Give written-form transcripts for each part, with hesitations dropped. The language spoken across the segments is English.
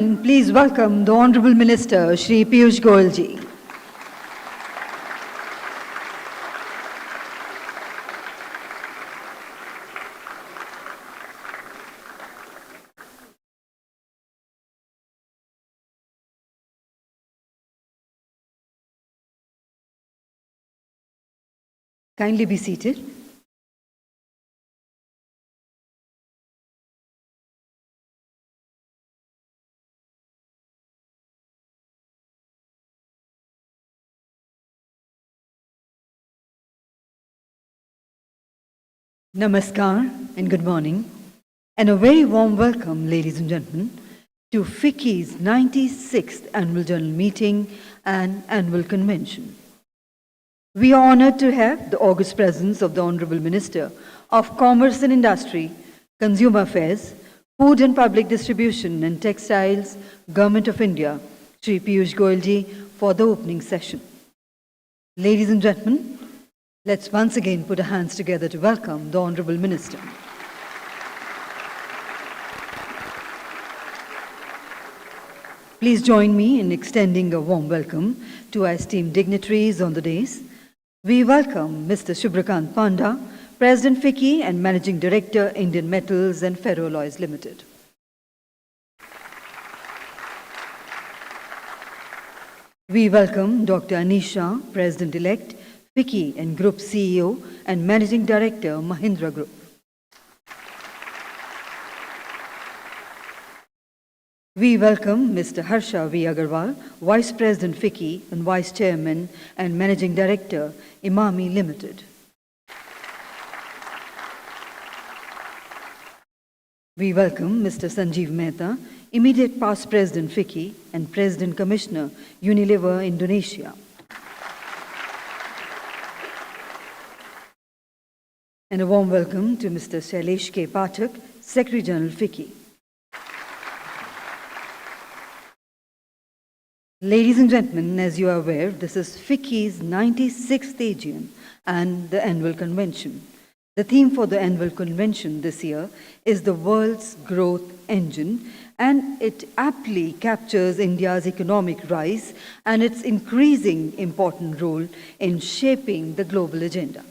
Please welcome the Honorable Minister, Shri Piyush Goyal ji. Kindly be seated. Namaskar and good morning, and a very warm welcome, ladies and gentlemen, to FICCI's 96th Annual General Meeting and Annual Convention. We are honoured to have the august presence of the Honourable Minister of Commerce and Industry, Consumer Affairs, Food and Public Distribution and Textiles, Government of India, Shri Piyush Goyal ji, for the opening session. Ladies and gentlemen, let's once again put our hands together to welcome the Honourable Minister. Please join me in extending a warm welcome to our esteemed dignitaries on the dais. We welcome Mr. Shubhrakant Panda, President FICCI and Managing Director, Indian Metals and Ferroalloys Limited. We welcome Dr. Anisha, President-elect, FICCI and Group CEO and Managing Director, Mahindra Group. We welcome Mr. Harsha V. Agarwal, Vice President FICCI and Vice Chairman and Managing Director, Imami Limited. We welcome Mr. Sanjeev Mehta, Immediate Past President FICCI and President Commissioner, Unilever Indonesia. And a warm welcome to Mr. Shailesh K. Pathak, Secretary General FICCI. Ladies and gentlemen, as you are aware, this is FICCI's 96th AGM and the annual convention. The theme for the annual convention this year is the world's growth engine, and it aptly captures India's economic rise and its increasing important role in shaping the global agenda.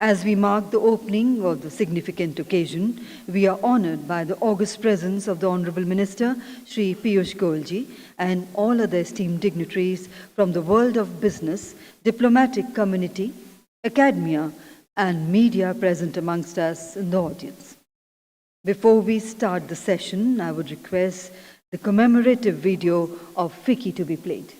As we mark the opening of the significant occasion, we are honoured by the august presence of the Honourable Minister, Shri Piyush Goyal ji, and all other esteemed dignitaries from the world of business, diplomatic community, academia, and media present amongst us in the audience. Before we start the session, I would request the commemorative video of FICCI to be played.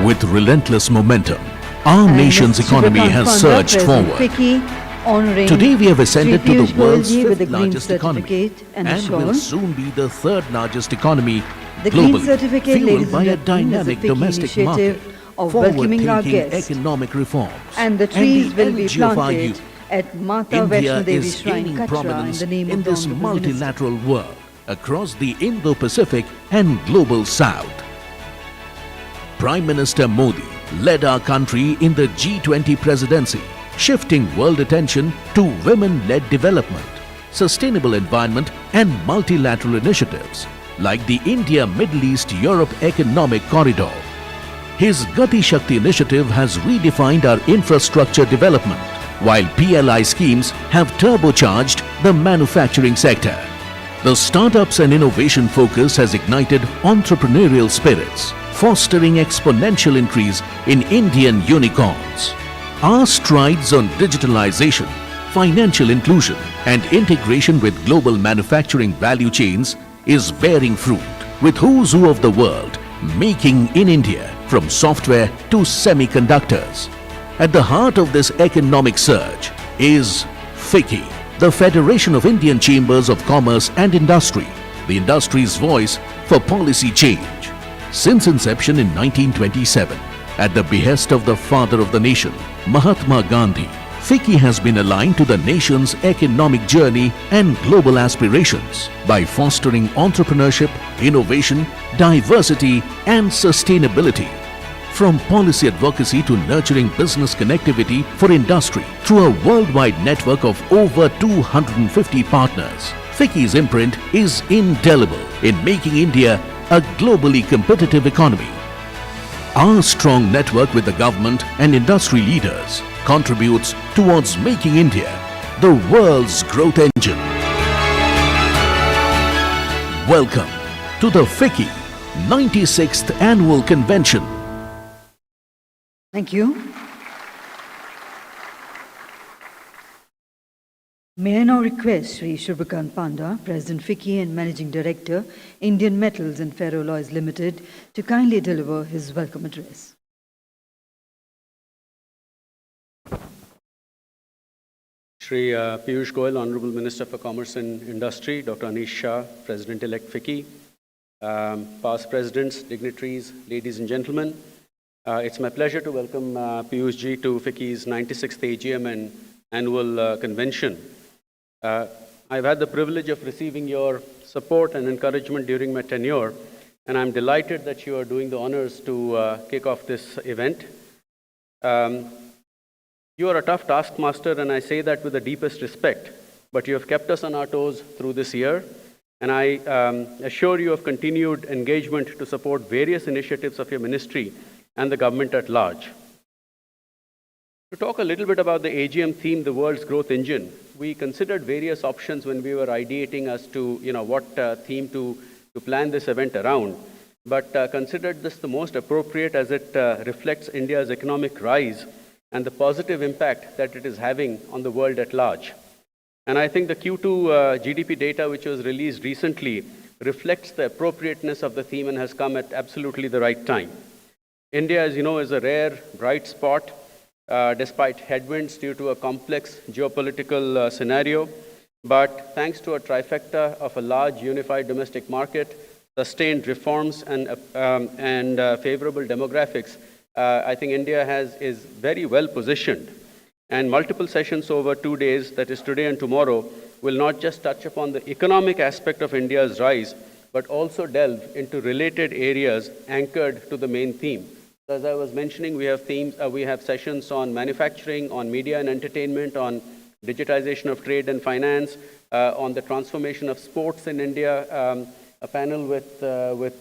With relentless momentum, our nation's economy has surged forward. Today we have ascended to the world's fifth largest economy and will soon be the third largest economy globally, fueled by a dynamic domestic market, forward-thinking economic reforms, and the trees will be planted at Mata India Vaishno Devi is Shrine, gaining Katra, prominence in the name in of the this Honourable Minister. multilateral world across the Indo-Pacific and global South. Prime Minister Modi led our country in the G20 presidency, shifting world attention to women-led development, sustainable environment and multilateral initiatives like the India-Middle East-Europe Economic Corridor. His Gati Shakti initiative has redefined our infrastructure development, while PLI schemes have turbocharged the manufacturing sector. The startups and innovation focus has ignited entrepreneurial spirits, fostering exponential increase in Indian unicorns. Our strides on digitalization, financial inclusion and integration with global manufacturing value chains is bearing fruit, with who's who of the world making in India, from software to semiconductors. At the heart of this economic surge is FICCI, the Federation of Indian Chambers of Commerce and Industry, the industry's voice for policy change. Since inception in 1927, at the behest of the father of the nation, Mahatma Gandhi, FICCI has been aligned to the nation's economic journey and global aspirations by fostering entrepreneurship, innovation, diversity and sustainability. From policy advocacy to nurturing business connectivity for industry through a worldwide network of over 250 partners, FICCI's imprint is indelible in making India a globally competitive economy. Our strong network with the government and industry leaders contributes towards making India the world's growth engine. Welcome to the FICCI 96th Annual Convention. Thank you. May I now request Sri Shubhakant Panda, President FICCI and Managing Director, Indian Metals and Ferroalloys Limited, to kindly deliver his welcome address. Shri Piyush Goyal, Honorable Minister for Commerce and Industry, Dr. Anish Shah, President-elect FICCI, past presidents, dignitaries, ladies and gentlemen. It's my pleasure to welcome Piyush ji to FICCI's 96th AGM and annual convention. I've had the privilege of receiving your support and encouragement during my tenure, and I'm delighted that you are doing the honors to kick off this event. You are a tough taskmaster, and I say that with the deepest respect, but you have kept us on our toes through this year, and I assure you of continued engagement to support various initiatives of your ministry and the government at large. To talk a little bit about the AGM theme, the world's growth engine, we considered various options when we were ideating as to what theme to plan this event around, but considered this the most appropriate as it reflects India's economic rise and the positive impact that it is having on the world at large. And I think the Q2 GDP data, which was released recently, reflects the appropriateness of the theme and has come at absolutely the right time. India, as you know, is a rare, bright spot, despite headwinds due to a complex geopolitical scenario. But thanks to a trifecta of a large unified domestic market, sustained reforms, and favorable demographics, I think India is very well positioned. And multiple sessions over 2 days, that is today and tomorrow, will not just touch upon the economic aspect of India's rise, but also delve into related areas anchored to the main theme. As I was mentioning, we have sessions on manufacturing, on media and entertainment, on digitization of trade and finance, on the transformation of sports in India, a panel with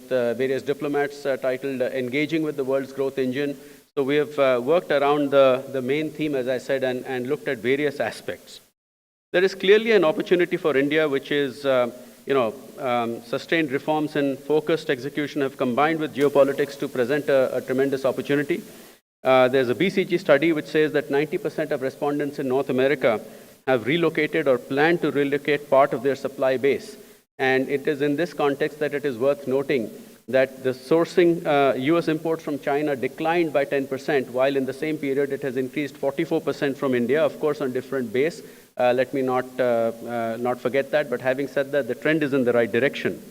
various diplomats titled Engaging with the World's Growth Engine. So we have worked around the main theme, as I said, and looked at various aspects. There is clearly an opportunity for India, which is, sustained reforms and focused execution have combined with geopolitics to present a tremendous opportunity. There's a BCG study which says that 90% of respondents in North America have relocated or plan to relocate part of their supply base. And it is in this context that it is worth noting that the sourcing US imports from China declined by 10%, while in the same period it has increased 44% from India, of course on different base. Let me not forget that, but having said that, the trend is in the right direction.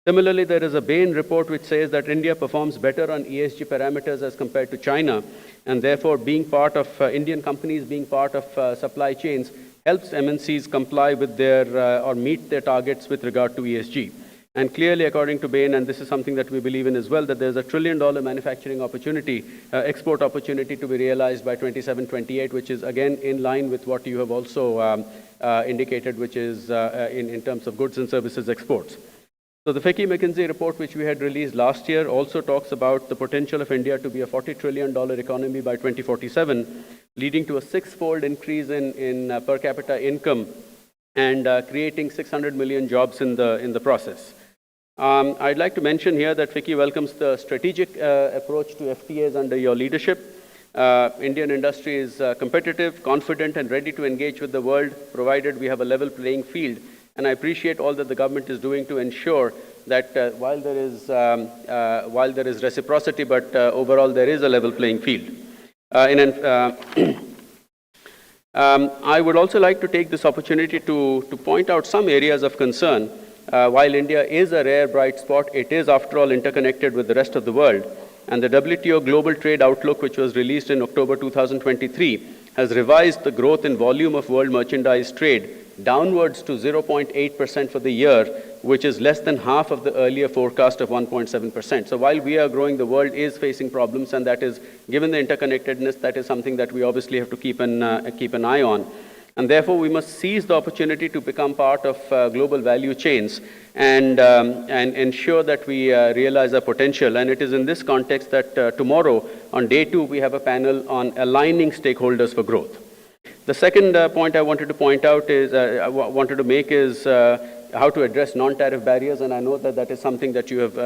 Similarly, there is a Bain report which says that India performs better on ESG parameters as compared to China, and therefore being part of Indian companies being part of supply chains helps MNCs comply with their or meet their targets with regard to ESG. And clearly, according to Bain, and this is something that we believe in as well, that there's $1 trillion manufacturing opportunity, export opportunity to be realized by 27-28, which is again in line with what you have also indicated, which is in terms of goods and services exports. So the FICCI McKinsey report, which we had released last year, also talks about the potential of India to be a $40 trillion economy by 2047, leading to a 6-fold increase in per capita income and creating 600 million jobs in the process. I'd like to mention here that FICCI welcomes the strategic approach to FTAs under your leadership. Indian industry is competitive, confident, and ready to engage with the world, provided we have a level playing field. And I appreciate all that the government is doing to ensure that while there is reciprocity, but overall there is a level playing field. I would also like to take this opportunity to point out some areas of concern. While India is a rare bright spot, it is, after all, interconnected with the rest of the world. And the WTO Global Trade Outlook, which was released in October 2023, has revised the growth in volume of world merchandise trade downwards to 0.8% for the year, which is less than half of the earlier forecast of 1.7%. So while we are growing, the world is facing problems, and that is, given the interconnectedness, that is something that we obviously have to keep an eye on. And therefore, we must seize the opportunity to become part of global value chains and ensure that we realize our potential. And it is in this context that tomorrow, on day 2, we have a panel on aligning stakeholders for growth. The second point I wanted to make is how to address non-tariff barriers, and I know that that is something that you have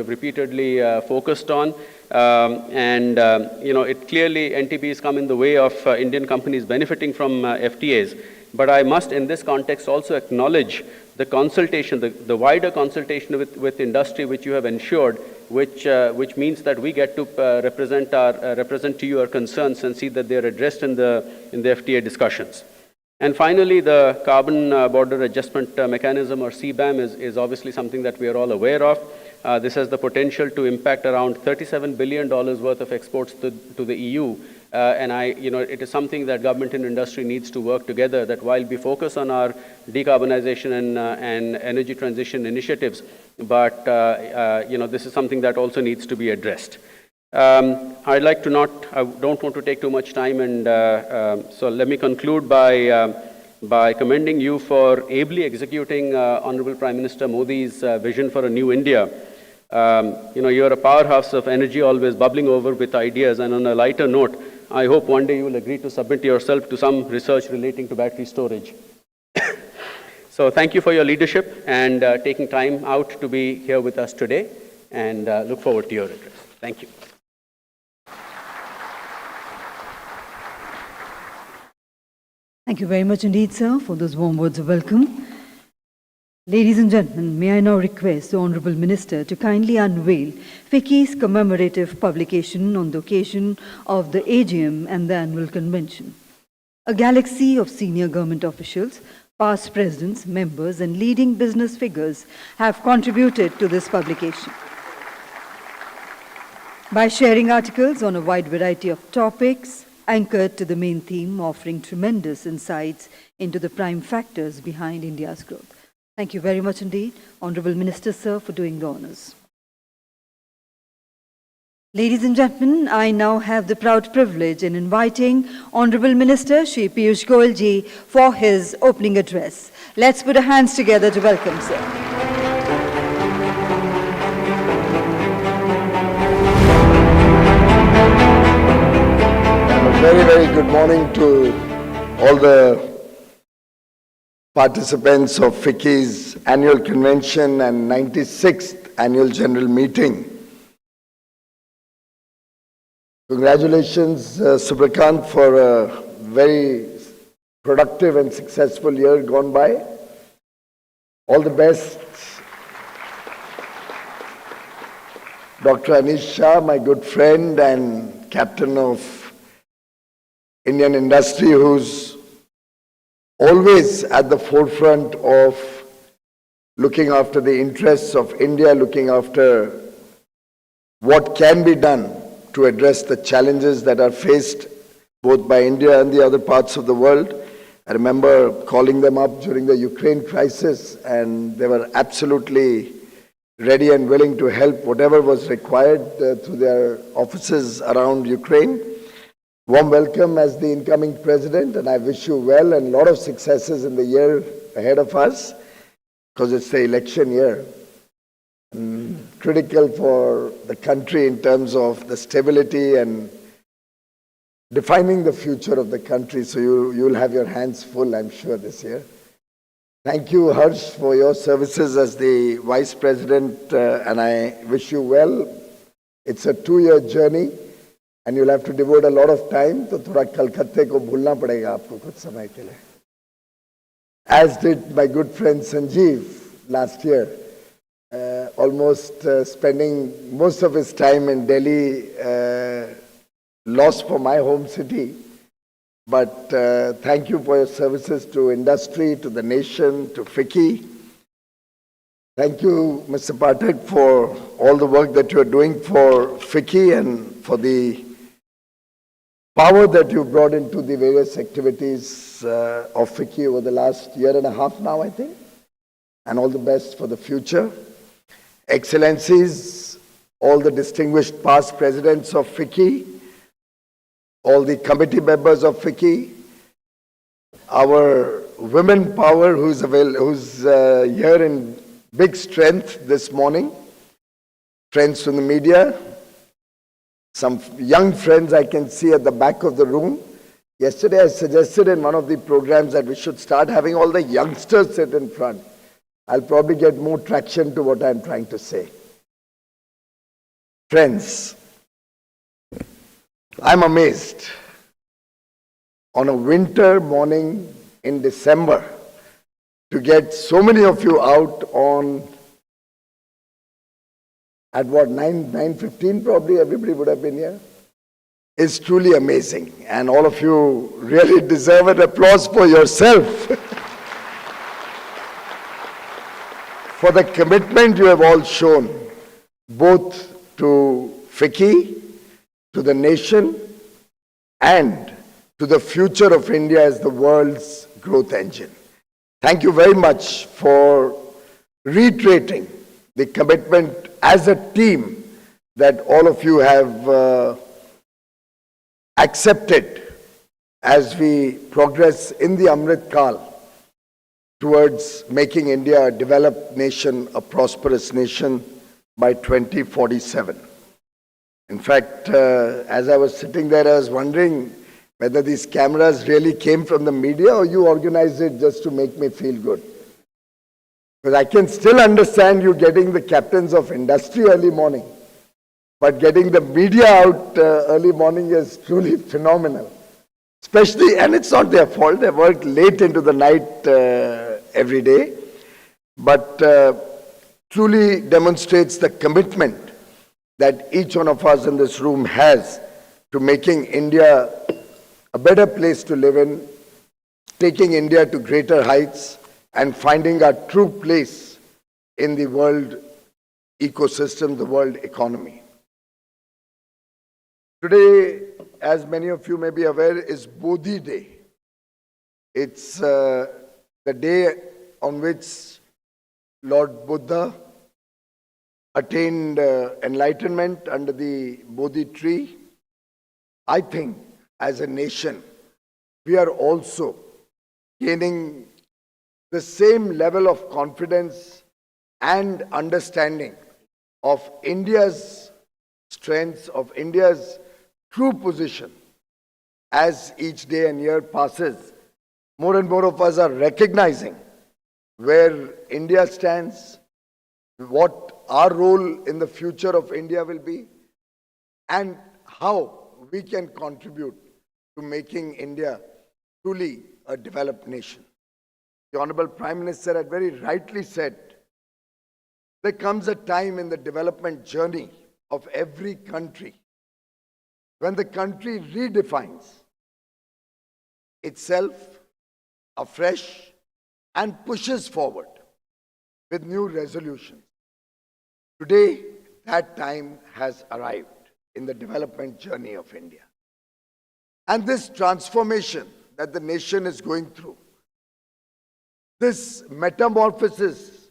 repeatedly focused on. It clearly, NTBs come in the way of Indian companies benefiting from FTAs. But I must, in this context, also acknowledge the consultation, the wider consultation with industry, which you have ensured, which means that we get to represent to you our concerns and see that they are addressed in the FTA discussions. And finally, the Carbon Border Adjustment Mechanism, or CBAM, is obviously something that we are all aware of. This has the potential to impact around $37 billion worth of exports to the EU. It is something that government and industry needs to work together, that while we focus on our decarbonization and energy transition initiatives, but this is something that also needs to be addressed. I don't want to take too much time, and so let me conclude by commending you for ably executing Honorable Prime Minister Modi's vision for a new India. You are a powerhouse of energy, always bubbling over with ideas, and on a lighter note, I hope one day you will agree to submit yourself to some research relating to battery storage. So thank you for your leadership and taking time out to be here with us today, and look forward to your address. Thank you. Thank you very much indeed, sir, for those warm words of welcome. Ladies and gentlemen, may I now request the Honourable Minister to kindly unveil FICCI's commemorative publication on the occasion of the AGM and the annual convention. A galaxy of senior government officials, past presidents, members, and leading business figures have contributed to this publication by sharing articles on a wide variety of topics, anchored to the main theme, offering tremendous insights into the prime factors behind India's growth. Thank you very much indeed, Honourable Minister, sir, for doing the honours. Ladies and gentlemen, I now have the proud privilege in inviting Honourable Minister Shri Piyush Goyal ji for his opening address. Let's put our hands together to welcome sir. A very, very good morning to all the participants of FICCI's annual convention and 96th annual general meeting. Congratulations, Subrakant, for a very productive and successful year gone by. All the best. Dr. Anish Shah, my good friend and captain of Indian industry, who's always at the forefront of looking after the interests of India, looking after what can be done to address the challenges that are faced both by India and the other parts of the world. I remember calling them up during the Ukraine crisis, and they were absolutely ready and willing to help whatever was required through their offices around Ukraine. Warm welcome as the incoming president, and I wish you well and a lot of successes in the year ahead of us, because it's the election year. Critical for the country in terms of the stability and defining the future of the country. So you'll have your hands full, I'm sure, this year. Thank you, Harsh, for your services as the vice president, and I wish you well. It's a 2-year journey. And you'll have to devote a lot of time, so thoda Kolkata ko bhulna padega aapko kuch samay ke liye. As did my good friend Sanjeev last year, almost spending most of his time in Delhi, lost for my home city. But thank you for your services to industry, to the nation, to FICCI. Thank you, Mr. Pathak, for all the work that you are doing for FICCI and for the power that you brought into the various activities of FICCI over the last year and a half now, I think. and all the best for the future. Excellencies, all the distinguished past presidents of FICCI, all the committee members of FICCI, our women power who's here in big strength this morning, friends from the media, some young friends I can see at the back of the room. Yesterday I suggested in one of the programs that we should start having all the youngsters sit in front. I'll probably get more traction to what I'm trying to say. Friends, I'm amazed. On a winter morning in December, to get so many of you out at what, 9:15 probably, everybody would have been here, is truly amazing. And all of you really deserve an applause for yourself. For the commitment you have all shown, both to FICCI, to the nation, and to the future of India as the world's growth engine. Thank you very much for reiterating the commitment as a team that all of you have accepted as we progress in the Amrit Kal towards making India a developed nation, a prosperous nation by 2047. In fact, as I was sitting there, I was wondering whether these cameras really came from the media or you organized it just to make me feel good. Because I can still understand you getting the captains of industry early morning, but getting the media out early morning is truly phenomenal. Especially, and it's not their fault, they work late into the night every day, but truly demonstrates the commitment that each one of us in this room has to making India a better place to live in, taking India to greater heights, and finding our true place in the world ecosystem, the world economy. Today, as many of you may be aware, is Bodhi Day. It's the day on which Lord Buddha attained enlightenment under the Bodhi tree. I think as a nation, we are also gaining the same level of confidence and understanding of India's strengths, of India's true position. As each day and year passes, more and more of us are recognizing where India stands, what our role in the future of India will be, and how we can contribute to making India truly a developed nation. The Honorable Prime Minister had very rightly said, there comes a time in the development journey of every country when the country redefines itself afresh and pushes forward with new resolutions. Today, that time has arrived in the development journey of India. And this transformation that the nation is going through, this metamorphosis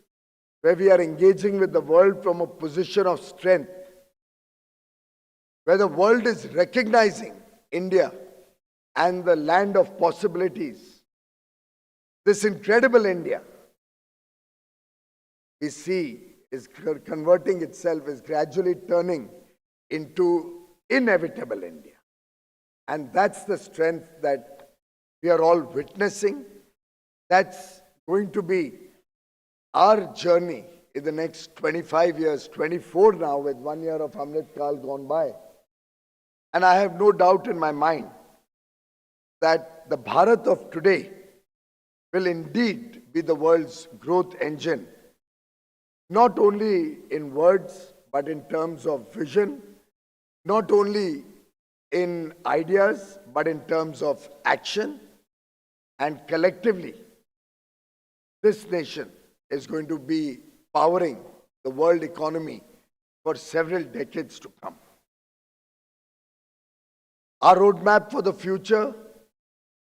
where we are engaging with the world from a position of strength, where the world is recognizing India and the land of possibilities, this incredible India, we see is converting itself, is gradually turning into inevitable India. And that's the strength that we are all witnessing. That's going to be our journey in the next 25 years, 24 now, with 1 year of Amrit Kal gone by. And I have no doubt in my mind that the Bharat of today will indeed be the world's growth engine, not only in words, but in terms of vision, not only in ideas, but in terms of action. And collectively, this nation is going to be powering the world economy for several decades to come. Our roadmap for the future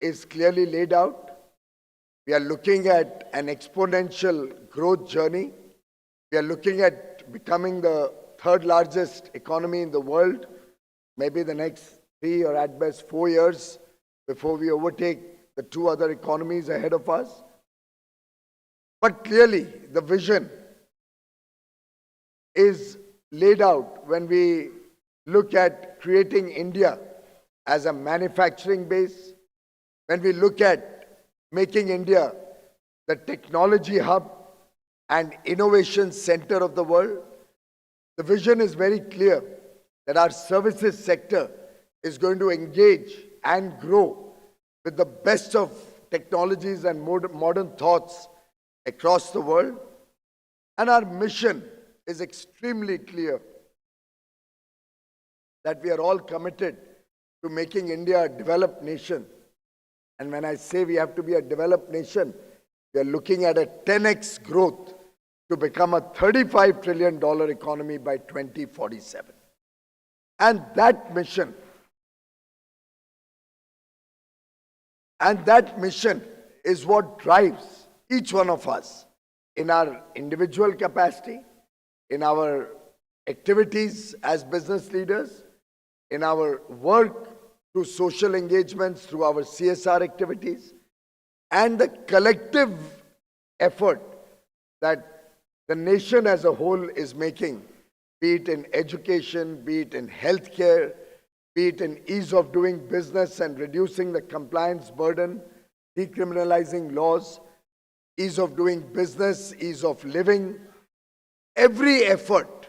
is clearly laid out. We are looking at an exponential growth journey. We are looking at becoming the third largest economy in the world, maybe the next 3 or at best 4 years before we overtake the 2 other economies ahead of us. But clearly, the vision is laid out when we look at creating India as a manufacturing base, when we look at making India the technology hub and innovation center of the world. The vision is very clear that our services sector is going to engage and grow with the best of technologies and modern thoughts across the world. And our mission is extremely clear, that we are all committed to making India a developed nation. And when I say we have to be a developed nation, we are looking at a 10x growth to become a $35 trillion economy by 2047. And that mission is what drives each one of us in our individual capacity, in our activities as business leaders, in our work through social engagements, through our CSR activities, and the collective effort that the nation as a whole is making, be it in education, be it in healthcare, be it in ease of doing business and reducing the compliance burden, decriminalizing laws, ease of doing business, ease of living. Every effort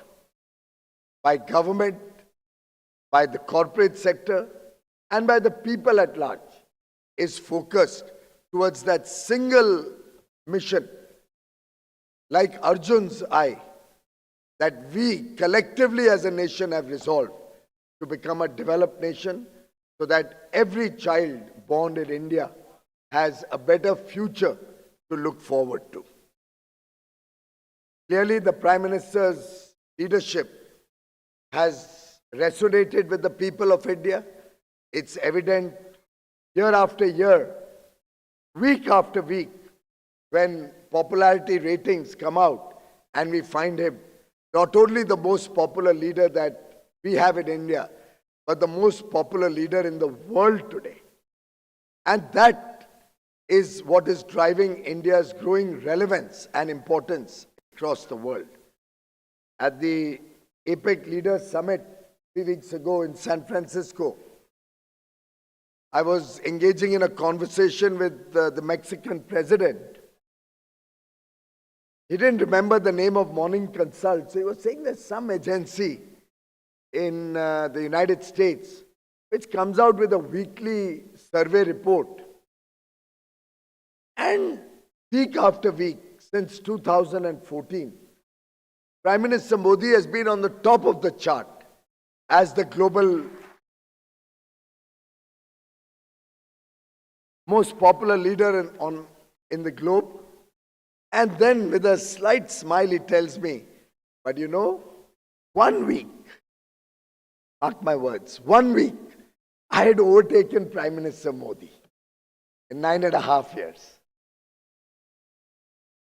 by government, by the corporate sector, and by the people at large is focused towards that single mission, like Arjun's eye, that we collectively as a nation have resolved to become a developed nation so that every child born in India has a better future to look forward to. Clearly, the Prime Minister's leadership has resonated with the people of India. It's evident year after year, week after week, when popularity ratings come out and we find him not only the most popular leader that we have in India, but the most popular leader in the world today. And that is what is driving India's growing relevance and importance across the world. At the APEC Leaders Summit 3 weeks ago in San Francisco, I was engaging in a conversation with the Mexican president. He didn't remember the name of Morning Consult, so he was saying there's some agency in the United States which comes out with a weekly survey report. And week after week, since 2014, Prime Minister Modi has been on the top of the chart as the global most popular leader in the globe. And then with a slight smile he tells me, but you know, 1 week, mark my words, 1 week, I had overtaken Prime Minister Modi in 9.5 years.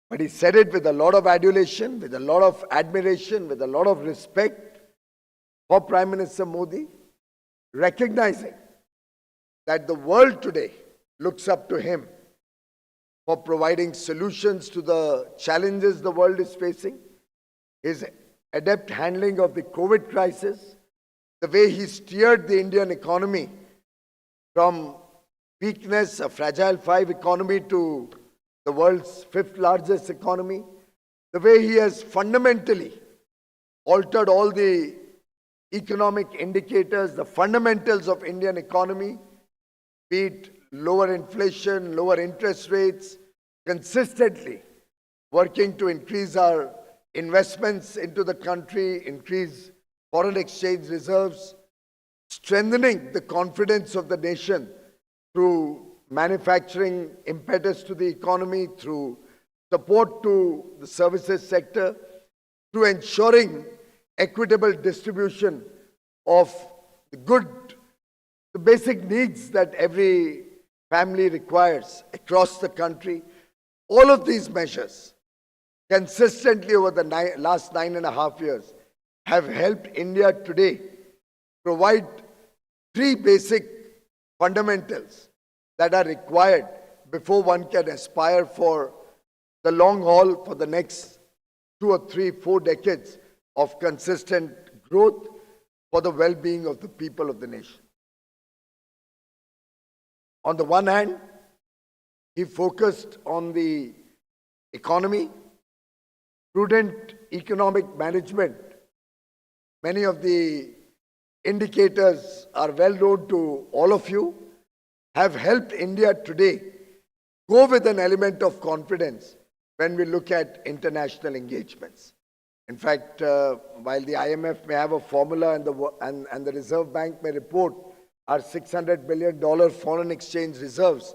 But he said it with a lot of adulation, with a lot of admiration, with a lot of respect for Prime Minister Modi, recognizing that the world today looks up to him for providing solutions to the challenges the world is facing, his adept handling of the COVID crisis, the way he steered the Indian economy from weakness, a fragile 5 economy, to the world's 5th largest economy, the way he has fundamentally altered all the economic indicators, the fundamentals of Indian economy, be it lower inflation, lower interest rates, consistently working to increase our investments into the country, increase foreign exchange reserves, strengthening the confidence of the nation through manufacturing impetus to the economy, through support to the services sector, through ensuring equitable distribution of the basic needs that every family requires across the country, All of these measures consistently over the last 9.5 years have helped India today provide three basic fundamentals that are required before one can aspire for the long haul for the next 2 or 3, 4 decades of consistent growth for the well-being of the people of the nation. On the one hand, he focused on the economy, prudent economic management. Many of the indicators are well known to all of you, have helped India today go with an element of confidence when we look at international engagements. In fact, while the IMF may have a formula and the Reserve Bank may report our $600 billion foreign exchange reserves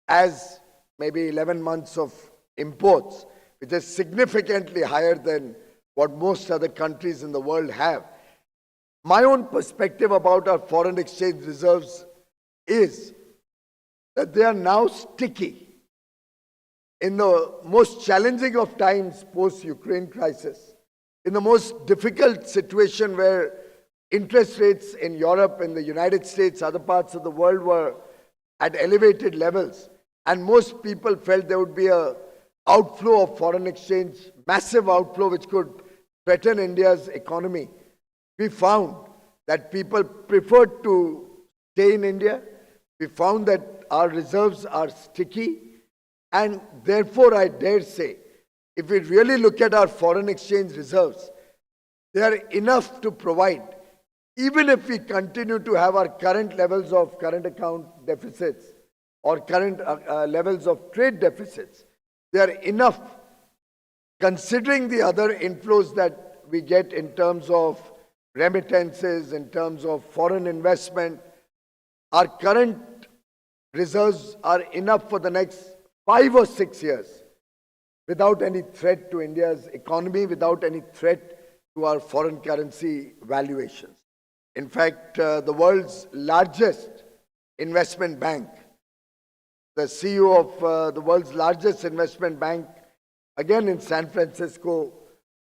as maybe 11 months of imports, which is significantly higher than what most other countries in the world have. My own perspective about our foreign exchange reserves is that they are now sticky. In the most challenging of times post-Ukraine crisis, in the most difficult situation where interest rates in Europe, in the United States, other parts of the world were at elevated levels, and most people felt there would be an outflow of foreign exchange, massive outflow which could threaten India's economy. We found that people preferred to stay in India. We found that our reserves are sticky, and therefore I dare say, if we really look at our foreign exchange reserves, they are enough to provide, even if we continue to have our current levels of current account deficits or current levels of trade deficits, they are enough considering the other inflows that we get in terms of remittances, in terms of foreign investment. Our current reserves are enough for the next 5 or 6 years without any threat to India's economy, without any threat to our foreign currency valuations. In fact, the world's largest investment bank, the CEO of the world's largest investment bank, again in San Francisco,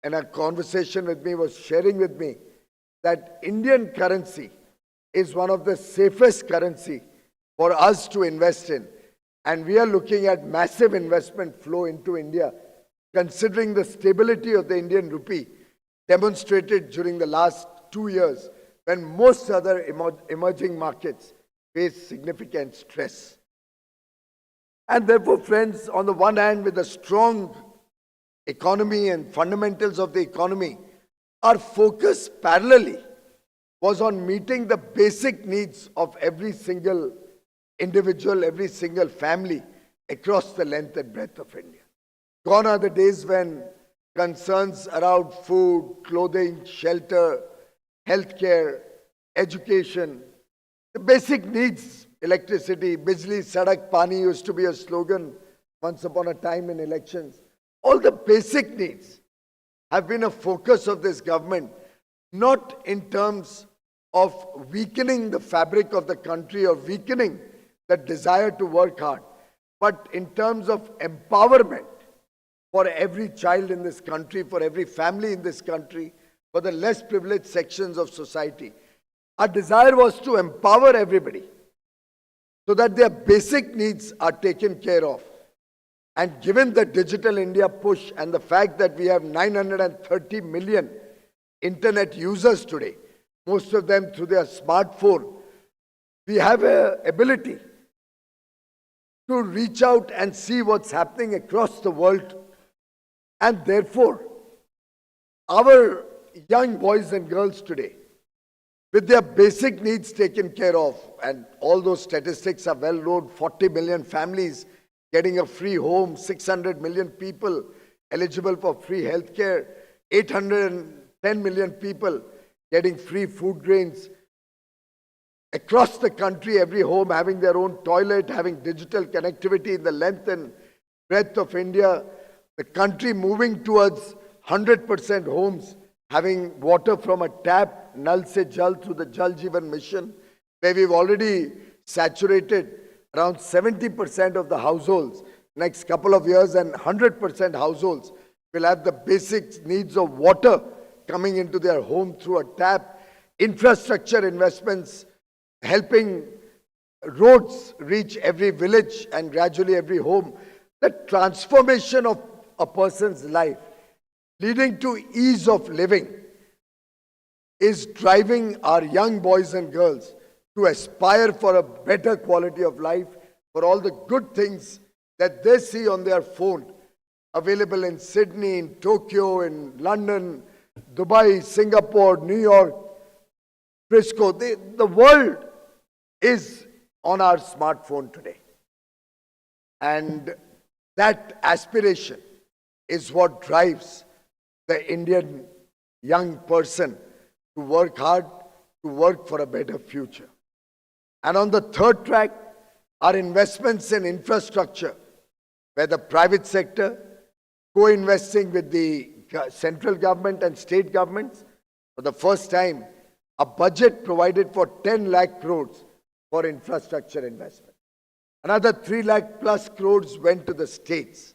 in a conversation with me, was sharing with me that Indian currency is one of the safest currency for us to invest in. And we are looking at massive investment flow into India, considering the stability of the Indian rupee demonstrated during the last 2 years when most other emerging markets face significant stress. And therefore, friends, on the one hand, with a strong economy and fundamentals of the economy, our focus parallelly was on meeting the basic needs of every single individual, every single family across the length and breadth of India. Gone are the days when concerns around food, clothing, shelter, healthcare, education, the basic needs, electricity, bijli, sadak, pani used to be a slogan once upon a time in elections. All the basic needs have been a focus of this government, not in terms of weakening the fabric of the country or weakening the desire to work hard, but in terms of empowerment for every child in this country, for every family in this country, for the less privileged sections of society. Our desire was to empower everybody so that their basic needs are taken care of. And given the Digital India push and the fact that we have 930 million internet users today, most of them through their smartphone, we have an ability to reach out and see what's happening across the world. And therefore, our young boys and girls today, with their basic needs taken care of, and all those statistics are well known, 40 million families getting a free home, 600 million people eligible for free healthcare, 810 million people getting free food grains. Across the country, every home having their own toilet, having digital connectivity in the length and breadth of India, the country moving towards 100% homes having water from a tap, Nal Se Jal, through the Jal Jeevan mission, where we've already saturated around 70% of the households next couple of years, and 100% households will have the basic needs of water coming into their home through a tap, infrastructure investments, helping roads reach every village and gradually every home. The transformation of a person's life, leading to ease of living, is driving our young boys and girls to aspire for a better quality of life, for all the good things that they see on their phone, available in Sydney, in Tokyo, in London, Dubai, Singapore, New York, Frisco. The world is on our smartphone today. And that aspiration is what drives the Indian young person to work hard, to work for a better future. And on the third track are investments in infrastructure, where the private sector co-investing with the central government and state governments. For the first time, a budget provided for 10 lakh crores for infrastructure investment. Another 3 lakh plus crores went to the states.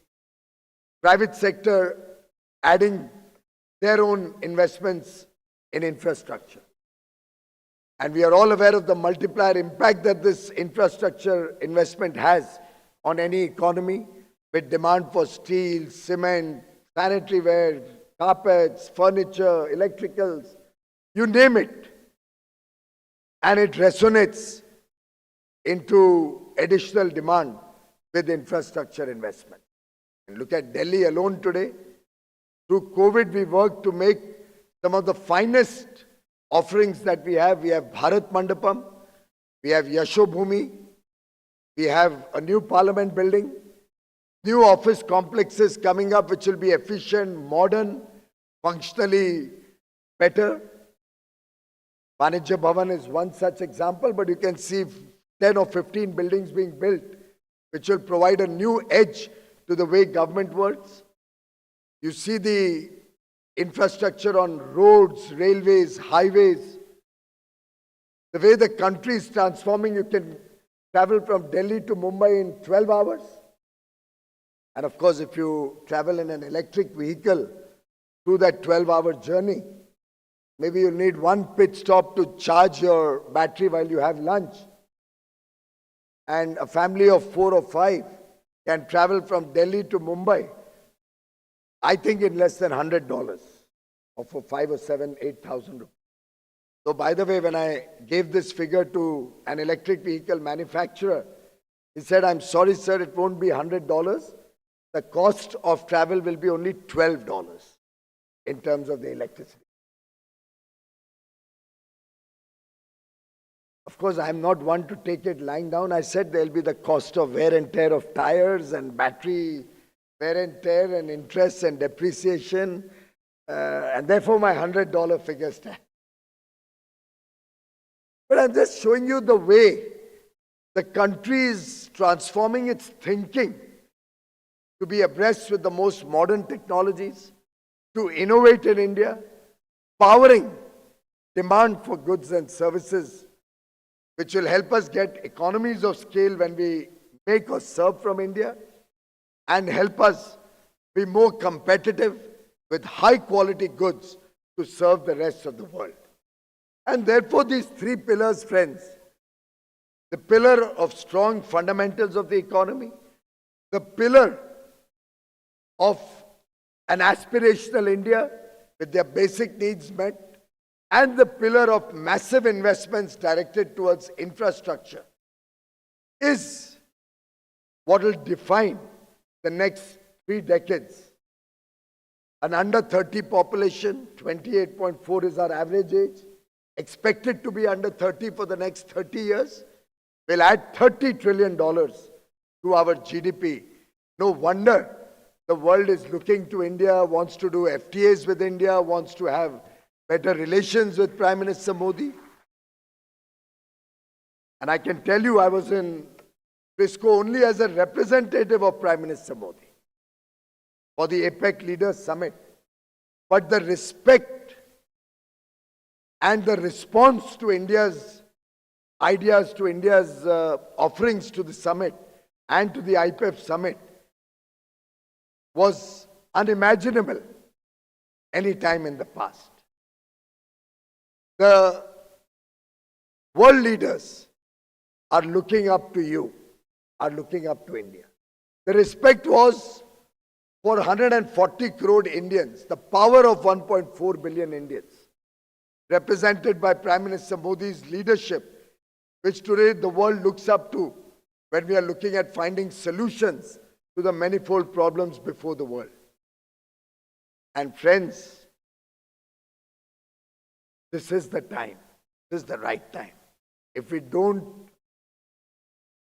Private sector adding their own investments in infrastructure. And we are all aware of the multiplier impact that this infrastructure investment has on any economy, with demand for steel, cement, sanitary ware, carpets, furniture, electricals, you name it. And it resonates into additional demand with infrastructure investment. And look at Delhi alone today. Through COVID, we worked to make some of the finest offerings that we have. We have Bharat Mandapam, we have Yashobhumi, we have a new parliament building, new office complexes coming up which will be efficient, modern, functionally better. Vanijya Bhavan is one such example, but you can see 10 or 15 buildings being built which will provide a new edge to the way government works. You see the infrastructure on roads, railways, highways. The way the country is transforming, you can travel from Delhi to Mumbai in 12 hours. And of course, if you travel in an electric vehicle through that 12-hour journey, maybe you'll need one pit stop to charge your battery while you have lunch. And a family of 4 or 5 can travel from Delhi to Mumbai, I think in less than $100, or for 5 or 7, 8,000 rupees. So by the way, when I gave this figure to an electric vehicle manufacturer, he said, "I'm sorry, sir, it won't be $100. The cost of travel will be only $12 in terms of the electricity." Of course, I'm not one to take it lying down. I said there'll be the cost of wear and tear of tires and battery wear and tear and interest and depreciation. And therefore, my $100 figure stands. But I'm just showing you the way the country is transforming its thinking to be abreast with the most modern technologies, to innovate in India, powering demand for goods and services, which will help us get economies of scale when we make or serve from India, and help us be more competitive with high quality goods to serve the rest of the world. And therefore, these 3 pillars, friends, the pillar of strong fundamentals of the economy, the pillar of an aspirational India with their basic needs met, and the pillar of massive investments directed towards infrastructure is what will define the next 3 decades. An under 30 population, 28.4 is our average age, expected to be under 30 for the next 30 years, will add $30 trillion to our GDP. No wonder the world is looking to India, wants to do FTAs with India, wants to have better relations with Prime Minister Modi. And I can tell you, I was in Frisco only as a representative of Prime Minister Modi for the APEC Leaders Summit. But the respect and the response to India's ideas, to India's offerings to the summit and to the IPEF summit was unimaginable any time in the past. The world leaders are looking up to you, are looking up to India. The respect was for 140 crore Indians, the power of 1.4 billion Indians, represented by Prime Minister Modi's leadership, which today the world looks up to when we are looking at finding solutions to the manifold problems before the world. And friends, this is the time. This is the right time. If we don't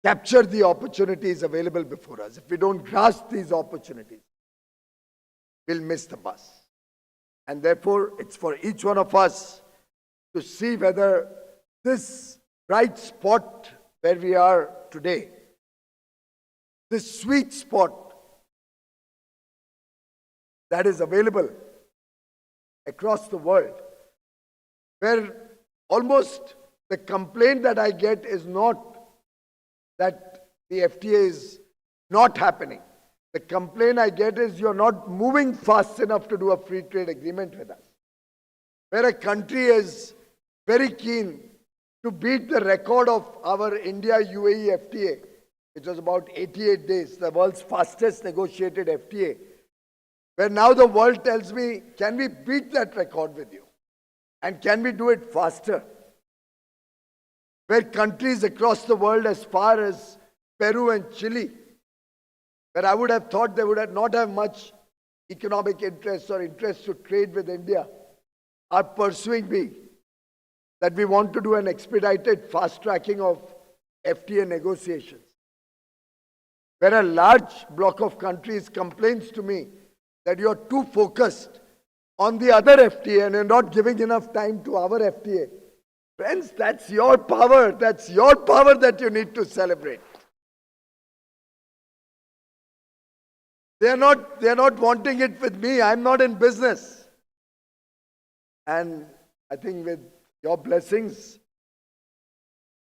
capture the opportunities available before us, if we don't grasp these opportunities, we'll miss the bus. And therefore, it's for each one of us to see whether this bright spot where we are today, this sweet spot that is available across the world, where almost the complaint that I get is not that the FTA is not happening. The complaint I get is you're not moving fast enough to do a free trade agreement with us. Where a country is very keen to beat the record of our India-UAE FTA, which was about 88 days, the world's fastest negotiated FTA, where now the world tells me, can we beat that record with you? And can we do it faster? Where countries across the world as far as Peru and Chile, where I would have thought they would not have much economic interest or interest to trade with India, are pursuing me that we want to do an expedited fast tracking of FTA negotiations. Where a large block of countries complains to me that you are too focused on the other FTA and you're not giving enough time to our FTA. Friends, that's your power. That's your power that you need to celebrate. They're not wanting it with me. I'm not in business. And I think with your blessings,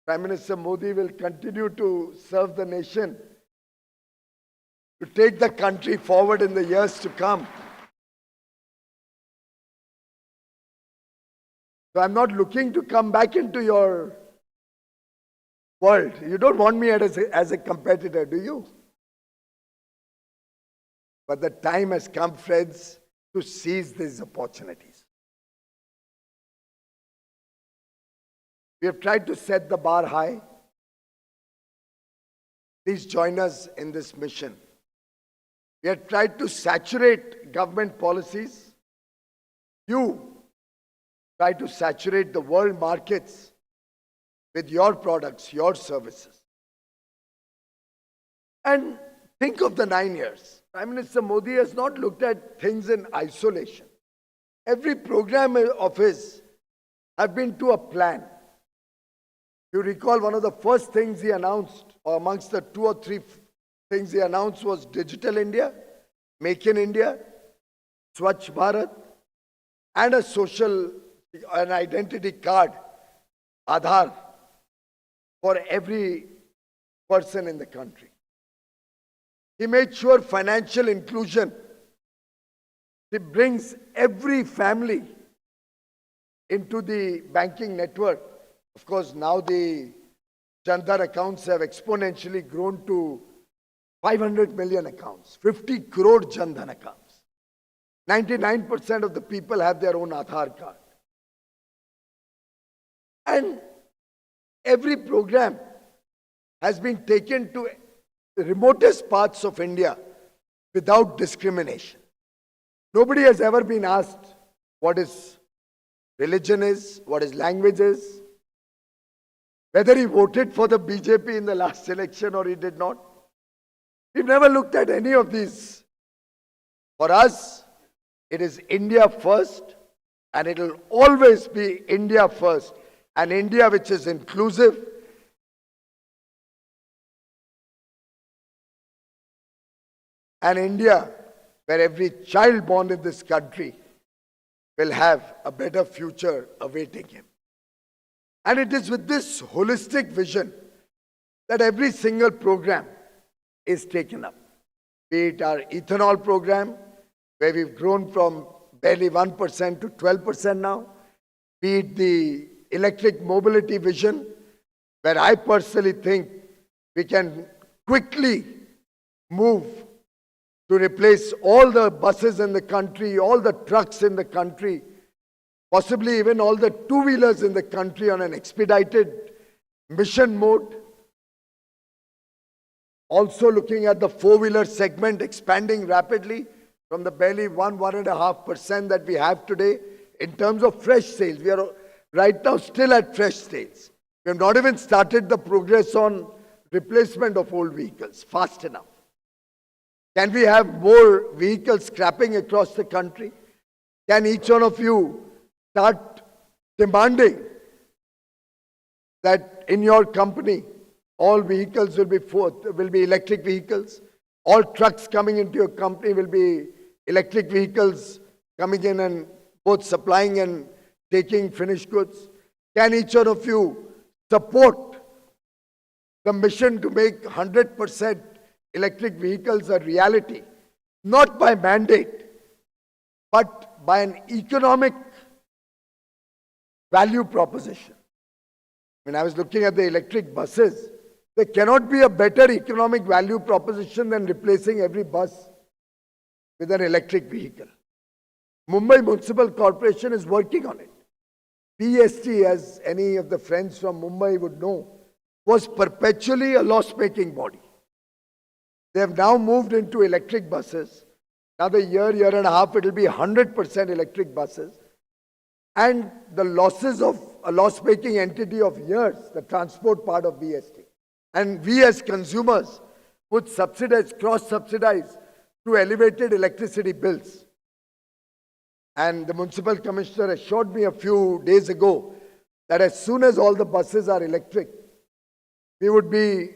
Prime Minister Modi will continue to serve the nation, to take the country forward in the years to come. So I'm not looking to come back into your world. You don't want me as a competitor, do you? But the time has come, friends, to seize these opportunities. We have tried to set the bar high. Please join us in this mission. We have tried to saturate government policies. You try to saturate the world markets with your products, your services. And think of the 9 years. Prime Minister Modi has not looked at things in isolation. Every program of his have been to a plan. You recall one of the first things he announced, or amongst the 2 or 3 things he announced, was Digital India, Make in India, Swachh Bharat, and an identity card, Aadhaar, for every person in the country. He made sure financial inclusion. He brings every family into the banking network. Of course, now the Jan Dhan accounts have exponentially grown to 500 million accounts, 50 crore Jan Dhan accounts. 99% of the people have their own Aadhaar card. And every program has been taken to the remotest parts of India without discrimination. Nobody has ever been asked what his religion is, what his language is, whether he voted for the BJP in the last election or he did not. We've never looked at any of these. For us, it is India first, and it will always be India first. An India which is inclusive, an India where every child born in this country will have a better future awaiting him. And it is with this holistic vision that every single program is taken up. be it our ethanol program, where we've grown from barely 1% to 12% now, be it the electric mobility vision, where I personally think we can quickly move to replace all the buses in the country, all the trucks in the country, possibly even all the two-wheelers in the country on an expedited mission mode. Also looking at the four-wheeler segment expanding rapidly from the barely 1.5% that we have today in terms of fresh sales. We are right now still at fresh sales. We have not even started the progress on replacement of old vehicles fast enough. Can we have more vehicles scrapping across the country? Can each one of you start demanding that in your company all vehicles will be electric vehicles? All trucks coming into your company will be electric vehicles coming in and both supplying and taking finished goods? Can each one of you support the mission to make 100% electric vehicles a reality? Not by mandate, but by an economic value proposition. When I was looking at the electric buses, there cannot be a better economic value proposition than replacing every bus with an electric vehicle. Mumbai Municipal Corporation is working on it. PST, as any of the friends from Mumbai would know, was perpetually a loss-making body. They have now moved into electric buses. Another year and a half, it will be 100% electric buses. And the losses of a loss-making entity of years, the transport part of BST. And we as consumers would subsidize, cross-subsidize through elevated electricity bills. And the municipal commissioner assured me a few days ago that as soon as all the buses are electric, we would be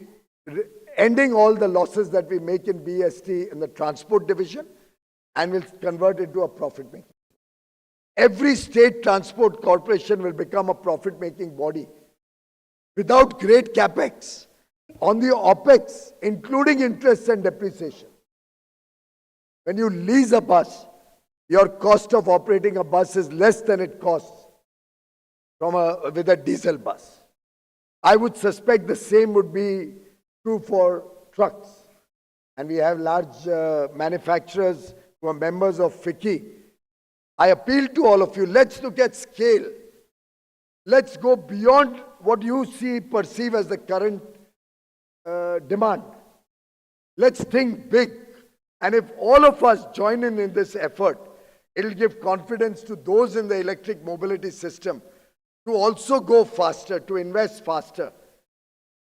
ending all the losses that we make in BST in the transport division and will convert into a profit making. Every state transport corporation will become a profit making body without great capex on the OPEX, including interest and depreciation. When you lease a bus, your cost of operating a bus is less than it costs with a diesel bus. I would suspect the same would be true for trucks. And we have large manufacturers who are members of FICCI. I appeal to all of you, let's look at scale. Let's go beyond what you perceive as the current demand. Let's think big. And if all of us join in this effort, it'll give confidence to those in the electric mobility system to also go faster, to invest faster.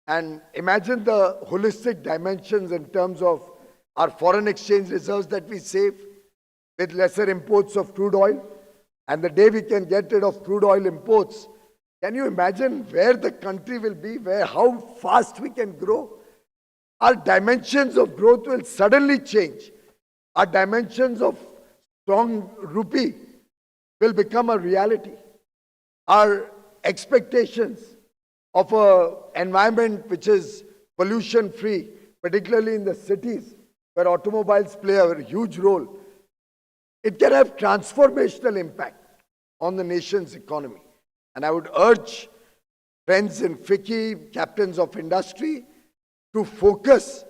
And imagine the holistic dimensions in terms of our foreign exchange reserves that we save with lesser imports of crude oil. And the day we can get rid of crude oil imports, can you imagine where the country will be, how fast we can grow? Our dimensions of growth will suddenly change. Our dimensions of strong rupee will become a reality. Our expectations of an environment which is pollution free, particularly in the cities where automobiles play a huge role, it can have transformational impact on the nation's economy. And I would urge friends in FICCI, captains of industry, to focus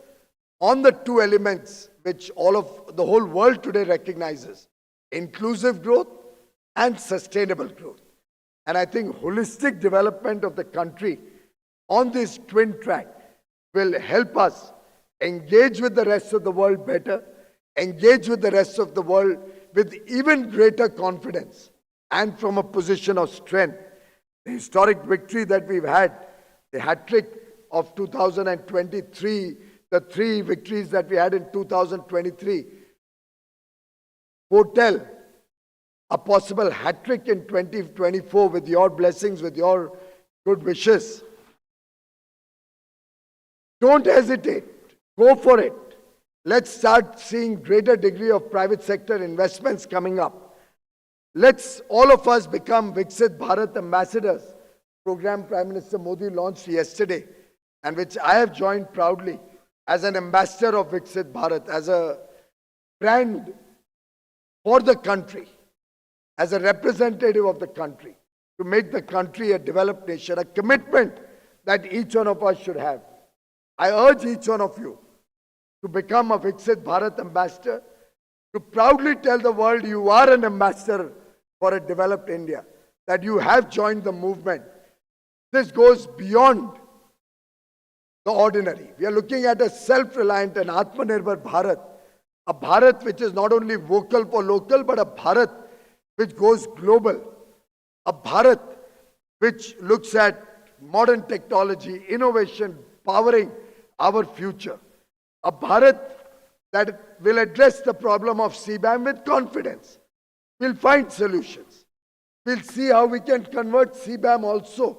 on the two elements which the whole world today recognizes: inclusive growth and sustainable growth. And I think holistic development of the country on this twin track will help us engage with the rest of the world better, engage with the rest of the world with even greater confidence and from a position of strength. The historic victory that we've had, the hat-trick of 2023, the 3 victories that we had in 2023, foretell a possible hat-trick in 2024 with your blessings, with your good wishes. Don't hesitate. Go for it. Let's start seeing greater degree of private sector investments coming up. Let's all of us become Viksit Bharat ambassadors, program Prime Minister Modi launched yesterday, and which I have joined proudly, as an ambassador of Viksit Bharat, as a brand for the country, as a representative of the country, to make the country a developed nation, a commitment that each one of us should have. I urge each one of you to become a Viksit Bharat ambassador, to proudly tell the world you are an ambassador for a developed India, that you have joined the movement. This goes beyond the ordinary. We are looking at a self-reliant and Atmanirbhar Bharat, a Bharat which is not only vocal for local, but a Bharat which goes global, a Bharat which looks at modern technology, innovation, powering our future, a Bharat that will address the problem of CBAM with confidence. We'll find solutions. We'll see how we can convert CBAM also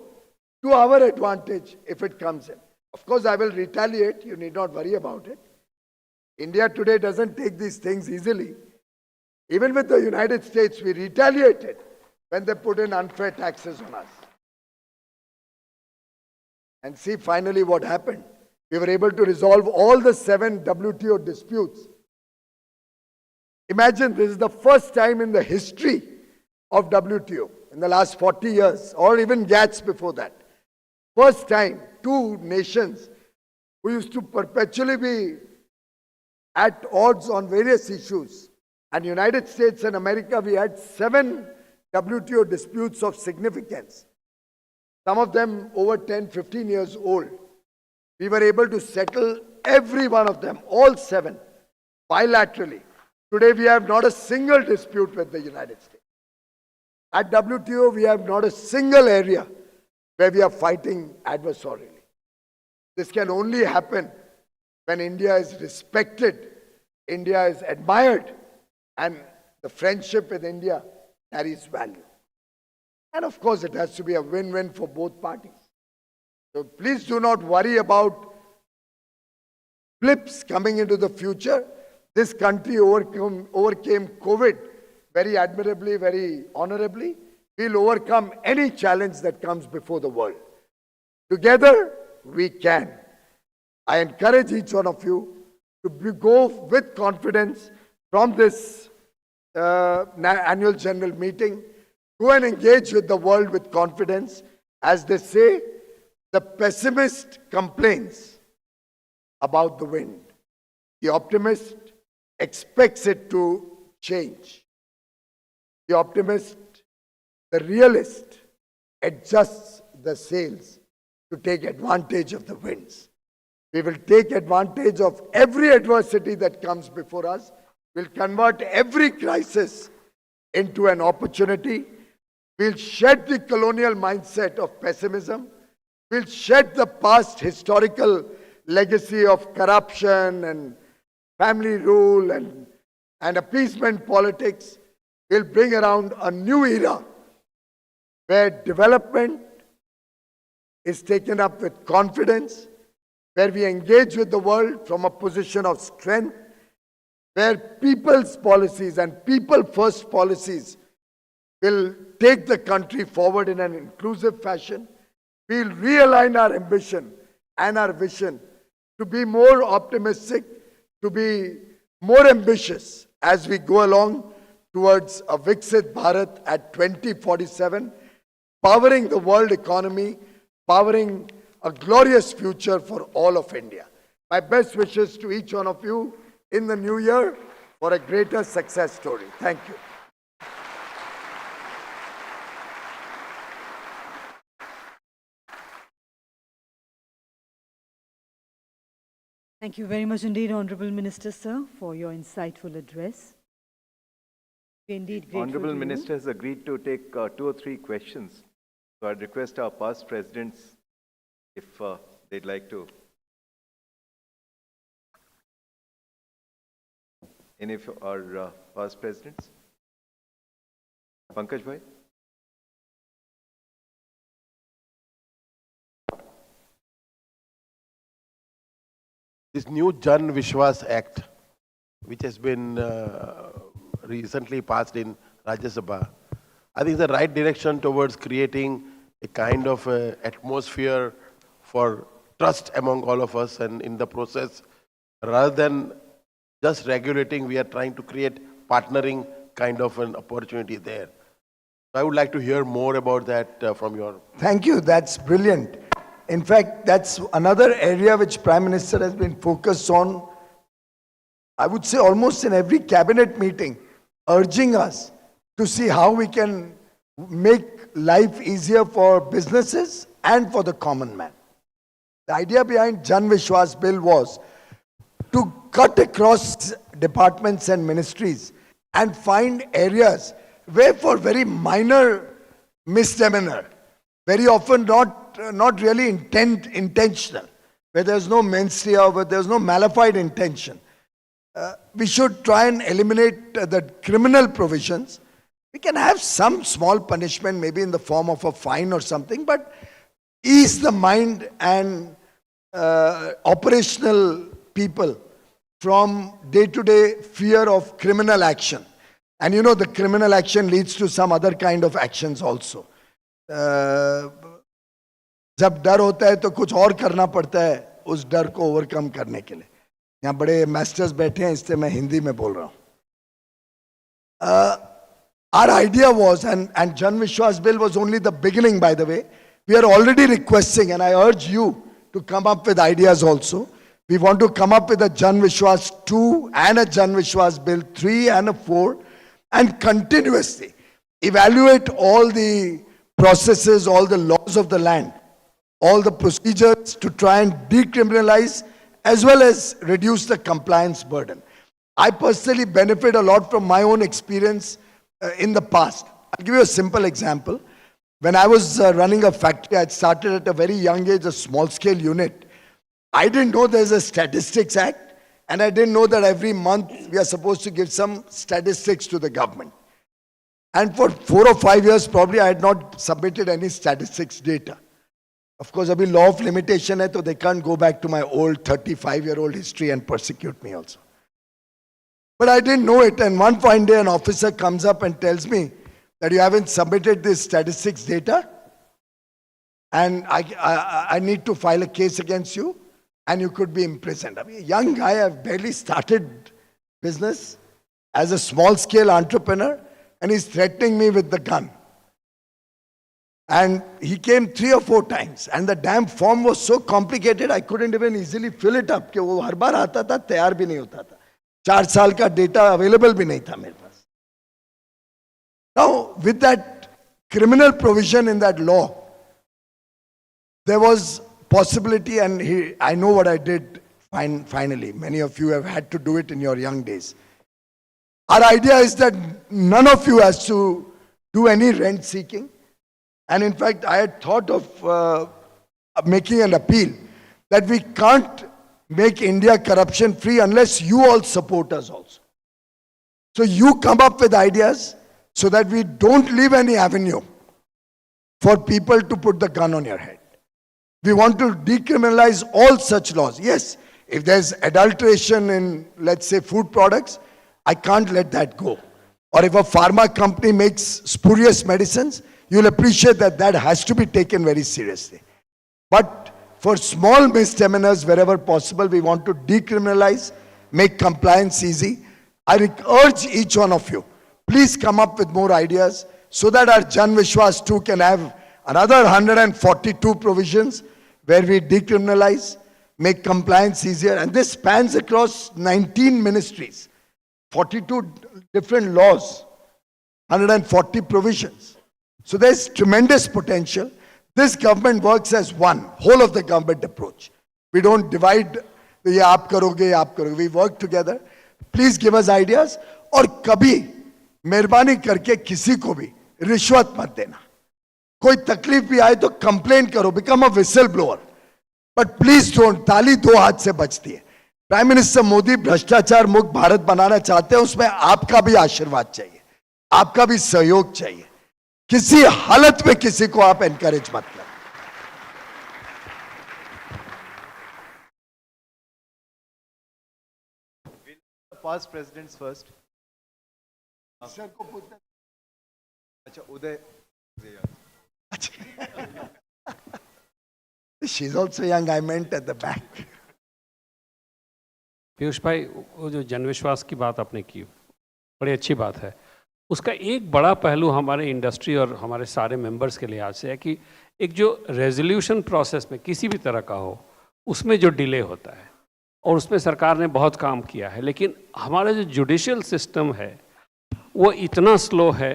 to our advantage if it comes in. Of course, I will retaliate. You need not worry about it. India today doesn't take these things easily. Even with the United States, we retaliated when they put in unfair taxes on us. And see finally what happened. We were able to resolve all the 7 WTO disputes. Imagine this is the first time in the history of WTO, in the last 40 years, or even GATS before that. First time, 2 nations who used to perpetually be at odds on various issues. And United States and America, we had 7 WTO disputes of significance. Some of them over 10, 15 years old. We were able to settle every one of them, all 7, bilaterally. Today we have not a single dispute with the United States. At WTO, we have not a single area where we are fighting adversarially. This can only happen when India is respected, India is admired, and the friendship with India carries value. And of course, it has to be a win-win for both parties. So please do not worry about blips coming into the future. This country overcame COVID very admirably, very honorably. We'll overcome any challenge that comes before the world. Together, we can. I encourage each one of you to go with confidence from this annual general meeting. Go and engage with the world with confidence. As they say, the pessimist complains about the wind. The optimist expects it to change. The optimist, the realist, adjusts the sails to take advantage of the winds. We will take advantage of every adversity that comes before us. We'll convert every crisis into an opportunity. We'll shed the colonial mindset of pessimism. We'll shed the past historical legacy of corruption and family rule and appeasement politics. We'll bring around a new era where development is taken up with confidence, where we engage with the world from a position of strength, where people's policies and people-first policies will take the country forward in an inclusive fashion. We'll realign our ambition and our vision to be more optimistic, to be more ambitious as we go along towards a Viksit Bharat at 2047, powering the world economy, powering a glorious future for all of India. My best wishes to each one of you in the new year for a greater success story. Thank you. Thank you very much indeed, Honorable Minister, sir, for your insightful address. We indeed grateful Honorable to you. Minister has agreed to take 2 or 3 questions. So I'd request our past presidents if they'd like to. Any of our past presidents? Pankaj Bhai? This new Jan Vishwas Act, which has been recently passed in Rajya Sabha, I think is the right direction towards creating a kind of atmosphere for trust among all of us, and in the process rather than just regulating, we are trying to create partnering kind of an opportunity there. I would like to hear more about that from your... Thank you. That's brilliant. In fact, that's another area which Prime Minister has been focused on, I would say almost in every cabinet meeting, urging us to see how we can make life easier for businesses and for the common man. The idea behind Jan Vishwas Bill was to cut across departments and ministries and find areas where for very minor misdemeanor, very often not really intentional, where there's no mens rea, where there's no malified intention, we should try and eliminate the criminal provisions. We can have some small punishment, maybe in the form of a fine or something, but ease the mind and operational people from day-to-day fear of criminal action. And you know, the criminal action leads to some other kind of actions also. जब डर होता है तो कुछ और करना पड़ता है उस डर को ओवरकम करने के लिए. यहाँ बड़े मास्टर्स बैठे हैं, इसलिए मैं हिंदी में बोल रहा हूँ. Our idea was, and Jan Vishwas Bill was only the beginning, by the way. We are already requesting, and I urge you to come up with ideas also. We want to come up with a Jan Vishwas 2 and a Jan Vishwas Bill 3 and a 4, and continuously evaluate all the processes, all the laws of the land, all the procedures to try and decriminalize as well as reduce the compliance burden. I personally benefit a lot from my own experience in the past. I'll give you a simple example. When I was running a factory, I started at a very young age, a small scale unit. I didn't know there's a Statistics Act, and I didn't know that every month we are supposed to give some statistics to the government. And for 4 or 5 years, probably I had not submitted any statistics data. Of course, abhi law of limitation hai, so they can't go back to my old 35-year-old history and persecute me also. But I didn't know it, and one fine day an officer comes up and tells me that you haven't submitted this statistics data, and I need to file a case against you, and you could be imprisoned. I mean, a young guy, I've barely started business as a small-scale entrepreneur, and he's threatening me with the gun. And he came 3 or 4 times, and the damn form was so complicated, I couldn't even easily fill it up. कि वो हर बार आता था, तैयार भी नहीं होता था. 4 साल का data available भी नहीं था मेरे पास. Now, with that criminal provision in that law, there was possibility, and I know what I did finally. Many of you have had to do it in your young days. Our idea is that none of you has to do any rent seeking. And in fact, I had thought of making an appeal that we can't make India corruption free unless you all support us also. So you come up with ideas so that we don't leave any avenue for people to put the gun on your head. We want to decriminalize all such laws. Yes, if there's adulteration in, let's say, food products, I can't let that go. Or if a pharma company makes spurious medicines, you'll appreciate that that has to be taken very seriously. But for small misdemeanors, wherever possible, we want to decriminalize, make compliance easy. I urge each one of you, please come up with more ideas so that our Jan Vishwas 2 can have another 142 provisions where we decriminalize, make compliance easier. And this spans across 19 ministries, 42 different laws, 140 provisions. So there's tremendous potential. This government works as one, whole of the government approach. We don't divide, ye aap karoge. We work together. Please give us ideas. और कभी मेहरबानी करके किसी को भी रिश्वत मत देना. कोई तकलीफ भी आए तो कंप्लेन करो, become a whistleblower. But please don't, ताली 2 हाथ से बजती है. प्राइम मिनिस्टर मोदी भ्रष्टाचार मुक्त भारत बनाना चाहते हैं, उसमें आपका भी आशीर्वाद चाहिए, आपका भी सहयोग चाहिए. किसी हालत में किसी को आप एनकरेज मत करें. Past presidents first. सर को पूछना. अच्छा उदय. She's also young, I meant at the back. Piyush भाई, वो जो जनविश्वास की बात आपने की, बड़ी अच्छी बात है। उसका एक बड़ा पहलू हमारे इंडस्ट्री और हमारे सारे मेंबर्स के लिहाज से है कि एक जो रेजोल्यूशन प्रोसेस में किसी भी तरह का हो, उसमें जो डिले होता है, और उसमें सरकार ने बहुत काम किया है, लेकिन हमारा जो जुडिशियल सिस्टम है वो इतना स्लो है।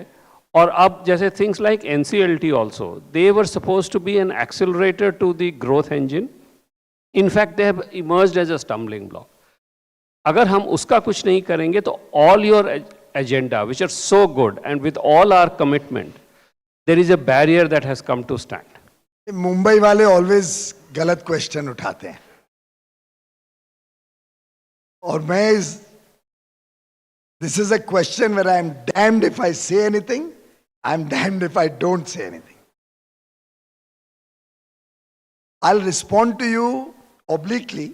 और अब जैसे things like NCLT also, they were suppose to be an accelerator to the growth engine, in fact they have emerged as a stumbling block. अगर हम उसका कुछ नहीं करेंगे तो all your agenda which are so good and with all our commitment, there is a barrier that has come to stand. Mumbai वाले always गलत question उठाते हैं, और this is a question where I am damned if I say anything, I am damned if I don't say anything. I'll respond to you obliquely.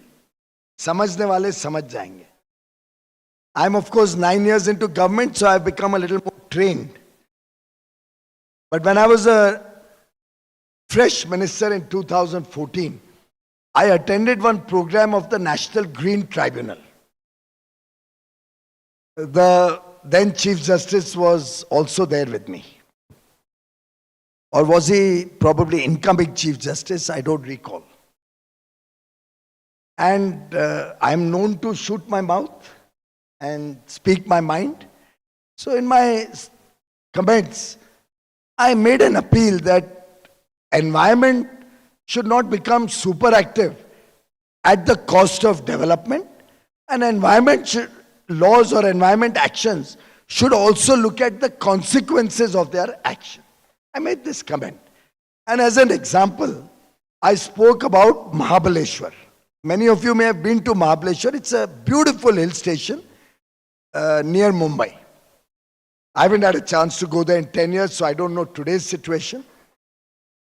समझने वाले समझ जाएंगे. I'm of course 9 years into government, so I've become a little more trained. But when I was a fresh minister in 2014, I attended one program of the National Green Tribunal. The then Chief Justice was also there with me. Or was he probably incoming Chief Justice? I don't recall. And I'm known to shoot my mouth and speak my mind. So in my comments, I made an appeal that environment should not become super active at the cost of development, and laws or environment actions should also look at the consequences of their action. I made this comment. And as an example, I spoke about Mahabaleshwar. Many of you may have been to Mahabaleshwar. It's a beautiful hill station near Mumbai. I haven't had a chance to go there in 10 years, so I don't know today's situation.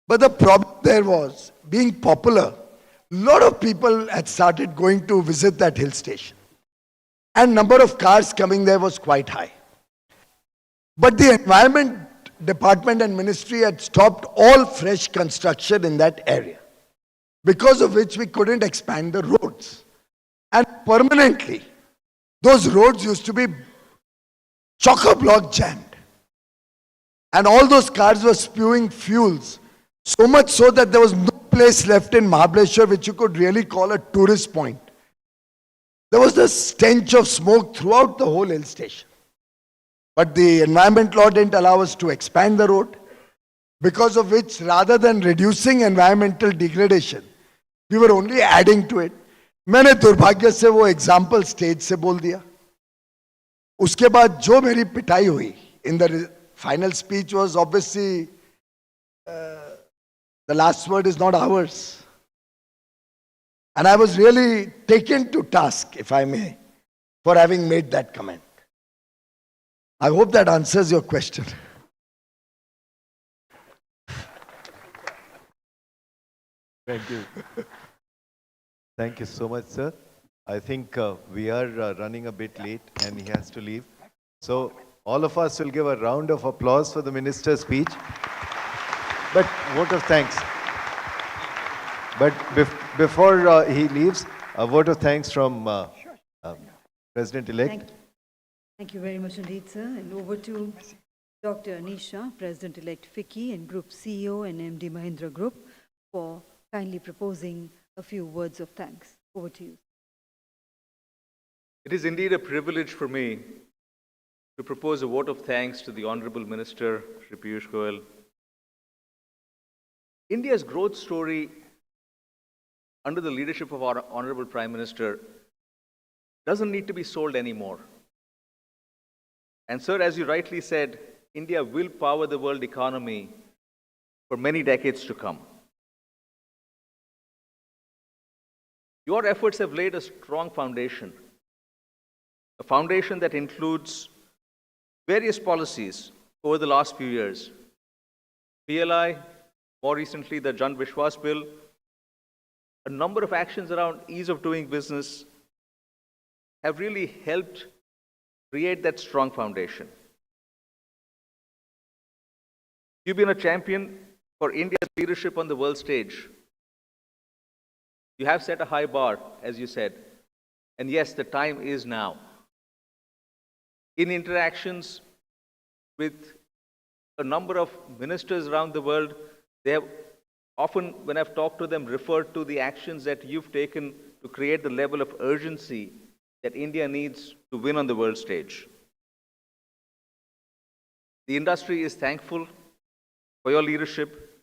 But the problem there was, being popular, a lot of people had started going to visit that hill station. And number of cars coming there was quite high. But the Environment Department and Ministry had stopped all fresh construction in that area, because of which we couldn't expand the roads. And permanently, those roads used to be chock-a-block jammed. And all those cars were spewing fuels, so much so that there was no place left in Mahabaleshwar which you could really call a tourist point. There was the stench of smoke throughout the whole hill station. But the environment law didn't allow us to expand the road, because of which, rather than reducing environmental degradation, we were only adding to it. मैंने दुर्भाग्य से वो example stage से बोल दिया. उसके बाद जो मेरी पिटाई हुई in the final speech was obviously the last word is not ours. And I was really taken to task, if I may, for having made that comment. I hope that answers your question. Thank you. Thank you so much, sir. I think we are running a bit late and he has to leave. So all of us will give a round of applause for the minister's speech. But vote of thanks. But before he leaves, a vote of thanks from President-elect. Thank you very much indeed, sir. And over to Dr. Anisha, President-elect FICCI and Group CEO and MD Mahindra Group, for kindly proposing a few words of thanks. Over to you. It is indeed a privilege for me to propose a vote of thanks to the Honorable Minister, Shri Piyush Goyal. India's growth story under the leadership of our Honorable Prime Minister doesn't need to be sold anymore. And sir, as you rightly said, India will power the world economy for many decades to come. Your efforts have laid a strong foundation, a foundation that includes various policies over the last few years. PLI, more recently the Jan Vishwas Bill, a number of actions around ease of doing business have really helped create that strong foundation. You've been a champion for India's leadership on the world stage. You have set a high bar, as you said, And yes, the time is now. In interactions with a number of ministers around the world, they have often, when I've talked to them, referred to the actions that you've taken to create the level of urgency that India needs to win on the world stage. The industry is thankful for your leadership,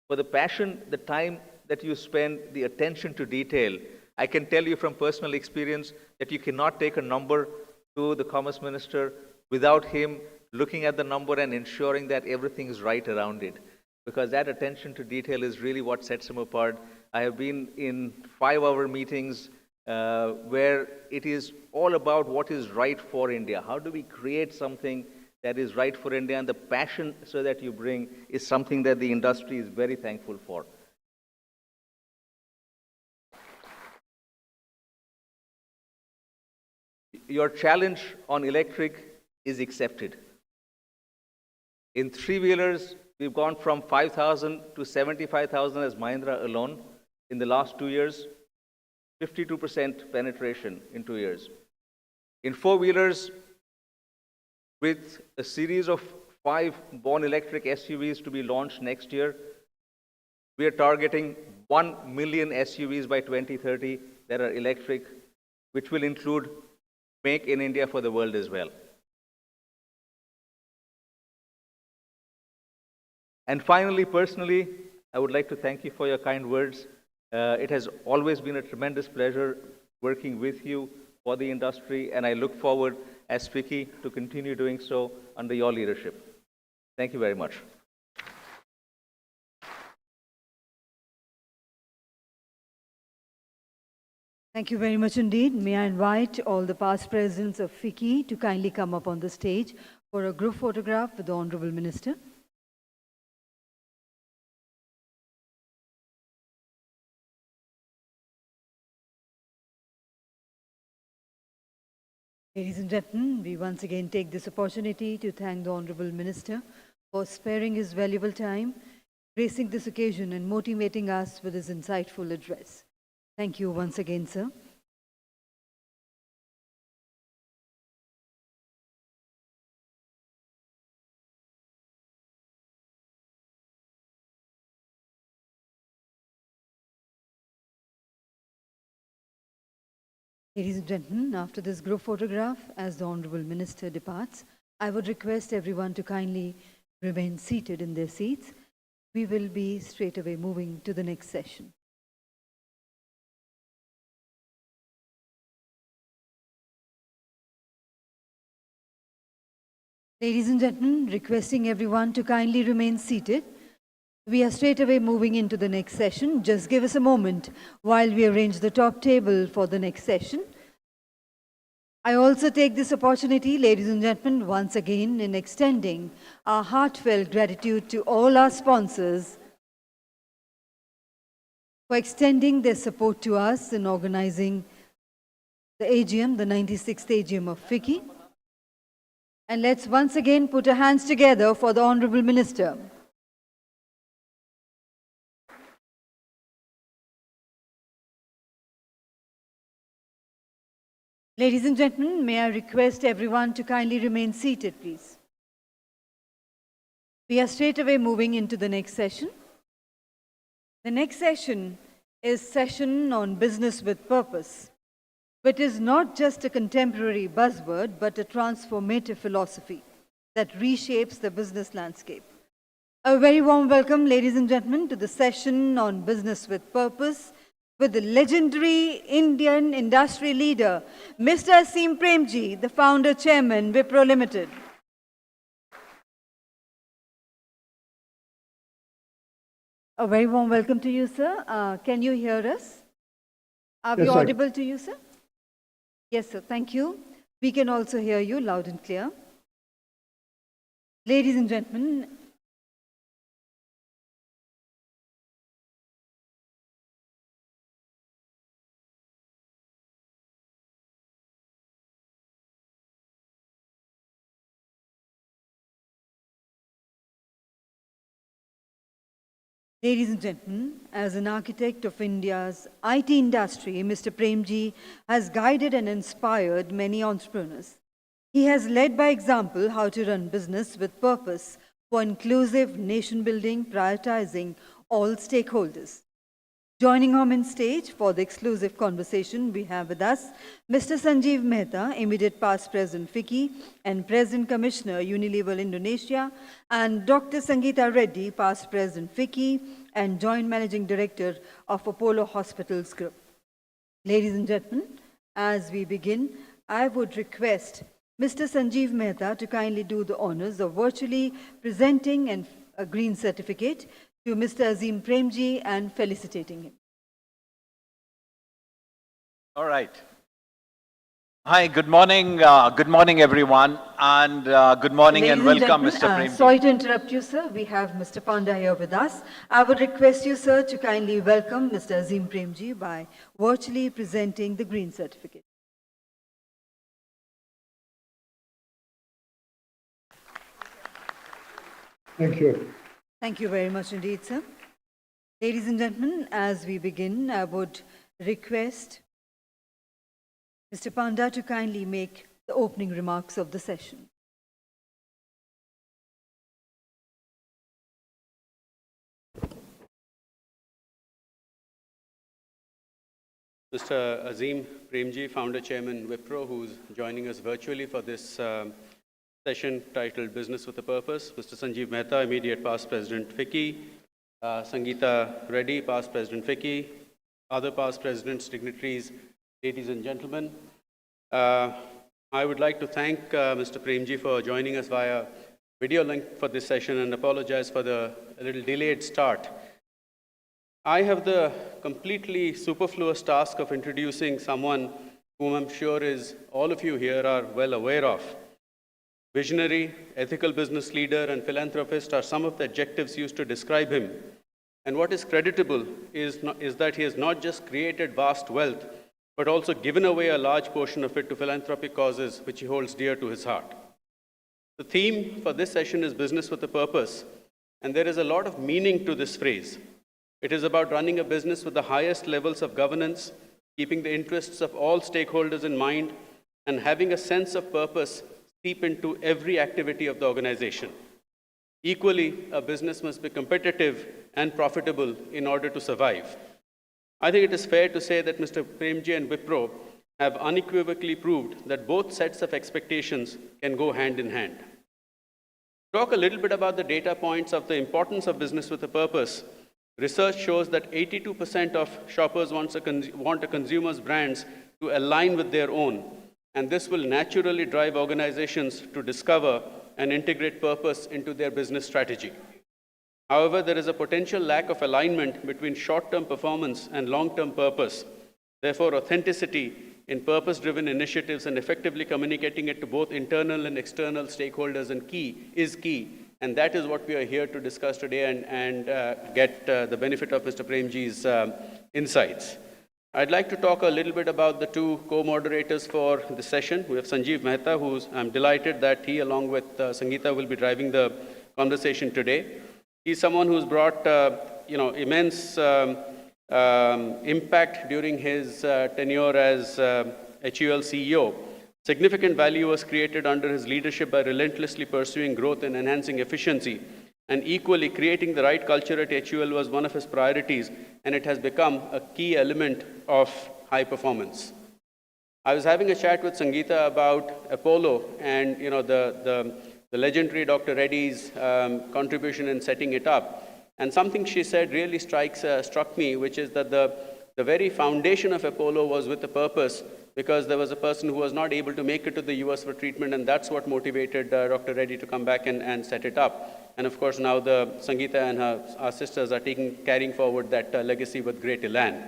for the passion, the time that you spend, the attention to detail. I can tell you from personal experience that you cannot take a number to the Commerce Minister without him looking at the number and ensuring that everything is right around it. Because that attention to detail is really what sets him apart. I have been in 5-hour meetings where it is all about what is right for India. How do we create something that is right for India? And the passion so that you bring is something that the industry is very thankful for. Your challenge on electric is accepted. In three-wheelers, we've gone from 5,000 to 75,000 as Mahindra alone in the last 2 years, 52% penetration in 2 years. In four-wheelers, with a series of 5 born electric SUVs to be launched next year, we are targeting 1 million SUVs by 2030 that are electric, which will include Make in India for the world as well. And finally, personally, I would like to thank you for your kind words. It has always been a tremendous pleasure working with you for the industry, and I look forward, as FICCI, to continue doing so under your leadership. Thank you very much. Thank you very much indeed. May I invite all the past presidents of FICCI to kindly come up on the stage for a group photograph with the Honorable Minister. Ladies and gentlemen, we once again take this opportunity to thank the Honorable Minister for sparing his valuable time, gracing this occasion and motivating us with his insightful address. Thank you once again, sir. Ladies and gentlemen, after this group photograph, as the Honorable Minister departs, I would request everyone to kindly remain seated in their seats. We will be straight away moving to the next session. Ladies and gentlemen, requesting everyone to kindly remain seated. We are straight away moving into the next session. Just give us a moment while we arrange the top table for the next session. I also take this opportunity, ladies and gentlemen, once again in extending our heartfelt gratitude to all our sponsors for extending their support to us in organizing the AGM, the 96th AGM of FICCI. And let's once again put our hands together for the Honorable Minister. Ladies and gentlemen, may I request everyone to kindly remain seated, please. We are straight away moving into the next session. The next session is session on business with purpose, which is not just a contemporary buzzword, but a transformative philosophy that reshapes the business landscape. A very warm welcome, ladies and gentlemen, to the session on business with purpose with the legendary Indian industry leader, Mr. Aseem Premji, the founder chairman, Wipro Limited. A very warm welcome to you, sir. Can you hear us? Are we audible to you, sir? Yes, sir. Thank you. We can also hear you loud and clear. Ladies and gentlemen, Ladies and gentlemen, as an architect of India's IT industry, Mr. Premji has guided and inspired many entrepreneurs. He has led by example how to run business with purpose for inclusive nation building, prioritizing all stakeholders. Joining him on stage for the exclusive conversation, we have with us Mr. Sanjeev Mehta, immediate past President FICCI and President Commissioner Unilever Indonesia, and Dr. Sangeeta Reddy, past President FICCI and Joint Managing Director of Apollo Hospitals Group. Ladies and gentlemen, as we begin, I would request Mr. Sanjeev Mehta to kindly do the honors of virtually presenting a green certificate to Mr. Azim Premji and felicitating him. All right. Hi, good morning everyone, and good morning Ladies and welcome, gentlemen, Mr. Premji. Sorry to interrupt you, sir. We have Mr. Panda here with us. I would request you, sir, to kindly welcome Mr. Azim Premji by virtually presenting the green certificate. Thank you. Thank you very much indeed, sir. Ladies and gentlemen, as we begin, I would request Mr. Panda to kindly make the opening remarks of the session. Mr. Azim Premji, Founder Chairman Wipro, who's joining us virtually for this session titled Business with a Purpose. Mr. Sanjeev Mehta, immediate past President FICCI. Sangeeta Reddy, past President FICCI. Other past presidents, dignitaries, ladies and gentlemen. I would like to thank Mr. Premji for joining us via video link for this session and apologize for the little delayed start. I have the completely superfluous task of introducing someone whom I'm sure is all of you here are well aware of. Visionary, ethical business leader, and philanthropist are some of the adjectives used to describe him. And what is creditable is that he has not just created vast wealth, but also given away a large portion of it to philanthropic causes which he holds dear to his heart. The theme for this session is business with a purpose, and there is a lot of meaning to this phrase. It is about running a business with the highest levels of governance, keeping the interests of all stakeholders in mind, and having a sense of purpose seep into every activity of the organization. Equally, a business must be competitive and profitable in order to survive. I think it is fair to say that Mr. Premji and Wipro have unequivocally proved that both sets of expectations can go hand in hand. Talk a little bit about the data points of the importance of business with a purpose. Research shows that 82% of shoppers want a consumer's brands to align with their own, and this will naturally drive organizations to discover and integrate purpose into their business strategy. However, there is a potential lack of alignment between short-term performance and long-term purpose. Therefore, authenticity in purpose-driven initiatives and effectively communicating it to both internal and external stakeholders is key. And that is what we are here to discuss today and get the benefit of Mr. Premji's insights. I'd like to talk a little bit about the two co-moderators for the session. We have Sanjeev Mehta, I'm delighted that he, along with Sangeeta, will be driving the conversation today. He's someone who's brought immense impact during his tenure as HUL CEO. Significant value was created under his leadership by relentlessly pursuing growth and enhancing efficiency. And equally, creating the right culture at HUL was one of his priorities, and it has become a key element of high performance. I was having a chat with Sangeeta about Apollo and the legendary Dr. Reddy's contribution in setting it up. And something she said really struck me, which is that the very foundation of Apollo was with a purpose, because there was a person who was not able to make it to the US for treatment, and that's what motivated Dr. Reddy to come back and set it up. And of course, now Sangeeta and our sisters are carrying forward that legacy with great elan.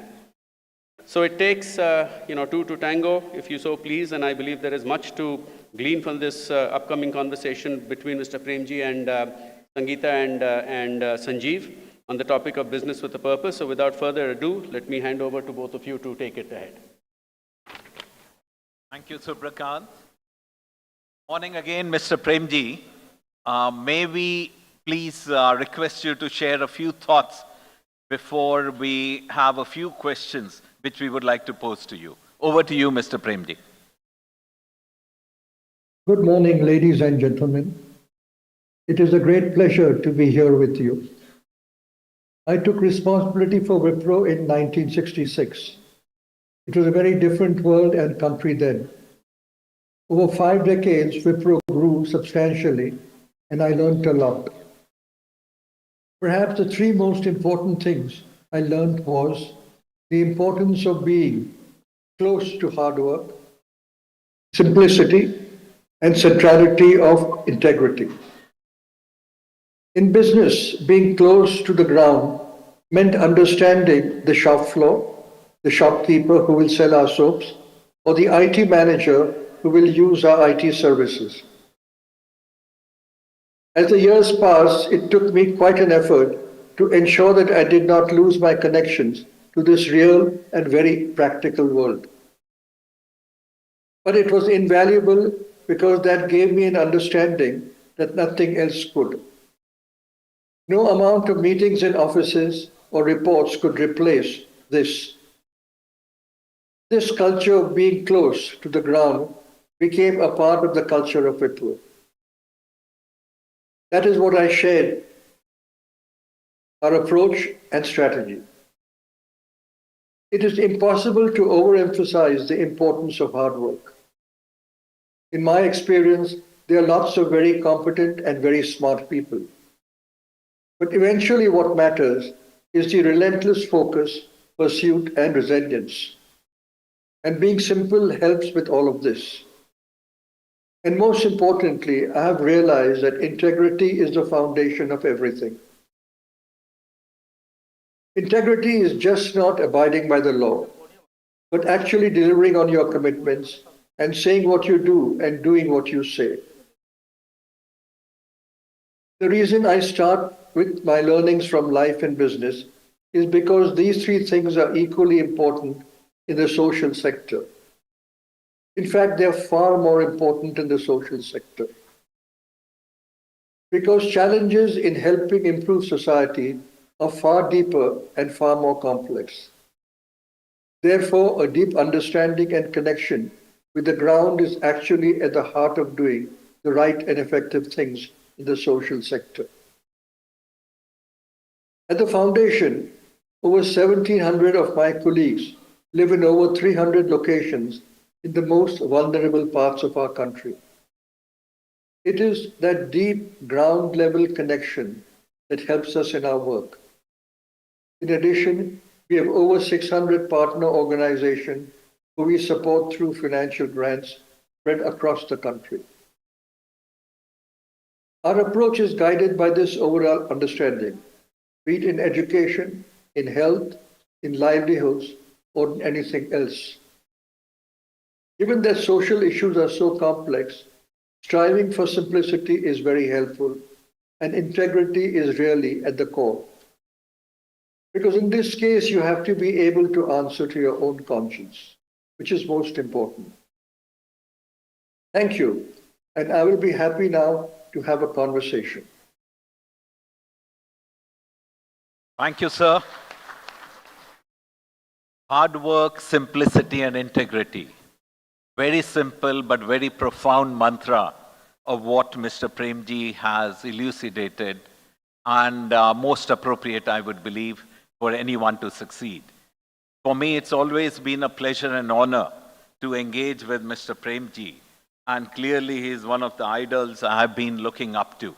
So it takes two to tango, if you so please, and I believe there is much to glean from this upcoming conversation between Mr. Premji and Sangeeta and Sanjeev on the topic of business with a purpose. So without further ado, let me hand over to both of you to take it ahead. Thank you, Subrakant. Morning again, Mr. Premji. May we please request you to share a few thoughts before we have a few questions which we would like to pose to you. Over to you, Mr. Premji. Good morning, ladies and gentlemen. It is a great pleasure to be here with you. I took responsibility for Wipro in 1966. It was a very different world and country then. Over 5 decades, Wipro grew substantially, and I learned a lot. Perhaps the 3 most important things I learned was the importance of being close to hard work, simplicity, and centrality of integrity. In business, being close to the ground meant understanding the shop floor, the shopkeeper who will sell our soaps, or the IT manager who will use our IT services. As the years passed, it took me quite an effort to ensure that I did not lose my connections to this real and very practical world. But it was invaluable because that gave me an understanding that nothing else could. No amount of meetings in offices or reports could replace this. This culture of being close to the ground became a part of the culture of Wipro. That is what I shared, our approach and strategy. It is impossible to overemphasize the importance of hard work. In my experience, there are lots of very competent and very smart people. But eventually what matters is the relentless focus, pursuit, and resilience. And being simple helps with all of this. And most importantly, I have realized that integrity is the foundation of everything. Integrity is just not abiding by the law, but actually delivering on your commitments and saying what you do and doing what you say. The reason I start with my learnings from life and business is because these 3 things are equally important in the social sector. In fact, they are far more important in the social sector. Because challenges in helping improve society are far deeper and far more complex. Therefore, a deep understanding and connection with the ground is actually at the heart of doing the right and effective things in the social sector. At the foundation, over 1,700 of my colleagues live in over 300 locations in the most vulnerable parts of our country. It is that deep ground level connection that helps us in our work. In addition, we have over 600 partner organizations who we support through financial grants spread across the country. Our approach is guided by this overall understanding, be it in education, in health, in livelihoods, or in anything else. Given that social issues are so complex, striving for simplicity is very helpful, and integrity is really at the core. Because in this case, you have to be able to answer to your own conscience, which is most important. Thank you, and I will be happy now to have a conversation. Thank you, sir. Hard work, simplicity, and integrity. Very simple but very profound mantra of what Mr. Premji has elucidated, and most appropriate, I would believe, for anyone to succeed. For me, it's always been a pleasure and honor to engage with Mr. Premji, and clearly he is one of the idols I have been looking up to.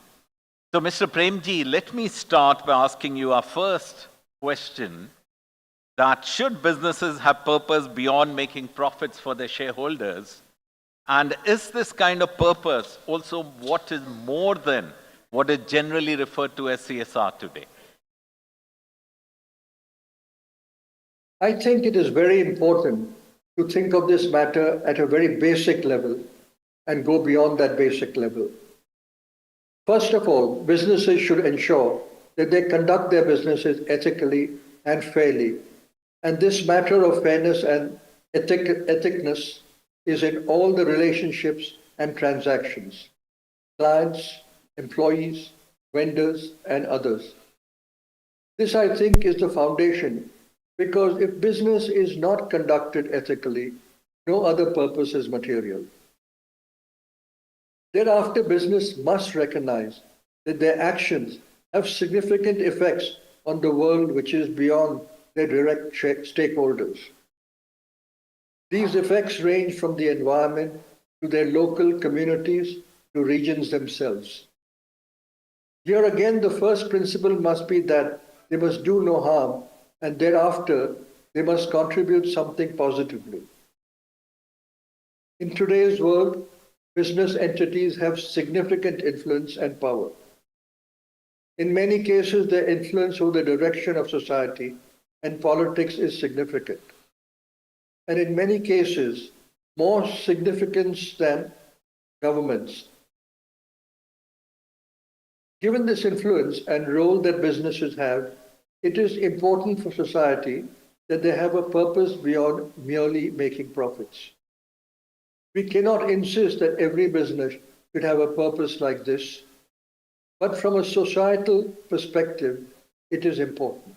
So, Mr. Premji, let me start by asking you our first question, that should businesses have purpose beyond making profits for their shareholders? And is this kind of purpose also what is more than what is generally referred to as CSR today? I think it is very important to think of this matter at a very basic level and go beyond that basic level. First of all, businesses should ensure that they conduct their businesses ethically and fairly. And this matter of fairness and ethicness is in all the relationships and transactions, clients, employees, vendors, and others. This, I think, is the foundation, because if business is not conducted ethically, no other purpose is material. Thereafter, business must recognize that their actions have significant effects on the world which is beyond their direct stakeholders. These effects range from the environment to their local communities to regions themselves. Here again, the first principle must be that they must do no harm, and thereafter they must contribute something positively. In today's world, business entities have significant influence and power. In many cases, their influence over the direction of society and politics is significant, and in many cases, more significant than governments. Given this influence and role that businesses have, it is important for society that they have a purpose beyond merely making profits. We cannot insist that every business should have a purpose like this, but from a societal perspective, it is important.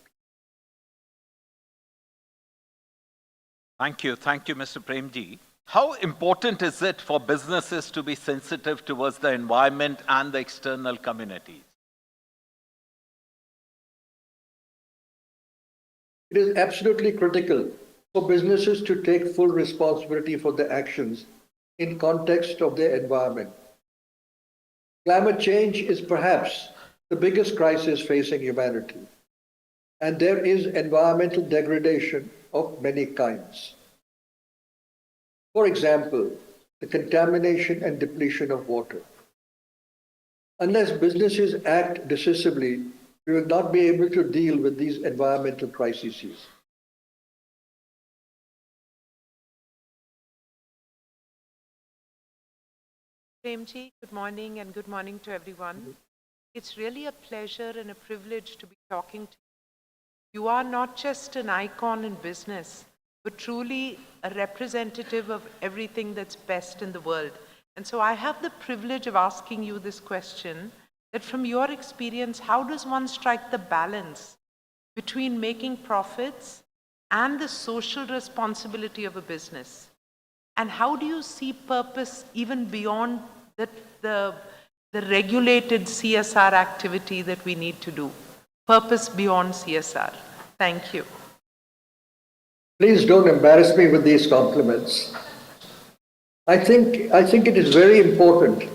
Thank you, Mr. Premji. How important is it for businesses to be sensitive towards the environment and the external communities? It is absolutely critical for businesses to take full responsibility for their actions in context of their environment. Climate change is perhaps the biggest crisis facing humanity, and there is environmental degradation of many kinds. For example, the contamination and depletion of water. Unless businesses act decisively, we will not be able to deal with these environmental crises. Premji, good morning, and good morning to everyone. It's really a pleasure and a privilege to be talking to you. You are not just an icon in business, but truly a representative of everything that's best in the world. And so I have the privilege of asking you this question, that from your experience, how does one strike the balance between making profits and the social responsibility of a business? And how do you see purpose even beyond the regulated CSR activity that we need to do? Purpose beyond CSR. Thank you. Please don't embarrass me with these compliments. I think it is very important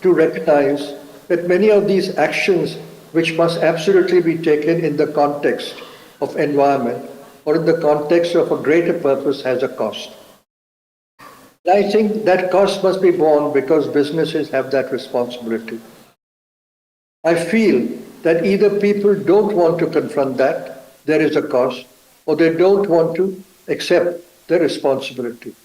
to recognize that many of these actions, which must absolutely be taken in the context of environment or in the context of a greater purpose, has a cost. And I think that cost must be borne because businesses have that responsibility. I feel that either people don't want to confront that, there is a cost, or they don't want to accept the responsibility.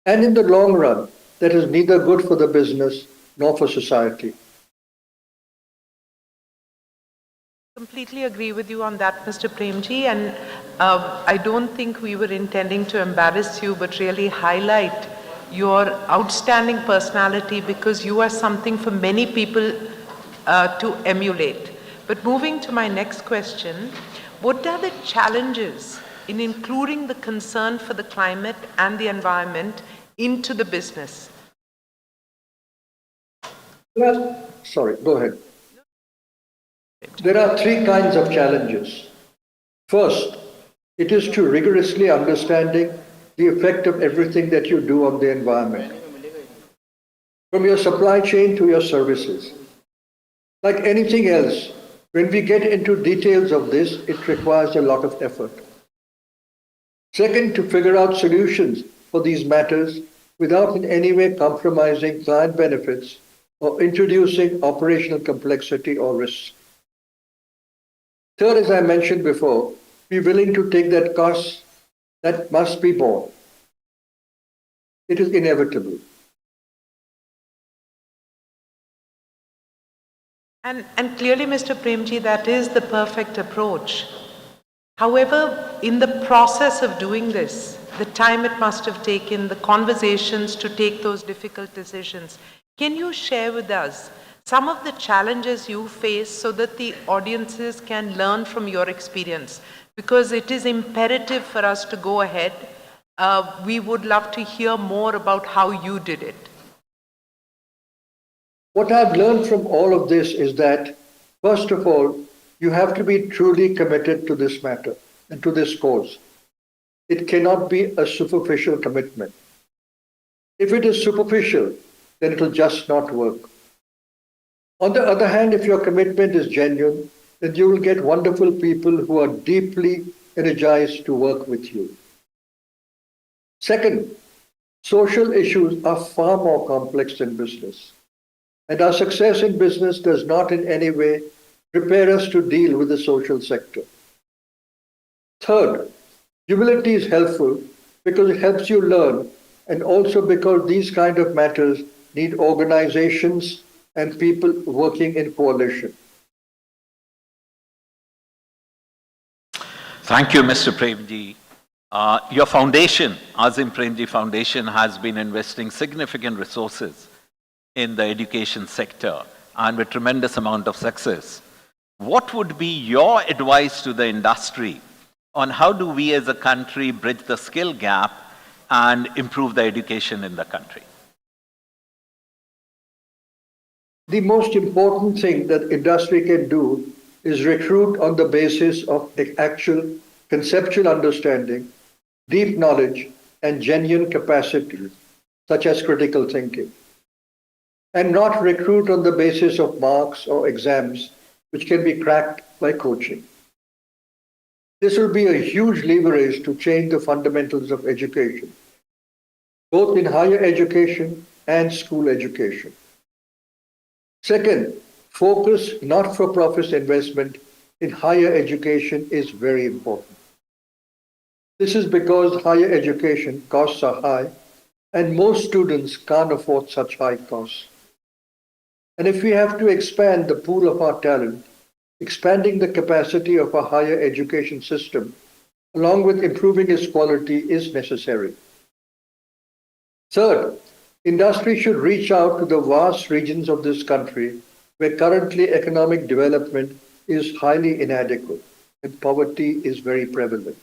And in the long run, that is neither good for the business nor for society. Completely agree with you on that, Mr. Premji, and I don't think we were intending to embarrass you, but really highlight your outstanding personality, because you are something for many people to emulate. But moving to my next question, what are the challenges in including the concern for the climate and the environment into the business? Well, sorry, go ahead. There are three kinds of challenges. First, it is to rigorously understanding the effect of everything that you do on the environment, from your supply chain to your services. Like anything else, when we get into details of this, it requires a lot of effort. Second, to figure out solutions for these matters without in any way compromising client benefits or introducing operational complexity or risks. Third, as I mentioned before, be willing to take that cost that must be borne. It is inevitable. And clearly, Mr. Premji, that is the perfect approach. However, in the process of doing this, the time it must have taken, the conversations to take those difficult decisions, can you share with us some of the challenges you face so that the audiences can learn from your experience, because it is imperative for us to go ahead. We would love to hear more about how you did it. What I've learned from all of this is that, first of all, you have to be truly committed to this matter and to this cause. It cannot be a superficial commitment. If it is superficial, then it will just not work. On the other hand, if your commitment is genuine, then you will get wonderful people who are deeply energized to work with you. Second, social issues are far more complex than business. And our success in business does not in any way prepare us to deal with the social sector. Third, humility is helpful because it helps you learn, and also because these kind of matters need organizations and people working in coalition. Thank you, Mr. Premji. Your foundation, Azim Premji Foundation, has been investing significant resources in the education sector and with tremendous amount of success. What would be your advice to the industry on how do we as a country bridge the skill gap and improve the education in the country? The most important thing that industry can do is recruit on the basis of actual conceptual understanding, deep knowledge, and genuine capacity, such as critical thinking, and not recruit on the basis of marks or exams, which can be cracked by coaching. This will be a huge leverage to change the fundamentals of education, both in higher education and school education. Second, focus not-for-profit investment in higher education is very important. This is because higher education costs are high and most students can't afford such high costs. And if we have to expand the pool of our talent, expanding the capacity of our higher education system, along with improving its quality, is necessary. Third, industry should reach out to the vast regions of this country where currently economic development is highly inadequate and poverty is very prevalent.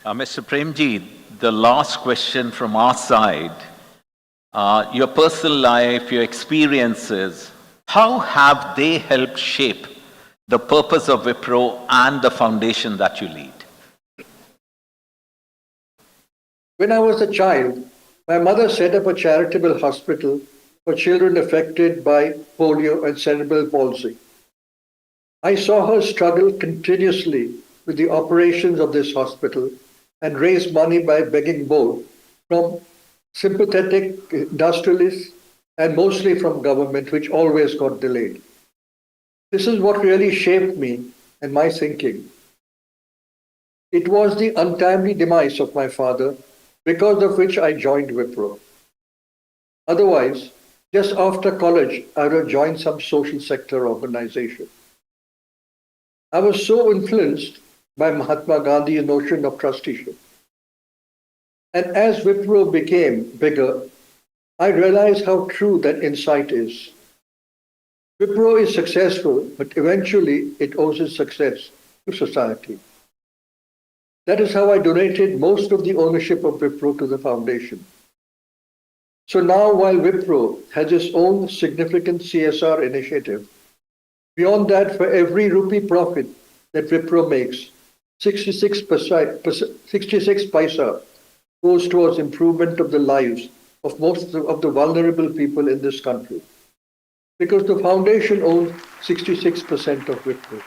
Mr. Premji, the last question from our side. Your personal life, your experiences, how have they helped shape the purpose of Wipro and the foundation that you lead? When I was a child, my mother set up a charitable hospital for children affected by polio and cerebral palsy. I saw her struggle continuously with the operations of this hospital and raise money by begging both from sympathetic industrialists and mostly from government, which always got delayed. This is what really shaped me and my thinking. It was the untimely demise of my father, because of which I joined Wipro. Otherwise, just after college, I would have joined some social sector organization. I was so influenced by Mahatma Gandhi's notion of trusteeship. And as Wipro became bigger, I realized how true that insight is. Wipro is successful, but eventually it owes its success to society. That is how I donated most of the ownership of Wipro to the foundation. So now, while Wipro has its own significant CSR initiative, beyond that, for every rupee profit that Wipro makes, 66 paisa goes towards improvement of the lives of most of the vulnerable people in this country, because the foundation owns 66% of Wipro.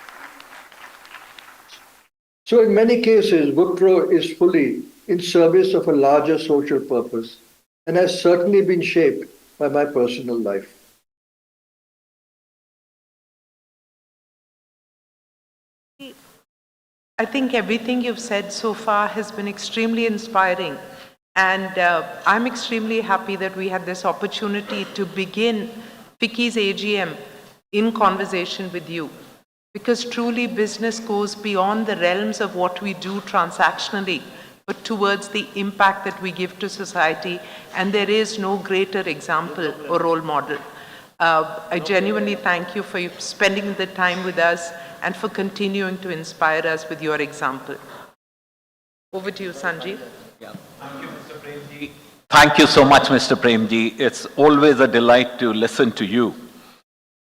So in many cases, Wipro is fully in service of a larger social purpose and has certainly been shaped by my personal life. I think everything you've said so far has been extremely inspiring. And I'm extremely happy that we had this opportunity to begin FICCI's AGM in conversation with you. Because truly business goes beyond the realms of what we do transactionally but towards the impact that we give to society, and there is no greater example or role model. I genuinely thank you for spending the time with us and for continuing to inspire us with your example. Over to you, Sanjeev. Thank you, Mr. Premji. Thank you so much, Mr. Premji. It's always a delight to listen to you.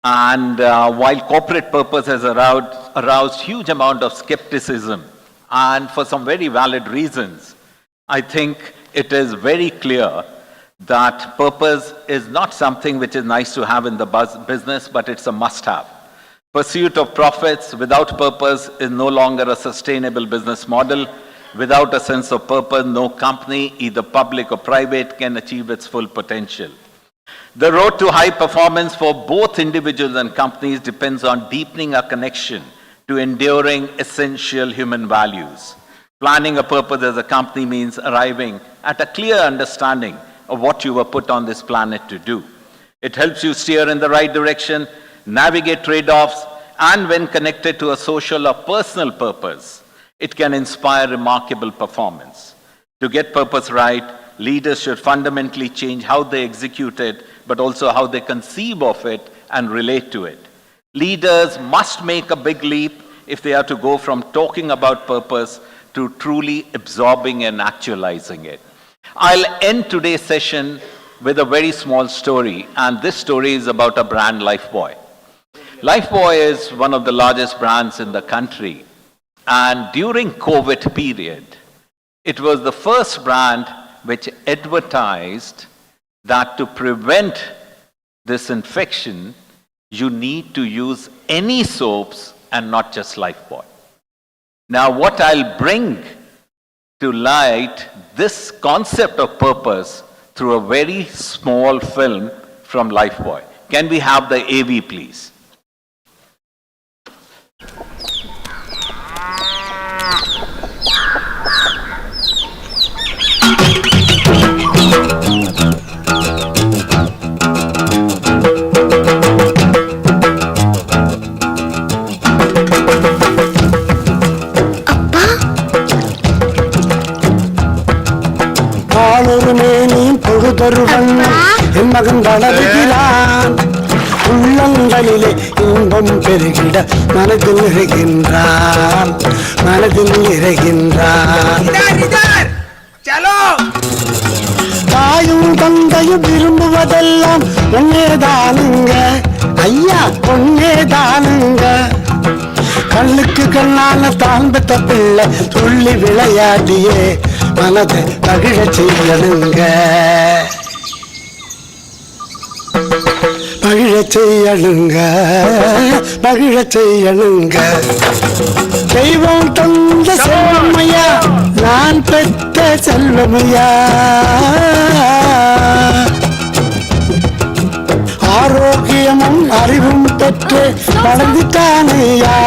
And while corporate purpose has aroused huge amount of skepticism, and for some very valid reasons, I think it is very clear that purpose is not something which is nice to have in the business, but it's a must-have. Pursuit of profits without purpose is no longer a sustainable business model. Without a sense of purpose, no company, either public or private, can achieve its full potential. The road to high performance for both individuals and companies depends on deepening our connection to enduring essential human values. Planning a purpose as a company means arriving at a clear understanding of what you were put on this planet to do. It helps you steer in the right direction, navigate trade-offs, and when connected to a social or personal purpose, it can inspire remarkable performance. To get purpose right, leaders should fundamentally change how they execute it, but also how they conceive of it and relate to it. Leaders must make a big leap if they are to go from talking about purpose to truly absorbing and actualizing it. I'll end today's session with a very small story, and this story is about a brand, Lifebuoy. Lifebuoy is one of the largest brands in the country. And during COVID period, it was the first brand which advertised that to prevent this infection, you need to use any soaps and not just Lifebuoy. Now, what I'll bring to light this concept of purpose through a very small film from Lifebuoy. Can we have the AV, please? என் மகன் வளருகிறான் உள்ளங்களிலே இன்பம் பெருகிட மனதில் நிறைகின்றான் தாயும் தந்தையும் விரும்புவதெல்லாம் ஒன்னேதானுங்க ஐயா ஒன்னேதானுங்க கண்ணுக்கு கண்ணான தான் பெற்ற பிள்ளை துள்ளி விளையாடியே மனதை மகிழச் செய்யணுங்க மகிழச் செய்யணுங்க தெய்வம் தந்த செல்வமையா நான் பெற்ற செல்வமையா ஆரோக்கியமும் அறிவும் பெற்று வளர்ந்துட்டானையா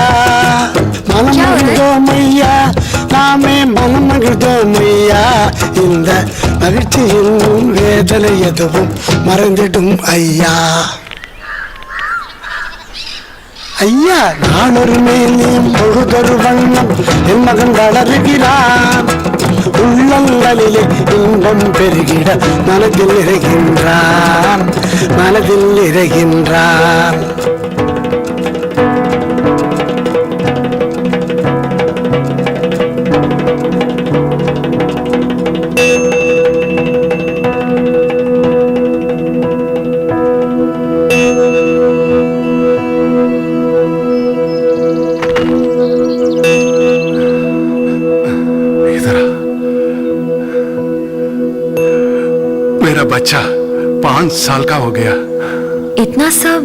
மனம் மகிழ்ந்தோமையா நாமே மனம் மகிழ்ந்தோமையா இந்த மகிழ்ச்சியின் வேதனை எதுவும் மறந்திடும் ஐயா ஐயா நாளொரு மேனியும் பொழுதொரு வண்ணம் என் மகன் வளருகிறான் உள்ளங்களிலே இன்பம் பெருகிட மனதில் நிறைகின்றான் बच्चा 5 साल का हो गया। इतना सब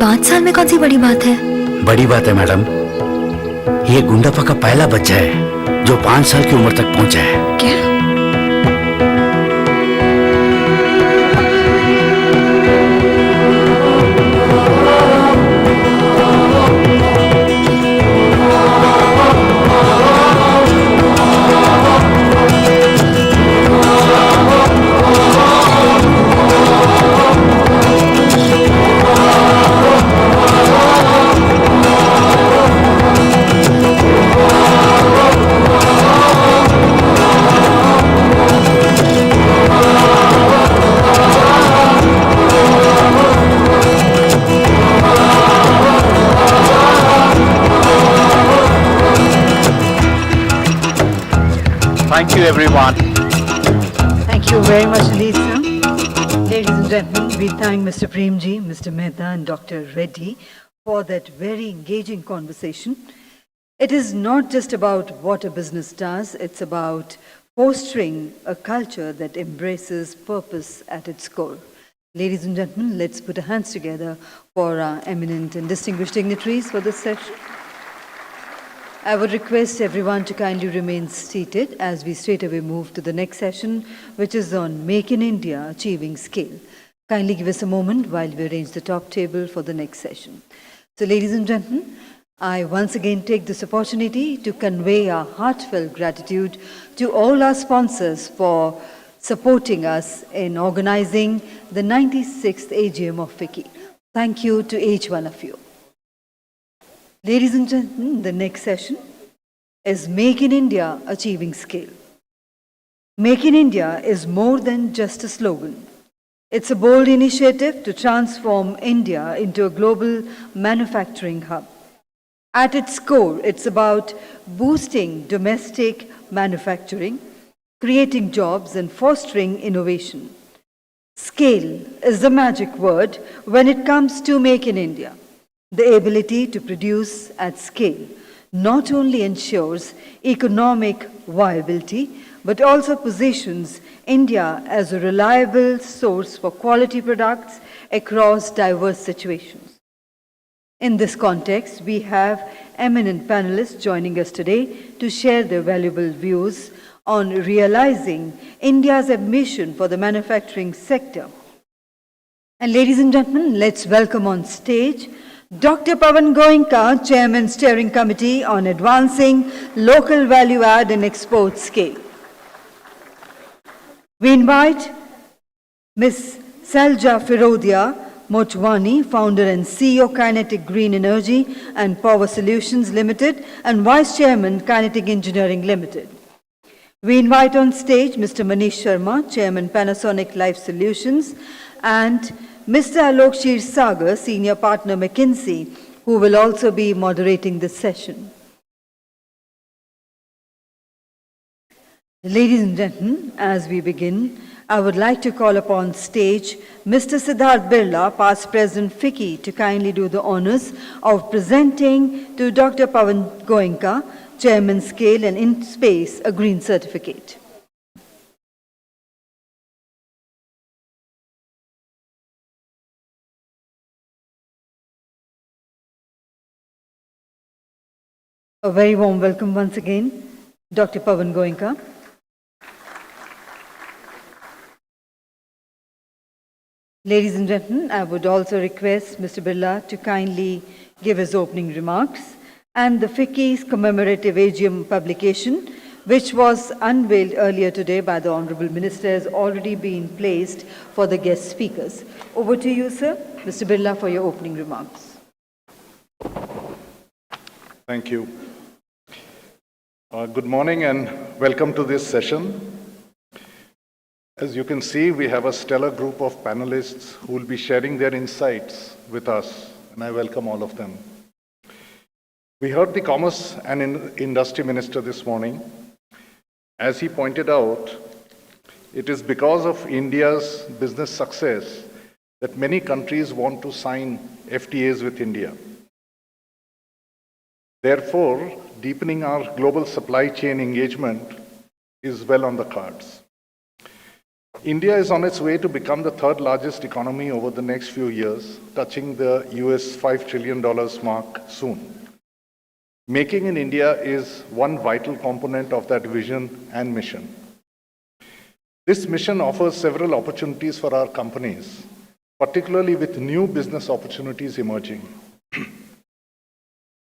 5 साल में कौन सी बड़ी बात है? बड़ी बात है मैडम, ये गुंडापा का पहला बच्चा है जो 5 साल की उम्र तक पहुंचा है। क्या? everyone. Thank you very much indeed, sir. Ladies and gentlemen, we thank Mr. Premji, Mr. Mehta and Dr. Reddy for that very engaging conversation. It is not just about what a business does, it's about fostering a culture that embraces purpose at its core. Ladies and gentlemen, let's put our hands together for our eminent and distinguished dignitaries for this session. I would request everyone to kindly remain seated as we straightaway move to the next session, which is on Make in India, Achieving Scale. Kindly give us a moment while we arrange the top table for the next session. So, ladies and gentlemen, I once again take this opportunity to convey our heartfelt gratitude to all our sponsors for supporting us in organizing the 96th AGM of FICCI. Thank you to each one of you. Ladies and gentlemen, the next session is Make in India, Achieving Scale. Make in India is more than just a slogan. It's a bold initiative to transform India into a global manufacturing hub. At its core, it's about boosting domestic manufacturing, creating jobs and fostering innovation. Scale is the magic word when it comes to Make in India. The ability to produce at scale not only ensures economic viability, but also positions India as a reliable source for quality products across diverse situations. In this context, we have eminent panelists joining us today to share their valuable views on realizing India's ambition for the manufacturing sector. And ladies and gentlemen, let's welcome on stage Dr. Pavan Goenka, Chairman Steering Committee on Advancing Local Value Add and Export Scale. We invite Ms. Salja Firodia Motwani, founder and CEO, Kinetic Green Energy and Power Solutions Limited, and Vice Chairman, Kinetic Engineering Limited. We invite on stage Mr. Manish Sharma, Chairman, Panasonic Life Solutions, and Mr. Alok Sagar, Senior Partner, McKinsey, who will also be moderating this session. Ladies and gentlemen, as we begin, I would like to call upon stage Mr. Siddharth Birla, Past President FICCI, to kindly do the honors of presenting to Dr. Pavan Goenka, Chairman Scale and In Space, a green certificate. A very warm welcome once again, Dr. Pavan Goenka. Ladies and gentlemen, I would also request Mr. Birla to kindly give his opening remarks, and the FICCI's commemorative AGM publication, which was unveiled earlier today by the Honorable Minister, has already been placed for the guest speakers. Over to you, sir. Mr. Birla, for your opening remarks. Thank you. Good morning and welcome to this session. As you can see, we have a stellar group of panelists who will be sharing their insights with us, and I welcome all of them. We heard the Commerce and Industry Minister this morning. As he pointed out, it is because of India's business success that many countries want to sign FTAs with India. Therefore, deepening our global supply chain engagement is well on the cards. India is on its way to become the third largest economy over the next few years, touching the US $5 trillion mark soon. Making in India is one vital component of that vision and mission. This mission offers several opportunities for our companies, particularly with new business opportunities emerging.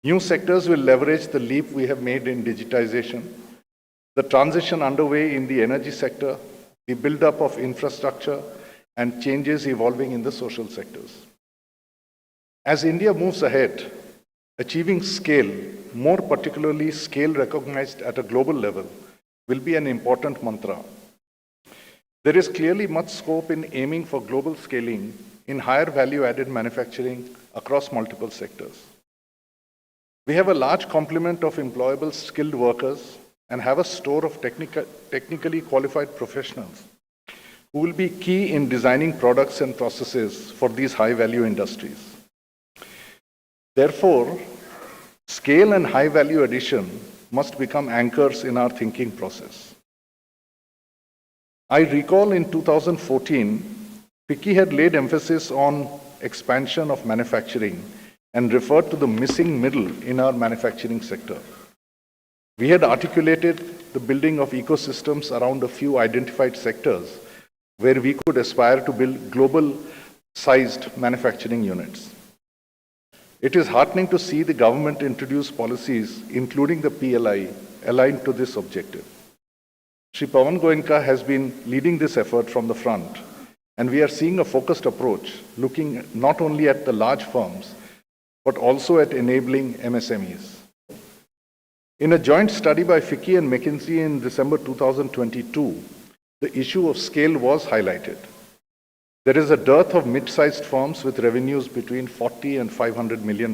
New sectors will leverage the leap we have made in digitization, the transition underway in the energy sector, the build-up of infrastructure, and changes evolving in the social sectors. As India moves ahead, achieving scale, more particularly scale recognized at a global level, will be an important mantra. There is clearly much scope in aiming for global scaling in higher value-added manufacturing across multiple sectors. We have a large complement of employable skilled workers and have a store of technically qualified professionals who will be key in designing products and processes for these high-value industries. Therefore, scale and high-value addition must become anchors in our thinking process. I recall in 2014, FICCI had laid emphasis on expansion of manufacturing and referred to the missing middle in our manufacturing sector. We had articulated the building of ecosystems around a few identified sectors where we could aspire to build global-sized manufacturing units. It is heartening to see the government introduce policies, including the PLI, aligned to this objective. Shri Pavan Goenka has been leading this effort from the front, and we are seeing a focused approach, looking not only at the large firms, but also at enabling MSMEs. In a joint study by FICCI and McKinsey in December 2022, the issue of scale was highlighted. There is a dearth of mid-sized firms with revenues between $40 and $500 million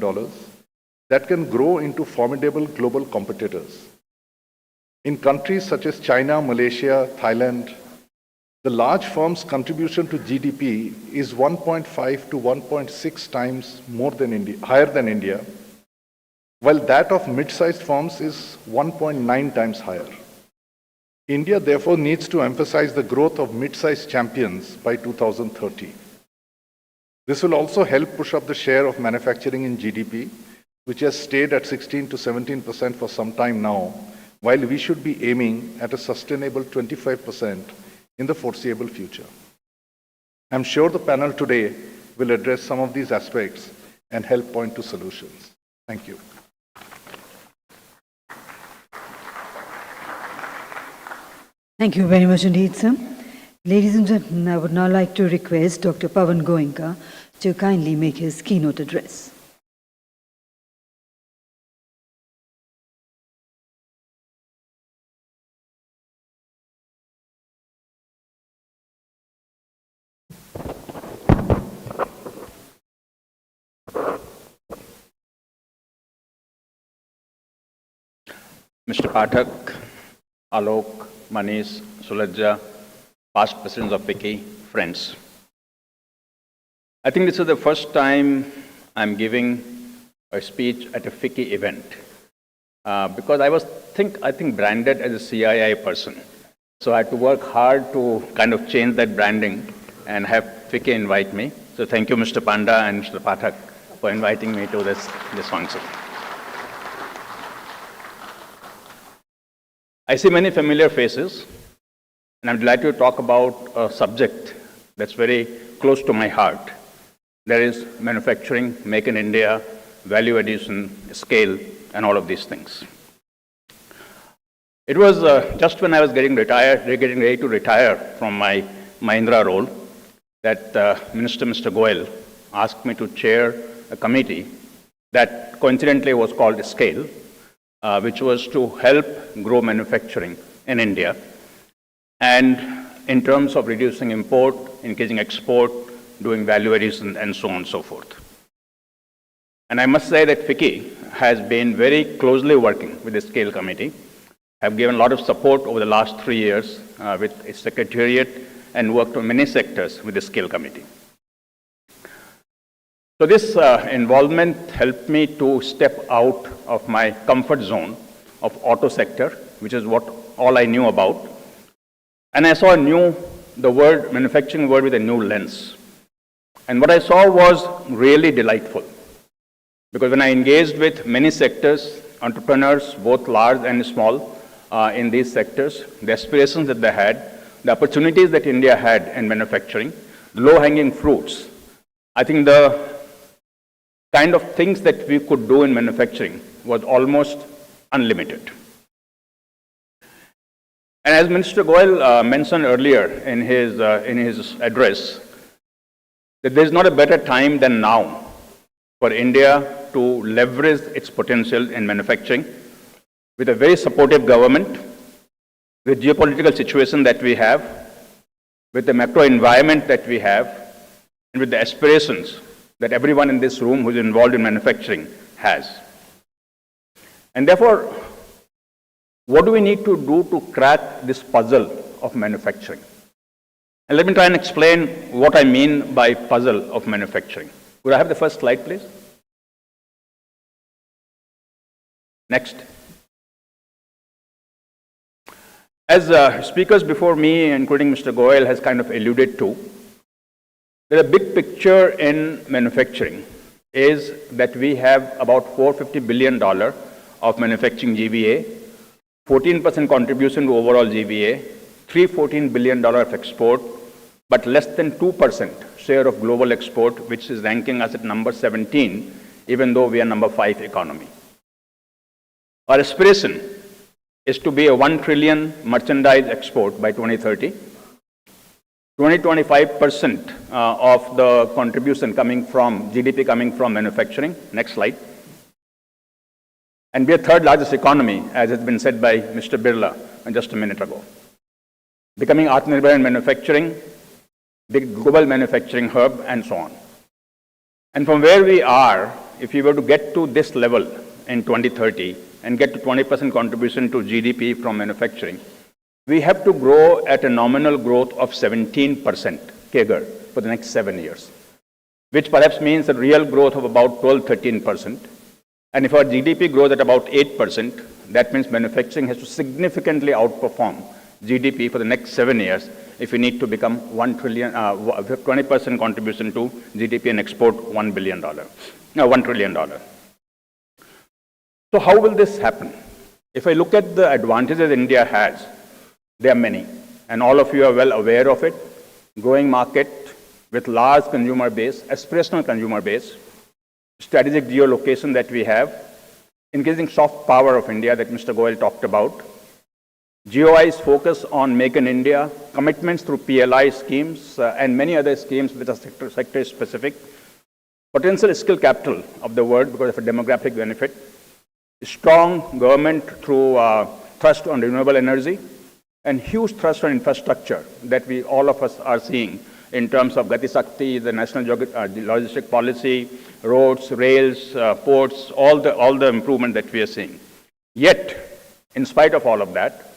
that can grow into formidable global competitors. In countries such as China, Malaysia, Thailand, the large firms' contribution to GDP is 1.5 to 1.6 times higher than India, while that of mid-sized firms is 1.9 times higher. India therefore needs to emphasize the growth of mid-sized champions by 2030. This will also help push up the share of manufacturing in GDP, which has stayed at 16 to 17% for some time now, while we should be aiming at a sustainable 25% in the foreseeable future. I'm sure the panel today will address some of these aspects and help point to solutions. Thank you. Thank you very much indeed, sir. Ladies and gentlemen, I would now like to request Dr. Pavan Goenka to kindly make his keynote address. Mr. Pathak, Alok, Manish, Sulajja, past presidents of FICCI, friends. I think this is the first time I'm giving a speech at a FICCI event because I think branded as a CII person. So I had to work hard to kind of change that branding and have FICCI invite me. So thank you, Mr. Panda and Mr. Pathak, for inviting me to this function. I see many familiar faces, and I'm delighted to talk about a subject that's very close to my heart. That is manufacturing, make in India, value addition, scale, and all of these things. It was just when I was getting ready to retire from my Mahindra role, that Minister Mr. Goel asked me to chair a committee that coincidentally was called Scale, which was to help grow manufacturing in India, and in terms of reducing import, increasing export, doing value addition, and so on and so forth. And I must say that FICCI has been very closely working with the Scale Committee, have given a lot of support over the last 3 years with its secretariat, and worked on many sectors with the Scale Committee. So this involvement helped me to step out of my comfort zone of auto sector, which is what all I knew about. And I saw the word manufacturing word with a new lens. And what I saw was really delightful. Because when I engaged with many sectors, entrepreneurs, both large and small, in these sectors, the aspirations that they had, the opportunities that India had in manufacturing, low-hanging fruits, I think the kind of things that we could do in manufacturing was almost unlimited. And as Minister Goel mentioned earlier in his address, that there is not a better time than now for India to leverage its potential in manufacturing with a very supportive government, with geopolitical situation that we have, with the macro environment that we have, and with the aspirations that everyone in this room who is involved in manufacturing has. And therefore, What do we need to do to crack this puzzle of manufacturing? And let me try and explain what I mean by puzzle of manufacturing. Would I have the first slide, please? Next. As speakers before me, including Mr. Goyal, has kind of alluded to, the big picture in manufacturing is that we have about $450 billion of manufacturing GVA, 14% contribution to overall GVA, $314 billion of export, but less than 2% share of global export, which is ranking us at number 17, even though we are number 5 economy. Our aspiration is to be a 1 trillion merchandise export by 2030. 20-25% of the contribution coming from GDP coming from manufacturing. Next slide. And we are third largest economy, as has been said by Mr. Birla just a minute ago. Becoming Atmanirbhar in manufacturing, big global manufacturing hub, and so on. And from where we are, if we were to get to this level in 2030 and get to 20% contribution to GDP from manufacturing, we have to grow at a nominal growth of 17% CAGR for the next 7 years, which perhaps means a real growth of about 12-13%. And if our GDP grows at about 8%, that means manufacturing has to significantly outperform GDP for the next 7 years if we need to become 1 trillion, 20% contribution to GDP and export $1 trillion. So how will this happen? If I look at the advantages India has, there are many, and all of you are well aware of it. Growing market with large consumer base, aspirational consumer base, strategic geolocation that we have, increasing soft power of India that Mr. Goyal talked about, GOI's focus on Make in India, commitments through PLI schemes, and many other schemes which are sector specific, potential skill capital of the world because of a demographic benefit, strong government through thrust on renewable energy, and huge thrust on infrastructure that all of us are seeing in terms of Gati Shakti, the national logistic policy, roads, rails, ports, all the improvement that we are seeing. Yet, in spite of all of that,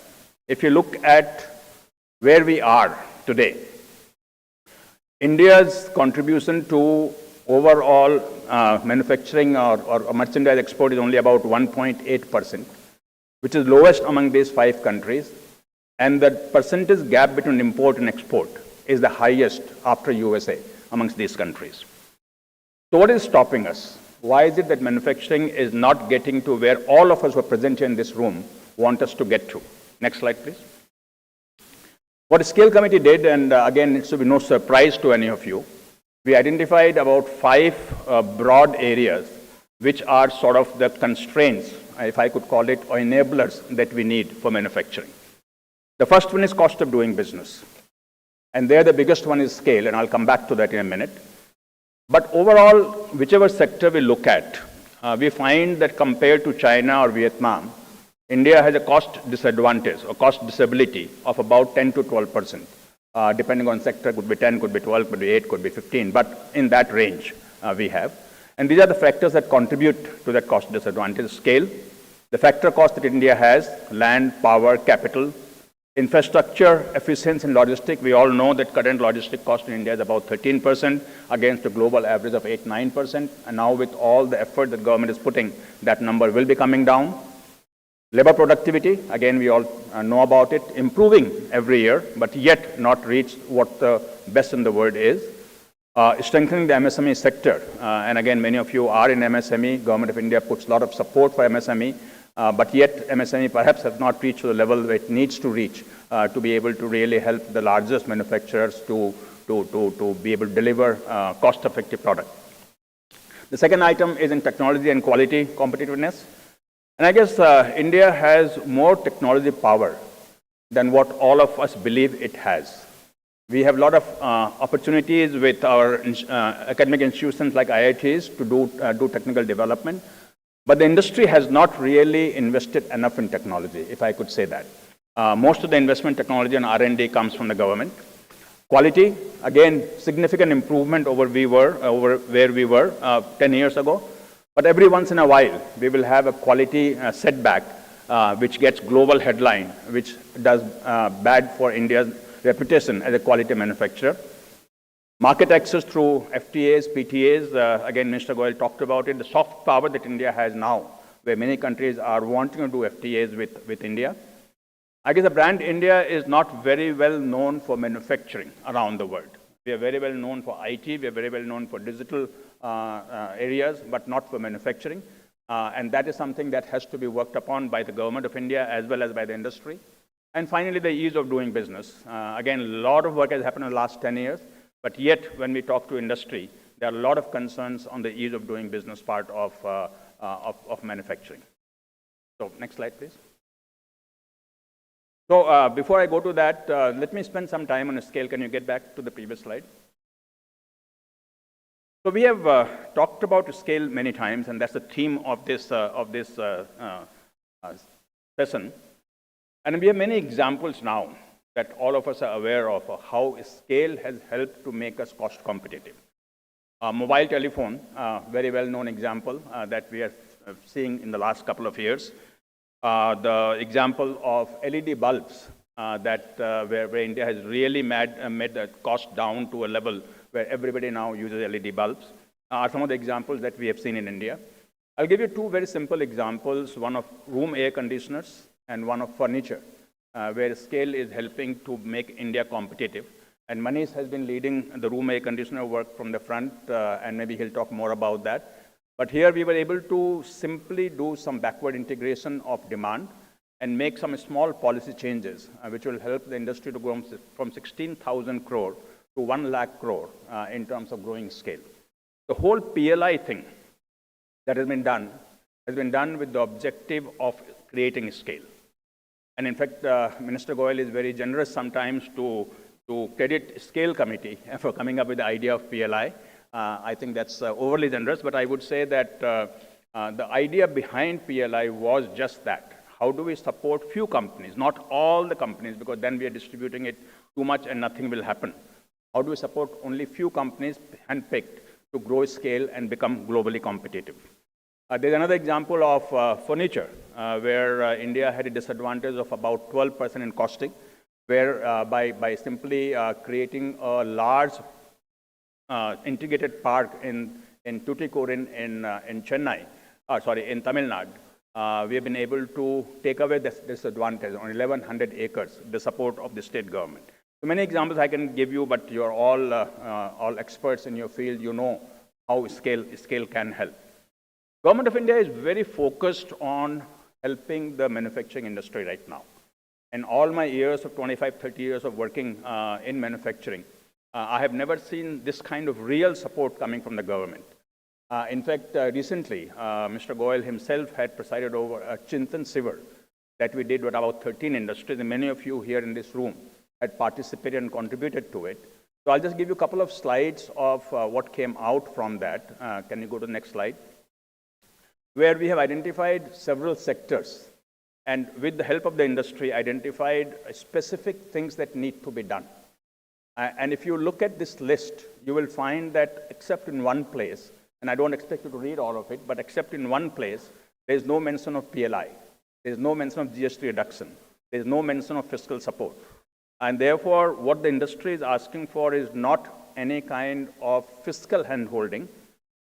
if you look at where we are today, India's contribution to overall manufacturing or merchandise export is only about 1.8%, which is lowest among these 5 countries. And the percentage gap between import and export is the highest after USA amongst these countries. So what is stopping us? Why is it that manufacturing is not getting to where all of us who are present here in this room want us to get to? Next slide, please. What the Scale Committee did, and again, it should be no surprise to any of you, we identified about 5 broad areas which are sort of the constraints, if I could call it, or enablers that we need for manufacturing. The first one is cost of doing business. And there the biggest one is scale, and I'll come back to that in a minute. But overall, whichever sector we look at, we find that compared to China or Vietnam, India has a cost disadvantage or cost disability of about 10 to 12%. Depending on sector, could be 10, could be 12, could be 8, could be 15, but in that range we have. And these are the factors that contribute to that cost disadvantage: scale, the factor cost that India has, land, power, capital, infrastructure, efficiency in logistics. We all know that current logistic cost in India is about 13% against a global average of 8-9%. And now with all the effort that government is putting, that number will be coming down. Labor productivity, again, we all know about it, improving every year, but yet not reached what the best in the world is. Strengthening the MSME sector, and again, many of you are in MSME. Government of India puts a lot of support for MSME, but yet MSME perhaps has not reached to the level where it needs to reach to be able to really help the largest manufacturers to be able to deliver cost-effective product. The second item is in technology and quality competitiveness. And I guess India has more technology power than what all of us believe it has. We have a lot of opportunities with our academic institutions like IITs to do technical development, but the industry has not really invested enough in technology, if I could say that. Most of the investment technology and R&D comes from the government. Quality, again, significant improvement over where we were 10 years ago. But every once in a while, we will have a quality setback which gets global headline, which does bad for India's reputation as a quality manufacturer. Market access through FTAs, PTAs, again, Mr. Goyal talked about it, the soft power that India has now, where many countries are wanting to do FTAs with India. I guess the brand India is not very well known for manufacturing around the world. We are very well known for IT, we are very well known for digital areas, but not for manufacturing. And that is something that has to be worked upon by the government of India as well as by the industry. And finally, the ease of doing business. Again, a lot of work has happened in the last 10 years, but yet when we talk to industry, there are a lot of concerns on the ease of doing business part of manufacturing. So next slide, please. So before I go to that, let me spend some time on a scale. Can you get back to the previous slide? So we have talked about scale many times, and that's the theme of this session. And we have many examples now that all of us are aware of how scale has helped to make us cost competitive. Mobile telephone, very well-known example that we are seeing in the last couple of years. The example of LED bulbs where India has really made the cost down to a level where everybody now uses LED bulbs, are some of the examples that we have seen in India. I'll give you two very simple examples, one of room air conditioners and one of furniture, where scale is helping to make India competitive. And Manish has been leading the room air conditioner work from the front, and maybe he'll talk more about that. But here we were able to simply do some backward integration of demand and make some small policy changes, which will help the industry to grow from 16,000 crore to 1 lakh crore in terms of growing scale. The whole PLI thing that has been done with the objective of creating scale. And in fact, Minister Goyal is very generous sometimes to credit Scale Committee for coming up with the idea of PLI. I think that's overly generous, but I would say that the idea behind PLI was just that. How do we support few companies, not all the companies, because then we are distributing it too much and nothing will happen. How do we support only few companies handpicked to grow scale and become globally competitive? There's another example of furniture, where India had a disadvantage of about 12% in costing, where by simply creating a large integrated park in Tuticorin in Chennai, in Tamil Nadu, we have been able to take away this disadvantage on 1,100 acres, the support of the state government. So many examples I can give you, but you're all experts in your field. You know how scale can help. Government of India is very focused on helping the manufacturing industry right now. In all my years of 25, 30 years of working in manufacturing, I have never seen this kind of real support coming from the government. In fact, recently, Mr. Goyal himself had presided over a Chintan Shivar that we did with about 13 industries, and many of you here in this room had participated and contributed to it. So I'll just give you a couple of slides of what came out from that. Can you go to the next slide? Where we have identified several sectors, and with the help of the industry, identified specific things that need to be done. And if you look at this list, you will find that except in one place, and I don't expect you to read all of it, but except in one place, there is no mention of PLI. There is no mention of GST reduction. There is no mention of fiscal support. And therefore, what the industry is asking for is not any kind of fiscal handholding,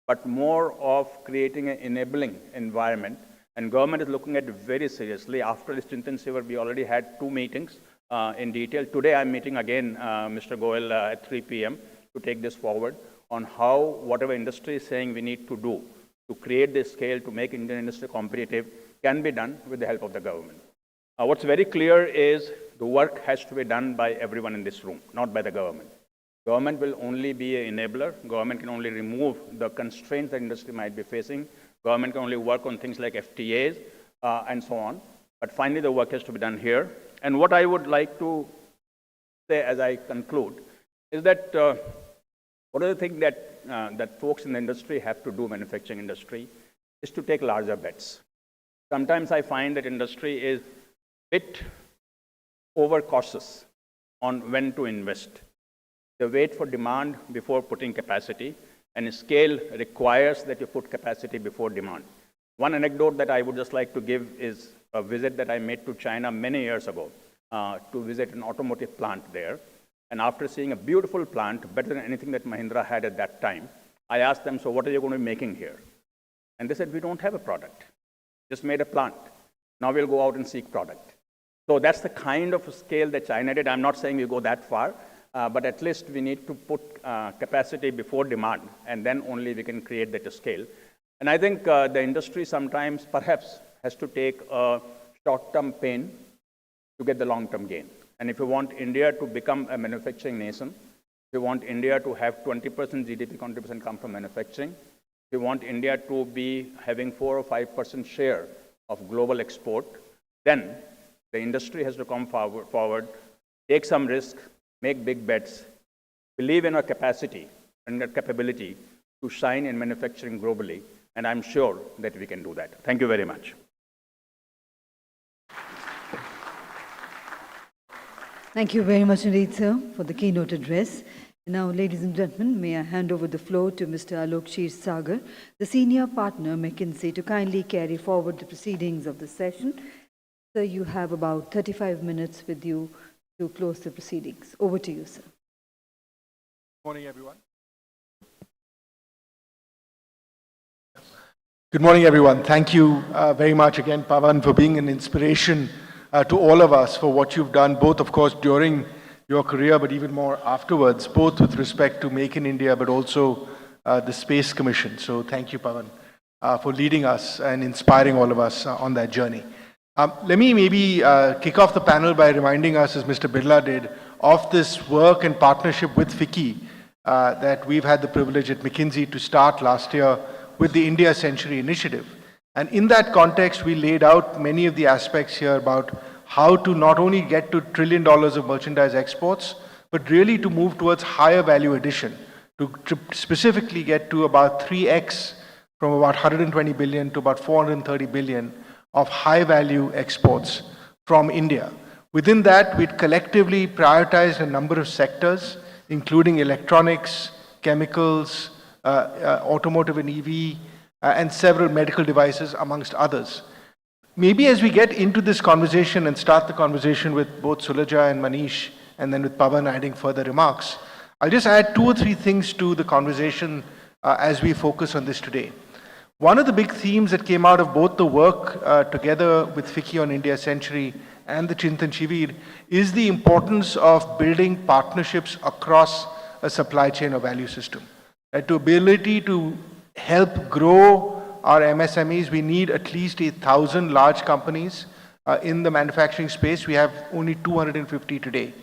but more of creating an enabling environment. And government is looking at it very seriously. After this Chintan Shivar, we already had 2 meetings in detail. Today, I'm meeting again Mr. Goyal at 3 p.m. to take this forward on how whatever industry is saying we need to do to create this scale, to make Indian industry competitive, can be done with the help of the government. What's very clear is the work has to be done by everyone in this room, not by the government. Government will only be an enabler. Government can only remove the constraints that industry might be facing. Government can only work on things like FTAs and so on. But finally, the work has to be done here. And what I would like to say as I conclude is that one of the things that folks in the industry have to do, manufacturing industry, is to take larger bets. Sometimes I find that industry is a bit overcautious on when to invest. They wait for demand before putting capacity, and scale requires that you put capacity before demand. One anecdote that I would just like to give is a visit that I made to China many years ago to visit an automotive plant there. And after seeing a beautiful plant, better than anything that Mahindra had at that time, I asked them, so what are you going to be making here? And they said, we don't have a product. Just made a plant. Now we'll go out and seek product. So that's the kind of scale that China did. I'm not saying we go that far, but at least we need to put capacity before demand, and then only we can create that scale. And I think the industry sometimes perhaps has to take a short-term pain to get the long-term gain. And if you want India to become a manufacturing nation, if you want India to have 20% GDP contribution come from manufacturing, if you want India to be having 4 or 5% share of global export, then the industry has to come forward, take some risk, make big bets, believe in our capacity and our capability to shine in manufacturing globally, and I'm sure that we can do that. Thank you very much. Thank you very much indeed, sir, for the keynote address. Now, ladies and gentlemen, may I hand over the floor to Mr. Alok Sagar, the Senior Partner, McKinsey, to kindly carry forward the proceedings of the session. Sir, you have about 35 minutes with you to close the proceedings. Over to you, sir. Good morning, everyone. Good morning, everyone. Thank you very much again, Pavan, for being an inspiration to all of us for what you've done, both, of course, during your career, but even more afterwards, both with respect to Make in India, but also the Space Commission. So thank you, Pavan, for leading us and inspiring all of us on that journey. Let me maybe kick off the panel by reminding us, as Mr. Birla did, of this work and partnership with FICCI that we've had the privilege at McKinsey to start last year with the India Century Initiative. And in that context, we laid out many of the aspects here about how to not only get to $1 trillion of merchandise exports, but really to move towards higher value addition, to specifically get to about 3x from about 120 billion to about 430 billion of high value exports from India. Within that, we'd collectively prioritized a number of sectors, including electronics, chemicals, automotive and EV, and several medical devices, amongst others. Maybe as we get into this conversation and start the conversation with both Sulaja and Manish, and then with Pavan adding further remarks, I'll just add 2 or 3 things to the conversation as we focus on this today. One of the big themes that came out of both the work together with FICCI on India Century and the Chintan Shivir is the importance of building partnerships across a supply chain or value system. To ability to help grow our MSMEs, we need at least 1,000 large companies in the manufacturing space. We have only 250 today.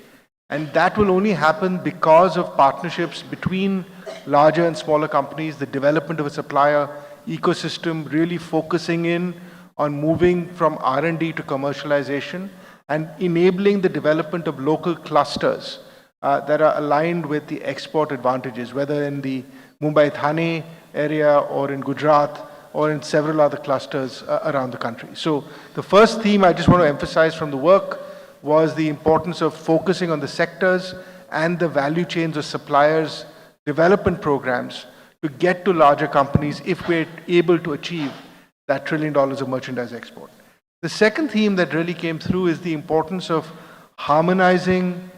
And that will only happen because of partnerships between larger and smaller companies, the development of a supplier ecosystem, really focusing in on moving from R&D to commercialization and enabling the development of local clusters that are aligned with the export advantages, whether in the Mumbai-Thane area or in Gujarat or in several other clusters around the country. So the first theme I just want to emphasize from the work was the importance of focusing on the sectors and the value chains of suppliers, development programs to get to larger companies if we're able to achieve that $1 trillion of merchandise export. The second theme that really came through is the importance of harmonizing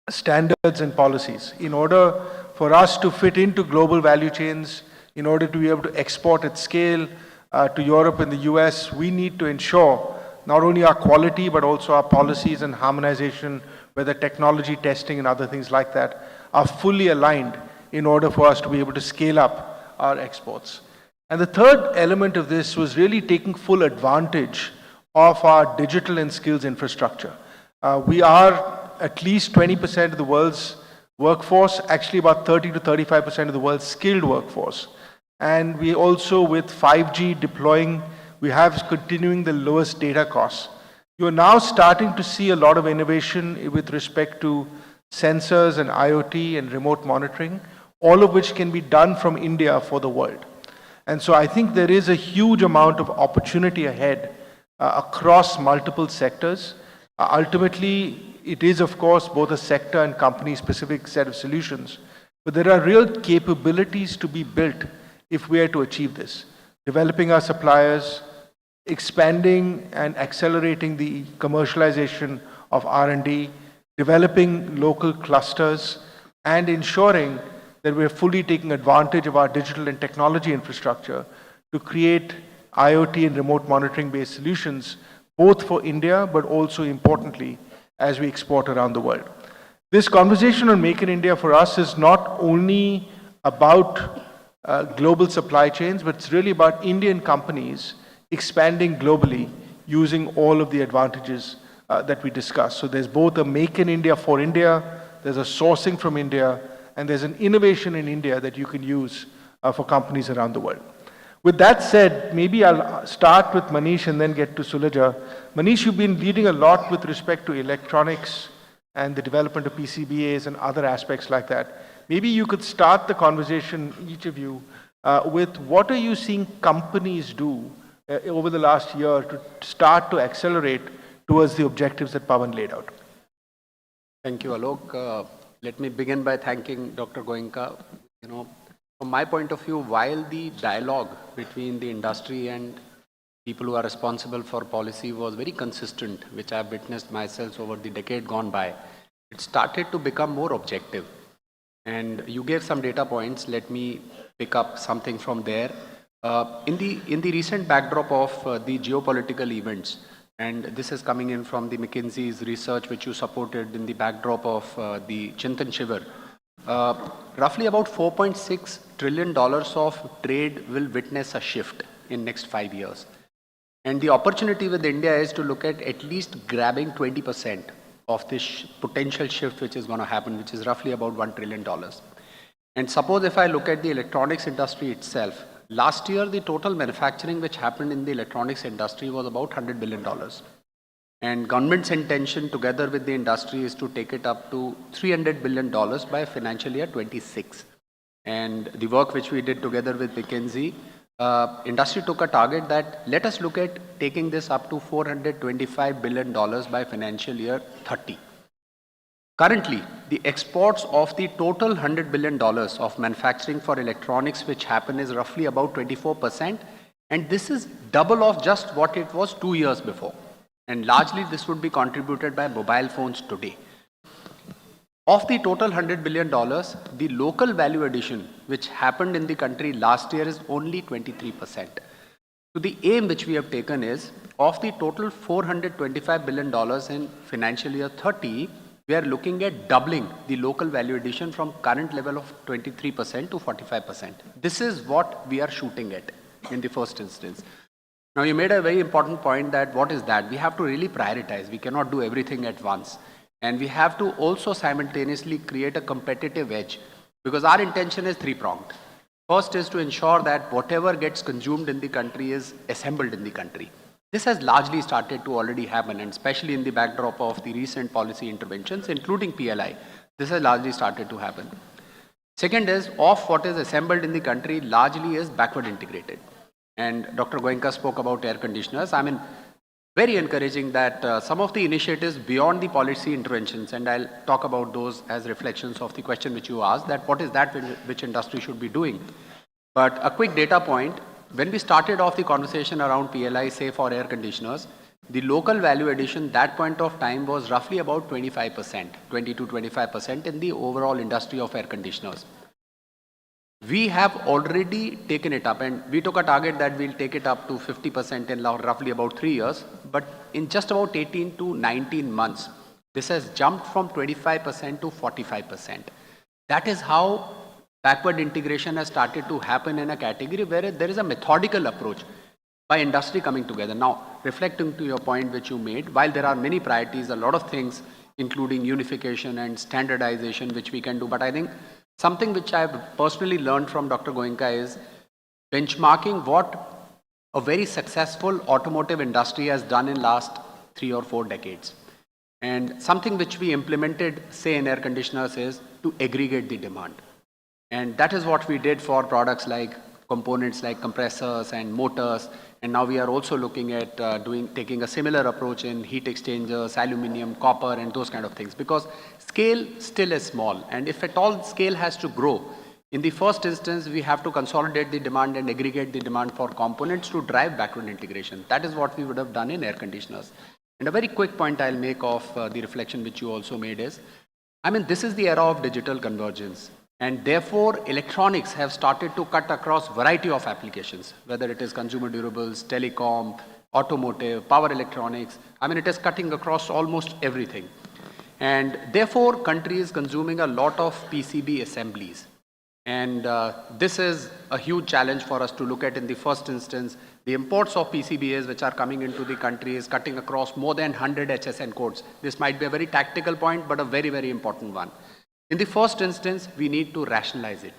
standards and policies in order for us to fit into global value chains, in order to be able to export at scale to Europe and the US. We need to ensure not only our quality, but also our policies and harmonization, whether technology testing and other things like that, are fully aligned in order for us to be able to scale up our exports. And the third element of this was really taking full advantage of our digital and skills infrastructure. We are at least 20% of the world's workforce, actually about 30 to 35% of the world's skilled workforce. And we also, with 5G deploying, we have continuing the lowest data costs. You are now starting to see a lot of innovation with respect to sensors and IoT and remote monitoring, all of which can be done from India for the world. And so I think there is a huge amount of opportunity ahead across multiple sectors. Ultimately, it is, of course, both a sector and company-specific set of solutions, but there are real capabilities to be built if we are to achieve this. Developing our suppliers, expanding and accelerating the commercialization of R&D, developing local clusters, and ensuring that we're fully taking advantage of our digital and technology infrastructure to create IoT and remote monitoring based solutions, both for India, but also importantly, as we export around the world. This conversation on Make in India for us is not only about global supply chains, but it's really about Indian companies expanding globally using all of the advantages that we discussed. So there's both a Make in India for India, there's a sourcing from India, and there's an innovation in India that you can use for companies around the world. With that said, maybe I'll start with Manish and then get to Sulaja. Manish, you've been leading a lot with respect to electronics and the development of PCBAs and other aspects like that. Maybe you could start the conversation, each of you, with what are you seeing companies do over the last year to start to accelerate towards the objectives that Pawan laid out? Thank you, Alok. Let me begin by thanking Dr. Goenka. From my point of view, while the dialogue between the industry and people who are responsible for policy was very consistent, which I've witnessed myself over the decade gone by, it started to become more objective. And you gave some data points. Let me pick up something from there. In the recent backdrop of the geopolitical events, and this is coming in from the McKinsey's research, which you supported in the backdrop of the Chintan Shivir, roughly about $4.6 trillion of trade will witness a shift in next 5 years. And the opportunity with India is to look at least grabbing 20% of this potential shift which is going to happen, which is roughly about $1 trillion. And suppose if I look at the electronics industry itself, last year the total manufacturing which happened in the electronics industry was about $100 billion. And government's intention together with the industry is to take it up to $300 billion by financial year 26. And the work which we did together with McKinsey, industry took a target that let us look at taking this up to $425 billion by financial year 30. Currently, the exports of the total $100 billion of manufacturing for electronics which happen is roughly about 24%. And this is double of just what it was 2 years before. And largely this would be contributed by mobile phones today. Of the total $100 billion, the local value addition which happened in the country last year is only 23%. So the aim which we have taken is, of the total $425 billion in financial year 30, we are looking at doubling the local value addition from current level of 23% to 45%. This is what we are shooting at in the first instance. Now, you made a very important point that what is that? We have to really prioritize. We cannot do everything at once. And we have to also simultaneously create a competitive edge, because our intention is three-pronged. First is to ensure that whatever gets consumed in the country is assembled in the country. This has largely started to already happen, and especially in the backdrop of the recent policy interventions, including PLI, this has largely started to happen. Second is, of what is assembled in the country largely is backward integrated. And Dr. Goenka spoke about air conditioners. I mean, very encouraging that some of the initiatives beyond the policy interventions, and I'll talk about those as reflections of the question which you asked, that what is that which industry should be doing. But a quick data point, when we started off the conversation around PLI, say for air conditioners, the local value addition that point of time was roughly about 25%, 20 to 25% in the overall industry of air conditioners. We have already taken it up, and we took a target that we'll take it up to 50% in roughly about 3 years. But in just about 18 to 19 months, this has jumped from 25% to 45%. That is how backward integration has started to happen in a category where there is a methodical approach by industry coming together. Now, reflecting to your point which you made, while there are many priorities, a lot of things, including unification and standardization, which we can do, but I think something which I have personally learned from Dr. Goenka is benchmarking what a very successful automotive industry has done in last 3 or 4 decades. And something which we implemented, say in air conditioners, is to aggregate the demand. And that is what we did for products like components like compressors and motors. And now we are also looking at taking a similar approach in heat exchangers, aluminium, copper, and those kind of things, because scale still is small. And if at all scale has to grow In the first instance, we have to consolidate the demand and aggregate the demand for components to drive backward integration. That is what we would have done in air conditioners. And a very quick point I'll make of the reflection which you also made is, this is the era of digital convergence. And therefore, electronics have started to cut across variety of applications, whether it is consumer durables, telecom, automotive, power electronics. It is cutting across almost everything. And therefore, country is consuming a lot of PCB assemblies. And this is a huge challenge for us to look at in the first instance. The imports of PCBAs which are coming into the country is cutting across more than 100 HSN codes. This might be a very tactical point, but a very, very important one. In the first instance, we need to rationalize it,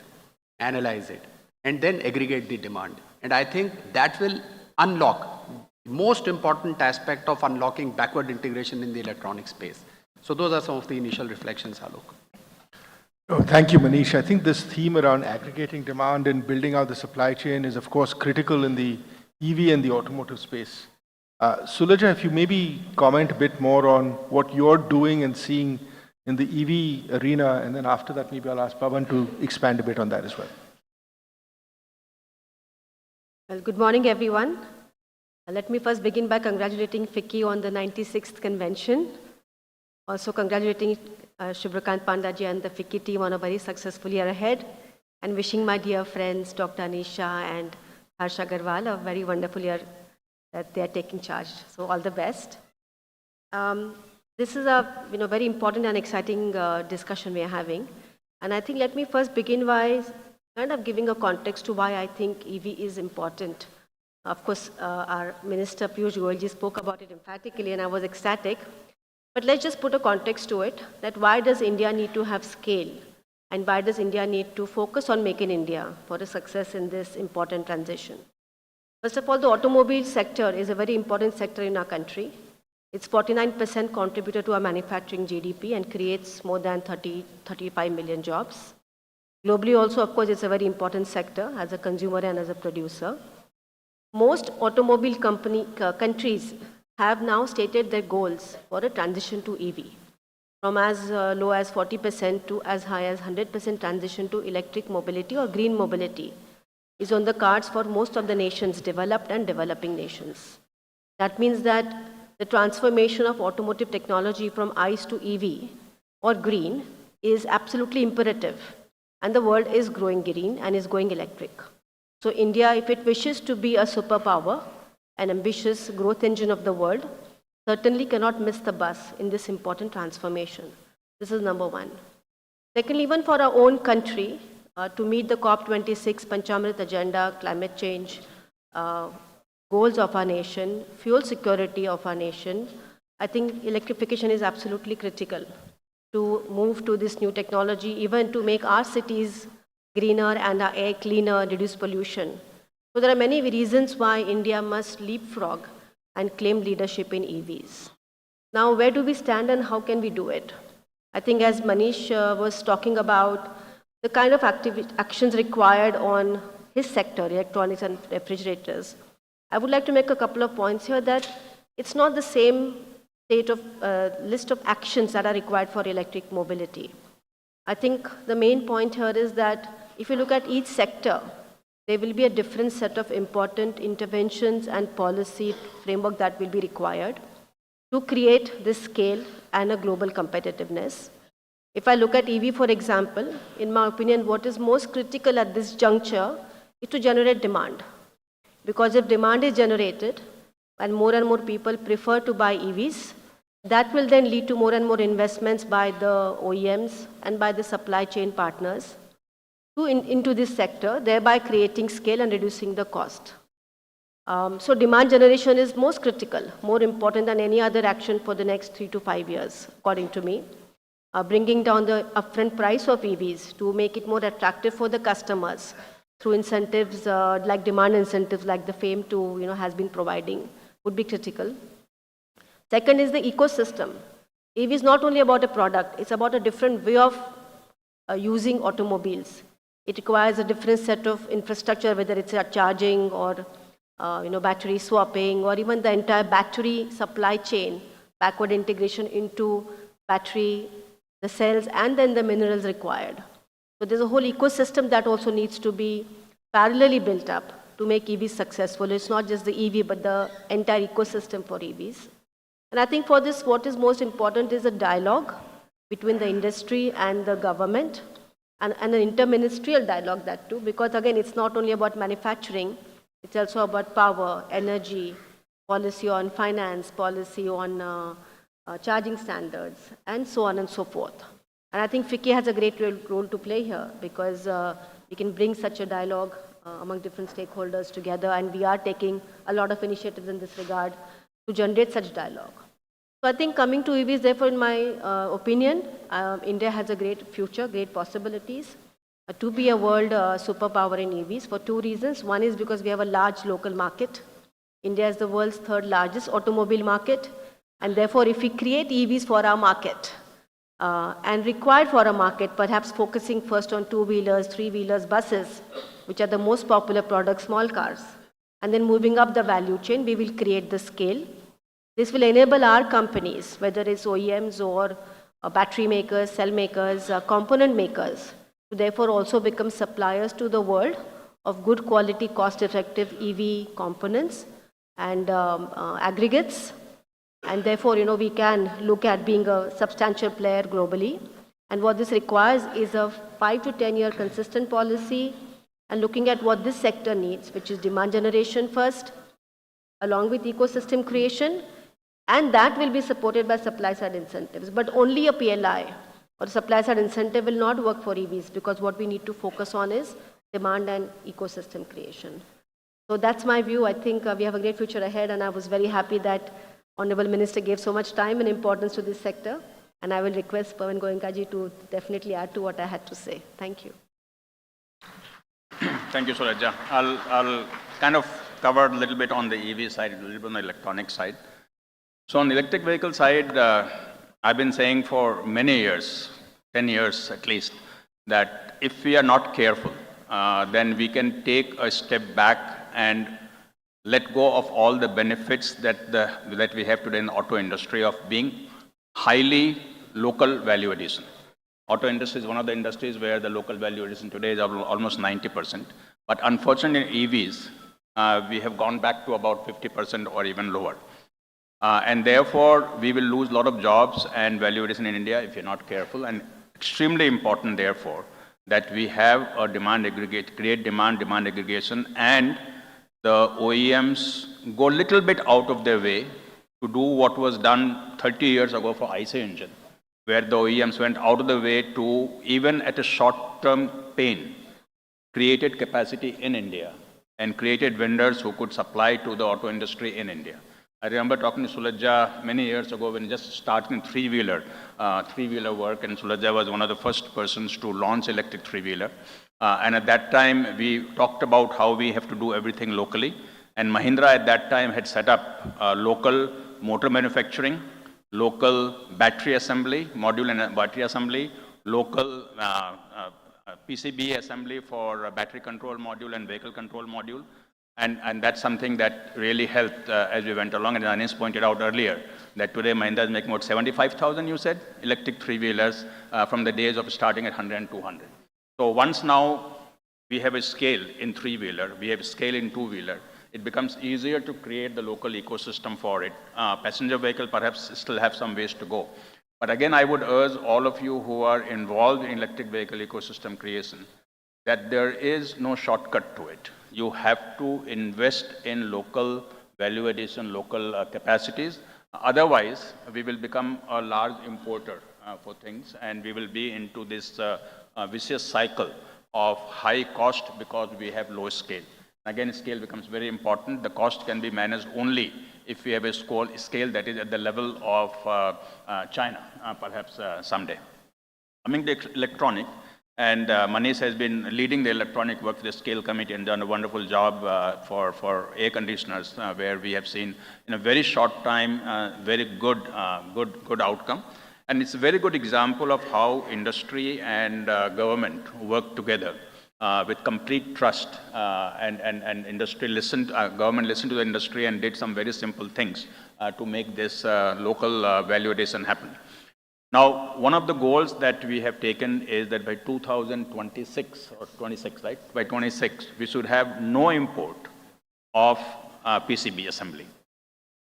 analyze it, and then aggregate the demand. And I think that will unlock the most important aspect of unlocking backward integration in the electronic space. So those are some of the initial reflections, Alok. Oh, thank you, Manish. I think this theme around aggregating demand and building out the supply chain is, of course, critical in the EV and the automotive space. Sulaja, if you maybe comment a bit more on what you're doing and seeing in the EV arena, and then after that, maybe I'll ask Pavan to expand a bit on that as well. Well, good morning, everyone. Let me first begin by congratulating FICCI on the 96th convention. Also congratulating Shubhrakant Pandaji and the FICCI team on a very successful year ahead, and wishing my dear friends Dr. Anisha and Harsha Agarwal a very wonderful year that they are taking charge. So all the best. This is a very important and exciting discussion we are having. And I think let me first begin by kind of giving a context to why I think EV is important. Of course, our Minister Piyush Goyal spoke about it emphatically, and I was ecstatic. But let's just put a context to it, that why does India need to have scale? And why does India need to focus on Make in India for a success in this important transition? First of all, the automobile sector is a very important sector in our country. It's 49% contributor to our manufacturing GDP and creates more than 35 million jobs. Globally also, of course, it's a very important sector as a consumer and as a producer. Most automobile countries have now stated their goals for a transition to EV, from as low as 40% to as high as 100% transition to electric mobility or green mobility is on the cards for most of the nations, developed and developing nations. That means that the transformation of automotive technology from ICE to EV or green is absolutely imperative, and the world is growing green and is going electric. So India, if it wishes to be a superpower, an ambitious growth engine of the world, certainly cannot miss the bus in this important transformation. This is number one. Secondly, even for our own country, to meet the COP26 Panchamrit agenda, climate change, goals of our nation, fuel security of our nation, I think electrification is absolutely critical to move to this new technology, even to make our cities greener and our air cleaner, reduce pollution. So there are many reasons why India must leapfrog and claim leadership in EVs. Now, where do we stand and how can we do it? I think as Manish was talking about the kind of actions required on his sector, electronics and refrigerators, I would like to make a couple of points here that it's not the same state of list of actions that are required for electric mobility. I think the main point here is that if you look at each sector, there will be a different set of important interventions and policy framework that will be required to create this scale and a global competitiveness. If I look at EV, for example, in my opinion, what is most critical at this juncture is to generate demand. Because if demand is generated and more people prefer to buy EVs, that will then lead to more and more investments by the OEMs and by the supply chain partners into this sector, thereby creating scale and reducing the cost. So demand generation is most critical, more important than any other action for the next 3 to 5 years, according to me. Bringing down the upfront price of EVs to make it more attractive for the customers through incentives like demand incentives like the FAME2 has been providing would be critical. Second is the ecosystem. EV is not only about a product, it's about a different way of using automobiles. It requires a different set of infrastructure, whether it's a charging or battery swapping, or even the entire battery supply chain, backward integration into battery, the cells, and then the minerals required. So there's a whole ecosystem that also needs to be parallelly built up to make EVs successful. It's not just the EV, but the entire ecosystem for EVs. And I think for this, what is most important is a dialogue between the industry and the government, and an interministerial dialogue that too, because again, it's not only about manufacturing, it's also about power, energy, policy on finance, policy on charging standards, and so on and so forth. And I think FICCI has a great role to play here because we can bring such a dialogue among different stakeholders together, and we are taking a lot of initiatives in this regard to generate such dialogue. So I think coming to EVs, therefore, in my opinion, India has a great future, great possibilities to be a world superpower in EVs for two reasons. One is because we have a large local market. India is the world's third largest automobile market, and therefore if we create EVs for our market and required for our market, perhaps focusing first on two-wheelers, three-wheelers, buses, which are the most popular products, small cars, and then moving up the value chain, we will create the scale. This will enable our companies, whether it's OEMs or battery makers, cell makers, component makers, to therefore also become suppliers to the world of good quality, cost-effective EV components and aggregates. And therefore, we can look at being a substantial player globally. And what this requires is a 5 to 10 year consistent policy and looking at what this sector needs, which is demand generation first, along with ecosystem creation, and that will be supported by supply-side incentives. But only a PLI or supply-side incentive will not work for EVs because what we need to focus on is demand and ecosystem creation. So that's my view. I think we have a great future ahead, and I was very happy that Honorable Minister gave so much time and importance to this sector, and I will request Pawan Goenka ji to definitely add to what I had to say. Thank you. Thank you, Surajja. I'll kind of cover a little bit on the EV side, a little bit on the electronic side. So on the electric vehicle side, I've been saying for many years, 10 years at least, that if we are not careful, then we can take a step back and let go of all the benefits that we have today in the auto industry of being highly local value addition. Auto industry is one of the industries where the local value addition today is almost 90%. But unfortunately, in EVs, we have gone back to about 50% or even lower. And therefore, we will lose a lot of jobs and value addition in India if you're not careful. And extremely important, therefore, that we have a demand aggregate, create demand aggregation, and the OEMs go a little bit out of their way to do what was done 30 years ago for ICE engine, where the OEMs went out of the way to, even at a short-term pain, created capacity in India and created vendors who could supply to the auto industry in India. I remember talking to Sulajja many years ago when just starting three-wheeler work, and Sulajja was one of the first persons to launch electric three-wheeler. And at that time, we talked about how we have to do everything locally. And Mahindra at that time had set up local motor manufacturing, local battery assembly, module and battery assembly, local PCB assembly for battery control module and vehicle control module. And that's something that really helped as we went along. And Anis pointed out earlier that today Mahindra is making about 75,000, you said, electric three-wheelers from the days of starting at 100 and 200. So once now we have a scale in three-wheeler, we have a scale in two-wheeler, it becomes easier to create the local ecosystem for it. Passenger vehicle perhaps still have some ways to go. But again, I would urge all of you who are involved in electric vehicle ecosystem creation that there is no shortcut to it. You have to invest in local value addition, local capacities. Otherwise, we will become a large importer for things, and we will be into this vicious cycle of high cost because we have low scale. Again, scale becomes very important. The cost can be managed only if we have a scale that is at the level of China, perhaps someday. Coming to electronic, and Manish has been leading the electronic work for the scale committee and done a wonderful job for air conditioners, where we have seen in a very short time very good outcome. And it's a very good example of how industry and government work together with complete trust, and industry listened, government listened to the industry and did some very simple things to make this local value addition happen. Now, one of the goals that we have taken is that by 2026 or 26, right? By 26, we should have no import of PCB assembly.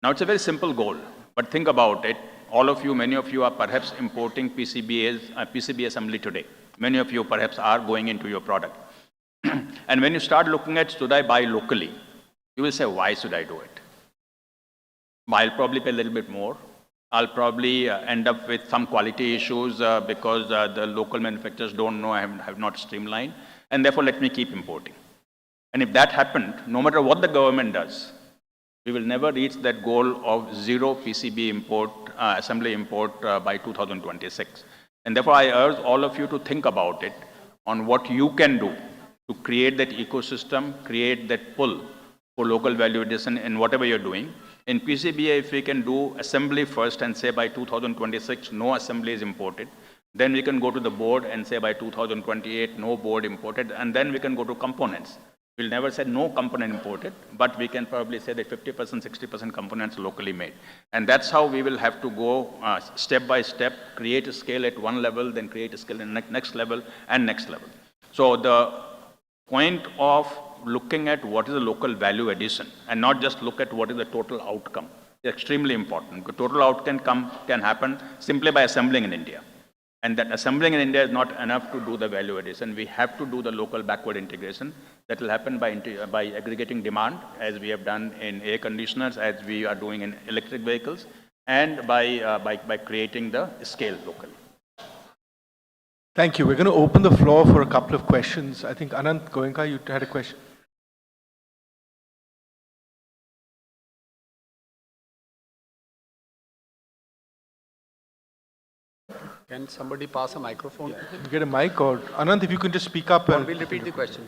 Now, it's a very simple goal, but think about it. All of you, many of you are perhaps importing PCB assembly today. Many of you perhaps are going into your product. And when you start looking at should I buy locally, you will say, why should I do it? I'll probably pay a little bit more. I'll probably end up with some quality issues because the local manufacturers don't know, have not streamlined, and therefore let me keep importing. And if that happened, no matter what the government does, we will never reach that goal of zero PCB import, assembly import by 2026. And therefore I urge all of you to think about it on what you can do to create that ecosystem, create that pull for local value addition in whatever you're doing. In PCBA, if we can do assembly first and say by 2026, no assembly is imported, then we can go to the board and say by 2028, no board imported, and then we can go to components. We'll never say no component imported, but we can probably say that 50%, 60% components locally made. And that's how we will have to go step by step, create a scale at one level, then create a scale in the next level and next level. So the point of looking at what is the local value addition and not just look at what is the total outcome is extremely important. The total outcome can happen simply by assembling in India. And that assembling in India is not enough to do the value addition. We have to do the local backward integration. That will happen by aggregating demand, as we have done in air conditioners, as we are doing in electric vehicles, and by creating the scale locally. Thank you. We're going to open the floor for a couple of questions. I think Anant Goenka, you had a question. Can somebody pass a microphone? You get a mic, or Anant, if you can just speak up. Or we'll repeat the question.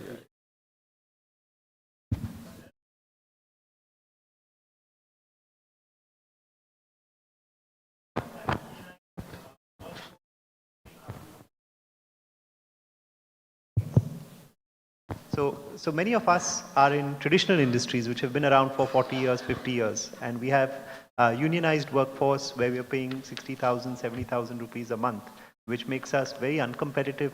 So many of us are in traditional industries which have been around for 40 years, 50 years, and we have a unionized workforce where we are paying 60,000, 70,000 rupees a month, which makes us very uncompetitive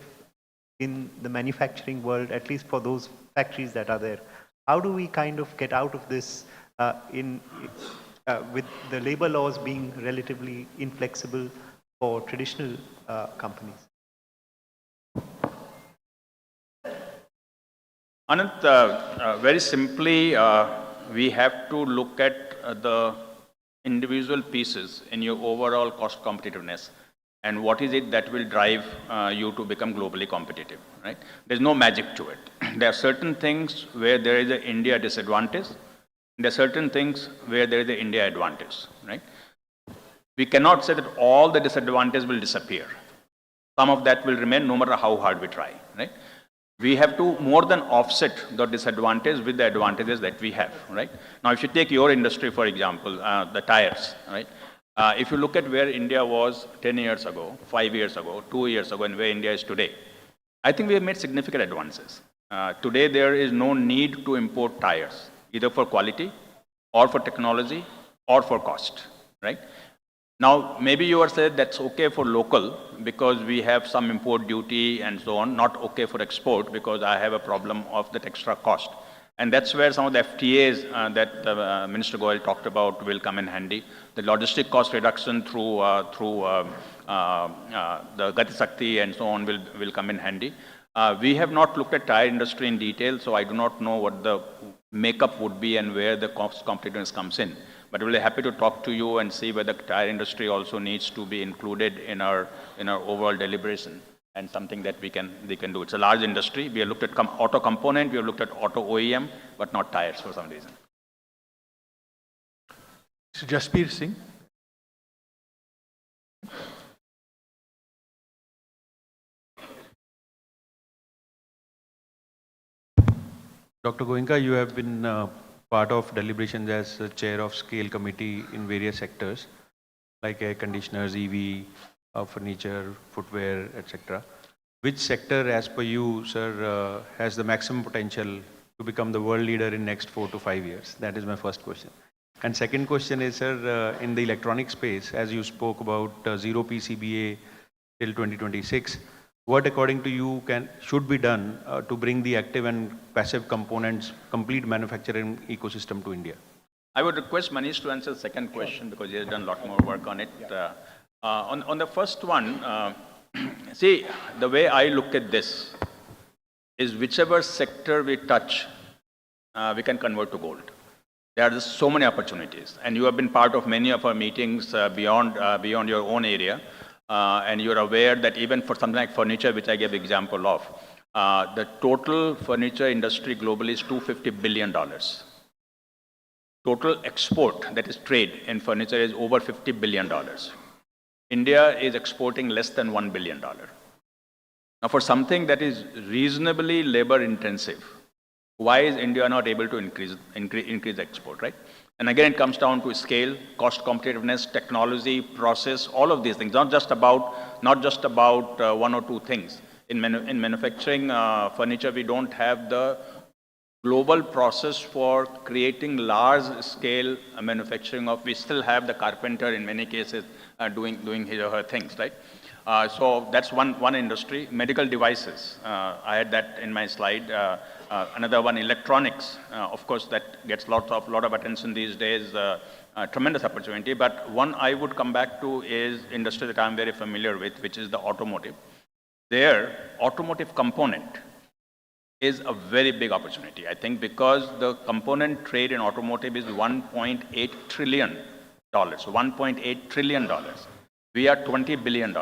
in the manufacturing world, at least for those factories that are there. How do we kind of get out of this with the labor laws being relatively inflexible for traditional companies? Anant, very simply, we have to look at the individual pieces in your overall cost competitiveness and what is it that will drive you to become globally competitive, right? There's no magic to it. There are certain things where there is an India disadvantage. There are certain things where there is an India advantage, right? We cannot say that all the disadvantages will disappear. Some of that will remain no matter how hard we try, right? We have to more than offset the disadvantage with the advantages that we have, right? Now, if you take your industry, for example, the tires, right? If you look at where India was 10 years ago, 5 years ago, 2 years ago, and where India is today, I think we have made significant advances. Today, there is no need to import tires, either for quality or for technology or for cost, right? Now, maybe you are saying that's okay for local because we have some import duty and so on, not okay for export because I have a problem of that extra cost. And that's where some of the FTAs that Minister Goyal talked about will come in handy. The logistic cost reduction through the Gati Shakti and so on will come in handy. We have not looked at tire industry in detail, so I do not know what the makeup would be and where the cost competitiveness comes in. But we'll be happy to talk to you and see whether the tire industry also needs to be included in our overall deliberation and something that we can do. It's a large industry. We have looked at auto component, we have looked at auto OEM, but not tires for some reason. So Jaspir Singh. Dr. Goenka, you have been part of deliberations as chair of scale committee in various sectors like air conditioners, EV, furniture, footwear, etc. Which sector, as per you, sir, has the maximum potential to become the world leader in next 4 to 5 years? That is my first question. And second question is, sir, in the electronic space, as you spoke about zero PCBA till 2026, what according to you should be done to bring the active and passive components complete manufacturing ecosystem to India? I would request Manish to answer the second question because he has done a lot more work on it. On the first one, see, the way I look at this is whichever sector we touch, we can convert to gold. There are just so many opportunities, and you have been part of many of our meetings beyond your own area, and you're aware that even for something like furniture, which I gave example of, the total furniture industry globally is $250 billion. Total export, that is trade in furniture, is over $50 billion. India is exporting less than $1 billion. Now, for something that is reasonably labor intensive, why is India not able to increase export, right? And again, it comes down to scale, cost competitiveness, technology, process, all of these things. Not just about one or two things. In manufacturing furniture, we don't have the global process for creating large-scale manufacturing of. We still have the carpenter in many cases doing his or her things, right? So that's one industry. Medical devices, I had that in my slide. Another one, electronics, of course, that gets lot of attention these days. Tremendous opportunity. But one I would come back to is industry that I'm very familiar with, which is the automotive. Their automotive component is a very big opportunity, I think, because the component trade in automotive is $1.8 trillion. $1.8 trillion. We are $20 billion.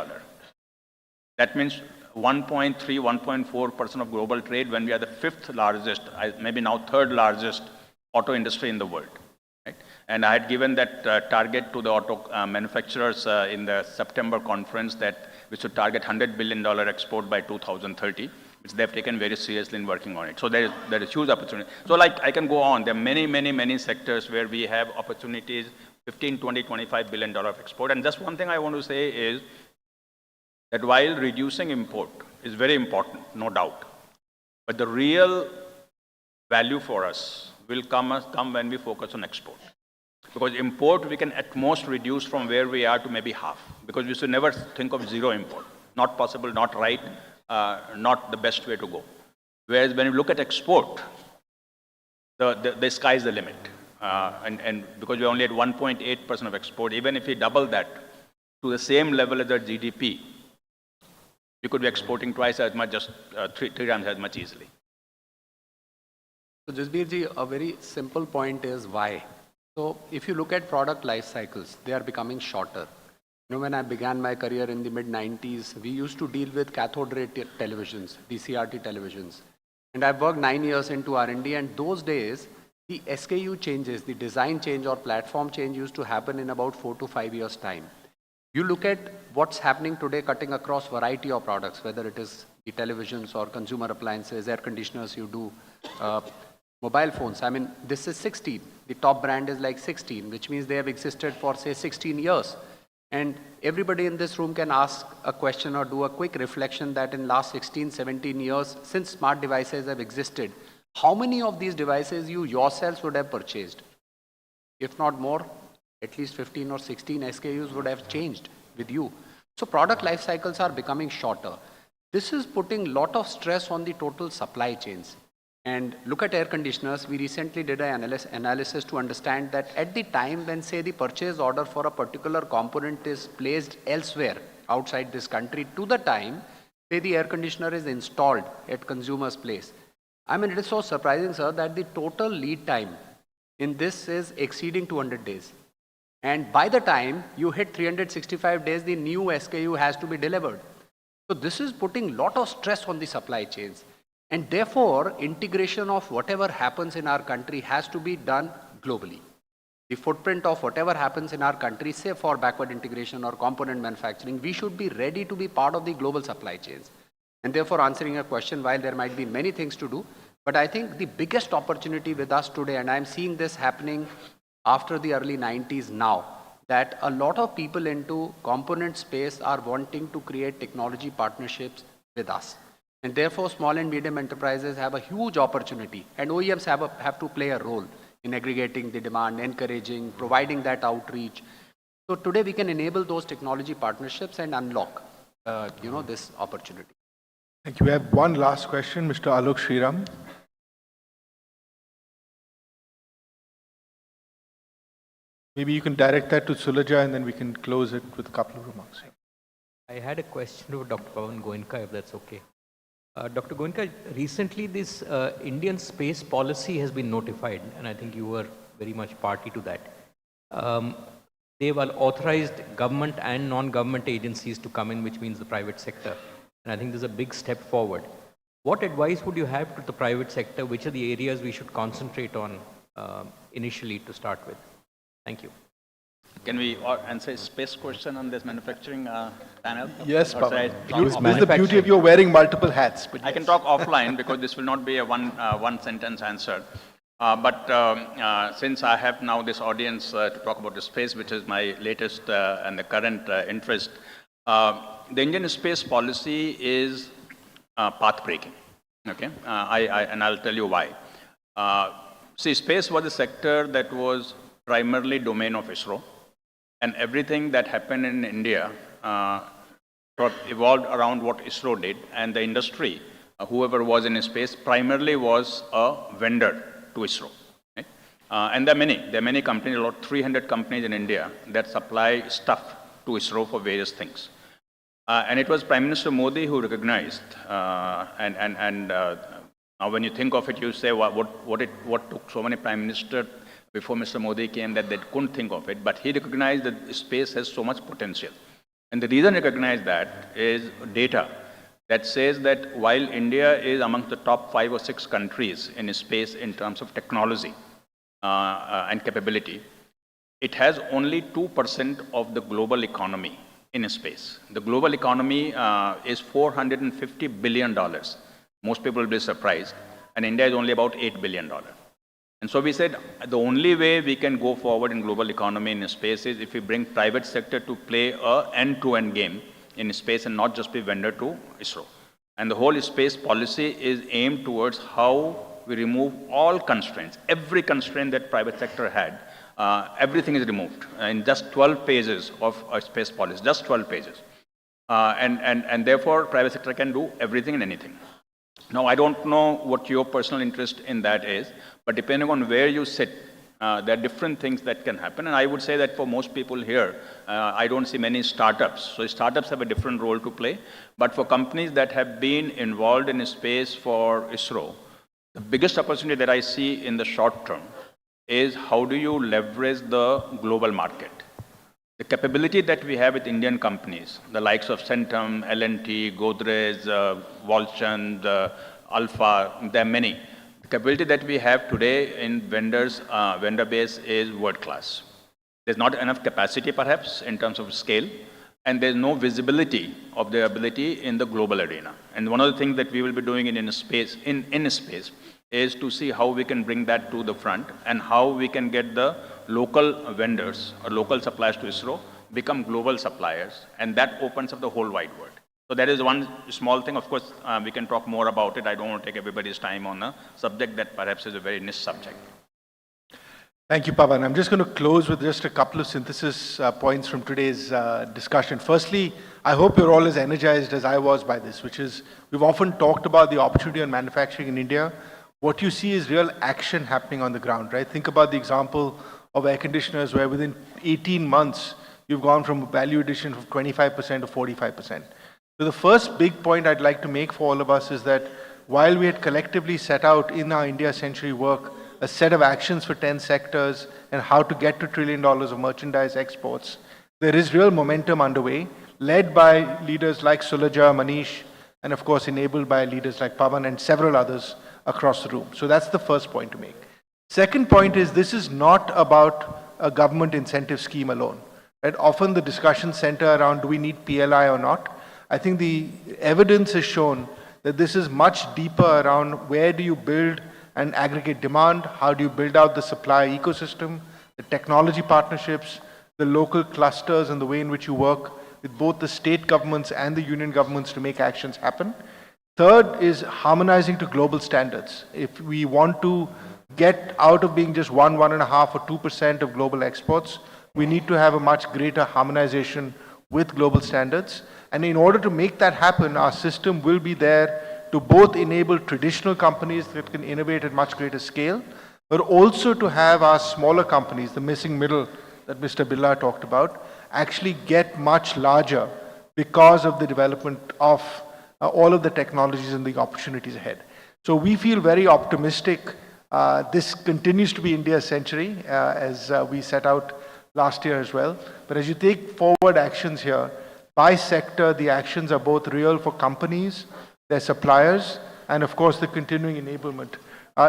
That means 1.3, 1.4% of global trade when we are the fifth largest, maybe now third largest auto industry in the world. Right? And I had given that target to the auto manufacturers in the September conference that we should target $100 billion export by 2030, which they've taken very seriously in working on it. So there is huge opportunity. So like I can go on. There are many sectors where we have opportunities, 15, 20, $25 billion of export. And just one thing I want to say is that while reducing import is very important, no doubt, but the real value for us will come when we focus on export. Because import, we can at most reduce from where we are to maybe half, because we should never think of zero import. Not possible, not right, not the best way to go. Whereas when you look at export, the sky is the limit. And because we're only at 1.8% of export, even if we double that to the same level as our GDP, we could be exporting twice as much, just three times as much easily. So Jasbir-ji, a very simple point is why. So if you look at product life cycles, they are becoming shorter. You know, when I began my career in the mid-90s, we used to deal with cathode ray televisions, DCRT televisions. And I've worked 9 years into R&D, and those days, the SKU changes, the design change or platform change used to happen in about 4 to 5 years' time. You look at what's happening today, cutting across variety of products, whether it is the televisions or consumer appliances, air conditioners, you do mobile phones. I mean, this is 16. The top brand is like 16, which means they have existed for, say, 16 years. And everybody in this room can ask a question or do a quick reflection that in last 16, 17 years, since smart devices have existed, how many of these devices you yourselves would have purchased? If not more, at least 15 or 16 SKUs would have changed with you. So product life cycles are becoming shorter. This is putting a lot of stress on the total supply chains. And look at air conditioners. We recently did an analysis to understand that at the time when, say, the purchase order for a particular component is placed elsewhere outside this country to the time, say, the air conditioner is installed at consumer's place. I mean, it is so surprising, sir, that the total lead time in this is exceeding 200 days. And by the time you hit 365 days, the new SKU has to be delivered. So this is putting a lot of stress on the supply chains. And therefore, integration of whatever happens in our country has to be done globally. The footprint of whatever happens in our country, say for backward integration or component manufacturing, we should be ready to be part of the global supply chains. And therefore, answering your question, while there might be many things to do, but I think the biggest opportunity with us today, and I'm seeing this happening after the early 90s now, that a lot of people into component space are wanting to create technology partnerships with us. And therefore, small and medium enterprises have a huge opportunity, and OEMs have to play a role in aggregating the demand, encouraging, providing that outreach. So today we can enable those technology partnerships and unlock, this opportunity. Thank you. We have one last question, Mr. Alok Sriram. Maybe you can direct that to Sulaja and then we can close it with a couple of remarks. I had a question to Dr. Pavan Goenka, if that's okay. Dr. Goenka, recently this Indian space policy has been notified, and I think you were very much party to that. They've authorized government and non-government agencies to come in, which means the private sector. And I think there's a big step forward. What advice would you have to the private sector? Which are the areas we should concentrate on initially to start with? Thank you. Can we answer a space question on this manufacturing panel? Yes, Pavan. This is the beauty of you wearing multiple hats. But I can talk offline because this will not be a one sentence answer. But since I have now this audience to talk about the space, which is my latest and the current interest, the Indian space policy is path-breaking. Okay, and I'll tell you why. See, space was a sector that was primarily domain of ISRO, and everything that happened in India evolved around what ISRO did, and the industry, whoever was in space, primarily was a vendor to ISRO. Right? And there are many companies, about 300 companies in India that supply stuff to ISRO for various things. And it was Prime Minister Modi who recognized, now when you think of it, you say, what took so many Prime Ministers before Mr. Modi came that they couldn't think of it, but he recognized that space has so much potential. And the reason he recognized that is data that says that while India is amongst the top 5 or 6 countries in space in terms of technology and capability, it has only 2% of the global economy in space. The global economy is $450 billion. Most people will be surprised. And India is only about $8 billion. And so we said the only way we can go forward in global economy in space is if we bring private sector to play a end-to-end game in space and not just be vendor to ISRO. And the whole space policy is aimed towards how we remove all constraints, every constraint that private sector had. Everything is removed in just 12 pages of a space policy, just 12 pages. And therefore, private sector can do everything and anything. Now, I don't know what your personal interest in that is, but depending on where you sit, there are different things that can happen. And I would say that for most people here, I don't see many startups. So startups have a different role to play. But for companies that have been involved in space for ISRO, the biggest opportunity that I see in the short term is how do you leverage the global market? The capability that we have with Indian companies, the likes of Centum, L&T, Godrej, Volchand, Alpha, there are many. The capability that we have today in vendor base is world class. There's not enough capacity perhaps in terms of scale, and there's no visibility of their ability in the global arena. And one of the things that we will be doing in space is to see how we can bring that to the front and how we can get the local vendors or local suppliers to ISRO become global suppliers, and that opens up the whole wide world. So that is one small thing. Of course, we can talk more about it. I don't want to take everybody's time on a subject that perhaps is a very niche subject. Thank you, Pavan. I'm just going to close with just a couple of synthesis points from today's discussion. Firstly, I hope you're all as energized as I was by this, which is we've often talked about the opportunity on manufacturing in India. What you see is real action happening on the ground, right? Think about the example of air conditioners where within 18 months, you've gone from a value addition of 25% to 45%. So the first big point I'd like to make for all of us is that while we had collectively set out in our India Century work a set of actions for 10 sectors and how to get to $1 trillion of merchandise exports, there is real momentum underway, led by leaders like Sulaja, Manish, and of course enabled by leaders like Pavan and several others across the room. So that's the first point to make. Second point is this is not about a government incentive scheme alone. Right? Often the discussions center around do we need PLI or not. I think the evidence has shown that this is much deeper around where do you build and aggregate demand, how do you build out the supply ecosystem, the technology partnerships, the local clusters and the way in which you work with both the state governments and the union governments to make actions happen. Third is harmonizing to global standards. If we want to get out of being just 1.5% or 2% of global exports. We need to have a much greater harmonization with global standards. And in order to make that happen, our system will be there to both enable traditional companies that can innovate at much greater scale, but also to have our smaller companies, the missing middle that Mr. Birla talked about, actually get much larger because of the development of all of the technologies and the opportunities ahead. So we feel very optimistic. This continues to be India's century, as we set out last year as well. But as you take forward actions here, by sector, the actions are both real for companies, their suppliers, and of course the continuing enablement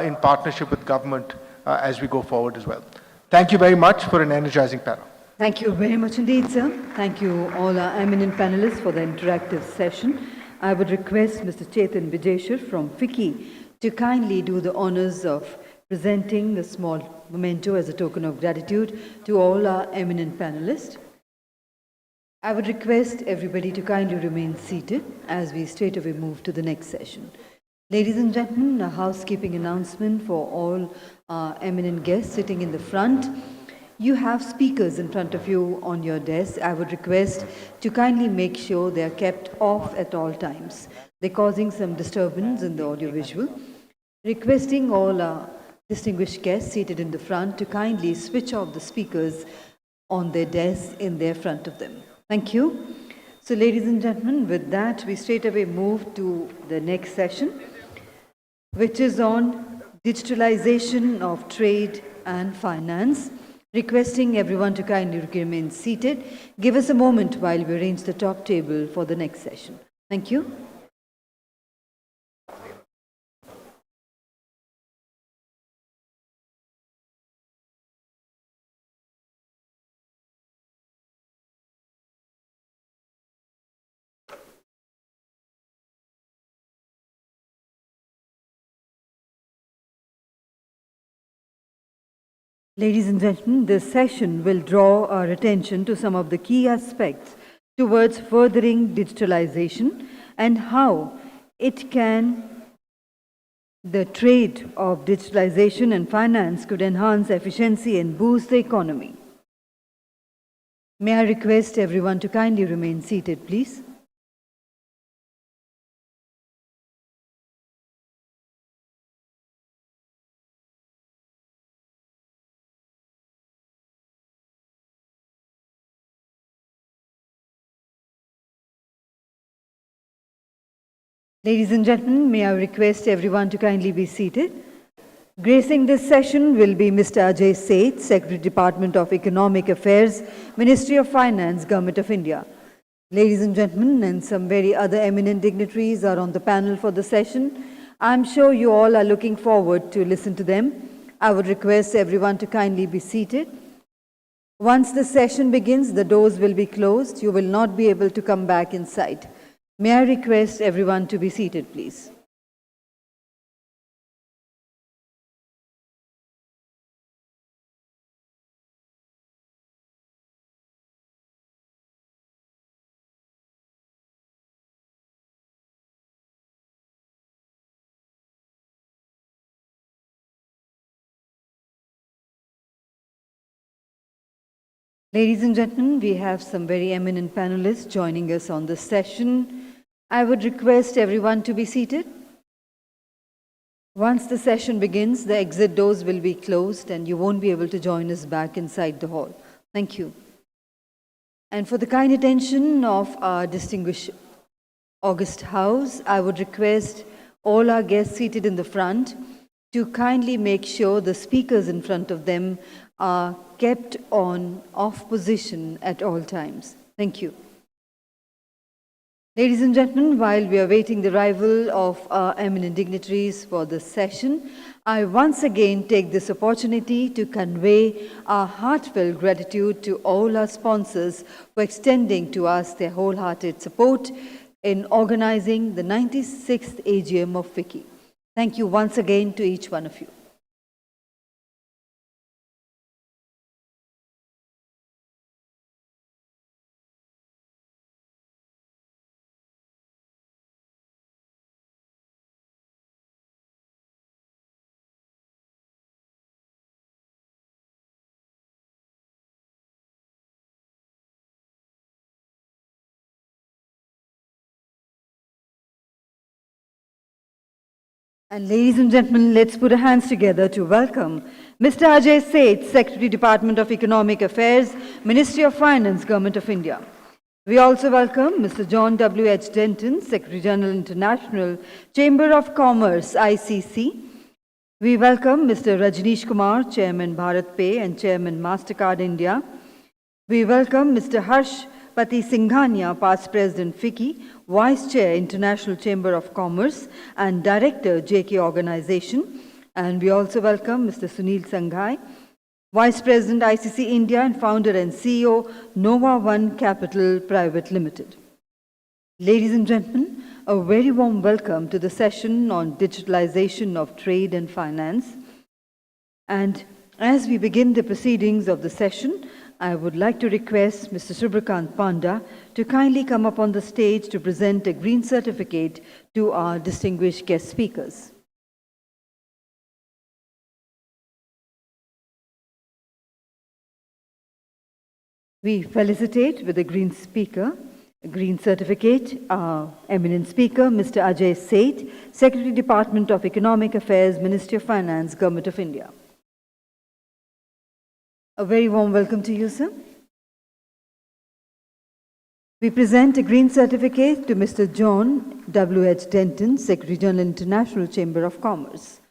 in partnership with government as we go forward as well. Thank you very much for an energizing panel. Thank you very much indeed, sir. Thank you all our eminent panelists for the interactive session. I would request Mr. Chetan Vijeshwar from FICCI to kindly do the honors of presenting the small memento as a token of gratitude to all our eminent panelists. I would request everybody to kindly remain seated as we straightaway move to the next session. Ladies and gentlemen, a housekeeping announcement for all our eminent guests sitting in the front. You have speakers in front of you on your desk. I would request to kindly make sure they are kept off at all times. They're causing some disturbance in the audiovisual. Requesting all our distinguished guests seated in the front to kindly switch off the speakers on their desks in their front of them. Thank you. So ladies and gentlemen, with that, we straightaway move to the next session, which is on digitalization of trade and finance. Requesting everyone to kindly remain seated. Give us a moment while we arrange the top table for the next session. Thank you. Ladies and gentlemen, this session will draw our attention to some of the key aspects towards furthering digitalization and how the trade of digitalization and finance could enhance efficiency and boost the economy. May I request everyone to kindly remain seated, please? Ladies and gentlemen, may I request everyone to kindly be seated. Gracing this session will be Mr. Ajay Seth, Secretary, Department of Economic Affairs, Ministry of Finance, Government of India. Ladies and gentlemen, and some very other eminent dignitaries are on the panel for the session. I'm sure you all are looking forward to listen to them. I would request everyone to kindly be seated. Once the session begins, the doors will be closed. You will not be able to come back inside. May I request everyone to be seated, please? Ladies and gentlemen, we have some very eminent panelists joining us on this session. I would request everyone to be seated. Once the session begins, the exit doors will be closed and you won't be able to join us back inside the hall. Thank you. And for the kind attention of our distinguished August House, I would request all our guests seated in the front to kindly make sure the speakers in front of them are kept on off position at all times. Thank you. Ladies and gentlemen, while we are waiting the arrival of our eminent dignitaries for this session, I once again take this opportunity to convey our heartfelt gratitude to all our sponsors for extending to us their wholehearted support in organizing the 96th AGM of FICCI. Thank you once again to each one of you. And ladies and gentlemen, let's put our hands together to welcome Mr. Ajay Seth, Secretary, Department of Economic Affairs, Ministry of Finance, Government of India. We also welcome Mr. John W. H. Denton, Secretary General, International Chamber of Commerce, ICC. We welcome Mr. Rajneesh Kumar, Chairman Bharat Pay and Chairman MasterCard India. We welcome Mr. Harsh Pati Singhania, Past President FICCI, Vice Chair International Chamber of Commerce and Director JK Organization. And we also welcome Mr. Sunil Sanghai, Vice President ICC India and Founder and CEO Nova One Capital Private Limited. Ladies and gentlemen, a very warm welcome to the session on digitalization of trade and finance. And as we begin the proceedings of the session, I would like to request Mr. Subrakant Panda to kindly come up on the stage to present a green certificate to our distinguished guest speakers. We felicitate with a green certificate, our eminent speaker, Mr. Ajay Seth, Secretary, Department of Economic Affairs, Ministry of Finance, Government of India. A very warm welcome to you, sir. We present a green certificate to Mr. John W. H. Denton, Secretary General, International Chamber of Commerce.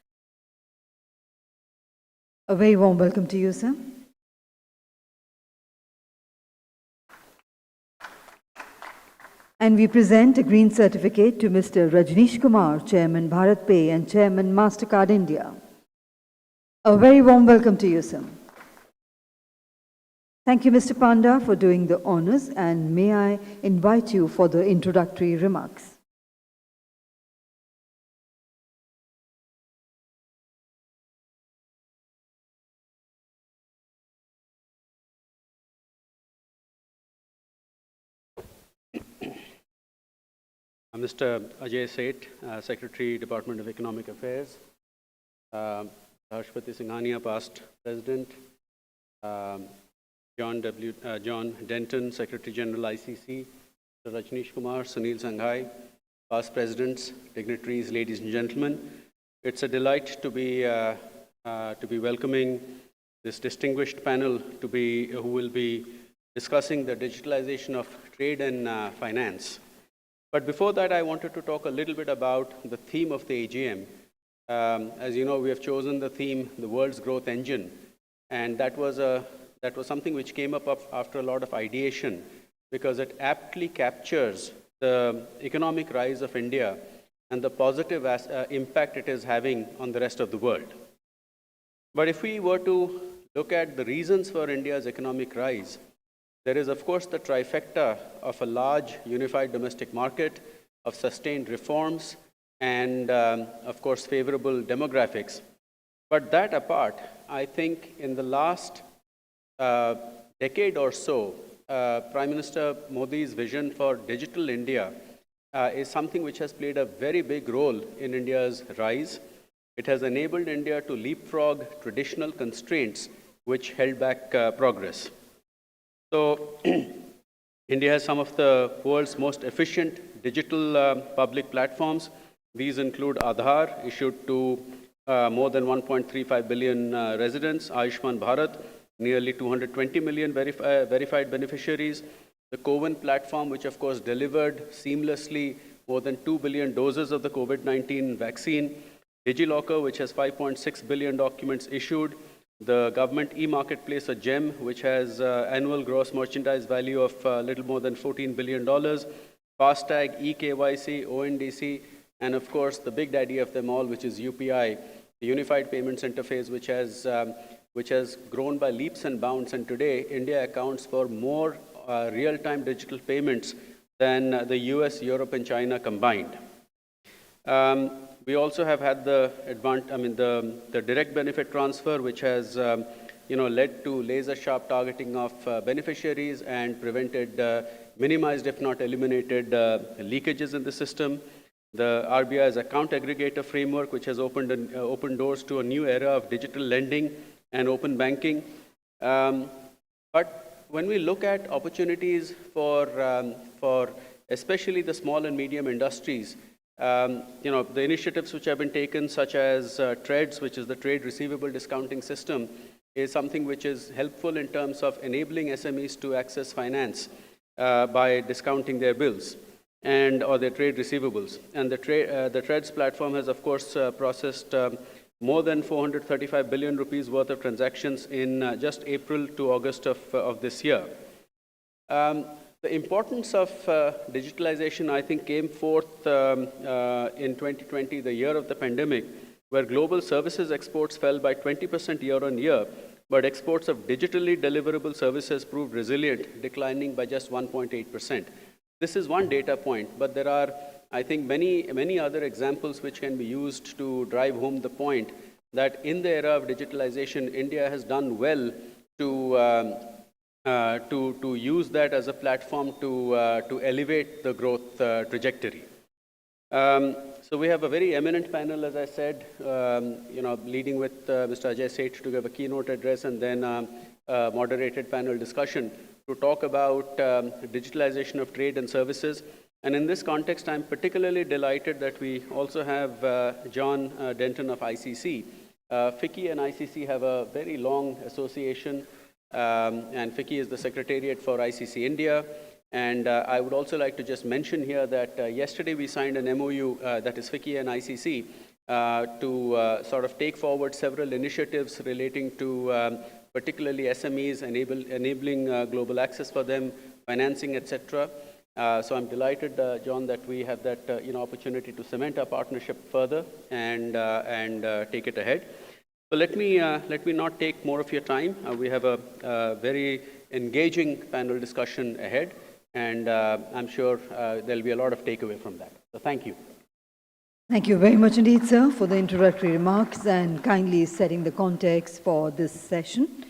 A very warm welcome to you, sir. And we present a green certificate to Mr. Rajneesh Kumar, Chairman Bharat Pay and Chairman MasterCard India. A very warm welcome to you, sir. Thank you, Mr. Panda, for doing the honors, and may I invite you for the introductory remarks. Mr. Ajay Seth, Secretary, Department of Economic Affairs, Harshpati Singhania, Past President, John Denton, Secretary General, ICC, Mr. Rajneesh Kumar, Sunil Sanghai, Past Presidents, dignitaries, ladies and gentlemen. It's a delight to be welcoming this distinguished panel who will be discussing the digitalization of trade and finance. But before that, I wanted to talk a little bit about the theme of the AGM. As you know, we have chosen the theme, the world's growth engine, and that was something which came up after a lot of ideation, because it aptly captures the economic rise of India and the positive impact it is having on the rest of the world. But if we were to look at the reasons for India's economic rise, there is, of course, the trifecta of a large unified domestic market, of sustained reforms, and, of course, favorable demographics. But that apart, I think in the last decade or so, Prime Minister Modi's vision for digital India is something which has played a very big role in India's rise. It has enabled India to leapfrog traditional constraints which held back progress. So, India has some of the world's most efficient digital public platforms. These include Aadhaar, issued to more than 1.35 billion residents, Ayushman Bharat, nearly 220 million verified beneficiaries, the CoWIN platform, which of course delivered seamlessly more than 2 billion doses of the COVID-19 vaccine, DigiLocker, which has 5.6 billion documents issued, the government e-marketplace, a GEM, which has annual gross merchandise value of a little more than $14 billion, FASTag, eKYC, ONDC, and of course the big daddy of them all, which is UPI, the Unified Payments Interface, which has grown by leaps and bounds. And today, India accounts for more real-time digital payments than the US, Europe, and China combined. We also have had the direct benefit transfer, which has led to laser-sharp targeting of beneficiaries and prevented, minimized if not eliminated, leakages in the system. The RBI's account aggregator framework, which has opened doors to a new era of digital lending and open banking. But when we look at opportunities for especially the small and medium industries, The initiatives which have been taken, such as TREADS, which is the Trade Receivable Discounting System, is something which is helpful in terms of enabling SMEs to access finance by discounting their bills or their trade receivables. And the TREADS platform has, of course, processed more than 435 billion rupees worth of transactions in just April to August of this year. The importance of digitalization, I think, came forth in 2020, the year of the pandemic, where global services exports fell by 20% year on year, but exports of digitally deliverable services proved resilient, declining by just 1.8%. This is one data point, but there are, I think, many other examples which can be used to drive home the point that in the era of digitalization, India has done well to use that as a platform to elevate the growth trajectory. So we have a very eminent panel, as I said, leading with Mr. Ajay Seth to give a keynote address and then a moderated panel discussion to talk about digitalization of trade and services. And in this context, I'm particularly delighted that we also have John Denton of ICC. FICCI and ICC have a very long association, and FICCI is the Secretariat for ICC India. And I would also like to just mention here that yesterday we signed an MOU, that is FICCI and ICC, to sort of take forward several initiatives relating to particularly SMEs, enabling global access for them, financing, etc. So I'm delighted, John, that we have that opportunity to cement our partnership further and take it ahead. So let me not take more of your time. We have a very engaging panel discussion ahead, and I'm sure there'll be a lot of takeaway from that. So thank you. Thank you very much indeed, sir, for the introductory remarks and kindly setting the context for this session.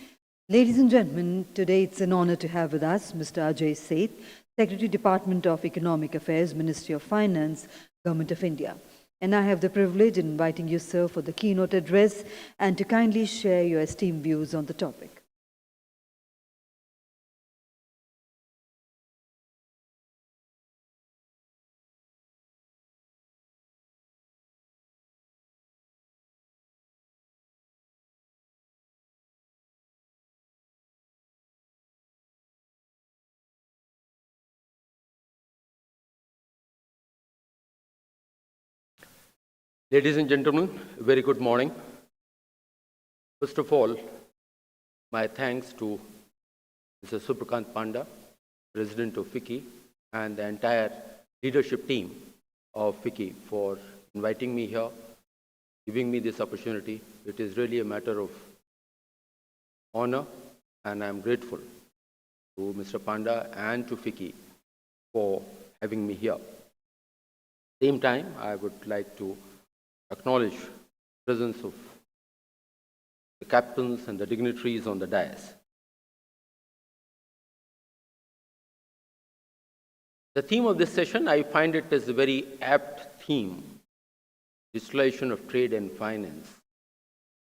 Ladies and gentlemen, today it's an honor to have with us Mr. Ajay Seth, Secretary, Department of Economic Affairs, Ministry of Finance, Government of India. And I have the privilege in inviting you, sir, for the keynote address and to kindly share your esteemed views on the topic. Ladies and gentlemen, very good morning. First of all, my thanks to Mr. Subrakant Panda, President of FICCI, and the entire leadership team of FICCI for inviting me here, giving me this opportunity. It is really a matter of honor, and I'm grateful to Mr. Panda and to FICCI for having me here. Same time, I would like to acknowledge the presence of the captains and the dignitaries on the dais. The theme of this session, I find it as a very apt theme, digitalization of trade and finance.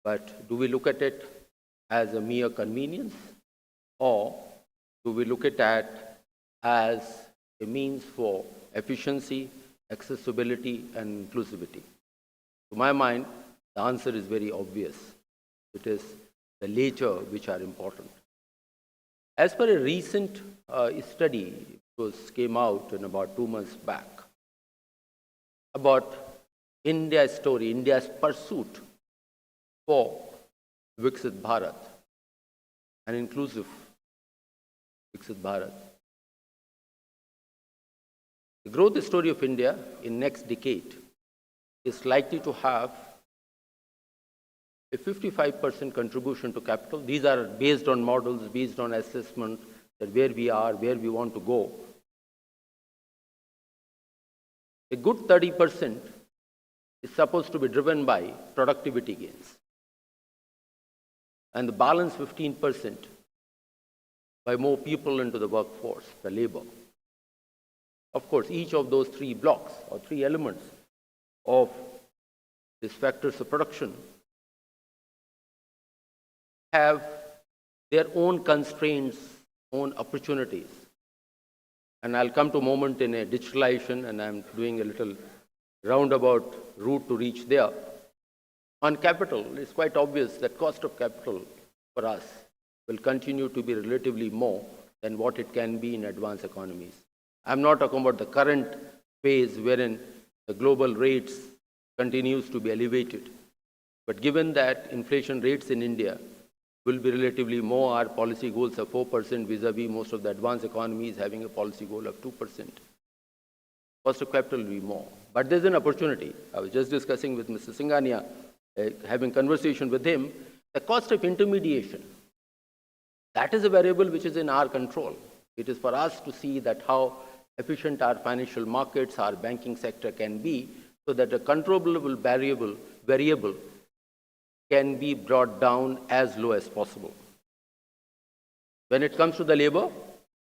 But do we look at it as a mere convenience, or do we look at it as a means for efficiency, accessibility, and inclusivity? To my mind, the answer is very obvious. It is the latter which are important. As per a recent study which came out in about 2 months back about India's story, India's pursuit for Viksit Bharat, an inclusive Viksit Bharat. The growth story of India in next decade is likely to have a 55% contribution to capital. These are based on models, based on assessment that where we are, where we want to go. A good 30% is supposed to be driven by productivity gains, and the balance 15% by more people into the workforce, the labor. Of course, each of those three blocks or three elements of these factors of production have their own constraints, own opportunities. And I'll come to a moment in a digitalization, and I'm doing a little roundabout route to reach there. On capital, it's quite obvious that cost of capital for us will continue to be relatively more than what it can be in advanced economies. I'm not talking about the current phase wherein the global rates continues to be elevated. But given that inflation rates in India will be relatively more, our policy goals are 4% vis-a-vis most of the advanced economies having a policy goal of 2%. Cost of capital will be more. But there's an opportunity. I was just discussing with Mr. Singhania, having conversation with him, the cost of intermediation. That is a variable which is in our control. It is for us to see that how efficient our financial markets, our banking sector can be, so that a controllable variable can be brought down as low as possible. When it comes to the labor,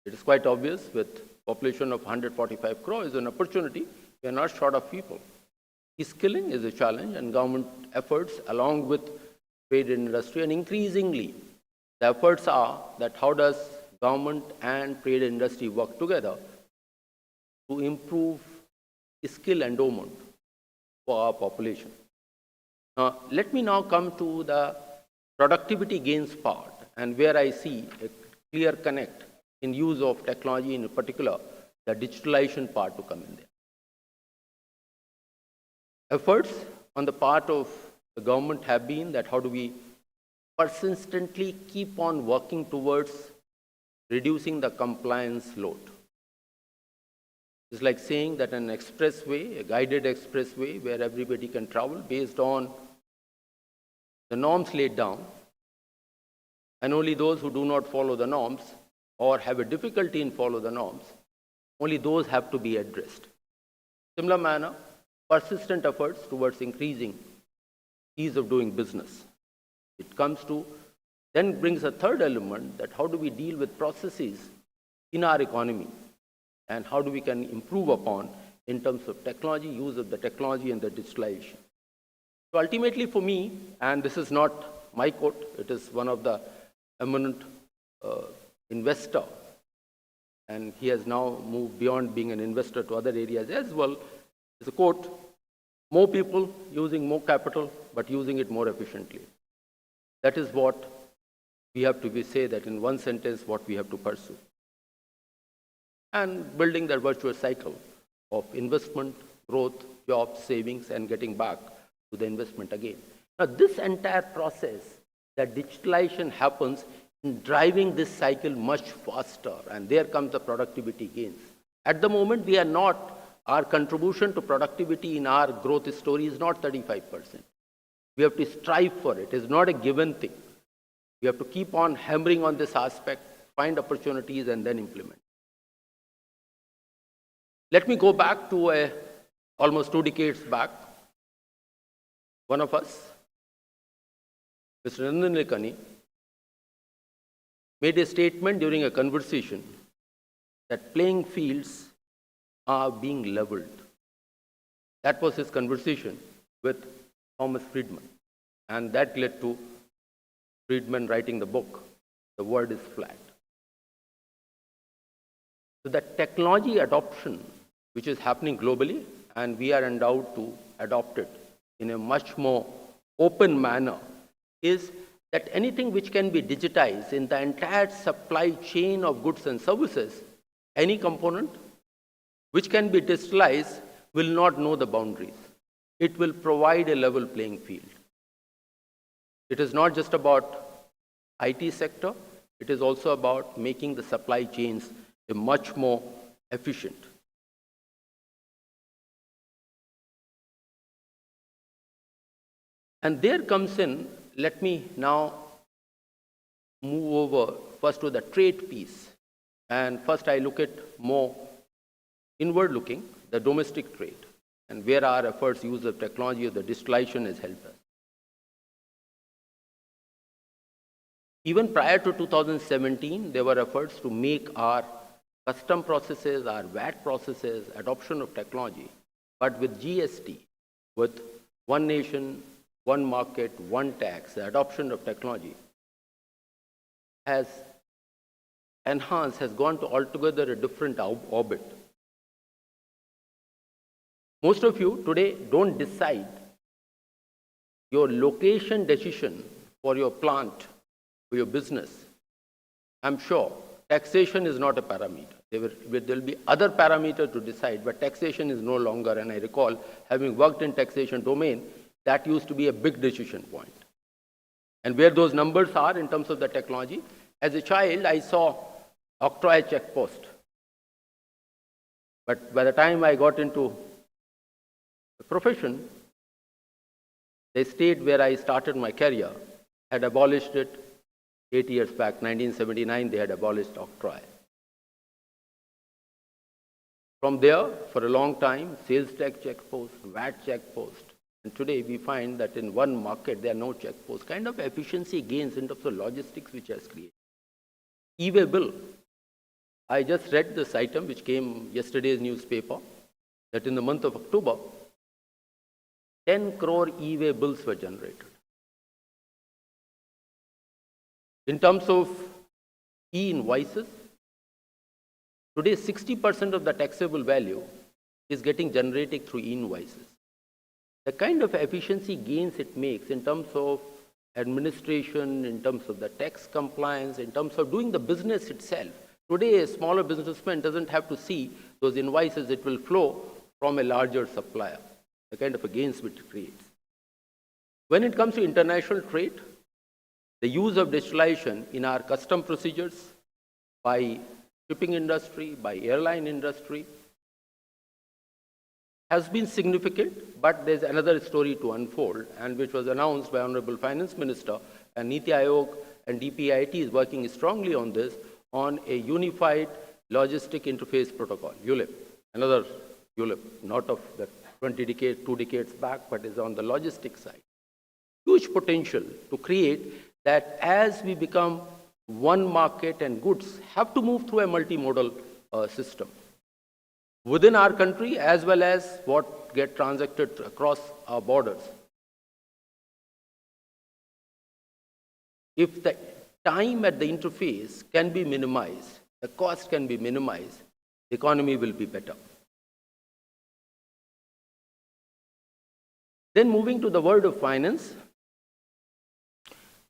it is quite obvious with population of 145 crore is an opportunity. We are not short of people. Skilling is a challenge, and government efforts along with trade and industry, and increasingly the efforts are that how does government and trade and industry work together to improve skill endowment for our population. Let me now come to the productivity gains part, and where I see a clear connect in use of technology, in particular the digitalization part to come in there. Efforts on the part of the government have been that how do we persistently keep on working towards reducing the compliance load. It's like saying that an expressway, a guided expressway where everybody can travel based on the norms laid down, and only those who do not follow the norms or have a difficulty in follow the norms, only those have to be addressed. Similar manner, persistent efforts towards increasing ease of doing business. It comes to, then brings a third element, that how do we deal with processes in our economy and how do we can improve upon in terms of technology, use of the technology and the digitalization. So ultimately for me, and this is not my quote, it is one of the eminent investor, and he has now moved beyond being an investor to other areas as well. It's a quote, more people using more capital, but using it more efficiently. That is what we have to say that in one sentence, what we have to pursue. And building that virtuous cycle of investment, growth, jobs, savings, and getting back to the investment again. Now, this entire process, that digitalization happens in driving this cycle much faster, and there comes the productivity gains. At the moment, we are not, our contribution to productivity in our growth story is not 35%. We have to strive for it. It's not a given thing. We have to keep on hammering on this aspect, find opportunities, and then implement. Let me go back to almost 2 decades back. One of us, Mr. Nandan Lekani, made a statement during a conversation that playing fields are being leveled. That was his conversation with Thomas Friedman, and that led to Friedman writing the book, The World is Flat. So the technology adoption, which is happening globally, and we are endowed to adopt it in a much more open manner, is that anything which can be digitized in the entire supply chain of goods and services, any component which can be digitalized will not know the boundaries. It will provide a level playing field. It is not just about IT sector, it is also about making the supply chains a much more efficient. And there comes in, let me now move over first to the trade piece. And first I look at more inward looking, the domestic trade, and where our efforts, use of technology, of the digitalization has helped us. Even prior to 2017, there were efforts to make our custom processes, our VAT processes, adoption of technology. But with GST, with one nation, one market, one tax, the adoption of technology has enhanced, has gone to altogether a different orbit. Most of you today don't decide your location decision for your plant, for your business. I'm sure taxation is not a parameter. There will be other parameters to decide, but taxation is no longer. And I recall having worked in taxation domain, that used to be a big decision point. And where those numbers are in terms of the technology, as a child, I saw octroi check post. But by the time I got into the profession, the state where I started my career had abolished it 8 years back, 1979, they had abolished octroi. From there, for a long time, sales tax check post, VAT check post. And today we find that in one market, there are no check posts. Kind of efficiency gains in terms of logistics which has created. E-way bill. I just read this item which came yesterday's newspaper, that in the month of October, 10 crore e-way bills were generated. In terms of e-invoices, today 60% of the taxable value is getting generated through e-invoices. The kind of efficiency gains it makes in terms of administration, in terms of the tax compliance, in terms of doing the business itself. Today, a smaller businessman doesn't have to see those invoices. It will flow from a larger supplier, the kind of a gains which it creates. When it comes to international trade, the use of digitalization in our custom procedures by shipping industry, by airline industry, has been significant, but there's another story to unfold, and which was announced by Honorable Finance Minister, and Niti Aayog and DPIIT is working strongly on this, on a unified logistic interface protocol, ULIP, another ULIP, not of the 2 decades back, but is on the logistic side. Huge potential to create that as we become one market and goods have to move through a multimodal system within our country as well as what get transacted across our borders. If the time at the interface can be minimized, the cost can be minimized, the economy will be better. Then moving to the world of finance,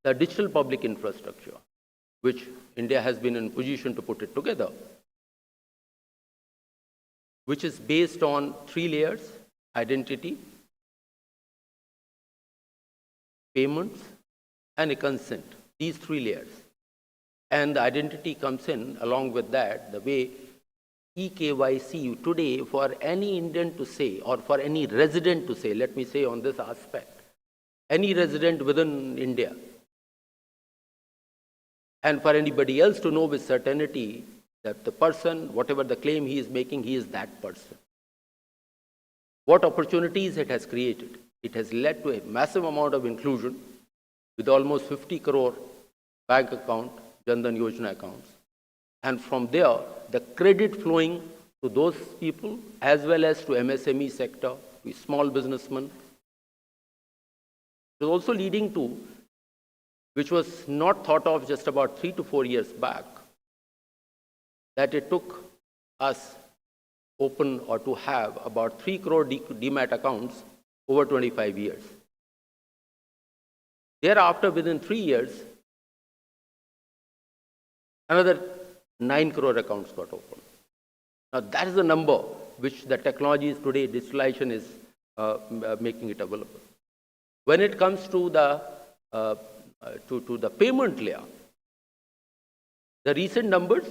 the digital public infrastructure, which India has been in position to put it together, which is based on 3 layers: identity, payments, and a consent. These 3 layers. And the identity comes in along with that, the way eKYC today for any Indian to say, or for any resident to say, let me say on this aspect, any resident within India, and for anybody else to know with certainty that the person, whatever the claim he is making, he is that person. What opportunities it has created. It has led to a massive amount of inclusion with almost 50 crore bank account, Jan Dhan Yojana accounts. And from there, the credit flowing to those people as well as to MSME sector, to small businessmen. It is also leading to, which was not thought of just about 3 to 4 years back, that it took us open or to have about 3 crore demat accounts over 25 years. Thereafter, within 3 years, another 9 crore accounts got opened. Now, that is the number which the technologies today, digitalization is making it available. When it comes to the payment layer, the recent numbers,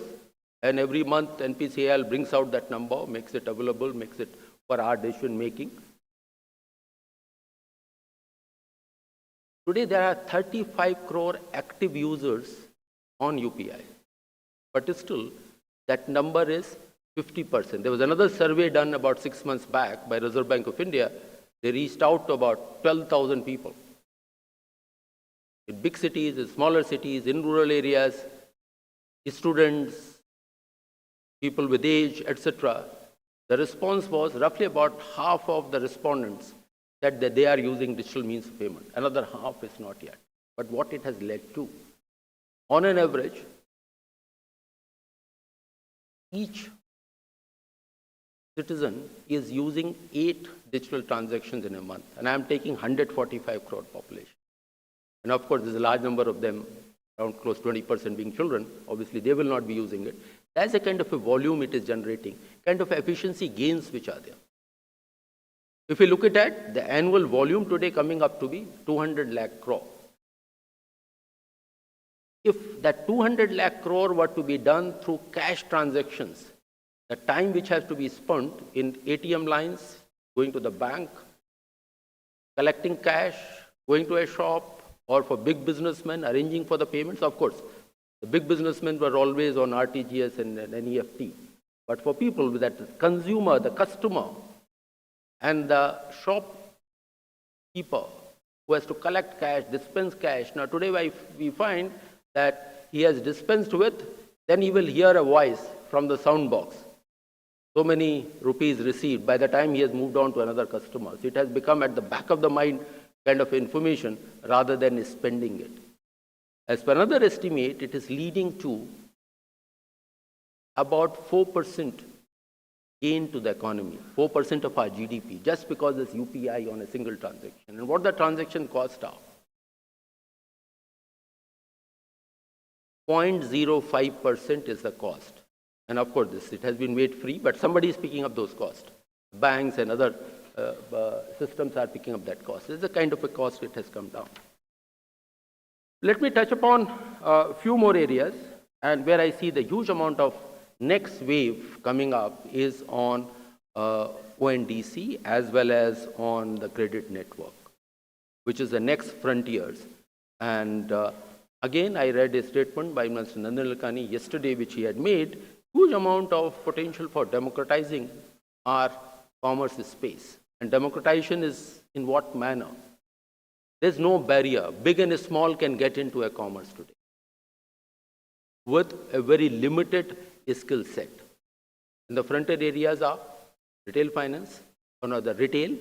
and every month NPCIL brings out that number, makes it available, makes it for our decision making. Today there are 35 crore active users on UPI, but still that number is 50%. There was another survey done about 6 months back by Reserve Bank of India. They reached out to about 12,000 people. In big cities, in smaller cities, in rural areas, students, people with age, etc. The response was roughly about half of the respondents said that they are using digital means of payment. Another half is not yet. But what it has led to, on an average, each citizen is using 8 digital transactions in a month, and I am taking 145 crore population. And of course, there's a large number of them, around close to 20% being children. Obviously, they will not be using it. That's the kind of a volume it is generating, kind of efficiency gains which are there. If you look at that, the annual volume today coming up to be 200 lakh crore. If that 200 lakh crore were to be done through cash transactions, the time which has to be spent in ATM lines, going to the bank, collecting cash, going to a shop, or for big businessmen arranging for the payments, of course, the big businessmen were always on RTGS and NEFT. But for people with that consumer, the customer, and the shopkeeper who has to collect cash, dispense cash. Now today we find that he has dispensed with, then he will hear a voice from the sound box. So many rupees received by the time he has moved on to another customer. So it has become at the back of the mind kind of information rather than spending it. As per another estimate, it is leading to about 4% gain to the economy, 4% of our GDP, just because it's UPI on a single transaction. And what the transaction costs are? 0.05% is the cost. And of course, it has been made free, but somebody is picking up those costs. Banks and other systems are picking up that cost. It's a kind of a cost it has come down. Let me touch upon a few more areas, and where I see the huge amount of next wave coming up is on ONDC as well as on the credit network, which is the next frontiers. And again, I read a statement by Mr. Nandan yesterday, which he had made, huge amount of potential for democratizing our commerce space. And democratization is in what manner? There's no barrier. Big and small can get into a commerce today with a very limited skill set. And the frontier areas are retail finance, the retail,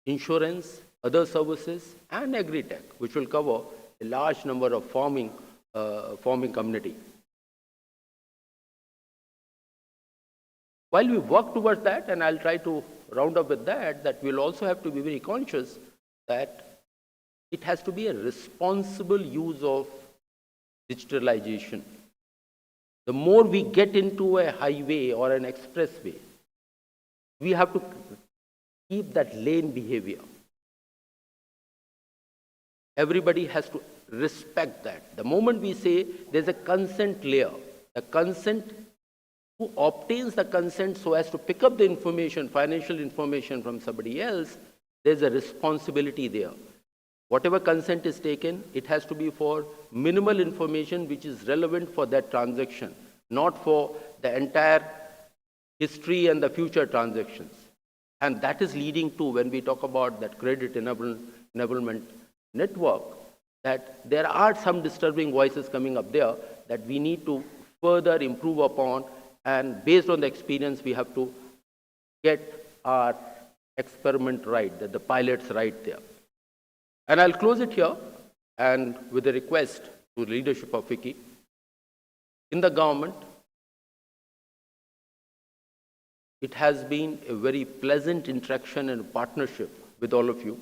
insurance, other services, and agri-tech, which will cover a large number of farming community. While we work towards that, and I'll try to round up with that we'll also have to be very conscious that it has to be a responsible use of digitalization. The more we get into a highway or an expressway, we have to keep that lane behavior. Everybody has to respect that. The moment we say there's a consent layer, the consent, who obtains the consent so as to pick up the information, financial information from somebody else, there's a responsibility there. Whatever consent is taken, it has to be for minimal information which is relevant for that transaction, not for the entire history and the future transactions. And that is leading to, when we talk about that credit enablement network, that there are some disturbing voices coming up there that we need to further improve upon, and based on the experience, we have to get our experiment right, the pilots right there. And I'll close it here, and with a request to the leadership of FICCI. In the government, it has been a very pleasant interaction and partnership with all of you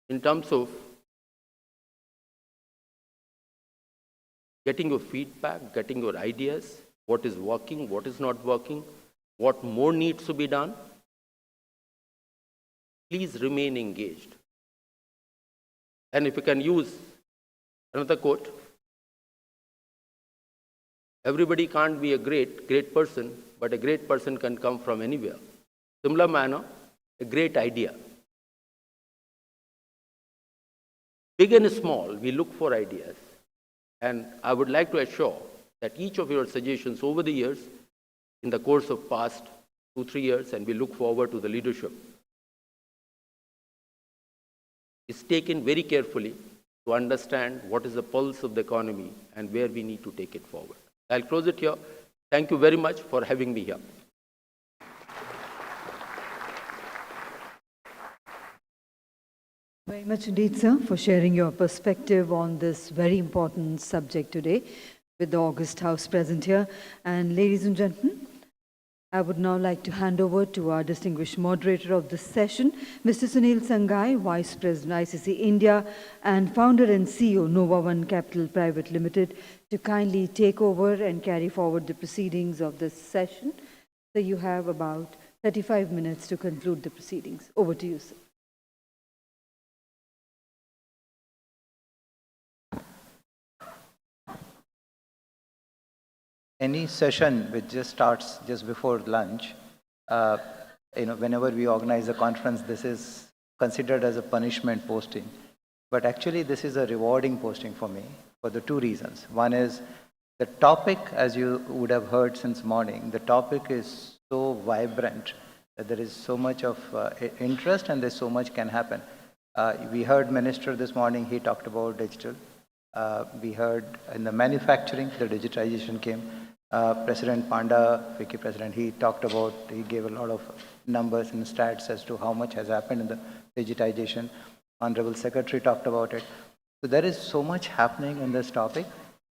in terms of getting your feedback, getting your ideas, what is working, what is not working, what more needs to be done. Please remain engaged. And if you can use another quote, everybody can't be a great person, but a great person can come from anywhere. Similar manner, a great idea. Big and small, we look for ideas. And I would like to assure that each of your suggestions over the years, in the course of past 2-3 years, and we look forward to the leadership, is taken very carefully to understand what is the pulse of the economy and where we need to take it forward. I'll close it here. Thank you very much for having me here. Very much indeed, sir, for sharing your perspective on this very important subject today with the August House present here. And ladies and gentlemen, I would now like to hand over to our distinguished moderator of this session, Mr. Sunil Sangai, Vice President ICC India and founder and CEO Nova One Capital Private Limited, to kindly take over and carry forward the proceedings of this session. So you have about 35 minutes to conclude the proceedings. Over to you, sir. Any session which just starts just before lunch, whenever we organize a conference, this is considered as a punishment posting. But actually, this is a rewarding posting for me for the two reasons. One is the topic, as you would have heard since morning, the topic is so vibrant that there is so much of interest and there's so much can happen. We heard Minister this morning, he talked about digital. We heard in the manufacturing, the digitization came. President Panda, FICCI President, he gave a lot of numbers and stats as to how much has happened in the digitization. Honorable Secretary talked about it. So there is so much happening in this topic,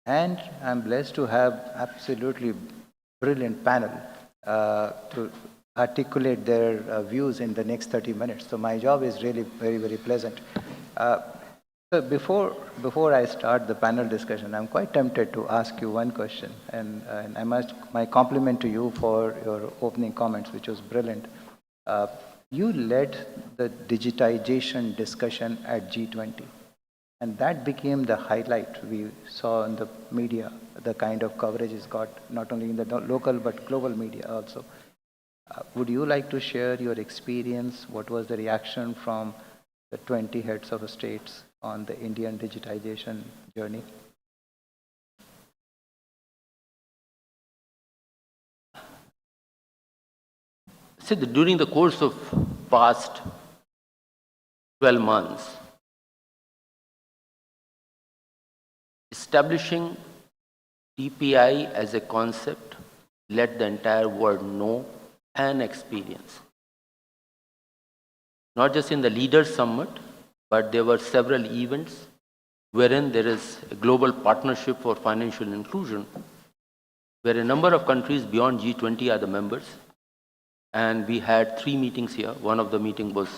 and I'm blessed to have absolutely brilliant panel to articulate their views in the next 30 minutes. So my job is really very, very pleasant. So before I start the panel discussion, I'm quite tempted to ask you one question, and I must my compliment to you for your opening comments, which was brilliant. You led the digitization discussion at G20, and that became the highlight we saw in the media, the kind of coverage it's got, not only in the local but global media also. Would you like to share your experience? What was the reaction from the 20 heads of states on the Indian digitization journey? See, during the course of past 12 months, establishing TPI as a concept let the entire world know and experience. Not just in the Leaders Summit, but there were several events wherein there is a global partnership for financial inclusion, where a number of countries beyond G20 are the members. And we had 3 meetings here. One of the meetings was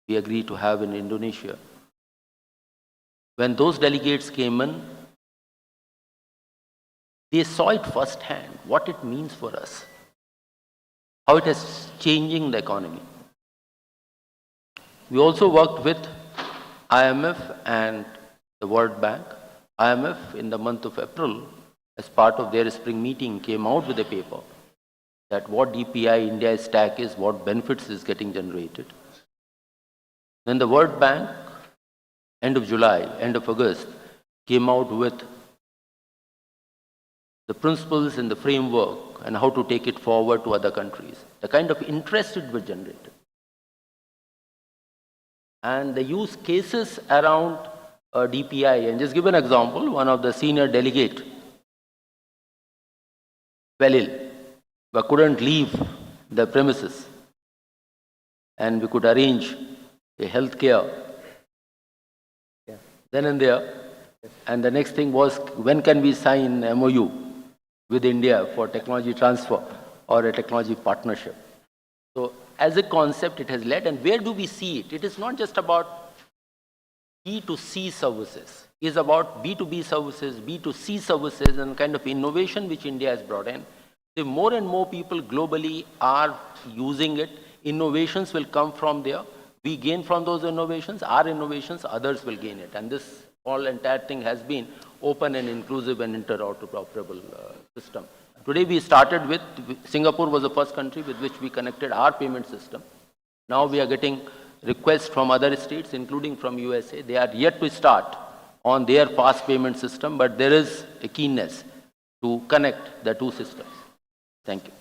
we agreed to have in Indonesia. When those delegates came in, they saw it firsthand, what it means for us, how it is changing the economy. We also worked with IMF and the World Bank. IMF, in the month of April, as part of their spring meeting, came out with a paper that what DPI India's stack is, what benefits is getting generated. Then the World Bank, end of July, end of August, came out with the principles and the framework and how to take it forward to other countries, the kind of interest it was generated. And the use cases around DPI. And just give an example, one of the senior delegate fell ill, but couldn't leave the premises. And we could arrange a health care then and there. And the next thing was, when can we sign MOU with India for technology transfer or a technology partnership? So as a concept, it has led. And where do we see it? It is not just about B2C services. It is about B2B services, B2C services, and kind of innovation which India has brought in. The more and more people globally are using it. Innovations will come from there. We gain from those innovations. Our innovations, others will gain it. And this entire thing has been open and inclusive and interoperable system. Today we started with, Singapore was the first country with which we connected our payment system. Now we are getting requests from other states, including from USA. They are yet to start on their fast payment system, but there is a keenness to connect the two systems. Thank you.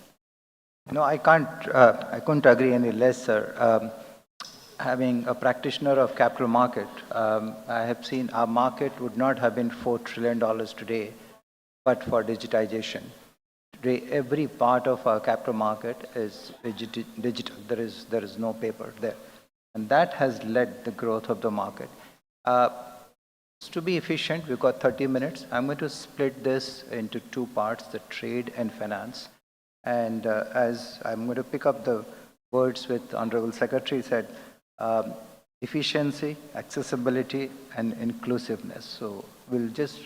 No, I couldn't agree any less, sir. Having a practitioner of capital market, I have seen our market would not have been $4 trillion today, but for digitization. Today, every part of our capital market is digital. There is no paper there. And that has led the growth of the market. To be efficient, we've got 30 minutes. I'm going to split this into 2 parts, the trade and finance. And as I'm going to pick up the words with Honorable Secretary said, efficiency, accessibility, and inclusiveness. So we'll just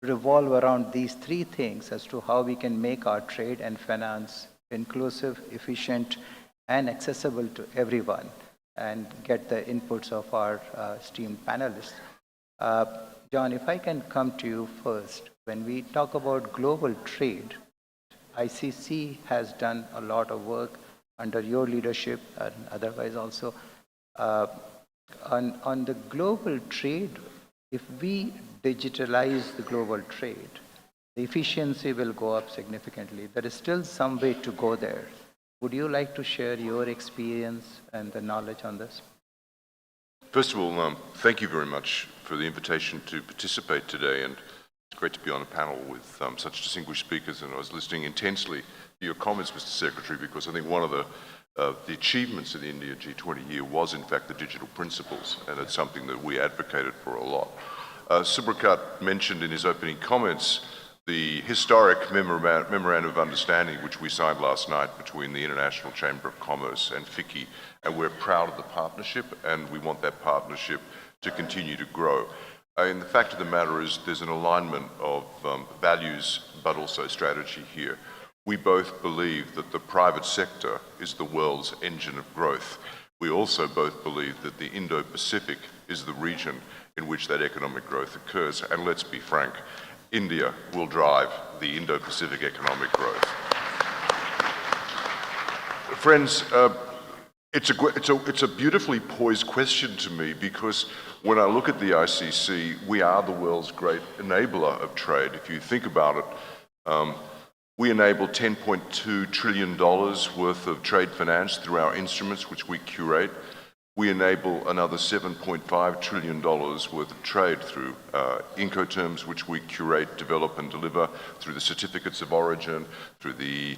revolve around these three things as to how we can make our trade and finance inclusive, efficient, and accessible to everyone, and get the inputs of our esteemed panelists. John, if I can come to you first. When we talk about global trade, ICC has done a lot of work under your leadership and otherwise also. On the global trade, if we digitalize the global trade, the efficiency will go up significantly. There is still some way to go there. Would you like to share your experience and the knowledge on this? First of all, thank you very much for the invitation to participate today, and it's great to be on a panel with such distinguished speakers. And I was listening intensely to your comments, Mr. Secretary, because I think one of the achievements of the India G20 year was, in fact, the digital principles, and it's something that we advocated for a lot. Subrakant mentioned in his opening comments the historic memorandum of understanding which we signed last night between the International Chamber of Commerce and FICCI, and we're proud of the partnership, and we want that partnership to continue to grow. And the fact of the matter is there's an alignment of values but also strategy here. We both believe that the private sector is the world's engine of growth. We also both believe that the Indo-Pacific is the region in which that economic growth occurs. And let's be frank, India will drive the Indo-Pacific economic growth. Friends, it's a beautifully poised question to me, because when I look at the ICC, we are the world's great enabler of trade. If you think about it, we enable $10.2 trillion worth of trade finance through our instruments, which we curate. We enable another $7.5 trillion worth of trade through Incoterms, which we curate, develop, and deliver through the certificates of origin, through the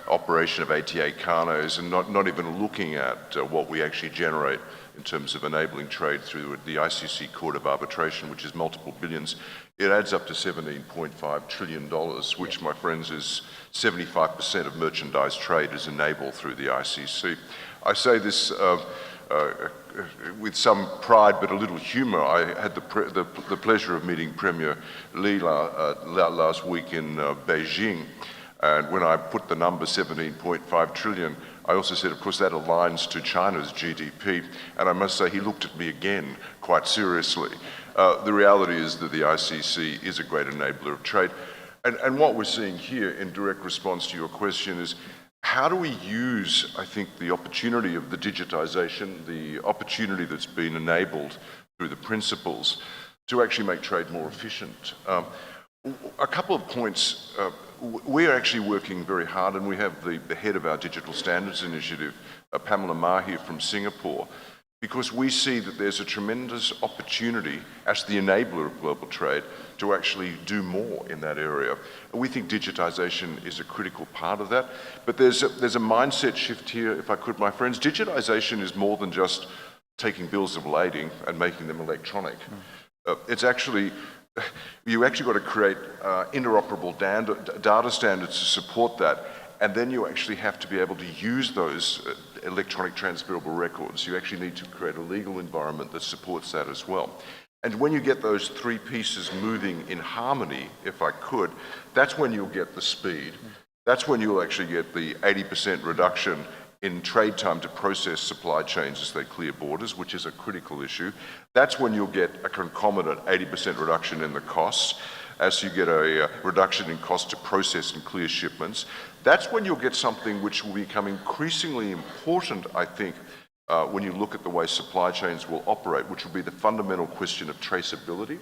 operation of ATA carnos, and not even looking at what we actually generate in terms of enabling trade through the ICC Court of Arbitration, which is multiple billions. It adds up to $17.5 trillion, which, my friends, is 75% of merchandise trade is enabled through the ICC. I say this with some pride but a little humour. I had the pleasure of meeting Premier Li last week in Beijing, and when I put the number 17.5 trillion, I also said, of course, that aligns to China's GDP, and I must say he looked at me again quite seriously. The reality is that the ICC is a great enabler of trade, and what we're seeing here in direct response to your question is, how do we use, I think, the opportunity of the digitization, the opportunity that's been enabled through the principles to actually make trade more efficient? A couple of points. We're actually working very hard, and we have the head of our Digital Standards Initiative, Pamela Ma here from Singapore, because we see that there's a tremendous opportunity as the enabler of global trade to actually do more in that area. And we think digitization is a critical part of that. But there's a mindset shift here, if I could, my friends. Digitization is more than just taking bills of lading and making them electronic. It's actually, you actually got to create interoperable data standards to support that. And then you actually have to be able to use those electronic transferable records. You actually need to create a legal environment that supports that as well. And when you get those three pieces moving in harmony, if I could, that's when you'll get the speed. That's when you'll actually get the 80% reduction in trade time to process supply chains as they clear borders, which is a critical issue. That's when you'll get a concomitant 80% reduction in the costs, as you get a reduction in cost to process and clear shipments. That's when you'll get something which will become increasingly important, I think, when you look at the way supply chains will operate, which will be the fundamental question of traceability,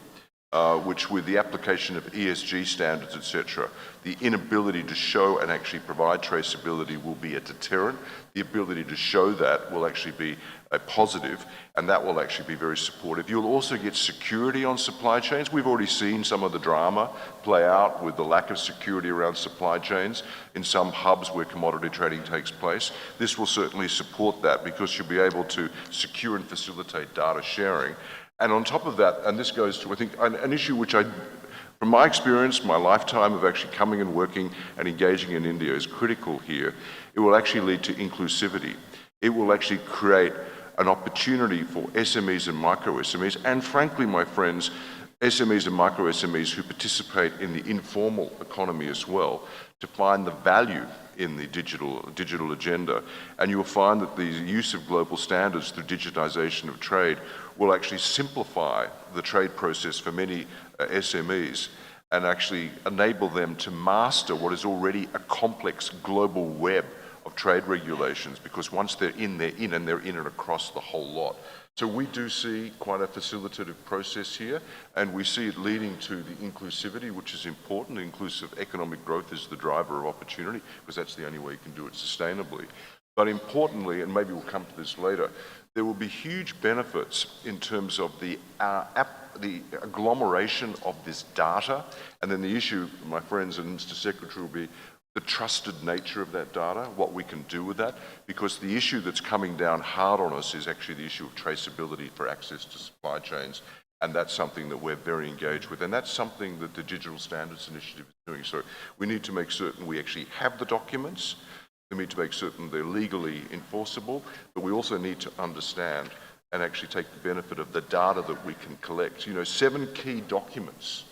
which with the application of ESG standards, etc., the inability to show and actually provide traceability will be a deterrent. The ability to show that will actually be a positive, and that will actually be very supportive. You'll also get security on supply chains. We've already seen some of the drama play out with the lack of security around supply chains in some hubs where commodity trading takes place. This will certainly support that, because you'll be able to secure and facilitate data sharing. And on top of that, and this goes to, I think, an issue which I From my experience, my lifetime of actually coming and working and engaging in India is critical here. It will actually lead to inclusivity. It will actually create an opportunity for SMEs and micro SMEs, and frankly, my friends, SMEs and micro SMEs who participate in the informal economy as well, to find the value in the digital agenda. And you'll find that the use of global standards through digitization of trade will actually simplify the trade process for many SMEs and actually enable them to master what is already a complex global web of trade regulations, because once they're in and across the whole lot. So we do see quite a facilitative process here, and we see it leading to the inclusivity, which is important. Inclusive economic growth is the driver of opportunity, because that's the only way you can do it sustainably. But importantly, and maybe we'll come to this later, there will be huge benefits in terms of the agglomeration of this data, and then the issue, my friends and Mr. Secretary, will be the trusted nature of that data, what we can do with that, because the issue that's coming down hard on us is actually the issue of traceability for access to supply chains, and that's something that we're very engaged with, and that's something that the Digital Standards Initiative is doing. So we need to make certain we actually have the documents, we need to make certain they're legally enforceable, but we also need to understand and actually take the benefit of the data that we can collect. 7 key documents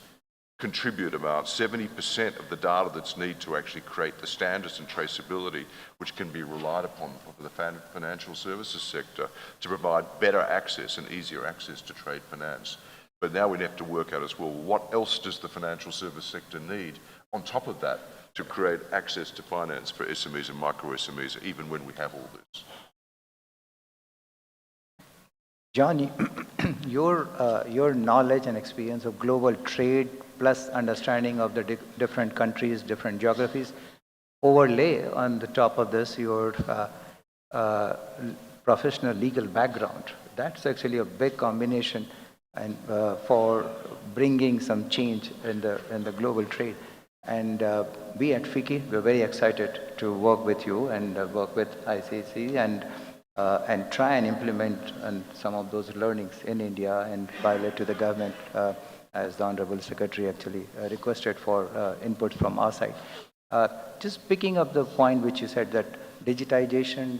contribute about 70% of the data that's needed to actually create the standards and traceability, which can be relied upon for the financial services sector to provide better access and easier access to trade finance. But now we have to work out as well, what else does the financial service sector need on top of that to create access to finance for SMEs and micro SMEs, even when we have all this? John, your knowledge and experience of global trade plus understanding of the different countries, different geographies, overlay on the top of this your professional legal background. That's actually a big combination and for bringing some change in the global trade. And we at FICCI, we're very excited to work with you and work with ICC and try and implement some of those learnings in India and file it to the government as the Honorable Secretary actually requested for inputs from our side. Just picking up the point which you said that digitalization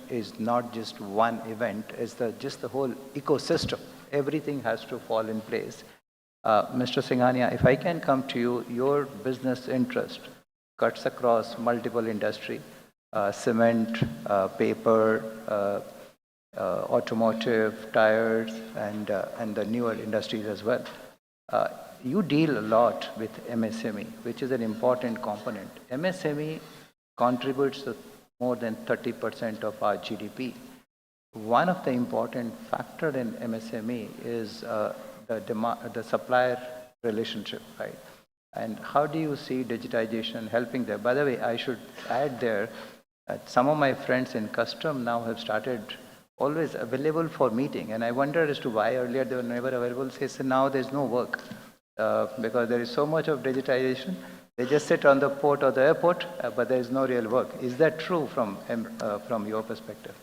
is not just one event, it's just the whole ecosystem. Everything has to fall in place. Mr. Singhania, if I can come to you, your business interest cuts across multiple industry, cement, paper, automotive, tires, and the newer industries as well. You deal a lot with MSME, which is an important component. MSME contributes to more than 30% of our GDP. One of the important factors in MSME is the supplier relationship, right? And how do you see digitization helping there? By the way, I should add there, some of my friends in custom now have started always available for meeting. And I wonder as to why earlier they were never available. So now there's no work because there is so much of digitization. They just sit on the port or the airport, but there is no real work. Is that true from your perspective?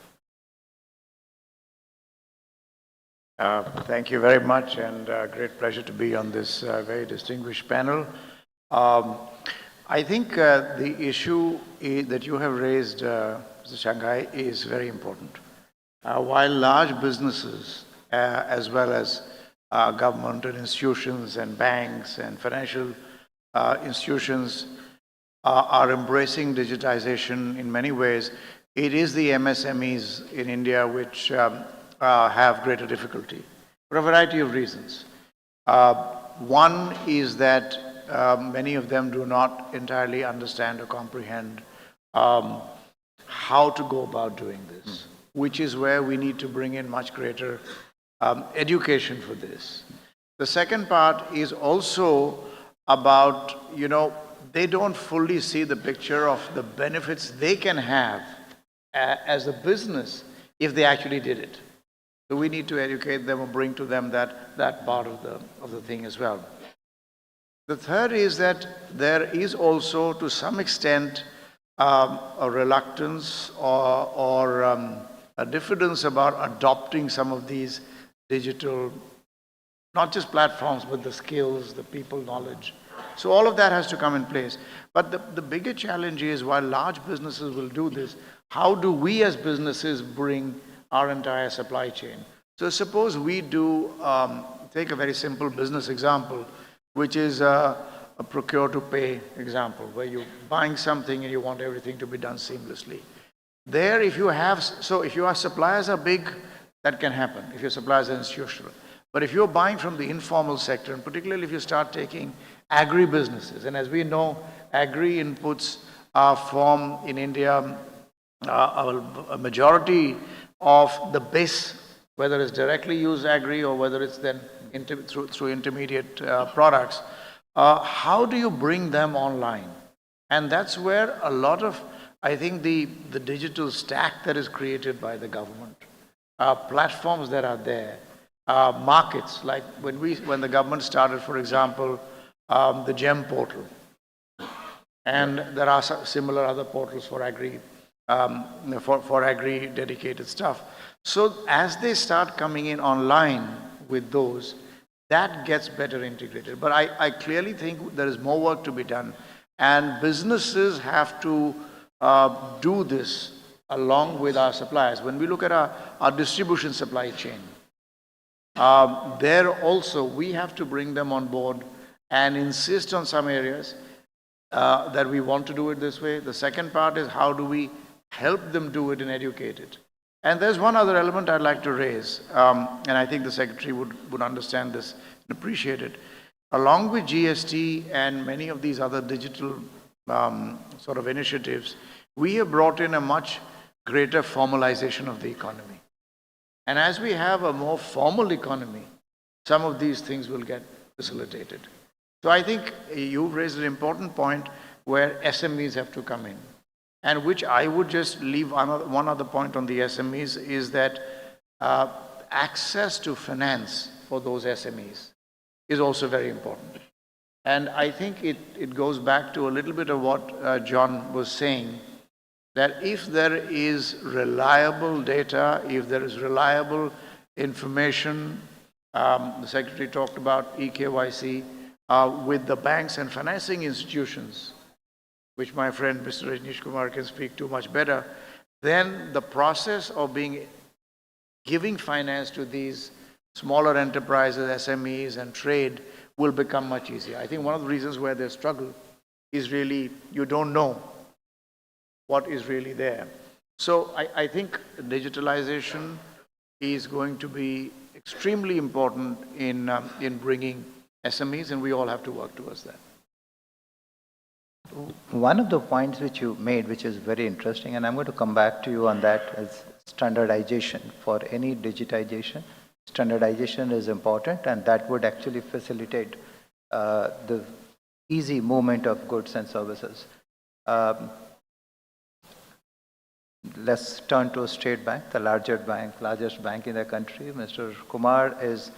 Thank you very much, and great pleasure to be on this very distinguished panel. I think the issue that you have raised, Mr. Shanghai, is very important. While large businesses, as well as governmental institutions and banks and financial institutions are embracing digitization in many ways, it is the MSMEs in India which have greater difficulty for a variety of reasons. One is that many of them do not entirely understand or comprehend how to go about doing this, which is where we need to bring in much greater education for this. The second part is also about, they don't fully see the picture of the benefits they can have as a business if they actually did it. So we need to educate them or bring to them that part of the thing as well. The third is that there is also, to some extent, a reluctance or a diffidence about adopting some of these digital Not just platforms, but the skills, the people knowledge. So all of that has to come in place. But the bigger challenge is, while large businesses will do this, how do we as businesses bring our entire supply chain? So suppose we do, take a very simple business example, which is a procure to pay example, where you're buying something and you want everything to be done seamlessly. There, if your suppliers are big, that can happen, if your suppliers are institutional. But if you're buying from the informal sector, and particularly if you start taking agri-businesses, and as we know, agri-inputs form in India a majority of the base, whether it's directly used agri or whether it's then through intermediate products. How do you bring them online? And that's where a lot of, I think, the digital stack that is created by the government, platforms that are there, markets, like when the government started, for example, the GEM portal, and there are similar other portals for agri, for agri dedicated stuff. So as they start coming in online with those, that gets better integrated. But I clearly think there is more work to be done, and businesses have to do this along with our suppliers. When we look at our distribution supply chain, there also we have to bring them on board and insist on some areas that we want to do it this way. The second part is, how do we help them do it and educate it? And there's one other element I'd like to raise, and I think the Secretary would understand this and appreciate it. Along with GST and many of these other digital sort of initiatives, we have brought in a much greater formalization of the economy. And as we have a more formal economy, some of these things will get facilitated. So I think you've raised an important point where SMEs have to come in. And which I would just leave one other point on the SMEs is that access to finance for those SMEs is also very important. And I think it goes back to a little bit of what John was saying, that if there is reliable data, if there is reliable information, the Secretary talked about eKYC, with the banks and financing institutions, which my friend Mr. Rajneesh Kumar can speak to much better, then the process of giving finance to these smaller enterprises, SMEs and trade will become much easier. I think one of the reasons where they struggle is really you don't know what is really there. So I think digitalization is going to be extremely important in bringing SMEs, and we all have to work towards that. One of the points which you made, which is very interesting, and I'm going to come back to you on that, is standardization. For any digitization, standardization is important, and that would actually facilitate the easy movement of goods and services. Let's turn to State Bank, the largest bank in the country. Mr. Kumar is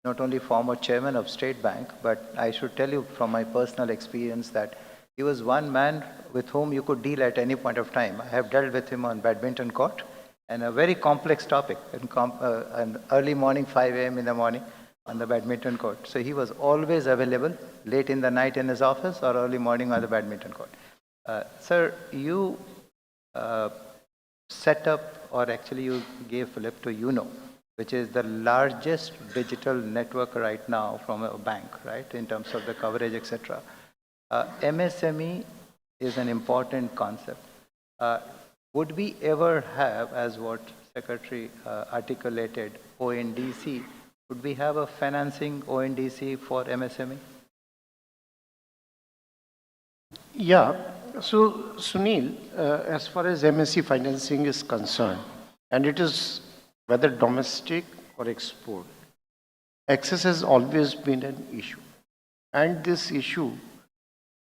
not only former chairman of State Bank, but I should tell you from my personal experience that he was one man with whom you could deal at any point of time. I have dealt with him on badminton court and a very complex topic, an early morning, 5 a.m. in the morning on the badminton court. So he was always available late in the night in his office or early morning on the badminton court. Sir, you set up, or actually you gave flip to UNO, which is the largest digital network right now from a bank, right, in terms of the coverage, etc. MSME is an important concept. Would we ever have, as what Secretary articulated, ONDC? Would we have a financing ONDC for MSME? Yeah. So, Sunil, as far as MSE financing is concerned, and it is whether domestic or export, access has always been an issue. And this issue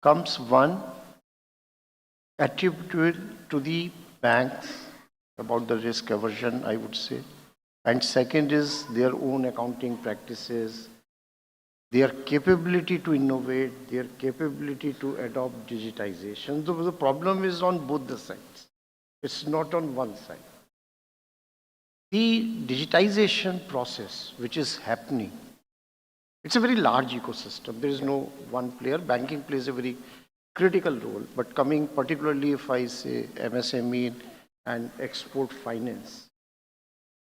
comes, one, attributed to the banks about the risk aversion, I would say. And second is their own accounting practices, their capability to innovate, their capability to adopt digitization. So the problem is on both the sides. It's not on one side. The digitization process which is happening It's a very large ecosystem. There is no one player. Banking plays a very critical role. But coming particularly if I say MSME and export finance,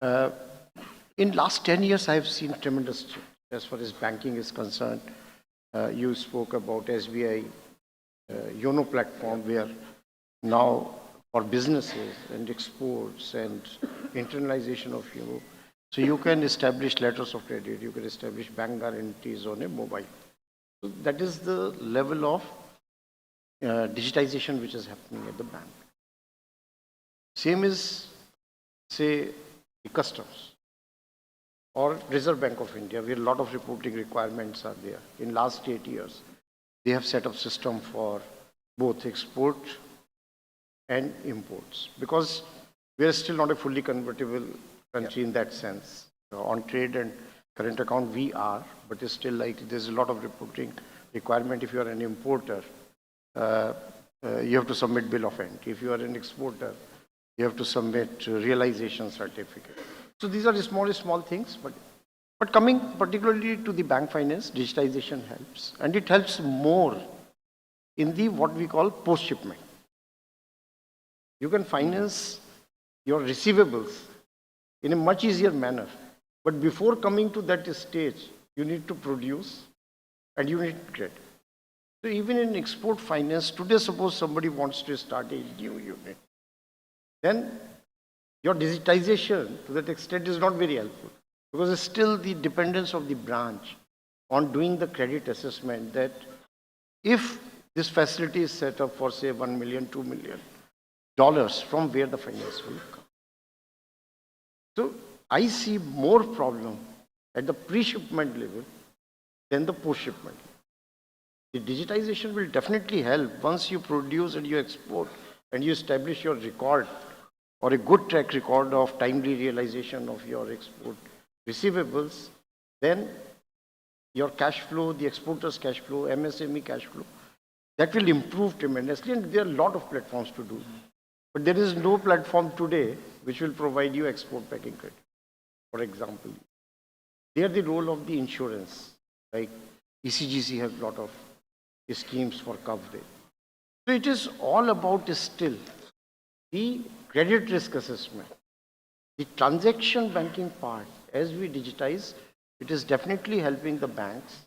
in last 10 years, I have seen tremendous change as far as banking is concerned. You spoke about SBI YONO platform where now for businesses and exports and internalization of YONO, so you can establish letters of credit, you can establish bank guarantees on a mobile. So that is the level of digitization which is happening at the bank. Same is, say, the customs or Reserve Bank of India, where a lot of reporting requirements are there. In last 8 years, they have set up system for both export and imports, because we are still not a fully convertible country in that sense. On trade and current account, we are, but it's still like there's a lot of reporting requirement. If you are an importer, you have to submit bill of entry. If you are an exporter, you have to submit realization certificate. So these are the small things, but coming particularly to the bank finance, digitization helps, and it helps more in the what we call post shipment. You can finance your receivables in a much easier manner, but before coming to that stage, you need to produce and you need credit. So even in export finance, today suppose somebody wants to start a new unit, then your digitization to that extent is not very helpful, because it's still the dependence of the branch on doing the credit assessment that if this facility is set up for say $1 million, $2 million, from where the finance will come. So I see more problem at the pre-shipment level than the post-shipment. The digitization will definitely help once you produce and you export and you establish your record or a good track record of timely realization of your export receivables, then your cash flow, the exporter's cash flow, MSME cash flow, that will improve tremendously, and there are a lot of platforms to do. But there is no platform today which will provide you export packing credit, for example. They are the role of the insurance, like ECGC has a lot of schemes for coverage. So it is all about still the credit risk assessment. The transaction banking part, as we digitize, it is definitely helping the banks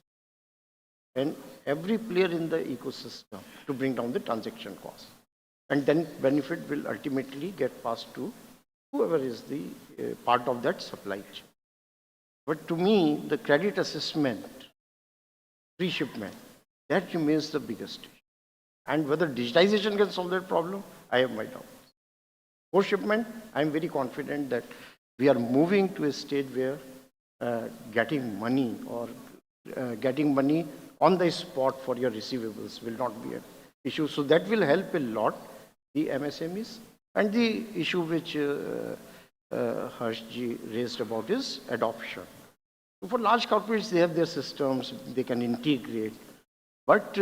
and every player in the ecosystem to bring down the transaction cost. And then benefit will ultimately get passed to whoever is the part of that supply chain. But to me, the credit assessment, pre-shipment, that remains the biggest issue. And whether digitization can solve that problem, I have my doubts. Post-shipment, I am very confident that we are moving to a stage where getting money on the spot for your receivables will not be an issue. So that will help a lot the MSMEs. And the issue which Harshji raised about is adoption. So for large corporates, they have their systems, they can integrate. But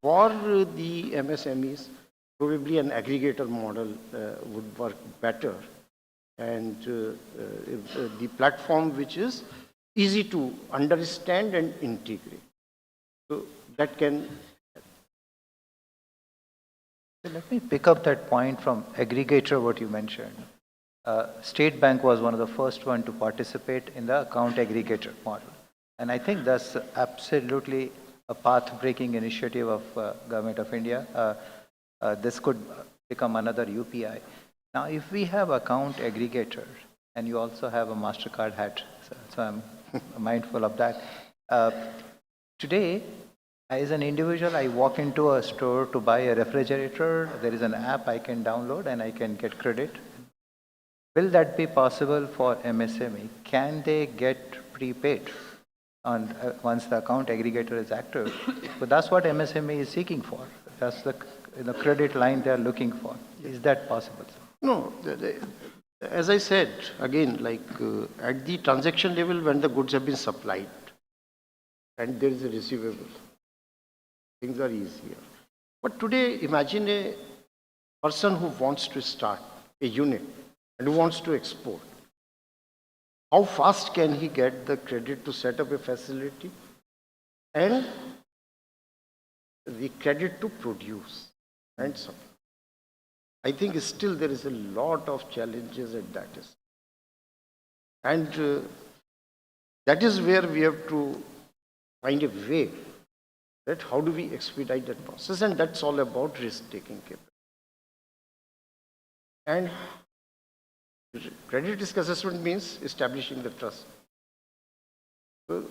for the MSMEs, probably an aggregator model would work better. And the platform which is easy to understand and integrate. So that can. Let me pick up that point from aggregator, what you mentioned. State Bank was one of the first one to participate in the account aggregator model. And I think that's absolutely a path-breaking initiative of Government of India. This could become another UPI. Now, if we have account aggregator, and you also have a MasterCard hat, so I'm mindful of that. Today, as an individual, I walk into a store to buy a refrigerator. There is an app I can download and I can get credit. Will that be possible for MSME? Can they get prepaid once the account aggregator is active? So that's what MSME is seeking for. That's the credit line they are looking for. Is that possible? No. As I said, again, like at the transaction level when the goods have been supplied and there is a receivable, things are easier. But today, imagine a person who wants to start a unit and who wants to export. how fast can he get the credit to set up a facility and the credit to produce and so on. I think still there is a lot of challenges at that is. And that is where we have to find a way that how do we expedite that process, and that's all about risk-taking capability. And credit risk assessment means establishing the trust. So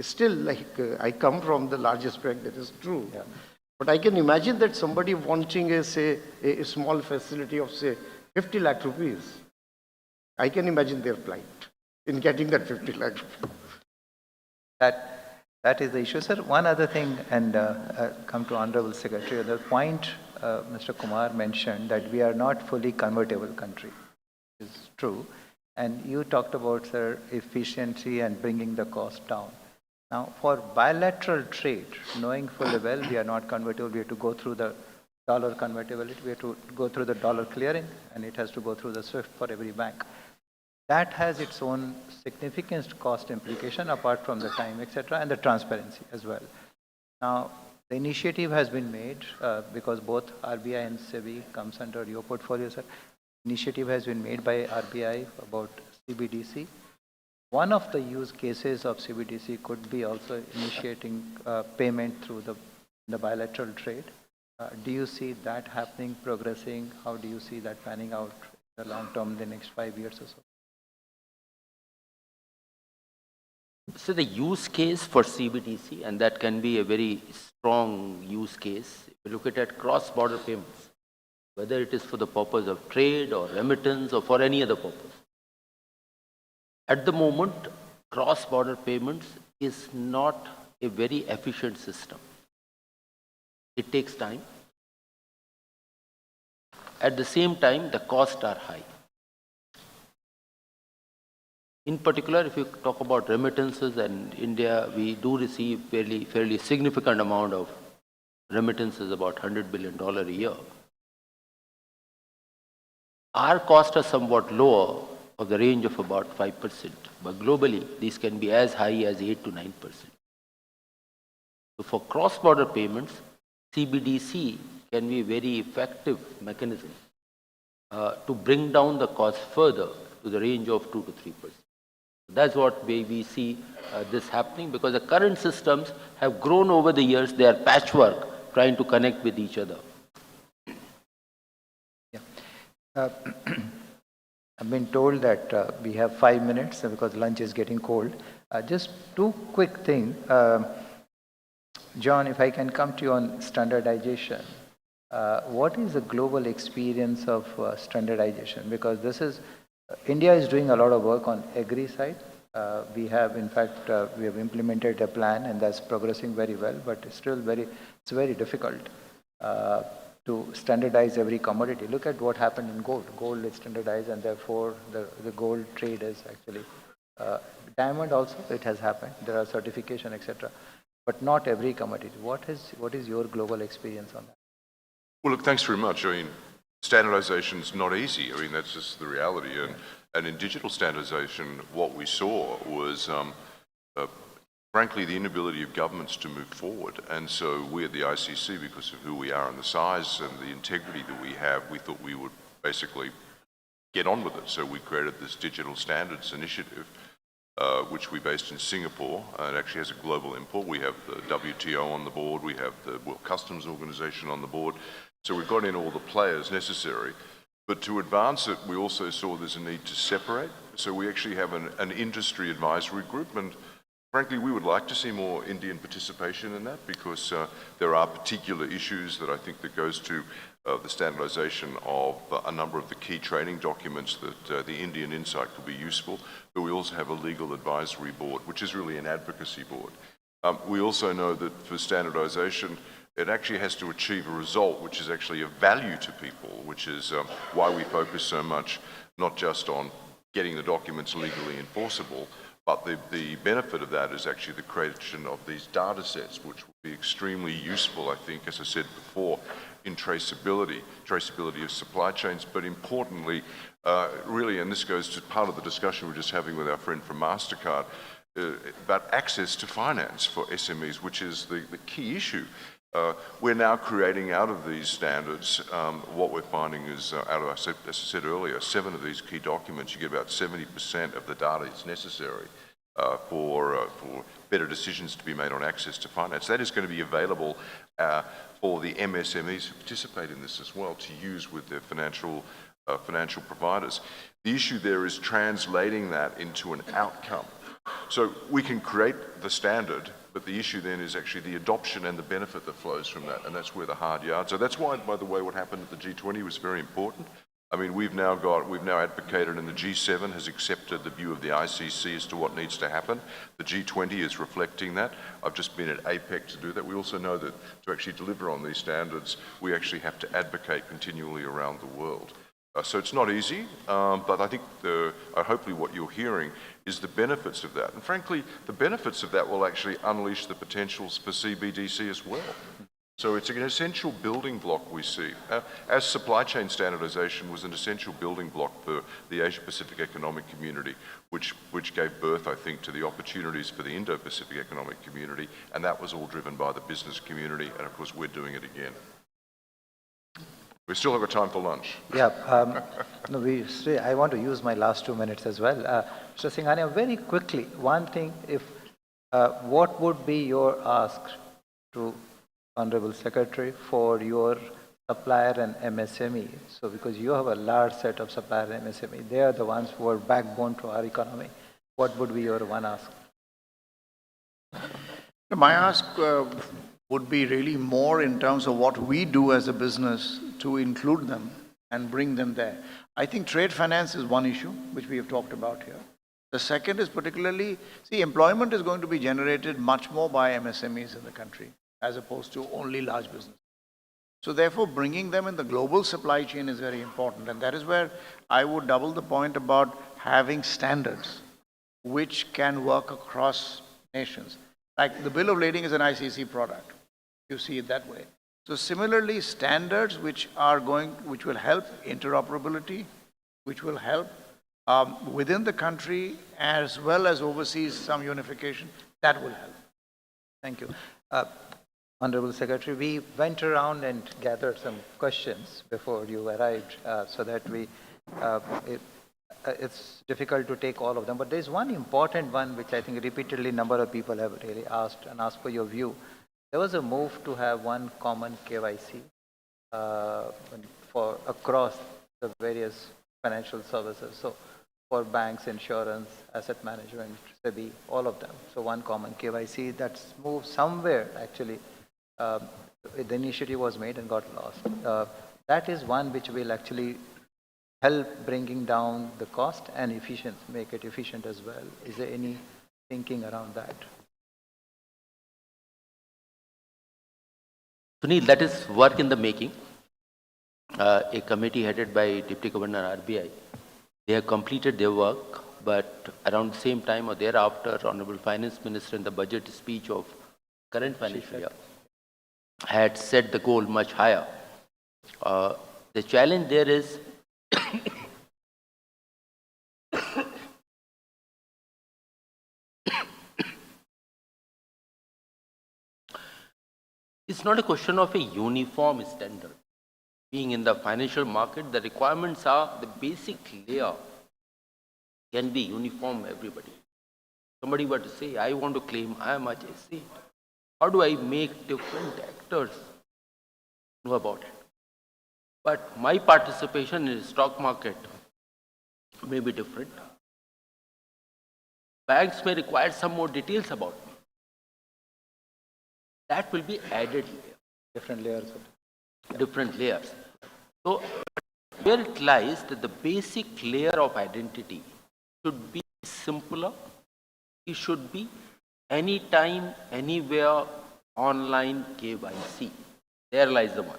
still, like I come from the largest bank, that is true. Yeah. But I can imagine that somebody wanting a small facility of say 50 lakh rupees, I can imagine their plight in getting that 50 lakh rupees. That is the issue, sir. One other thing, and come to Honorable Secretary, the point Mr. Kumar mentioned that we are not fully convertible country is true. And you talked about, sir, efficiency and bringing the cost down. Now, for bilateral trade, knowing fully well we are not convertible, we have to go through the dollar convertibility, we have to go through the dollar clearing, and it has to go through the SWIFT for every bank. That has its own significant cost implication apart from the time, etc., and the transparency as well. Now, the initiative has been made because both RBI and SEBI comes under your portfolio, sir. Initiative has been made by RBI about CBDC. One of the use cases of CBDC could be also initiating payment through the bilateral trade. Do you see that happening, progressing? How do you see that panning out in the long term, the next 5 years or so? So the use case for CBDC, and that can be a very strong use case, if you look at cross-border payments, whether it is for the purpose of trade or remittance or for any other purpose. At the moment, cross-border payments is not a very efficient system. It takes time. At the same time, the costs are high. In particular, if you talk about remittances, and India, we do receive fairly significant amount of remittances, about $100 billion a year. Our costs are somewhat lower, of the range of about 5%, but globally, these can be as high as 8 to 9%. So for cross-border payments, CBDC can be a very effective mechanism to bring down the cost further to the range of 2 to 3%. That's what we see this happening, because the current systems have grown over the years. They are patchwork, trying to connect with each other. Yeah. I've been told that we have 5 minutes because lunch is getting cold. Just two quick things. John, if I can come to you on standardization. What is the global experience of standardization? Because this is, India is doing a lot of work on agri side. We have, in fact, we have implemented a plan and that's progressing very well, but it's still it's very difficult to standardize every commodity. Look at what happened in gold. Gold is standardized and therefore the gold trade is actually, diamond also, it has happened. There are certification, etc. But not every commodity. What is your global experience on that? Well, look, thanks very much. I mean, standardization is not easy. I mean, that's just the reality. And in digital standardization, what we saw was, frankly, the inability of governments to move forward. And so we at the ICC, because of who we are and the size and the integrity that we have, we thought we would basically get on with it. So we created this digital standards initiative, which we based in Singapore. It actually has a global import. We have the WTO on the board. We have the World Customs Organization on the board. So we got in all the players necessary. But to advance it, we also saw there's a need to separate. So we actually have an industry advisory group. And frankly, we would like to see more Indian participation in that, because there are particular issues that I think that goes to the standardization of a number of the key training documents that the Indian insight could be useful. But we also have a legal advisory board, which is really an advocacy board. We also know that for standardization, it actually has to achieve a result which is actually of value to people, which is why we focus so much not just on getting the documents legally enforceable, but the benefit of that is actually the creation of these data sets, which will be extremely useful, I think, as I said before, in traceability of supply chains, but importantly, really, and this goes to part of the discussion we're just having with our friend from MasterCard, about access to finance for SMEs, which is the key issue. We're now creating out of these standards, what we're finding is, as I said earlier, 7 of these key documents, you get about 70% of the data that's necessary for better decisions to be made on access to finance. That is going to be available for the MSMEs who participate in this as well to use with their financial providers. The issue there is translating that into an outcome. So we can create the standard, but the issue then is actually the adoption and the benefit that flows from that, and that's where the hard yards. So that's why, by the way, what happened at the G20 was very important. I mean, we've now advocated, and the G7 has accepted the view of the ICC as to what needs to happen. The G20 is reflecting that. I've just been at APEC to do that. We also know that to actually deliver on these standards, we actually have to advocate continually around the world. So it's not easy, but I think hopefully what you're hearing is the benefits of that. And frankly, the benefits of that will actually unleash the potentials for CBDC as well. So it's an essential building block we see. As supply chain standardization was an essential building block for the Asia-Pacific Economic Community, which gave birth, I think, to the opportunities for the Indo-Pacific Economic Community, and that was all driven by the business community, and of course we're doing it again. We still have time for lunch. Yeah, I want to use my last 2 minutes as well. Mr. Singhania, very quickly, one thing, what would be your ask to Honorable Secretary for your supplier and MSME? So because you have a large set of supplier and MSME, they are the ones who are backbone to our economy. What would be your one ask? My ask would be really more in terms of what we do as a business to include them and bring them there. I think trade finance is one issue, which we have talked about here. The second is particularly, employment is going to be generated much more by MSMEs in the country, as opposed to only large business. So therefore, bringing them in the global supply chain is very important. And that is where I would double the point about having standards which can work across nations. Like the bill of lading is an ICC product. You see it that way. So similarly, standards which will help interoperability, which will help within the country as well as overseas some unification, that will help. Thank you. Honorable Secretary, we went around and gathered some questions before you arrived so that it's difficult to take all of them, but there's one important one which I think repeatedly a number of people have really asked for your view. There was a move to have one common KYC for across the various financial services. So for banks, insurance, asset management, SEBI, all of them. So one common KYC that's moved somewhere actually. The initiative was made and got lost. That is one which will actually help bringing down the cost and make it efficient as well. Is there any thinking around that? Sunil, that is work in the making. A committee headed by Deputy Governor RBI, they have completed their work, but around the same time or thereafter, Honorable Finance Minister in the budget speech of current financial year had set the goal much higher. The challenge there is it's not a question of a uniform standard. Being in the financial market, the requirements are the basic layer can be uniform everybody. Somebody were to say, I want to claim I am HSC. How do I make different actors know about it? But my participation in the stock market may be different. Banks may require some more details about me. That will be added layer. Different layers. Different layers. So where it lies that the basic layer of identity should be simpler. It should be anytime, anywhere, online KYC. There lies the one.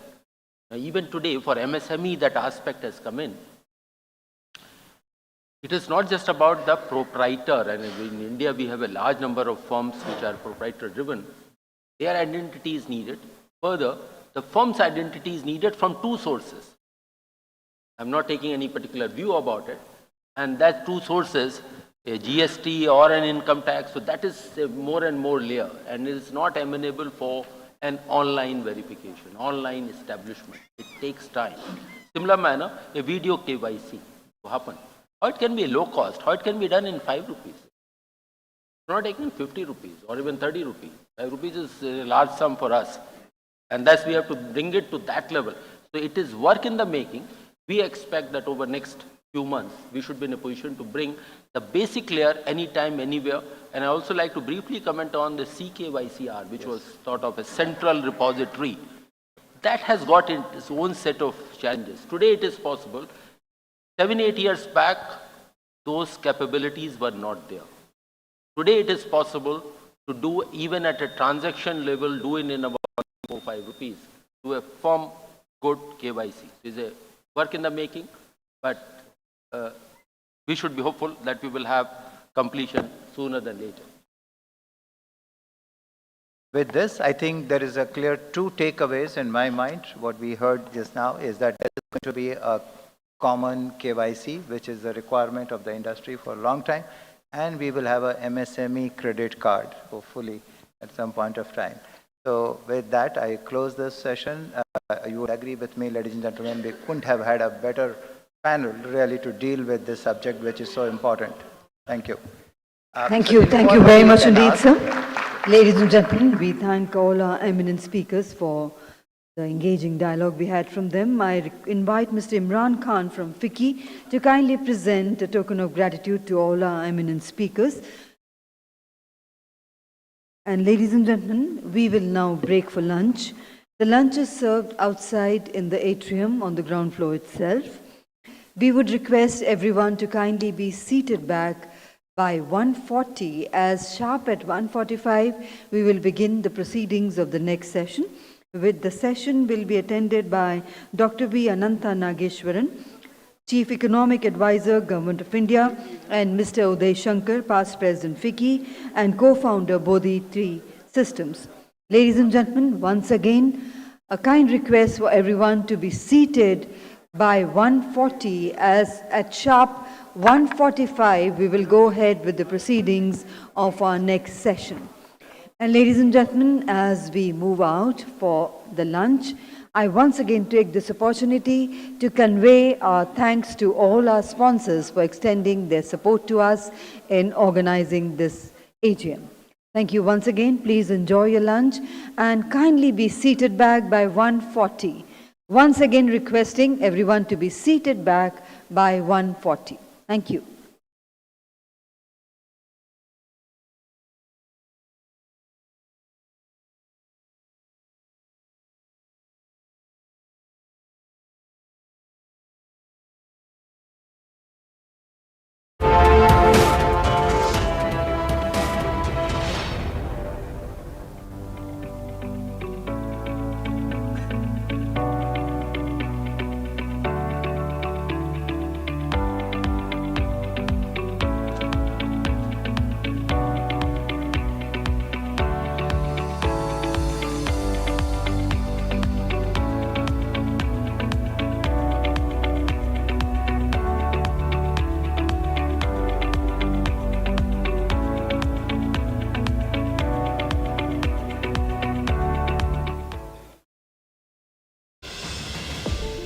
Now, even today, for MSME, that aspect has come in. It is not just about the proprietor, and in India, we have a large number of firms which are proprietor-driven. Their identity is needed. Further, the firm's identity is needed from two sources. I'm not taking any particular view about it. And that two sources, a GST or an income tax, so that is a more and more layer, and it is not amenable for an online verification, online establishment. It takes time. Similar manner, a video KYC to happen. How it can be low cost, how it can be done in 5 rupees. It's not taking 50 rupees or even 30 rupees. 5 rupees is a large sum for us. And thus we have to bring it to that level. So it is work in the making. We expect that over next few months, we should be in a position to bring the basic layer anytime, anywhere. And I also like to briefly comment on the CKYCR, which was thought of as central repository. That has got its own set of challenges. Today it is possible. 7, 8 years back, those capabilities were not there. Today it is possible to do even at a transaction level, do it in about 4 or 5 rupees to a firm good KYC. It is a work in the making, but we should be hopeful that we will have completion sooner than later. With this, I think there is a clear 2 takeaways in my mind. What we heard just now is that there is going to be a common KYC, which is a requirement of the industry for a long time, and we will have a MSME credit card, hopefully, at some point of time. So with that, I close this session. You would agree with me, ladies and gentlemen, we couldn't have had a better panel really to deal with this subject, which is so important. Thank you. Thank you very much indeed, sir. Ladies and gentlemen, we thank all our eminent speakers for the engaging dialogue we had from them. I invite Mr. Imran Khan from FICCI to kindly present a token of gratitude to all our eminent speakers. And ladies and gentlemen, we will now break for lunch. The lunch is served outside in the atrium on the ground floor itself. We would request everyone to kindly be seated back by 1:40, as sharp at 1:45, we will begin the proceedings of the next session. The session will be attended by Dr. V. Ananta Nageshwaran, Chief Economic Advisor, Government of India, and Mr. Uday Shankar, past President FICCI, and co-founder Bodhi Tree Systems. Ladies and gentlemen, once again, a kind request for everyone to be seated by 1:40, as at sharp 1:45, we will go ahead with the proceedings of our next session. And ladies and gentlemen, as we move out for the lunch, I once again take this opportunity to convey our thanks to all our sponsors for extending their support to us in organizing this AGM. Thank you once again. Please enjoy your lunch and kindly be seated back by 1:40. Once again requesting everyone to be seated back by 1:40. Thank you.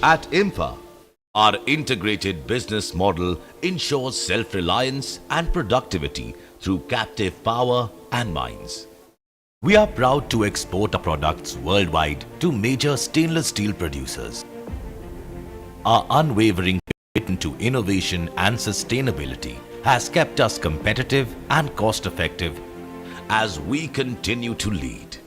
At IMFA, our integrated business model ensures self-reliance and productivity through captive power and mines. We are proud to export our products worldwide to major stainless steel producers. Our unwavering commitment to innovation and sustainability has kept us competitive and cost-effective as we continue to lead.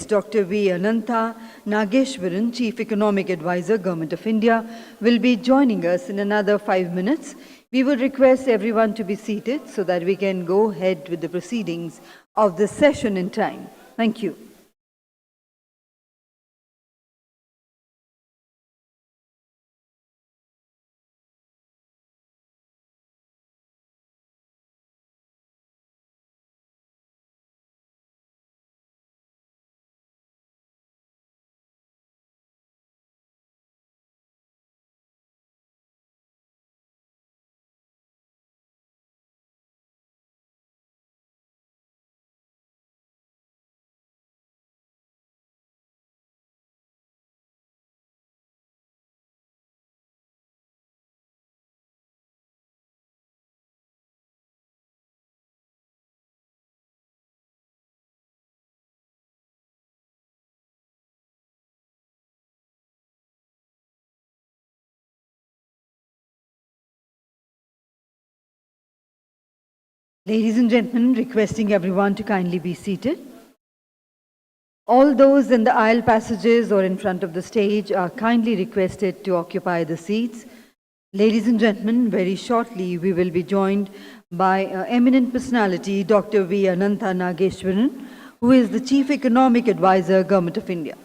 Dr. V. Anantha Nageshwaran, Chief Economic Advisor, Government of India, will be joining us in another 5 minutes. We would request everyone to be seated so that we can go ahead with the proceedings of this session in time. Thank you. Ladies and gentlemen, requesting everyone to kindly be seated. All those in the aisle passages or in front of the stage are kindly requested to occupy the seats. Ladies and gentlemen, very shortly we will be joined by eminent personality Dr. V. Anantha Nageshwaran, who is the Chief Economic Advisor, Government of India.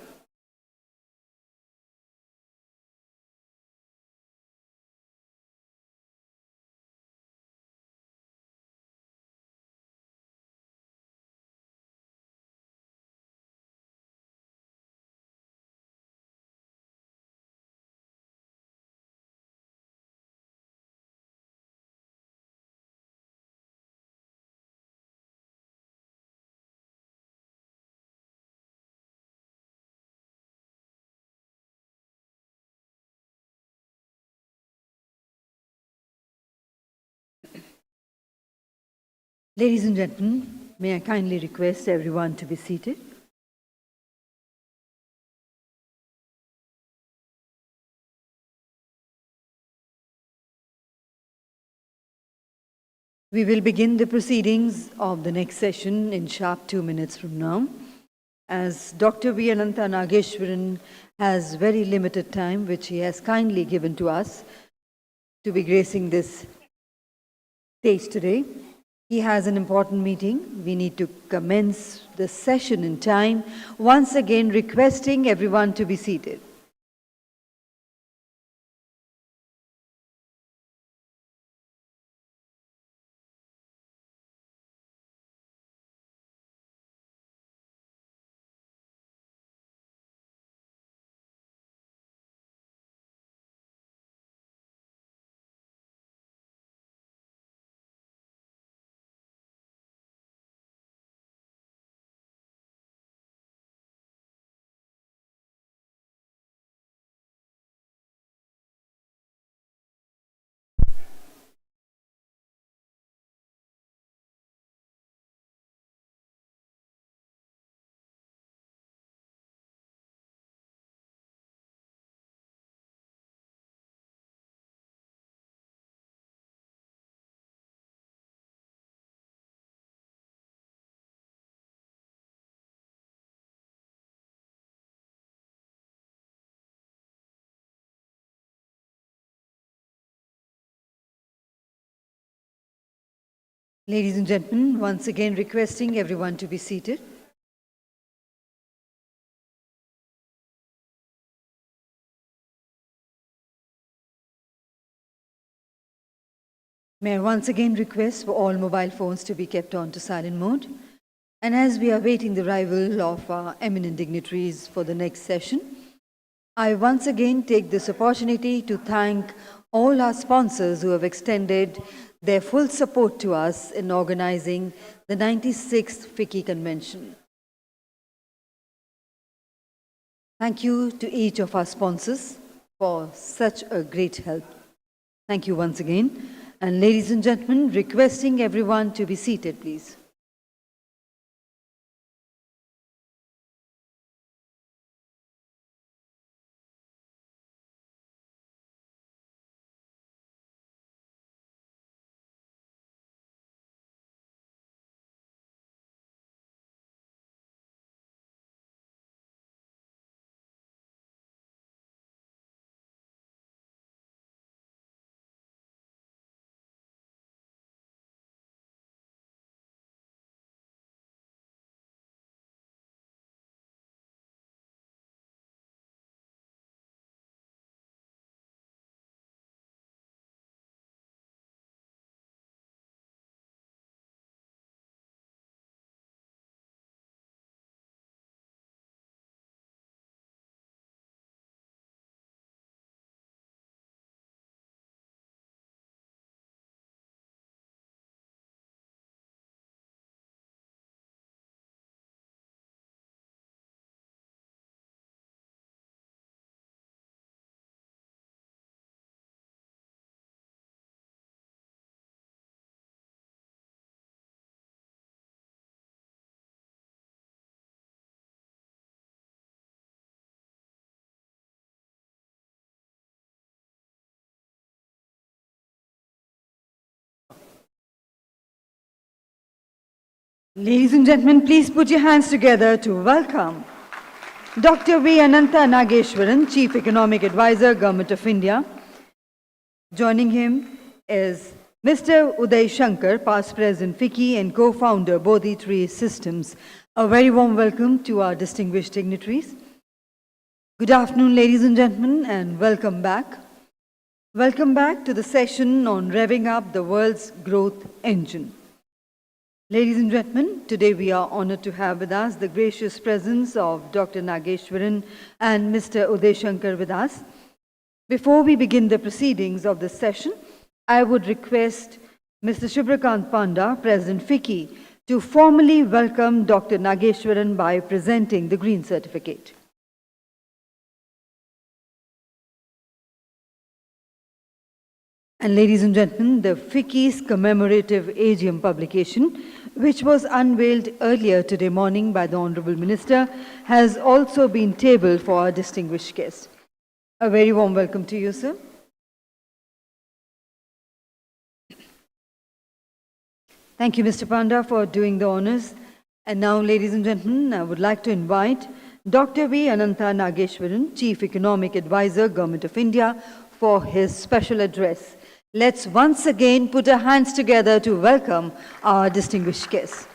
Ladies and gentlemen, may I kindly request everyone to be seated. We will begin the proceedings of the next session in sharp 2 minutes from now. As Dr. V. Anantha Nageshwaran has very limited time, which he has kindly given to us to be gracing this stage today. He has an important meeting. We need to commence the session in time. Once again, requesting everyone to be seated. Ladies and gentlemen, once again requesting everyone to be seated. May I once again request for all mobile phones to be kept on to silent mode. And as we are waiting the arrival of our eminent dignitaries for the next session, I once again take this opportunity to thank all our sponsors who have extended their full support to us in organizing the 96th FICCI Convention. Thank you to each of our sponsors for such a great help. Thank you once again. And ladies and gentlemen, requesting everyone to be seated, please. Ladies and gentlemen, please put your hands together to welcome Dr. V. Ananta Nageshwaran, Chief Economic Advisor, Government of India. Joining him is Mr. Uday Shankar, past President FICCI and co-founder Bodhi Tree Systems. A very warm welcome to our distinguished dignitaries. Good afternoon, ladies and gentlemen, and welcome back. Welcome back to the session on revving up the world's growth engine. Ladies and gentlemen, today we are honored to have with us the gracious presence of Dr. Nageshwaran and Mr. Uday Shankar with us. Before we begin the proceedings of this session, I would request Mr. Shubhrakant Panda, President FICCI, to formally welcome Dr. Nageshwaran by presenting the Green Certificate. And ladies and gentlemen, the FICCI's commemorative AGM publication, which was unveiled earlier today morning by the Honorable Minister, has also been tabled for our distinguished guests. A very warm welcome to you, sir. Thank you, Mr. Panda, for doing the honors. And now, ladies and gentlemen, I would like to invite Dr. V. Ananta Nageshwaran, Chief Economic Advisor, Government of India, for his special address. Let's once again put our hands together to welcome our distinguished guests.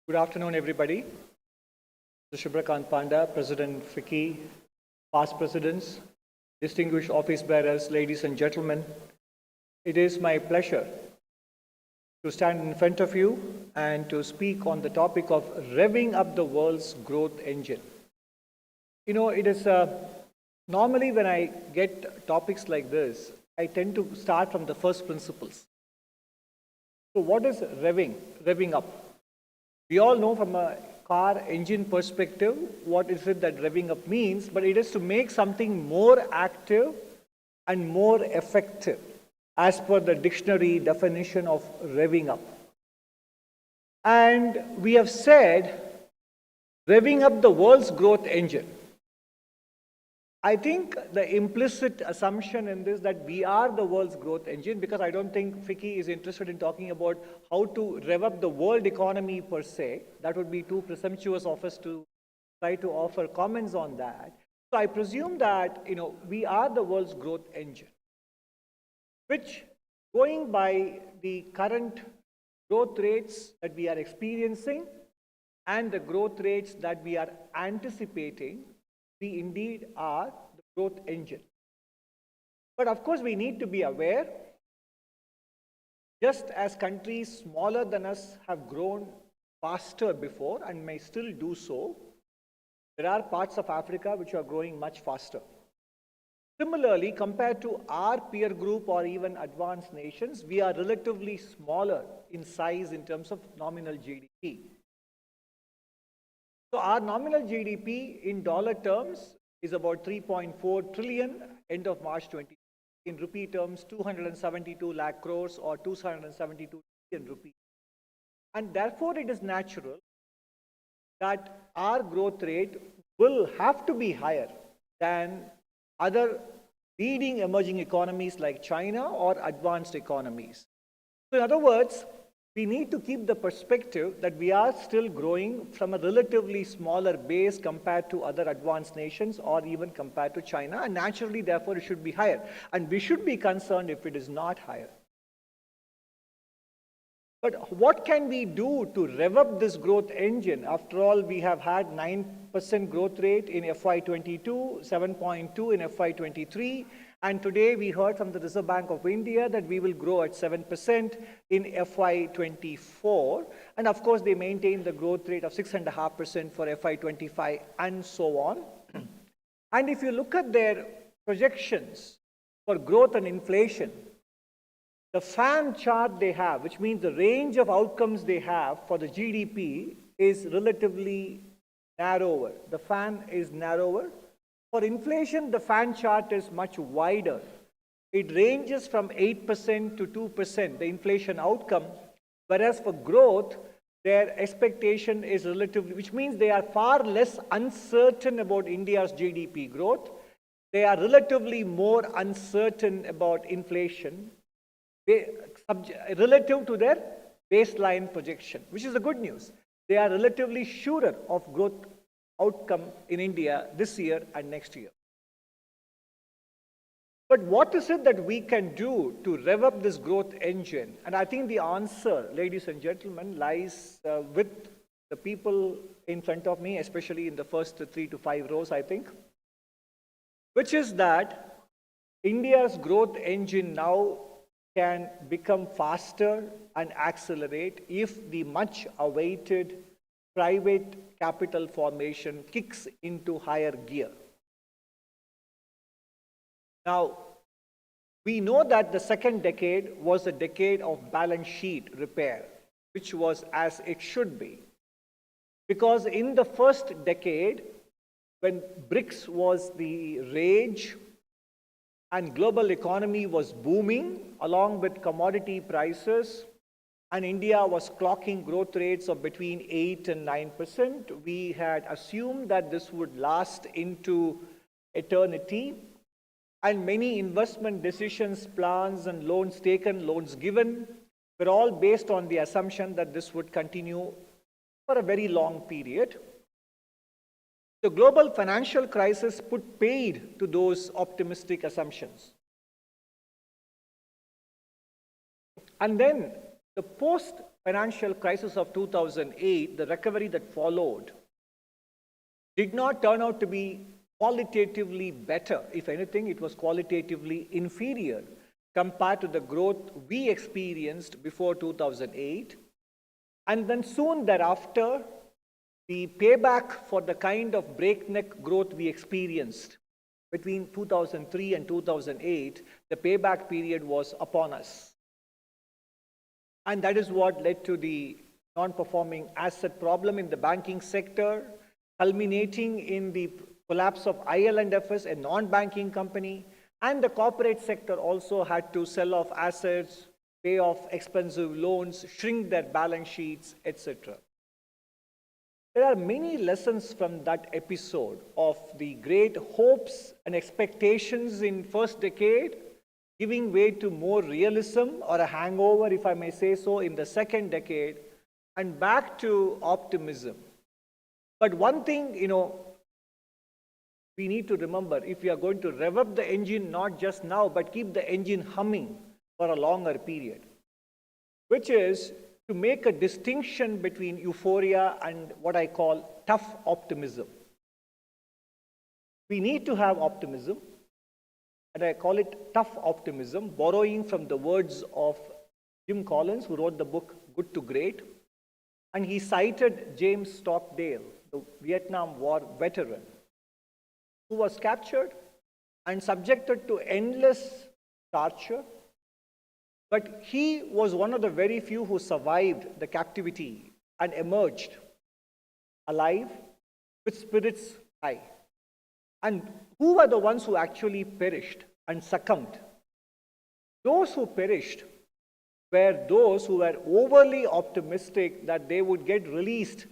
Good afternoon, everybody. Mr. Shubhrakant Panda, President FICCI, past presidents, distinguished office bearers, ladies and gentlemen. It is my pleasure to stand in front of you and to speak on the topic of revving up the world's growth engine. You know, it is normally when I get topics like this, I tend to start from the first principles. So what is revving up? We all know from a car engine perspective what is it that revving up means, but it is to make something more active and more effective as per the dictionary definition of revving up. And we have said revving up the world's growth engine. I think the implicit assumption in this that we are the world's growth engine, because I don't think FICCI is interested in talking about how to rev up the world economy per se. That would be too presumptuous of us to try to offer comments on that. So I presume that, we are the world's growth engine, which, going by the current growth rates that we are experiencing and the growth rates that we are anticipating, we indeed are the growth engine. But of course, we need to be aware, just as countries smaller than us have grown faster before and may still do so, there are parts of Africa which are growing much faster. Similarly, compared to our peer group or even advanced nations, we are relatively smaller in size in terms of nominal GDP. So our nominal GDP in dollar terms is about 3.4 trillion end of March 2020. In rupee terms, 272 lakh crores or 272 billion rupees. And therefore, it is natural that our growth rate will have to be higher than other leading emerging economies like China or advanced economies. So in other words, we need to keep the perspective that we are still growing from a relatively smaller base compared to other advanced nations or even compared to China, and naturally, therefore, it should be higher. And we should be concerned if it is not higher. But what can we do to rev up this growth engine? After all, we have had 9% growth rate in FY22, 7.2 in FY23, and today we heard from the Reserve Bank of India that we will grow at 7% in FY24. And of course, they maintain the growth rate of 6.5% for FY25 and so on. And if you look at their projections for growth and inflation, the fan chart they have, which means the range of outcomes they have for the GDP, is relatively narrower. The fan is narrower. For inflation, the fan chart is much wider. It ranges from 8% to 2%, the inflation outcome, whereas for growth, their expectation is relatively, which means they are far less uncertain about India's GDP growth. They are relatively more uncertain about inflation relative to their baseline projection, which is the good news. They are relatively surer of growth outcome in India this year and next year. But what is it that we can do to rev up this growth engine? And I think the answer, ladies and gentlemen, lies with the people in front of me, especially in the first 3 to 5 rows, I think, which is that India's growth engine now can become faster and accelerate if the much awaited private capital formation kicks into higher gear. Now, we know that the second decade was a decade of balance sheet repair, which was as it should be. Because in the first decade, when BRICS was the rage and global economy was booming along with commodity prices, and India was clocking growth rates of between 8 and 9%, we had assumed that this would last into eternity. And many investment decisions, plans, and loans taken, loans given, were all based on the assumption that this would continue for a very long period. The global financial crisis put paid to those optimistic assumptions. And then the post-financial crisis of 2008, the recovery that followed, did not turn out to be qualitatively better. If anything, it was qualitatively inferior compared to the growth we experienced before 2008. And then soon thereafter, the payback for the kind of breakneck growth we experienced between 2003 and 2008, the payback period was upon us. And that is what led to the non-performing asset problem in the banking sector, culminating in the collapse of IL&FS, a non-banking company, and the corporate sector also had to sell off assets, pay off expensive loans, shrink their balance sheets, etc. There are many lessons from that episode of the great hopes and expectations in first decade, giving way to more realism or a hangover, if I may say so, in the second decade, and back to optimism. But one thing, we need to remember, if we are going to rev up the engine, not just now, but keep the engine humming for a longer period, which is to make a distinction between euphoria and what I call tough optimism. We need to have optimism, and I call it tough optimism, borrowing from the words of Jim Collins, who wrote the book Good to Great, and he cited James Stockdale, the Vietnam War veteran, who was captured and subjected to endless torture. But he was one of the very few who survived the captivity and emerged alive with spirits high. And who were the ones who actually perished and succumbed? Those who perished were those who were overly optimistic that they would get released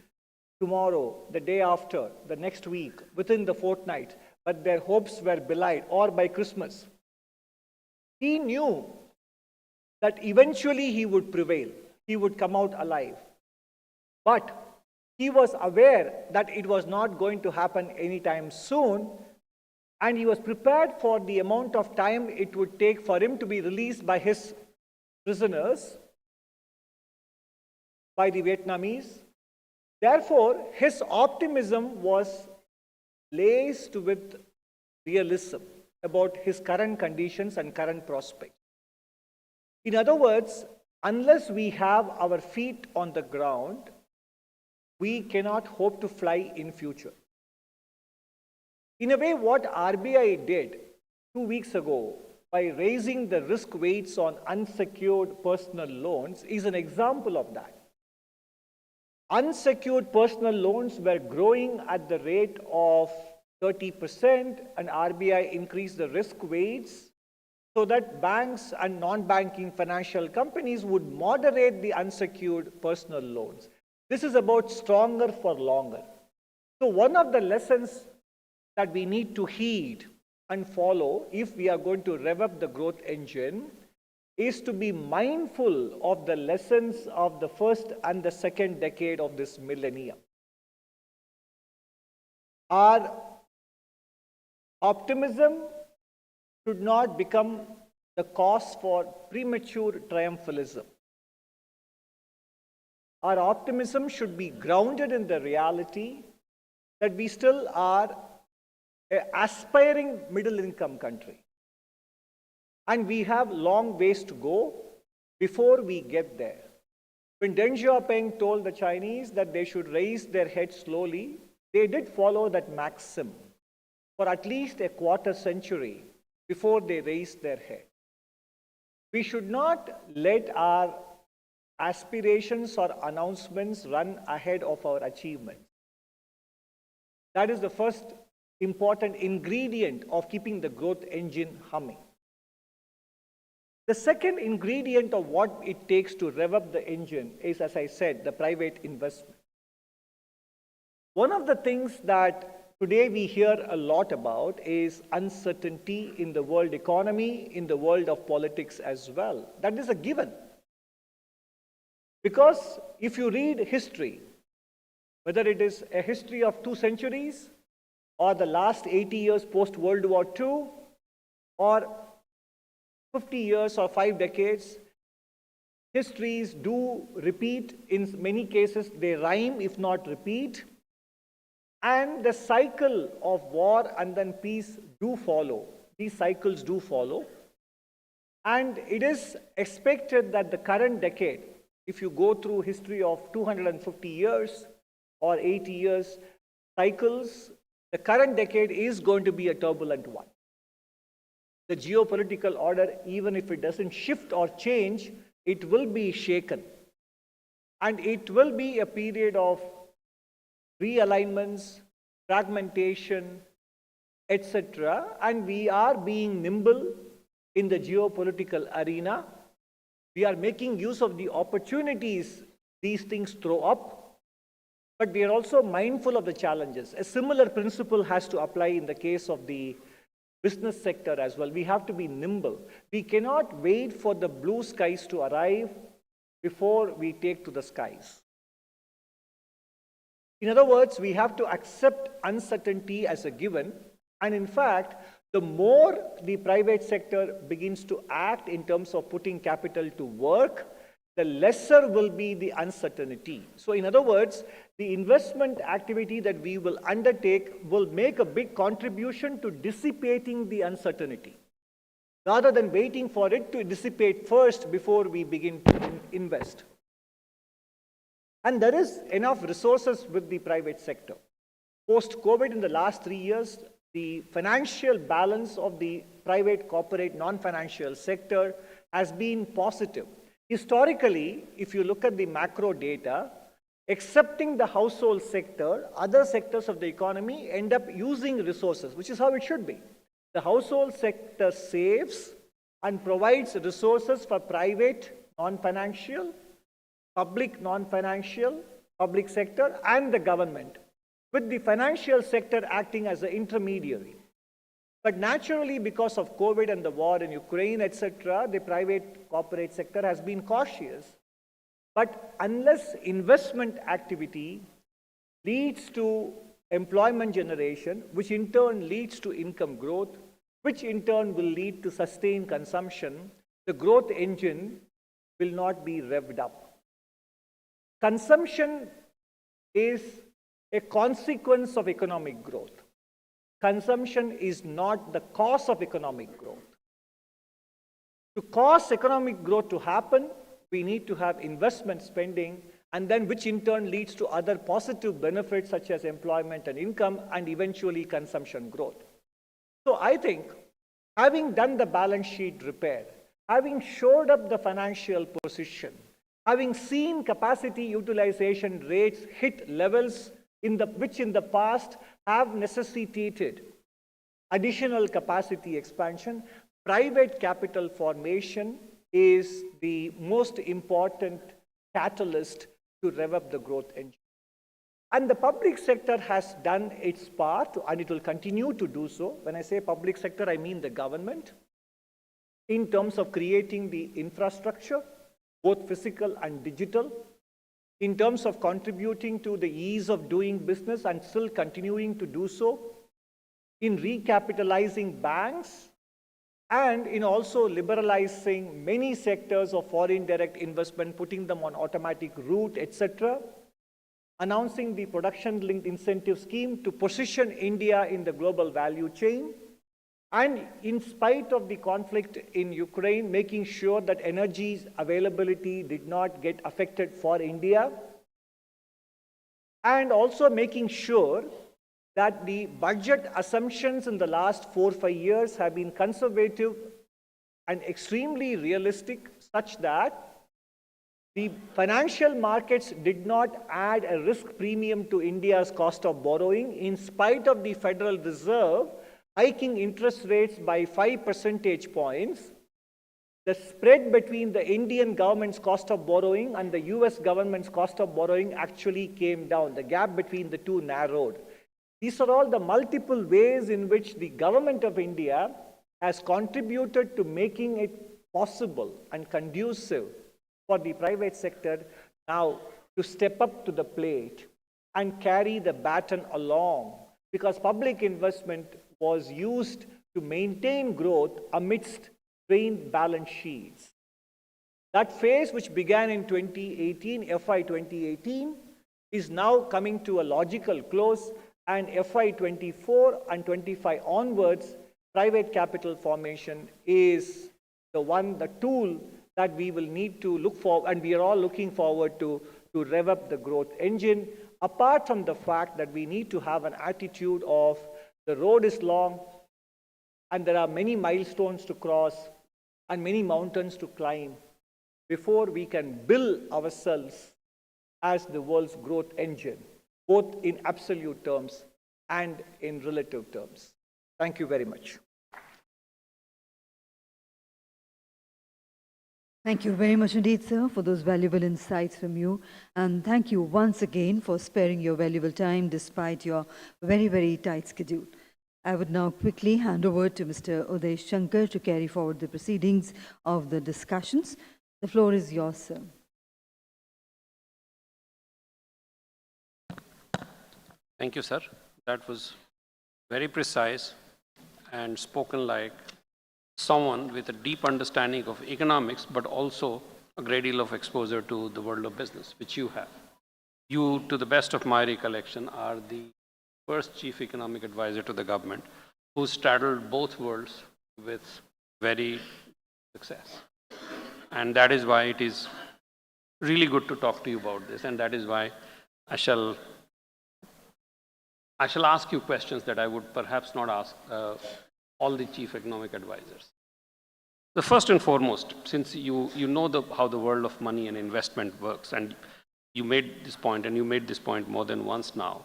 tomorrow, the day after, the next week, within the fortnight, but their hopes were belied, or by Christmas. He knew that eventually he would prevail, he would come out alive. But he was aware that it was not going to happen anytime soon, and he was prepared for the amount of time it would take for him to be released by his prisoners, by the Vietnamese. Therefore, his optimism was laced with realism about his current conditions and current prospects. In other words, unless we have our feet on the ground, we cannot hope to fly in future. In a way, what RBI did 2 weeks ago by raising the risk weights on unsecured personal loans is an example of that. Unsecured personal loans were growing at the rate of 30%, and RBI increased the risk weights so that banks and non-banking financial companies would moderate the unsecured personal loans. This is about stronger for longer. So one of the lessons that we need to heed and follow if we are going to rev up the growth engine is to be mindful of the lessons of the first and the second decade of this millennium. Our optimism should not become the cause for premature triumphalism. Our optimism should be grounded in the reality that we still are an aspiring middle-income country. And we have long ways to go before we get there. When Deng Xiaoping told the Chinese that they should raise their heads slowly, they did follow that maxim for at least a quarter century before they raised their head. We should not let our aspirations or announcements run ahead of our achievements. That is the first important ingredient of keeping the growth engine humming. The second ingredient of what it takes to rev up the engine is, as I said, the private investment. One of the things that today we hear a lot about is uncertainty in the world economy, in the world of politics as well. That is a given. Because if you read history, whether it is a history of 2 centuries, or the last 80 years post-World War II, or 50 years or 5 decades, histories do repeat. In many cases, they rhyme, if not repeat. And the cycle of war and then peace do follow. These cycles do follow. And it is expected that the current decade, if you go through history of 250 years or 80 years cycles, the current decade is going to be a turbulent one. The geopolitical order, even if it doesn't shift or change, it will be shaken. And it will be a period of realignments, fragmentation, etc. And we are being nimble in the geopolitical arena. We are making use of the opportunities these things throw up, but we are also mindful of the challenges. A similar principle has to apply in the case of the business sector as well. We have to be nimble. We cannot wait for the blue skies to arrive before we take to the skies. In other words, we have to accept uncertainty as a given, and in fact, the more the private sector begins to act in terms of putting capital to work, the lesser will be the uncertainty. So in other words, the investment activity that we will undertake will make a big contribution to dissipating the uncertainty, rather than waiting for it to dissipate first before we begin to invest. And there is enough resources with the private sector. Post-COVID, in the last 3 years, the financial balance of the private, corporate, non-financial sector has been positive. Historically, if you look at the macro data, excepting the household sector, other sectors of the economy end up using resources, which is how it should be. The household sector saves and provides resources for private, non-financial, public, non-financial, public sector, and the government, with the financial sector acting as an intermediary. But naturally, because of COVID and the war in Ukraine, etc., the private corporate sector has been cautious. But unless investment activity leads to employment generation, which in turn leads to income growth, which in turn will lead to sustained consumption, the growth engine will not be revved up. Consumption is a consequence of economic growth. Consumption is not the cause of economic growth. To cause economic growth to happen, we need to have investment spending, and then which in turn leads to other positive benefits such as employment and income, and eventually consumption growth. So I think having done the balance sheet repair, having shored up the financial position, having seen capacity utilization rates hit levels which in the past have necessitated additional capacity expansion, private capital formation is the most important catalyst to rev up the growth engine. And the public sector has done its part, and it will continue to do so. When I say public sector, I mean the government, in terms of creating the infrastructure, both physical and digital, in terms of contributing to the ease of doing business and still continuing to do so, in recapitalizing banks, and in also liberalizing many sectors of foreign direct investment, putting them on automatic route, etc., announcing the production-linked incentive scheme to position India in the global value chain, and in spite of the conflict in Ukraine, making sure that energy availability did not get affected for India, and also making sure that the budget assumptions in the last 4 or 5 years have been conservative and extremely realistic, such that the financial markets did not add a risk premium to India's cost of borrowing, in spite of the Federal Reserve hiking interest rates by 5 percentage points. The spread between the Indian government's cost of borrowing and the US government's cost of borrowing actually came down. The gap between the two narrowed. These are all the multiple ways in which the government of India has contributed to making it possible and conducive for the private sector now to step up to the plate and carry the baton along, because public investment was used to maintain growth amidst strained balance sheets. That phase, which began in 2018, FY 2018, is now coming to a logical close, and FY 24 and 25 onwards, private capital formation is the tool that we will need to look for, and we are all looking forward to rev up the growth engine, apart from the fact that we need to have an attitude of the road is long and there are many milestones to cross and many mountains to climb before we can bill ourselves as the world's growth engine, both in absolute terms and in relative terms. Thank you very much. Thank you very much indeed, sir, for those valuable insights from you. And thank you once again for sparing your valuable time despite your very, very tight schedule. I would now quickly hand over to Mr. Uday Shankar to carry forward the proceedings of the discussions. The floor is yours, sir. Thank you, sir. That was very precise and spoken like someone with a deep understanding of economics, but also a great deal of exposure to the world of business, which you have. You, to the best of my recollection, are the first chief economic advisor to the government who straddled both worlds with very success. And that is why it is really good to talk to you about this, and that is why I shall ask you questions that I would perhaps not ask all the chief economic advisors. The first and foremost, since you know how the world of money and investment works, and you made this point, and you made this point more than once now,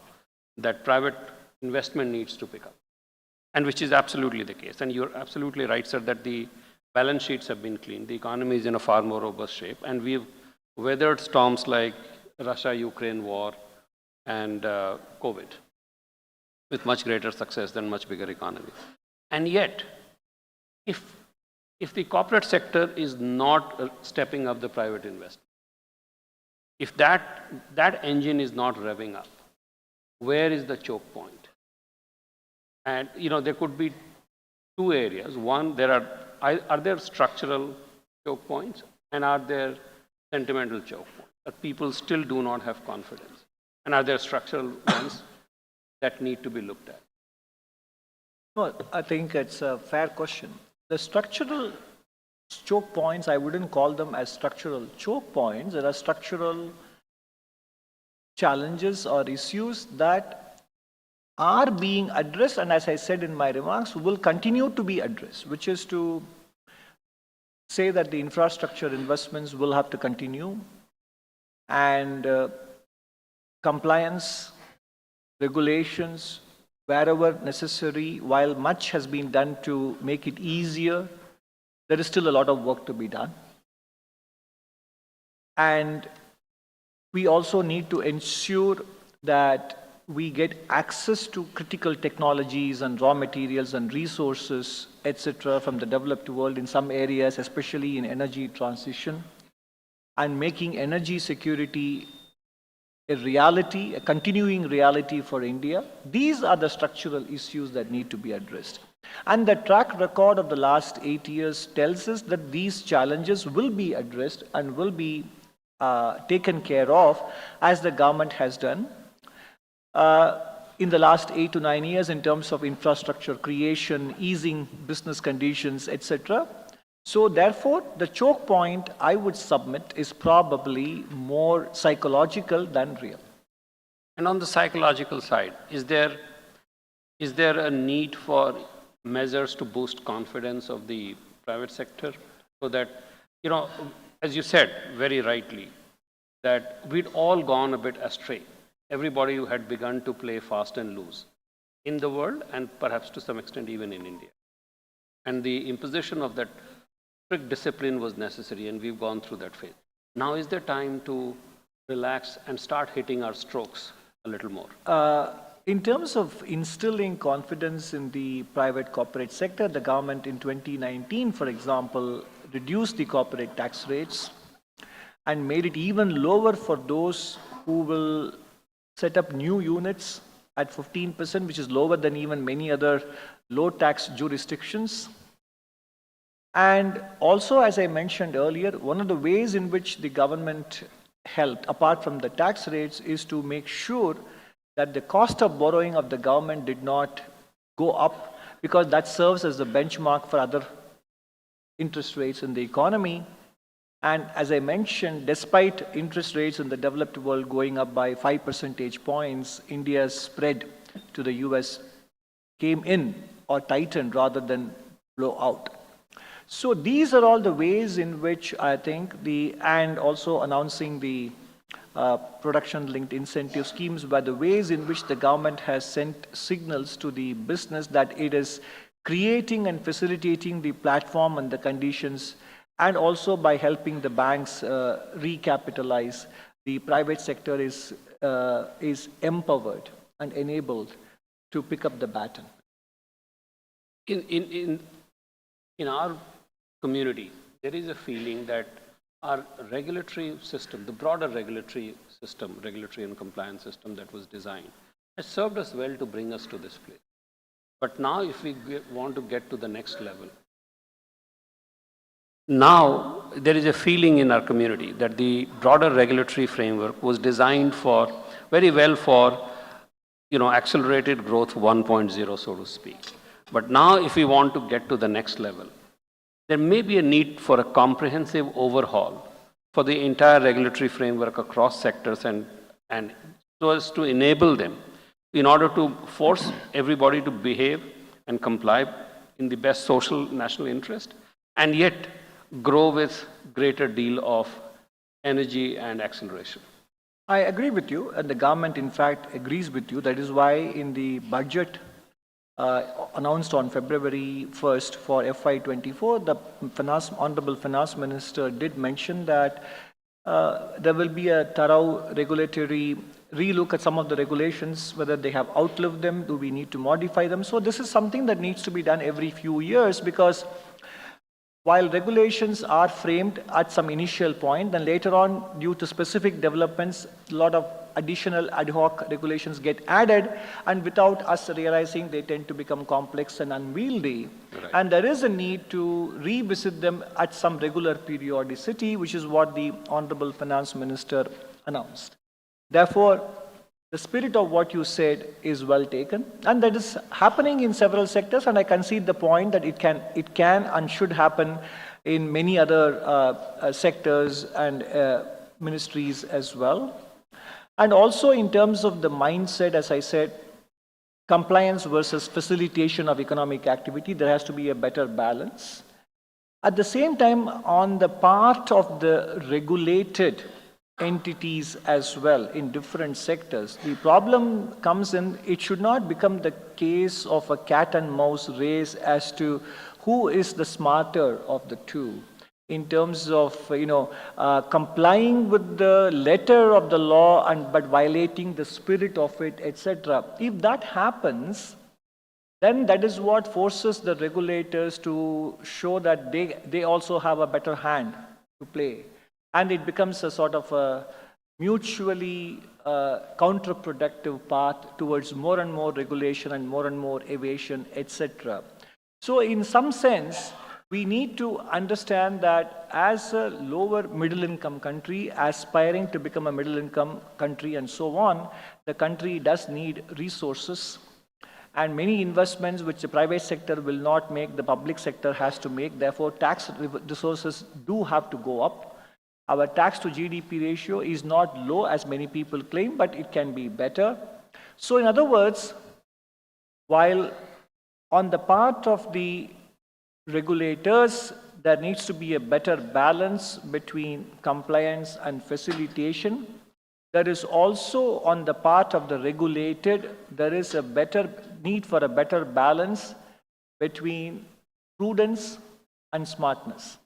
that private investment needs to pick up, and which is absolutely the case. And you're absolutely right, sir, that the balance sheets have been cleaned. The economy is in a far more robust shape, and we've weathered storms like Russia-Ukraine war and COVID with much greater success than much bigger economy. And yet, if the corporate sector is not stepping up the private investment, if that engine is not revving up, where is the choke point? And there could be two areas. One, are there structural choke points, and are there sentimental choke points that people still do not have confidence? And are there structural ones that need to be looked at? Well, I think it's a fair question. The structural choke points, I wouldn't call them as structural choke points. There are structural challenges or issues that are being addressed, and as I said in my remarks, will continue to be addressed, which is to say that the infrastructure investments will have to continue, and compliance, regulations, wherever necessary, while much has been done to make it easier, there is still a lot of work to be done. And we also need to ensure that we get access to critical technologies and raw materials and resources, etc., from the developed world in some areas, especially in energy transition, and making energy security a reality, a continuing reality for India. These are the structural issues that need to be addressed. And the track record of the last 8 years tells us that these challenges will be addressed and will be taken care of, as the government has done in the last 8 to 9 years in terms of infrastructure creation, easing business conditions, etc. So therefore, the choke point I would submit is probably more psychological than real. And on the psychological side, is there a need for measures to boost confidence of the private sector so that, as you said very rightly, that we'd all gone a bit astray. Everybody who had begun to play fast and loose in the world and perhaps to some extent even in India. And the imposition of that strict discipline was necessary, and we've gone through that phase. Now is the time to relax and start hitting our strokes a little more? In terms of instilling confidence in the private corporate sector, the government in 2019, for example, reduced the corporate tax rates and made it even lower for those who will set up new units at 15%, which is lower than even many other low tax jurisdictions. And also, as I mentioned earlier, one of the ways in which the government helped, apart from the tax rates, is to make sure that the cost of borrowing of the government did not go up, because that serves as the benchmark for other interest rates in the economy. And as I mentioned, despite interest rates in the developed world going up by 5 percentage points, India's spread to the US came in or tightened rather than blow out. So these are all the ways in which I think and also announcing the production-linked incentive schemes were the ways in which the government has sent signals to the business that it is creating and facilitating the platform and the conditions, and also by helping the banks recapitalize, the private sector is empowered and enabled to pick up the baton. In our community, there is a feeling that our regulatory system, the broader regulatory system, regulatory and compliance system that was designed, has served us well to bring us to this place. But now if we want to get to the next level, now there is a feeling in our community that the broader regulatory framework was designed very well for accelerated growth 1.0, so to speak. But now if we want to get to the next level, there may be a need for a comprehensive overhaul for the entire regulatory framework across sectors and so as to enable them in order to force everybody to behave and comply in the best social national interest, and yet grow with greater deal of energy and acceleration. I agree with you, and the government in fact agrees with you. That is why in the budget announced on February 1st for FY24, the Honorable Finance Minister did mention that there will be a thorough regulatory relook at some of the regulations, whether they have outlived them, do we need to modify them. So this is something that needs to be done every few years, because while regulations are framed at some initial point, then later on, due to specific developments, a lot of additional ad hoc regulations get added, and without us realizing, they tend to become complex and unwieldy. Right. And there is a need to revisit them at some regular periodicity, which is what the Honorable Finance Minister announced. Therefore, the spirit of what you said is well taken, and that is happening in several sectors, and I concede the point that it can and should happen in many other sectors and ministries as well. And also in terms of the mindset, as I said, compliance versus facilitation of economic activity. There has to be a better balance. At the same time, on the part of the regulated entities as well in different sectors, the problem comes in, it should not become the case of a cat and mouse race as to who is the smarter of the two in terms of, complying with the letter of the law but violating the spirit of it, etc. If that happens, then that is what forces the regulators to show that they also have a better hand to play. And it becomes a sort of a mutually counterproductive path towards more and more regulation and more evasion, etc. So in some sense, we need to understand that as a lower middle income country, aspiring to become a middle income country and so on, the country does need resources. And many investments which the private sector will not make, the public sector has to make. Therefore, tax resources do have to go up. Our tax to GDP ratio is not low as many people claim, but it can be better. So in other words, while on the part of the regulators, there needs to be a better balance between compliance and facilitation. There is also on the part of the regulated, there is a better need for a better balance between prudence and smartness.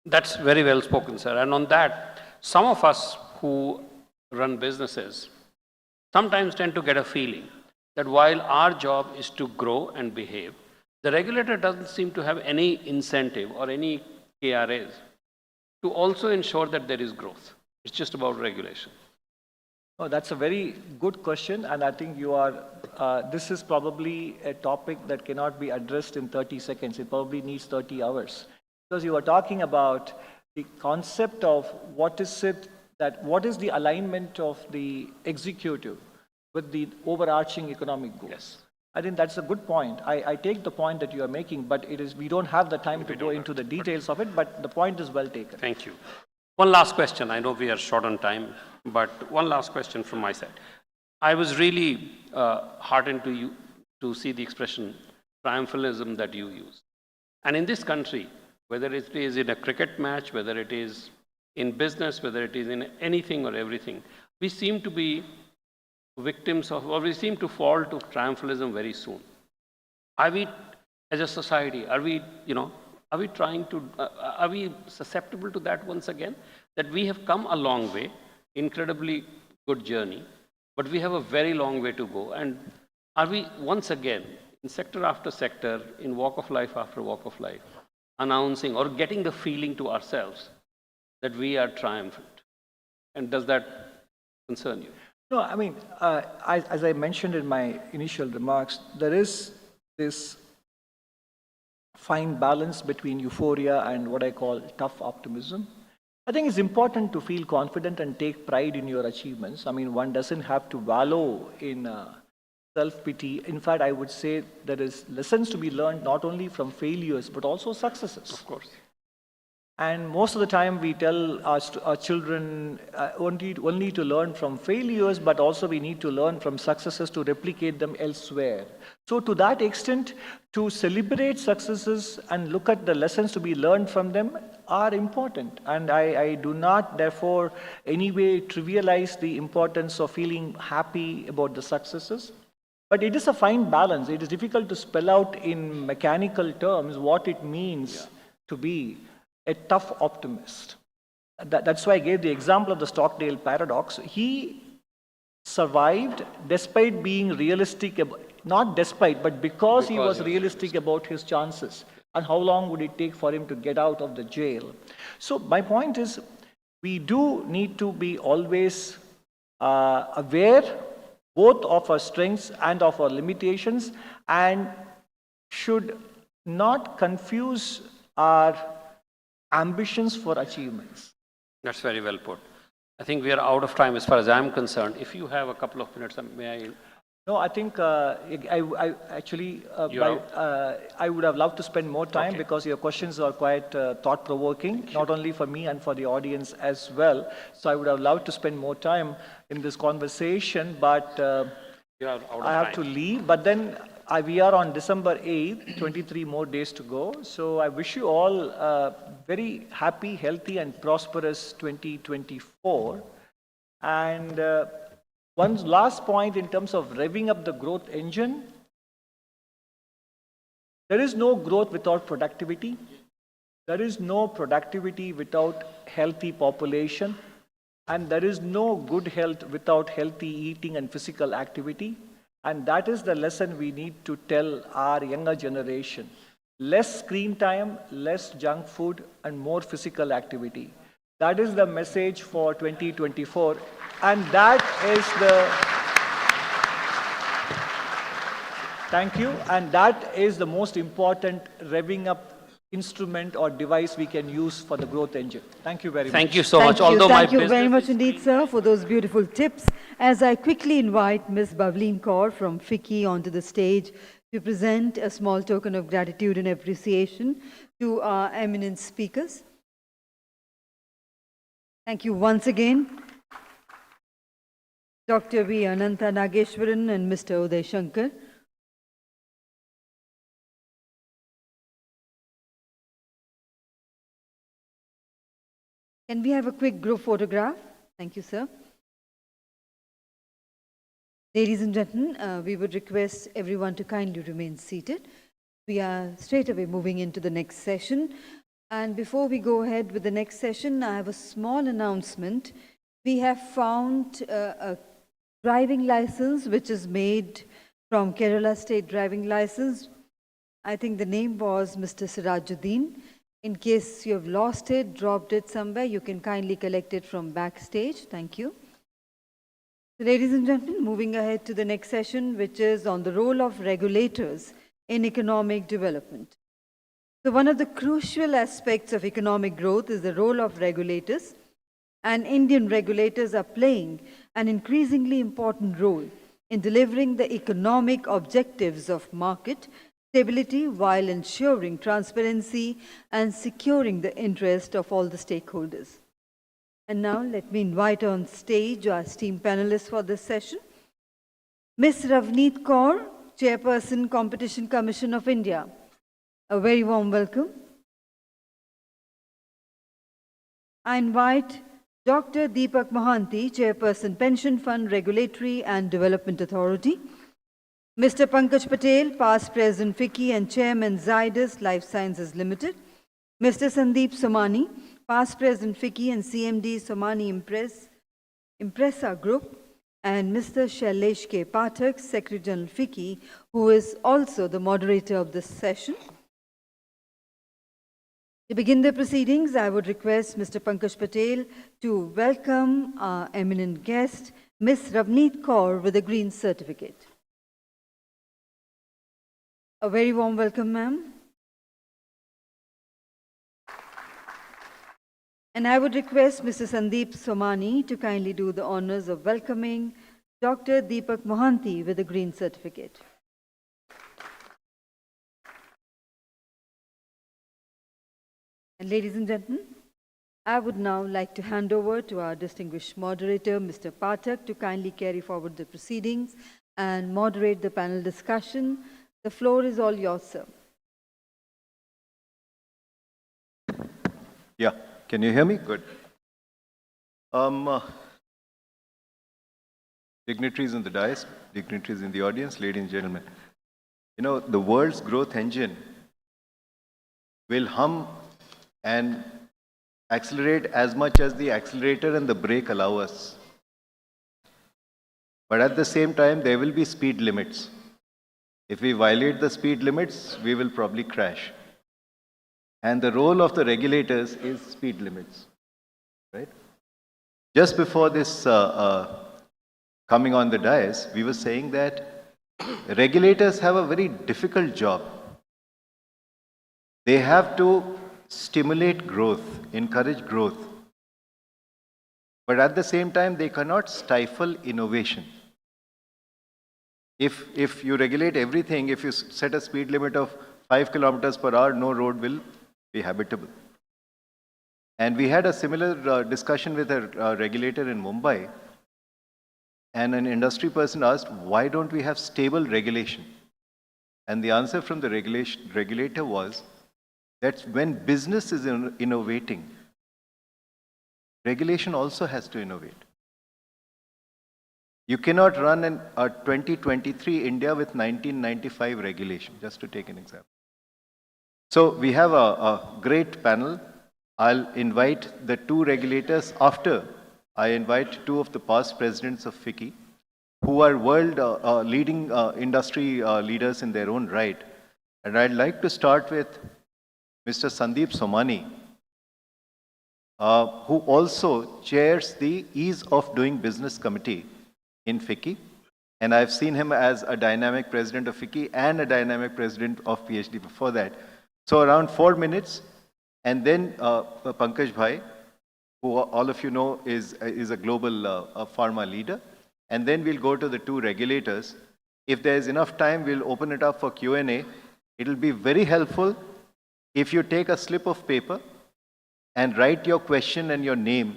That's very well spoken, sir. And on that, some of us who run businesses sometimes tend to get a feeling that while our job is to grow and behave, the regulator doesn't seem to have any incentive or any KRAs to also ensure that there is growth. It's just about regulation. Oh, that's a very good question, and I think you are, this is probably a topic that cannot be addressed in 30 seconds. It probably needs 30 hours. Because you are talking about the concept of what is the alignment of the executive with the overarching economic goals. Yes. I think that's a good point. I take the point that you are making, but we don't have the time to go into the details of it, but the point is well taken. Thank you. One last question. I know we are short on time, but one last question from my side. I was really heartened to see the expression triumphalism that you use. And in this country, whether it is in a cricket match, whether it is in business, whether it is in anything or everything, we seem to be victims of, or we seem to fall to triumphalism very soon. Are we, as a society, are we susceptible to that once again? That we have come a long way, incredibly good journey, but we have a very long way to go. And are we once again, in sector after sector, in walk of life after walk of life, announcing or getting the feeling to ourselves that we are triumphant? And does that concern you? No, I mean, as I mentioned in my initial remarks, there is this fine balance between euphoria and what I call tough optimism. I think it's important to feel confident and take pride in your achievements. I mean, one doesn't have to wallow in self-pity. In fact, I would say there is lessons to be learned not only from failures, but also successes. Of course. And most of the time we tell our children only to learn from failures, but also we need to learn from successes to replicate them elsewhere. So to that extent, to celebrate successes and look at the lessons to be learned from them are important. And I do not, therefore, anyway trivialize the importance of feeling happy about the successes. But it is a fine balance. It is difficult to spell out in mechanical terms what it means to be a tough optimist. That's why I gave the example of the Stockdale paradox. He survived despite being realistic, not despite, but because he was realistic about his chances and how long would it take for him to get out of the jail. So my point is, we do need to be always aware both of our strengths and of our limitations, and should not confuse our ambitions for achievements. That's very well put. I think we are out of time as far as I'm concerned. If you have a couple of minutes, may I? No, I think I actually, I would have loved to spend more time because your questions are quite thought-provoking, not only for me and for the audience as well. So I would have loved to spend more time in this conversation, but You are out of I have time. to leave, but then we are on December 8th, 23 more days to go. So I wish you all a very happy, healthy, and prosperous 2024. And one last point in terms of revving up the growth engine. There is no growth without productivity. There is no productivity without healthy population. And there is no good health without healthy eating and physical activity. And that is the lesson we need to tell our younger generation. Less screen time, less junk food, and more physical activity. That is the message for 2024. And that is thank you. And that is the most important revving up instrument or device we can use for the growth engine. Thank you very much. Thank you so much. Although Thank you very much indeed, sir, for those beautiful tips. As I quickly invite Ms. Bavleen Kaur from FICCI onto the stage to present a small token of gratitude and appreciation to our eminent speakers. Thank you once again. Dr. V. Ananta Nageshwaran and Mr. Uday Shankar. Can we have a quick group photograph? Thank you, sir. Ladies and gentlemen, we would request everyone to kindly remain seated. We are straight away moving into the next session. And before we go ahead with the next session, I have a small announcement. We have found a driving license which is made from Kerala State Driving License. I think the name was Mr. Sirajuddin. In case you have lost it, dropped it somewhere, you can kindly collect it from backstage. Thank you. So, ladies and gentlemen, moving ahead to the next session, which is on the role of regulators in economic development. So, one of the crucial aspects of economic growth is the role of regulators, and Indian regulators are playing an increasingly important role in delivering the economic objectives of market stability while ensuring transparency and securing the interest of all the stakeholders. And now let me invite on stage our esteemed panelists for this session. Ms. Ravneet Kaur, Chairperson, Competition Commission of India. A very warm welcome. I invite Dr. Deepak Mohanty, Chairperson, Pension Fund Regulatory and Development Authority. Mr. Pankaj Patel, Past President FICCI and Chairman Zydus Life Sciences Limited. Mr. Sandeep Somani, Past President FICCI and CMD Somani Impresa Group. And Mr. Shailesh K. Pathak, Secretary General FICCI, who is also the moderator of this session. To begin the proceedings, I would request Mr. Pankaj Patel to welcome our eminent guest, Ms. Ravneet Kaur, with a green certificate. A very warm welcome, ma'am. And I would request Mr. Sandeep Somani to kindly do the honors of welcoming Dr. Deepak Mohanty with a green certificate. And ladies and gentlemen, I would now like to hand over to our distinguished moderator, Mr. Pathak, to kindly carry forward the proceedings and moderate the panel discussion. The floor is all yours, sir. Yeah, can you hear me? Good. Dignitaries in the dais, dignitaries in the audience, ladies and gentlemen. You know, the world's growth engine will hum and accelerate as much as the accelerator and the brake allow us. But at the same time, there will be speed limits. If we violate the speed limits, we will probably crash. And the role of the regulators is speed limits, right? Just before this coming on the dais, we were saying that regulators have a very difficult job. They have to stimulate growth, encourage growth. But at the same time, they cannot stifle innovation. If you regulate everything, if you set a speed limit of 5 kilometers per hour, no road will be habitable. And we had a similar discussion with a regulator in Mumbai. And an industry person asked, why don't we have stable regulation? And the answer from the regulator was that when business is innovating, regulation also has to innovate. You cannot run a 2023 India with 1995 regulation, just to take an example. So we have a great panel. I'll invite the two regulators after I invite two of the past presidents of FICCI, who are world leading industry leaders in their own right. And I'd like to start with Mr. Sandeep Somani, who also chairs the Ease of Doing Business Committee in FICCI. And I've seen him as a dynamic president of FICCI and a dynamic president of PhD before that. So around 4 minutes, and then Pankaj Bhai, who all of you know is a global pharma leader. And then we'll go to the two regulators. If there's enough time, we'll open it up for Q&A. It'll be very helpful if you take a slip of paper and write your question and your name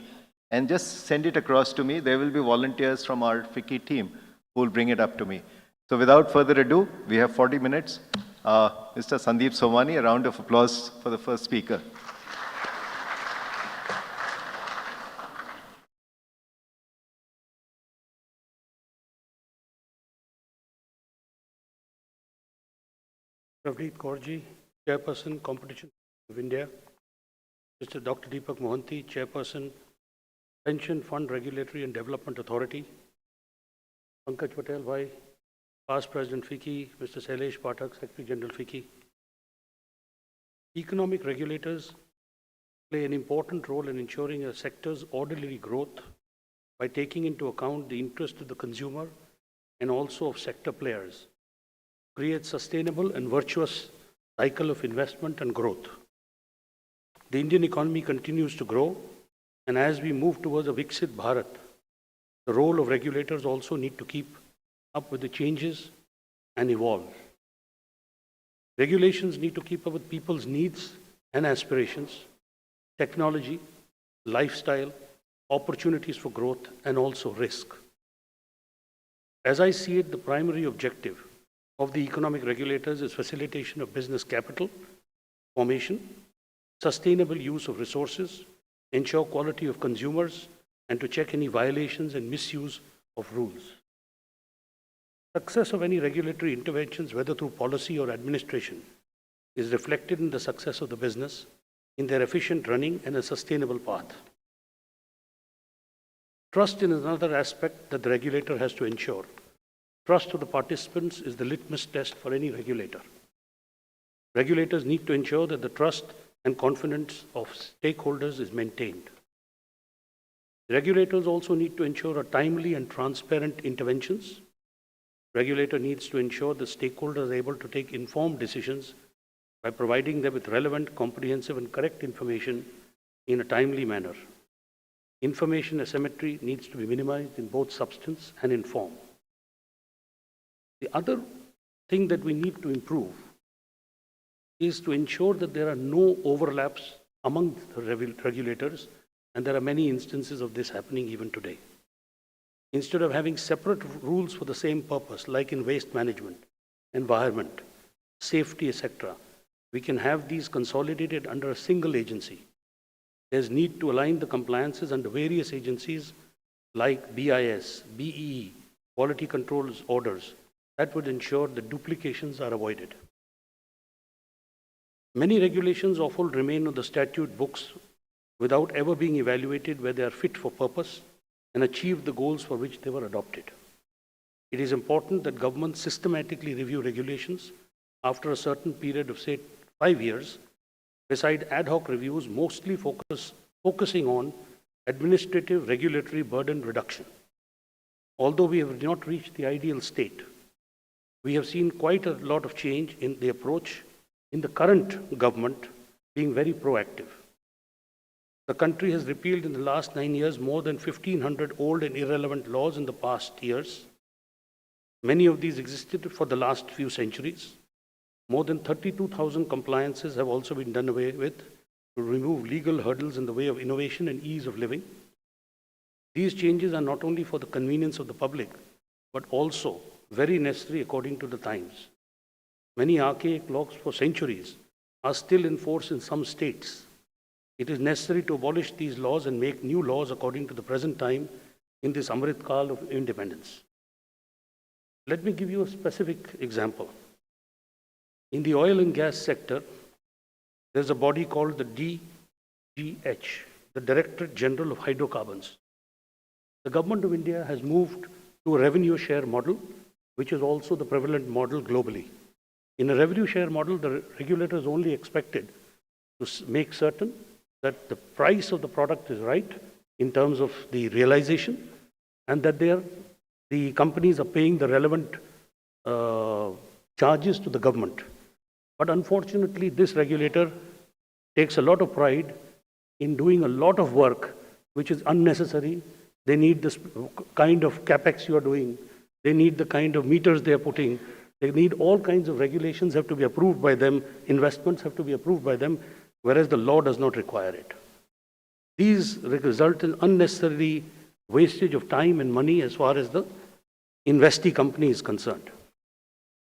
and just send it across to me. There will be volunteers from our FICCI team who will bring it up to me. So without further ado, we have 40 minutes. Mr. Sandeep Somani, a round of applause for the first speaker. Ravneet Kaurji, Chairperson, Competition of India. Mr. Dr. Deepak Mohanty, Chairperson, Pension Fund Regulatory and Development Authority. Pankaj Patel Bhai, Past President FICCI. Mr. Shailesh Pathak, Secretary General FICCI. Economic regulators play an important role in ensuring a sector's orderly growth by taking into account the interest of the consumer and also of sector players. Create sustainable and virtuous cycle of investment and growth. The Indian economy continues to grow, and as we move towards a Viksit Bharat, the role of regulators also need to keep up with the changes and evolve. Regulations need to keep up with people's needs and aspirations, technology, lifestyle, opportunities for growth, and also risk. As I see it, the primary objective of the economic regulators is facilitation of business capital formation, sustainable use of resources, ensure quality of consumers, and to check any violations and misuse of rules. Success of any regulatory interventions, whether through policy or administration, is reflected in the success of the business, in their efficient running and a sustainable path. Trust is another aspect that the regulator has to ensure. Trust of the participants is the litmus test for any regulator. Regulators need to ensure that the trust and confidence of stakeholders is maintained. Regulators also need to ensure a timely and transparent interventions. Regulator needs to ensure the stakeholders are able to take informed decisions by providing them with relevant, comprehensive, and correct information in a timely manner. Information asymmetry needs to be minimized in both substance and in form. The other thing that we need to improve is to ensure that there are no overlaps among the regulators, and there are many instances of this happening even today. Instead of having separate rules for the same purpose, like in waste management, environment, safety, etc., we can have these consolidated under a single agency. There's need to align the compliances under various agencies like BIS, BEE, quality controls orders. That would ensure that duplications are avoided. Many regulations often remain on the statute books without ever being evaluated whether they are fit for purpose and achieve the goals for which they were adopted. It is important that governments systematically review regulations after a certain period of, say, 5 years, beside ad hoc reviews mostly focusing on administrative regulatory burden reduction. Although we have not reached the ideal state, we have seen quite a lot of change in the approach in the current government being very proactive. The country has repealed in the last 9 years more than 1,500 old and irrelevant laws in the past years. Many of these existed for the last few centuries. More than 32,000 compliances have also been done away with to remove legal hurdles in the way of innovation and ease of living. These changes are not only for the convenience of the public, but also very necessary according to the times. Many archaic laws for centuries are still in force in some states. It is necessary to abolish these laws and make new laws according to the present time in this Amrit Kal of independence. Let me give you a specific example. In the oil and gas sector, there's a body called the DGH, the Directorate General of Hydrocarbons. The Government of India has moved to a revenue share model, which is also the prevalent model globally. In a revenue share model, the regulator is only expected to make certain that the price of the product is right in terms of the realization, and that the companies are paying the relevant charges to the government. But unfortunately, this regulator takes a lot of pride in doing a lot of work which is unnecessary. They need this kind of capex you are doing. They need the kind of meters they are putting. They need all kinds of regulations have to be approved by them. Investments have to be approved by them, whereas the law does not require it. These result in unnecessary wastage of time and money as far as the investee company is concerned.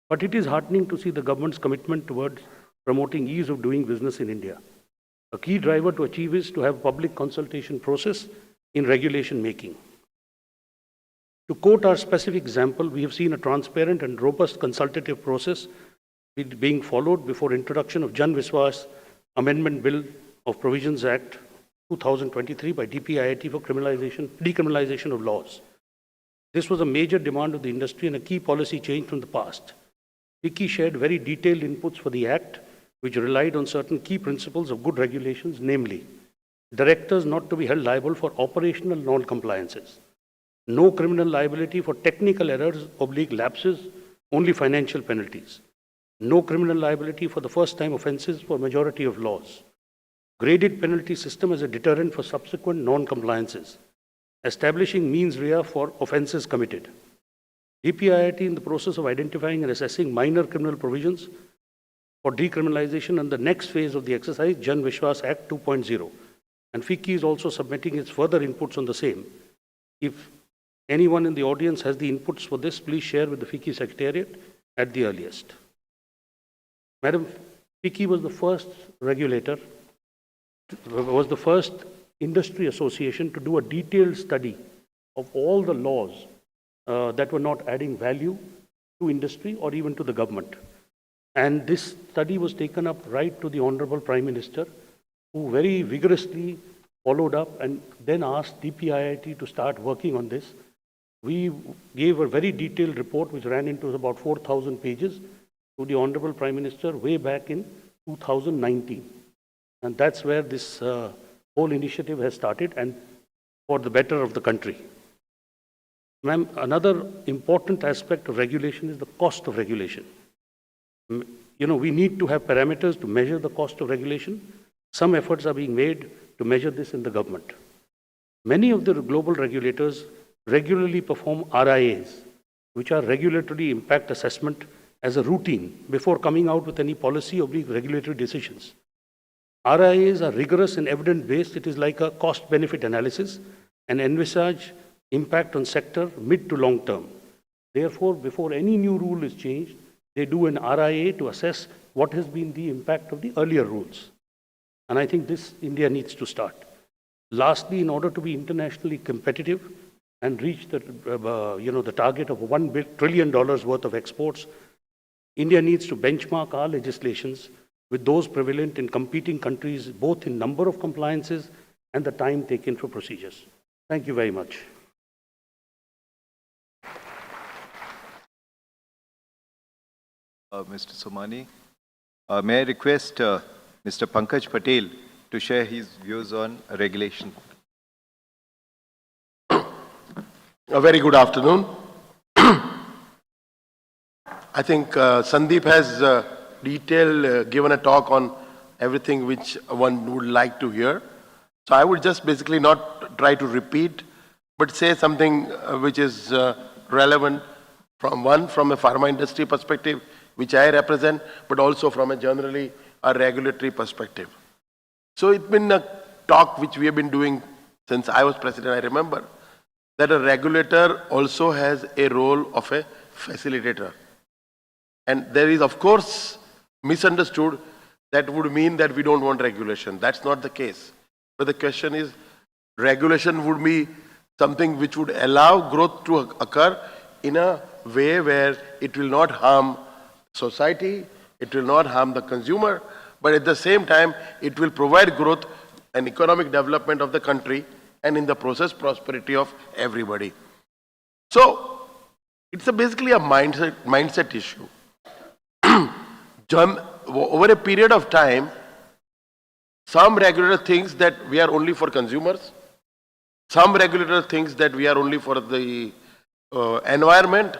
But it is heartening to see the government's commitment towards promoting ease of doing business in India. A key driver to achieve is to have a public consultation process in regulation making. To quote our specific example, we have seen a transparent and robust consultative process being followed before introduction of Jan Viswas Amendment Bill of Provisions Act 2023 by DPIIT for decriminalization of laws. This was a major demand of the industry and a key policy change from the past. FICCI shared very detailed inputs for the Act, which relied on certain key principles of good regulations, namely, directors not to be held liable for operational non-compliances, no criminal liability for technical errors / lapses, only financial penalties, no criminal liability for the first-time offences for majority of laws, graded penalty system as a deterrent for subsequent non-compliances, establishing means rea for offences committed. DPIIT, in the process of identifying and assessing minor criminal provisions for decriminalization and the next phase of the exercise, Jan Vishwas Act 2.0, and FICCI is also submitting its further inputs on the same. If anyone in the audience has the inputs for this, please share with the FICCI Secretariat at the earliest. Madam, FICCI was the first regulator, was the first industry association to do a detailed study of all the laws that were not adding value to industry or even to the government. And this study was taken up right to the Honorable Prime Minister, who very vigorously followed up and then asked DPIIT to start working on this. We gave a very detailed report which ran into about 4,000 pages to the Honorable Prime Minister way back in 2019. And that's where this whole initiative has started, and for the better of the country. Ma'am, another important aspect of regulation is the cost of regulation. You know, we need to have parameters to measure the cost of regulation. Some efforts are being made to measure this in the government. Many of the global regulators regularly perform RIAs, which are regulatory impact assessment, as a routine before coming out with any policy or regulatory decisions. RIAs are rigorous and evidence-based. It is like a cost-benefit analysis and envisage impact on sector mid to long term. Therefore, before any new rule is changed, they do an RIA to assess what has been the impact of the earlier rules. And I think this India needs to start. Lastly, in order to be internationally competitive and reach the, the target of $1 trillion worth of exports, India needs to benchmark our legislations with those prevalent in competing countries, both in number of compliances and the time taken for procedures. Thank you very much. Mr. Somani, may I request Mr. Pankaj Patel to share his views on regulation? A very good afternoon. I think Sandeep has given a talk on everything which one would like to hear. So I would just basically not try to repeat, but say something which is relevant from a pharma industry perspective, which I represent, but also from a generally a regulatory perspective. So it's been a talk which we have been doing since I was president. I remember that a regulator also has a role of a facilitator. And there is, of course, misunderstood that would mean that we don't want regulation. That's not the case. But the question is, regulation would be something which would allow growth to occur in a way where it will not harm society, it will not harm the consumer, but at the same time, it will provide growth and economic development of the country, and in the process, prosperity of everybody. So, it's basically a mindset issue. Over a period of time, some regulator thinks that we are only for consumers. Some regulator thinks that we are only for the environment.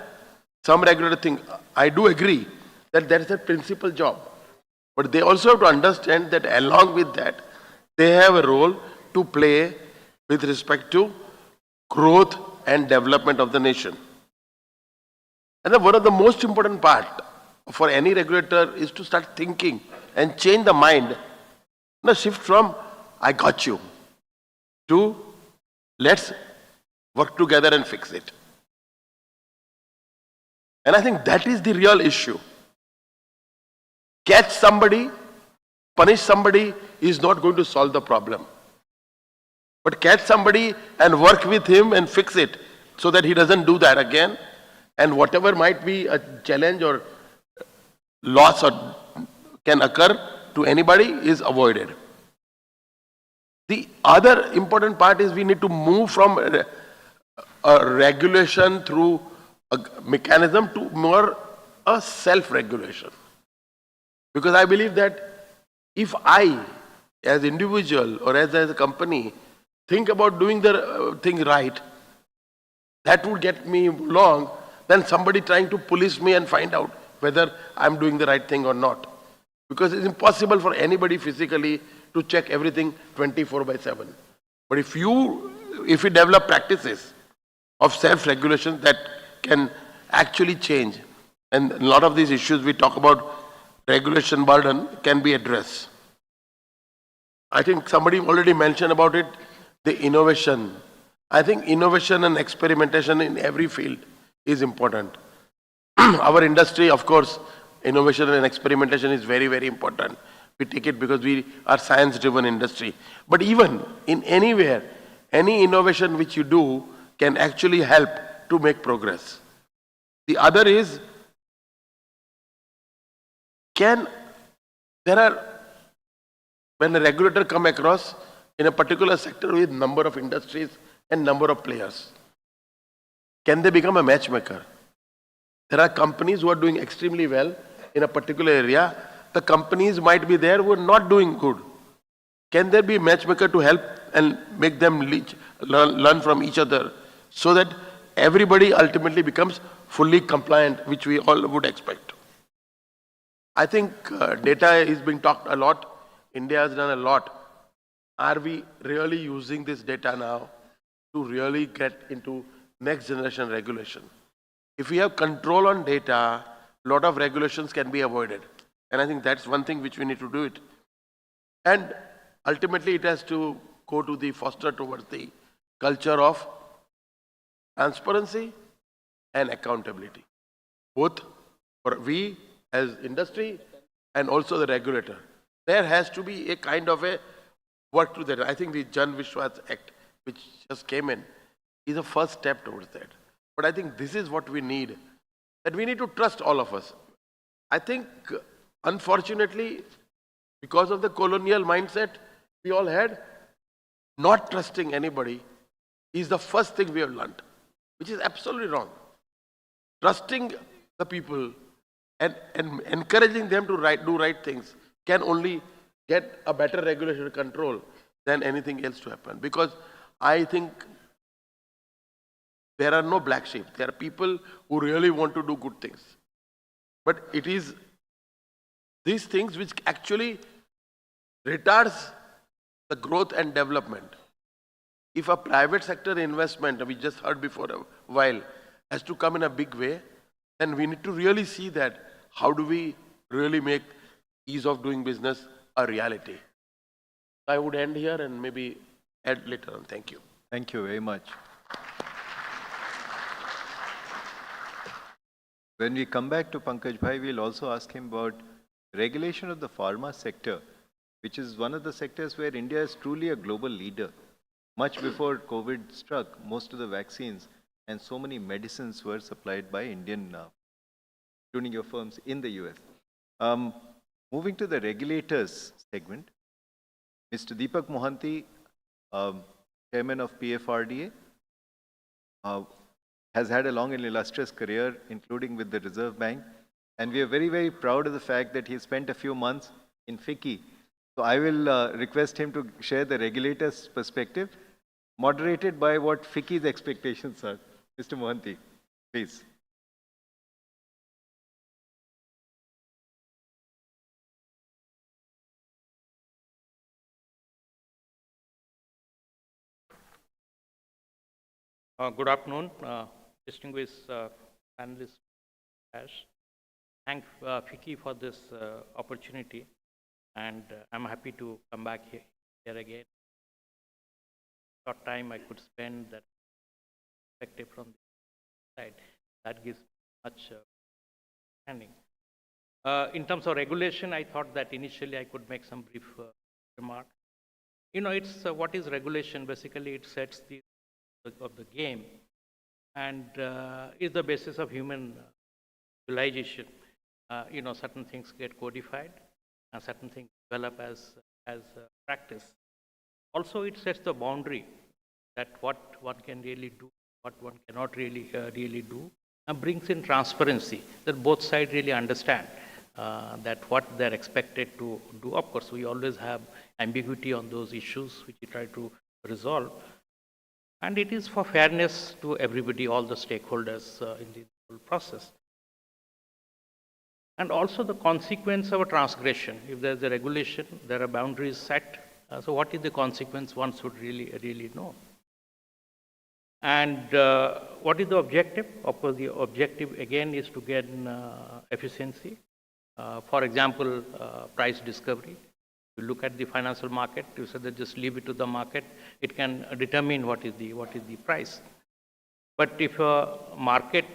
Some regulator think, I do agree that that is a principal job. But they also have to understand that along with that, they have a role to play with respect to growth and development of the nation. And one of the most important part for any regulator is to start thinking and change the mind. Shift from, I got you, to let's work together and fix it. And I think that is the real issue. Catch somebody, punish somebody is not going to solve the problem. But catch somebody and work with him and fix it so that he doesn't do that again. And whatever might be a challenge or loss or can occur to anybody is avoided. The other important part is we need to move from a regulation through a mechanism to more a self-regulation. Because I believe that if I, as individual or as a company, think about doing the thing right, that would get me long than somebody trying to police me and find out whether I'm doing the right thing or not. Because it's impossible for anybody physically to check everything 24/7. But if we develop practices of self-regulation that can actually change, and a lot of these issues we talk about regulation burden can be addressed. I think somebody already mentioned about it, the innovation. I think innovation and experimentation in every field is important. Our industry, of course, innovation and experimentation is very, very important. We take it because we are science-driven industry. But even in anywhere, any innovation which you do can actually help to make progress. The other is, when a regulator come across in a particular sector with number of industries and number of players, can they become a matchmaker? There are companies who are doing extremely well in a particular area. The companies might be there who are not doing good. Can there be a matchmaker to help and make them learn from each other so that everybody ultimately becomes fully compliant, which we all would expect? I think data is being talked a lot. India has done a lot. Are we really using this data now to really get into next generation regulation? If we have control on data, a lot of regulations can be avoided. And I think that's one thing which we need to do it. And ultimately it has to go to the foster towards the culture of transparency and accountability. Both for we as industry and also the regulator. There has to be a kind of a work to that. I think the Jan Vishwas Act, which just came in, is a first step towards that. But I think this is what we need. That we need to trust all of us. I think, unfortunately, because of the colonial mindset we all had, not trusting anybody is the first thing we have learned, which is absolutely wrong. Trusting the people and encouraging them to do right things can only get a better regulatory control than anything else to happen. Because I think there are no black sheep. There are people who really want to do good things. But it is these things which actually retards the growth and development. If a private sector investment, we just heard before a while, has to come in a big way, then we need to really see that how do we really make ease of doing business a reality. I would end here and maybe add later on. Thank you. Thank you very much. When we come back to Pankaj Bhai, we'll also ask him about regulation of the pharma sector, which is one of the sectors where India is truly a global leader. Much before COVID struck, most of the vaccines and so many medicines were supplied by Indian, including your firms in the US. Moving to the regulators segment, Mr. Deepak Mohanty, Chairman of PFRDA, has had a long and illustrious career, including with the Reserve Bank. And we are very, very proud of the fact that he spent a few months in FICCI. So I will request him to share the regulator's perspective, moderated by what FICCI's expectations are. Mr. Mohanty, please. Good afternoon, distinguished panelists. Thank FICCI for this opportunity, and I'm happy to come back here again. Short time I could spend that perspective from the side, that gives much understanding. In terms of regulation, I thought that initially I could make some brief remark. You know, it's what is regulation? Basically, it sets the of the game and is the basis of human civilization. You know, certain things get codified and certain things develop as practice. Also, it sets the boundary that what one can really do, what one cannot really do, and brings in transparency that both sides really understand that what they're expected to do. Of course, we always have ambiguity on those issues which we try to resolve. And it is for fairness to everybody, all the stakeholders in the whole process. And also the consequence of a transgression. If there's a regulation, there are boundaries set. So what is the consequence? One should really know. And what is the objective? Of course, the objective again is to get efficiency. For example, price discovery. You look at the financial market, you say that just leave it to the market, it can determine what is the price. But if a market,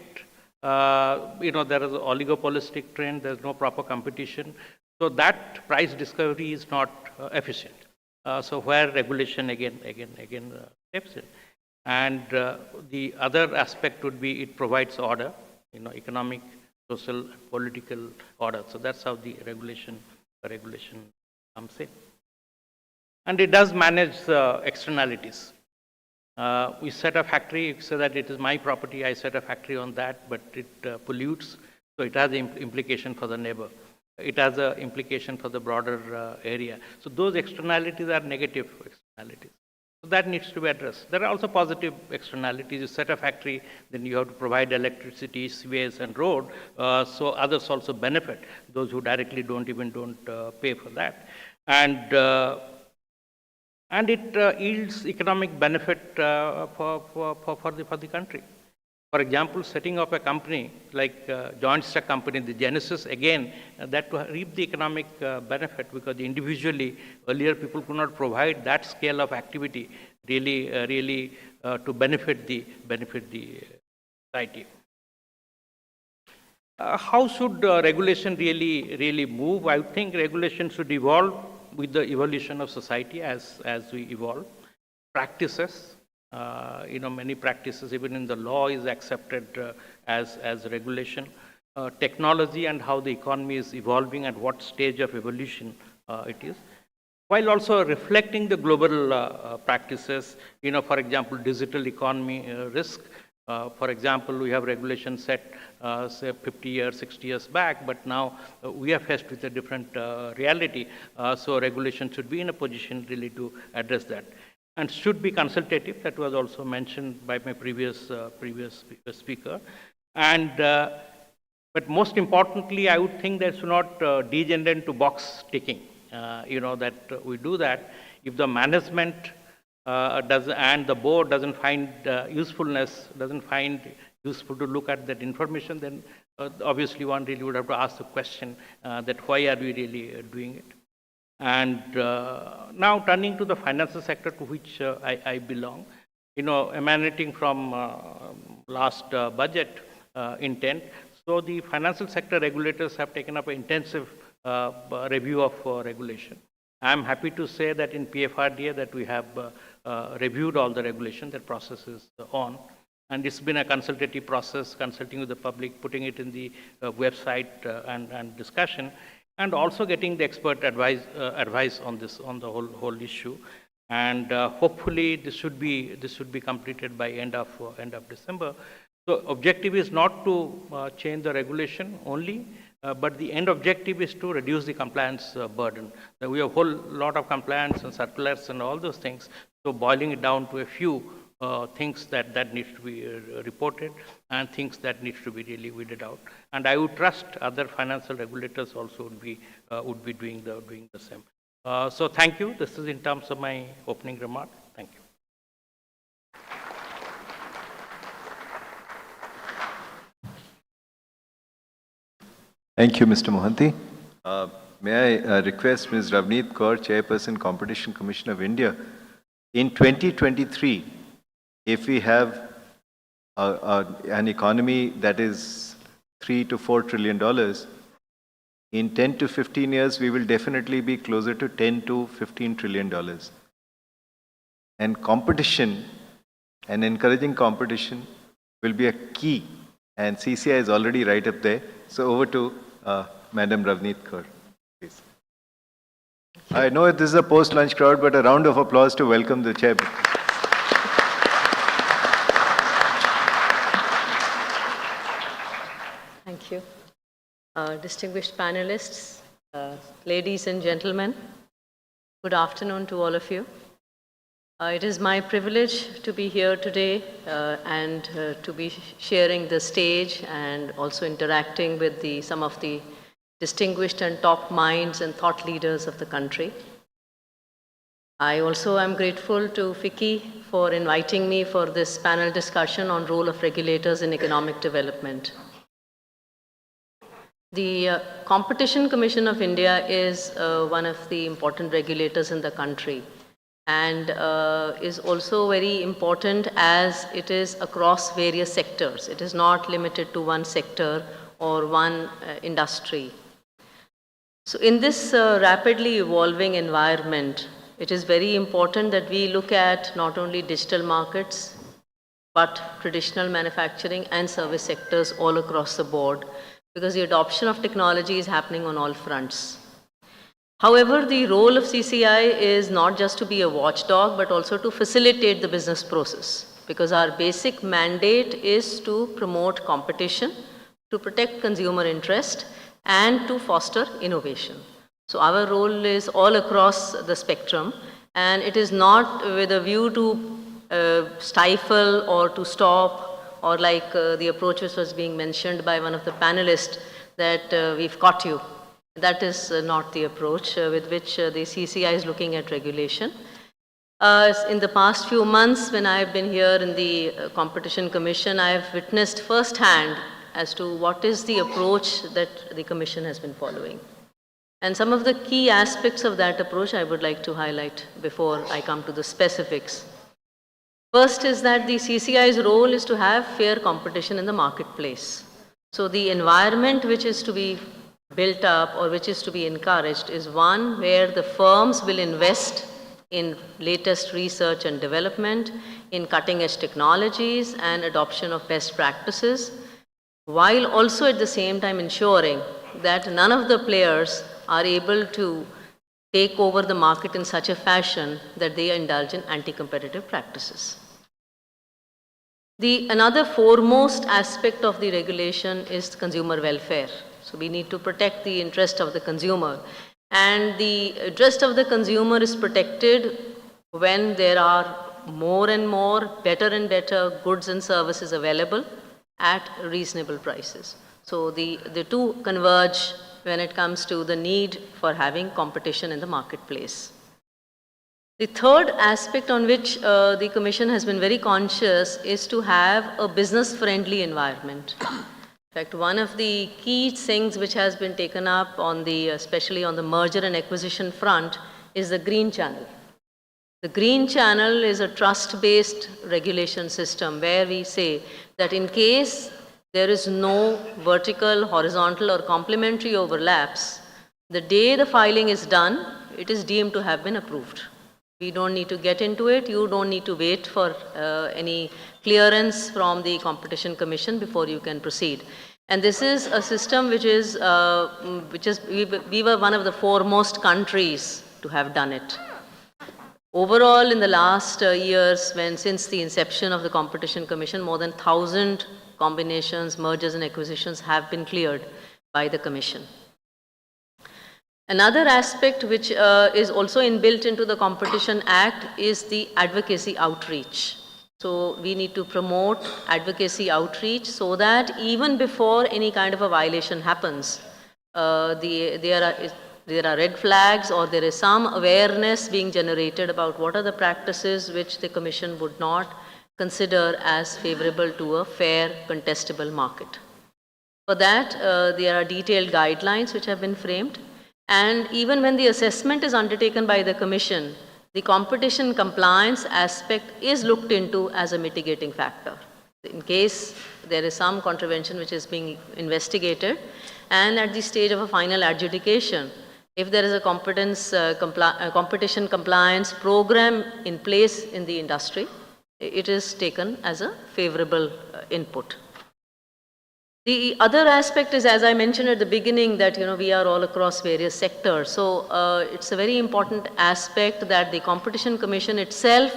you know, there is an oligopolistic trend, there's no proper competition, so that price discovery is not efficient. So where regulation again steps in. And the other aspect would be it provides order, you know, economic, social, political order. So that's how the regulation comes in. And it does manage externalities. We set a factory, so that it is my property, I set a factory on that, but it pollutes, so it has implication for the neighbor. It has an implication for the broader area. So those externalities are negative externalities. So that needs to be addressed. There are also positive externalities. You set a factory, then you have to provide electricity, sewage, and road, so others also benefit. Those who directly don't pay for that. And it yields economic benefit for the country. For example, setting up a company like joint stock company, the Genesis, again, that to reap the economic benefit, because individually, earlier people could not provide that scale of activity really to benefit the society. How should regulation really move? I think regulation should evolve with the evolution of society as we evolve. Practices, you know, many practices, even in the law, is accepted as regulation. Technology and how the economy is evolving, at what stage of evolution it is, while also reflecting the global practices. You know, for example, digital economy risk. For example, we have regulations set, say, 50 years, 60 years back, but now we are faced with a different reality. So regulation should be in a position really to address that. And should be consultative. That was also mentioned by my previous speaker. And but most importantly, I would think that should not degenerate to box ticking. You know, that we do that. If the management and the board doesn't find useful to look at that information, then obviously one really would have to ask the question that why are we really doing it? And now turning to the financial sector, to which I belong, you know, emanating from last budget intent. So the financial sector regulators have taken up an intensive review of regulation. I'm happy to say that in PFRDA that we have reviewed all the regulation. That process is on. And it's been a consultative process, consulting with the public, putting it in the website and discussion, and also getting the expert advice on this, on the whole issue. And hopefully this should be completed by end of December. So objective is not to change the regulation only, but the end objective is to reduce the compliance burden. We have a whole lot of compliance and circulars and all those things. So boiling it down to a few things that needs to be reported and things that needs to be really weeded out. And I would trust other financial regulators also would be doing the same. So thank you. This is in terms of my opening remark. Thank you. Thank you, Mr. Mohanty. May I request Ms. Ravneet Kaur, Chairperson, Competition Commission of India, in 2023, if we have an economy that is $3 to $4 trillion, in 10 to 15 years, we will definitely be closer to $10 to $15 trillion. And competition and encouraging competition will be a key. And CCI is already right up there. So over to Madam Ravneet Kaur, please. I know this is a post-lunch crowd, but a round of applause to welcome the chair. Thank you. Distinguished panelists, ladies and gentlemen, good afternoon to all of you. It is my privilege to be here today and to be sharing the stage and also interacting with some of the distinguished and top minds and thought leaders of the country. I also am grateful to FICCI for inviting me for this panel discussion on role of regulators in economic development. The Competition Commission of India is one of the important regulators in the country and is also very important as it is across various sectors. It is not limited to one sector or one industry. So in this rapidly evolving environment, it is very important that we look at not only digital markets, but traditional manufacturing and service sectors all across the board, because the adoption of technology is happening on all fronts. However, the role of CCI is not just to be a watchdog, but also to facilitate the business process, because our basic mandate is to promote competition, to protect consumer interest, and to foster innovation. So our role is all across the spectrum, and it is not with a view to stifle or to stop, or like the approach which was being mentioned by one of the panelists, that we've caught you. That is not the approach with which the CCI is looking at regulation. In the past few months, when I've been here in the Competition Commission, I've witnessed firsthand as to what is the approach that the Commission has been following. And some of the key aspects of that approach I would like to highlight before I come to the specifics. First is that the CCI's role is to have fair competition in the marketplace. So the environment which is to be built up or which is to be encouraged is one where the firms will invest in latest research and development, in cutting-edge technologies and adoption of best practices, while also at the same time ensuring that none of the players are able to take over the market in such a fashion that they indulge in anti-competitive practices. Another foremost aspect of the regulation is consumer welfare. So we need to protect the interest of the consumer. And the interest of the consumer is protected when there are more and more, better and better goods and services available at reasonable prices. So the two converge when it comes to the need for having competition in the marketplace. The third aspect on which the Commission has been very conscious is to have a business-friendly environment. In fact, one of the key things which has been taken up on especially on the merger and acquisition front is the Green Channel. The Green Channel is a trust-based regulation system where we say that in case there is no vertical, horizontal, or complementary overlaps, the day the filing is done, it is deemed to have been approved. We don't need to get into it. You don't need to wait for any clearance from the Competition Commission before you can proceed. And this is a system which is we were one of the foremost countries to have done it. Overall, in the last years, since the inception of the Competition Commission, more than 1,000 combinations, mergers and acquisitions have been cleared by the Commission. Another aspect which is also inbuilt into the Competition Act is the advocacy outreach. So we need to promote advocacy outreach so that even before any kind of a violation happens, there are red flags or there is some awareness being generated about what are the practices which the Commission would not consider as favorable to a fair, contestable market. For that, there are detailed guidelines which have been framed. And even when the assessment is undertaken by the Commission, the competition compliance aspect is looked into as a mitigating factor. In case there is some contravention which is being investigated, and at the stage of a final adjudication, if there is a competition compliance program in place in the industry, it is taken as a favorable input. The other aspect is, as I mentioned at the beginning, that we are all across various sectors. So it's a very important aspect that the Competition Commission itself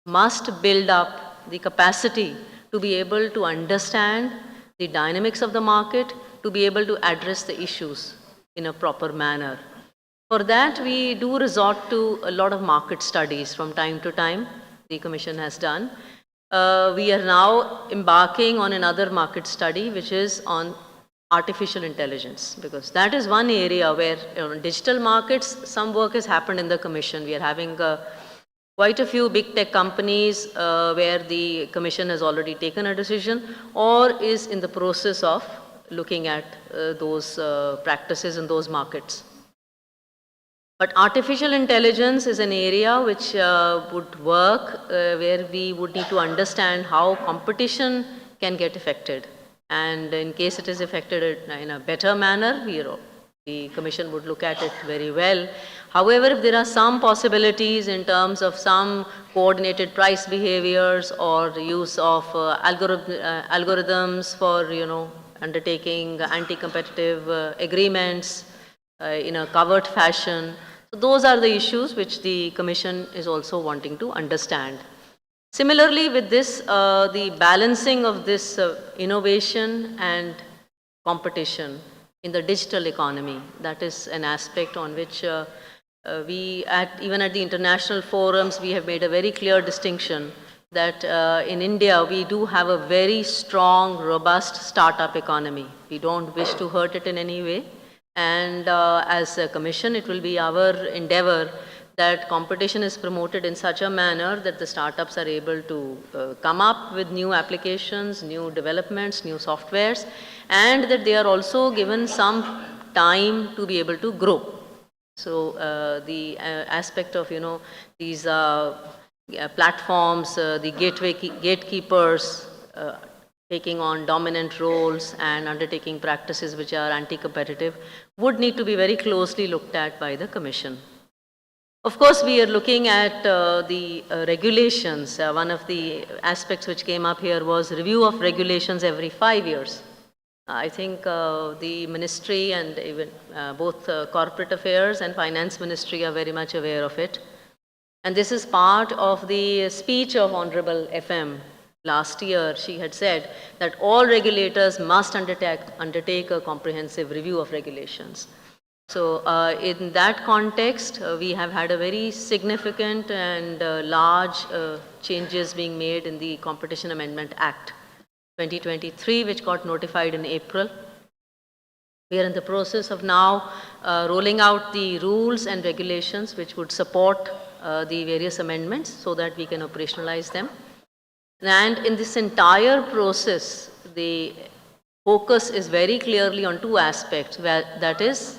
must build up the capacity to be able to understand the dynamics of the market, to be able to address the issues in a proper manner. For that, we do resort to a lot of market studies from time to time, the Commission has done. We are now embarking on another market study, which is on artificial intelligence, because that is one area where digital markets, some work has happened in the Commission. We are having quite a few big tech companies where the Commission has already taken a decision or is in the process of looking at those practices in those markets. But artificial intelligence is an area which would work where we would need to understand how competition can get affected. And in case it is affected in a better manner, the Commission would look at it very well. However, if there are some possibilities in terms of some coordinated price behaviors or the use of algorithms for undertaking anti-competitive agreements in a covered fashion, so those are the issues which the Commission is also wanting to understand. Similarly, with this, the balancing of this innovation and competition in the digital economy, that is an aspect on which even at the international forums, we have made a very clear distinction that in India, we do have a very strong, robust startup economy. We don't wish to hurt it in any way. And as a Commission, it will be our endeavor that competition is promoted in such a manner that the startups are able to come up with new applications, new developments, new softwares, and that they are also given some time to be able to grow. So the aspect of these platforms, the gatekeepers taking on dominant roles and undertaking practices which are anti-competitive would need to be very closely looked at by the Commission. Of course, we are looking at the regulations. One of the aspects which came up here was review of regulations every 5 years. I think the Ministry and even both Corporate Affairs and Finance Ministry are very much aware of it. And this is part of the speech of Honorable FM. Last year, she had said that all regulators must undertake a comprehensive review of regulations. So in that context, we have had a very significant and large changes being made in the Competition Amendment Act 2023, which got notified in April. We are in the process of now rolling out the rules and regulations which would support the various amendments so that we can operationalize them. And in this entire process, the focus is very clearly on two aspects. That is,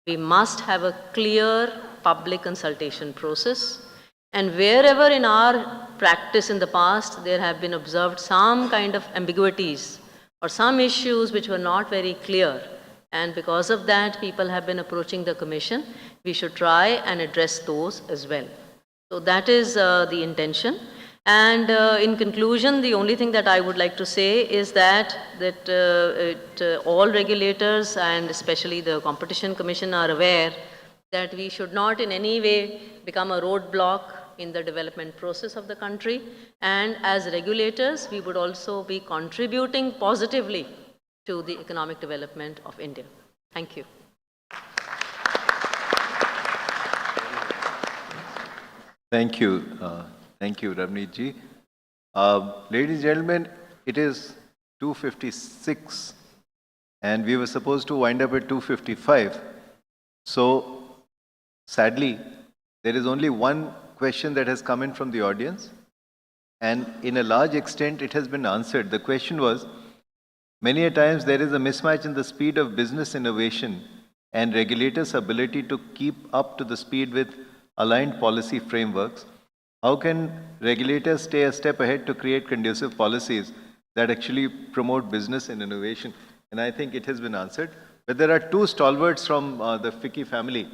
we must have a clear public consultation process. And wherever in our practice in the past there have been observed some kind of ambiguities or some issues which were not very clear. And because of that, people have been approaching the Commission. We should try and address those as well. So that is the intention. And in conclusion, the only thing that I would like to say is that all regulators and especially the Competition Commission are aware that we should not in any way become a roadblock in the development process of the country. And as regulators, we would also be contributing positively to the economic development of India. Thank you. Thank you. Thank you, Ravneet ji. Ladies and gentlemen, it is 2:56 and we were supposed to wind up at 2:55. So, sadly, there is only one question that has come in from the audience, and in a large extent it has been answered. The question was, many a times there is a mismatch in the speed of business innovation and regulators' ability to keep up to the speed with aligned policy frameworks. How can regulators stay a step ahead to create conducive policies that actually promote business and innovation? And I think it has been answered. But there are two stalwarts from the FICCI family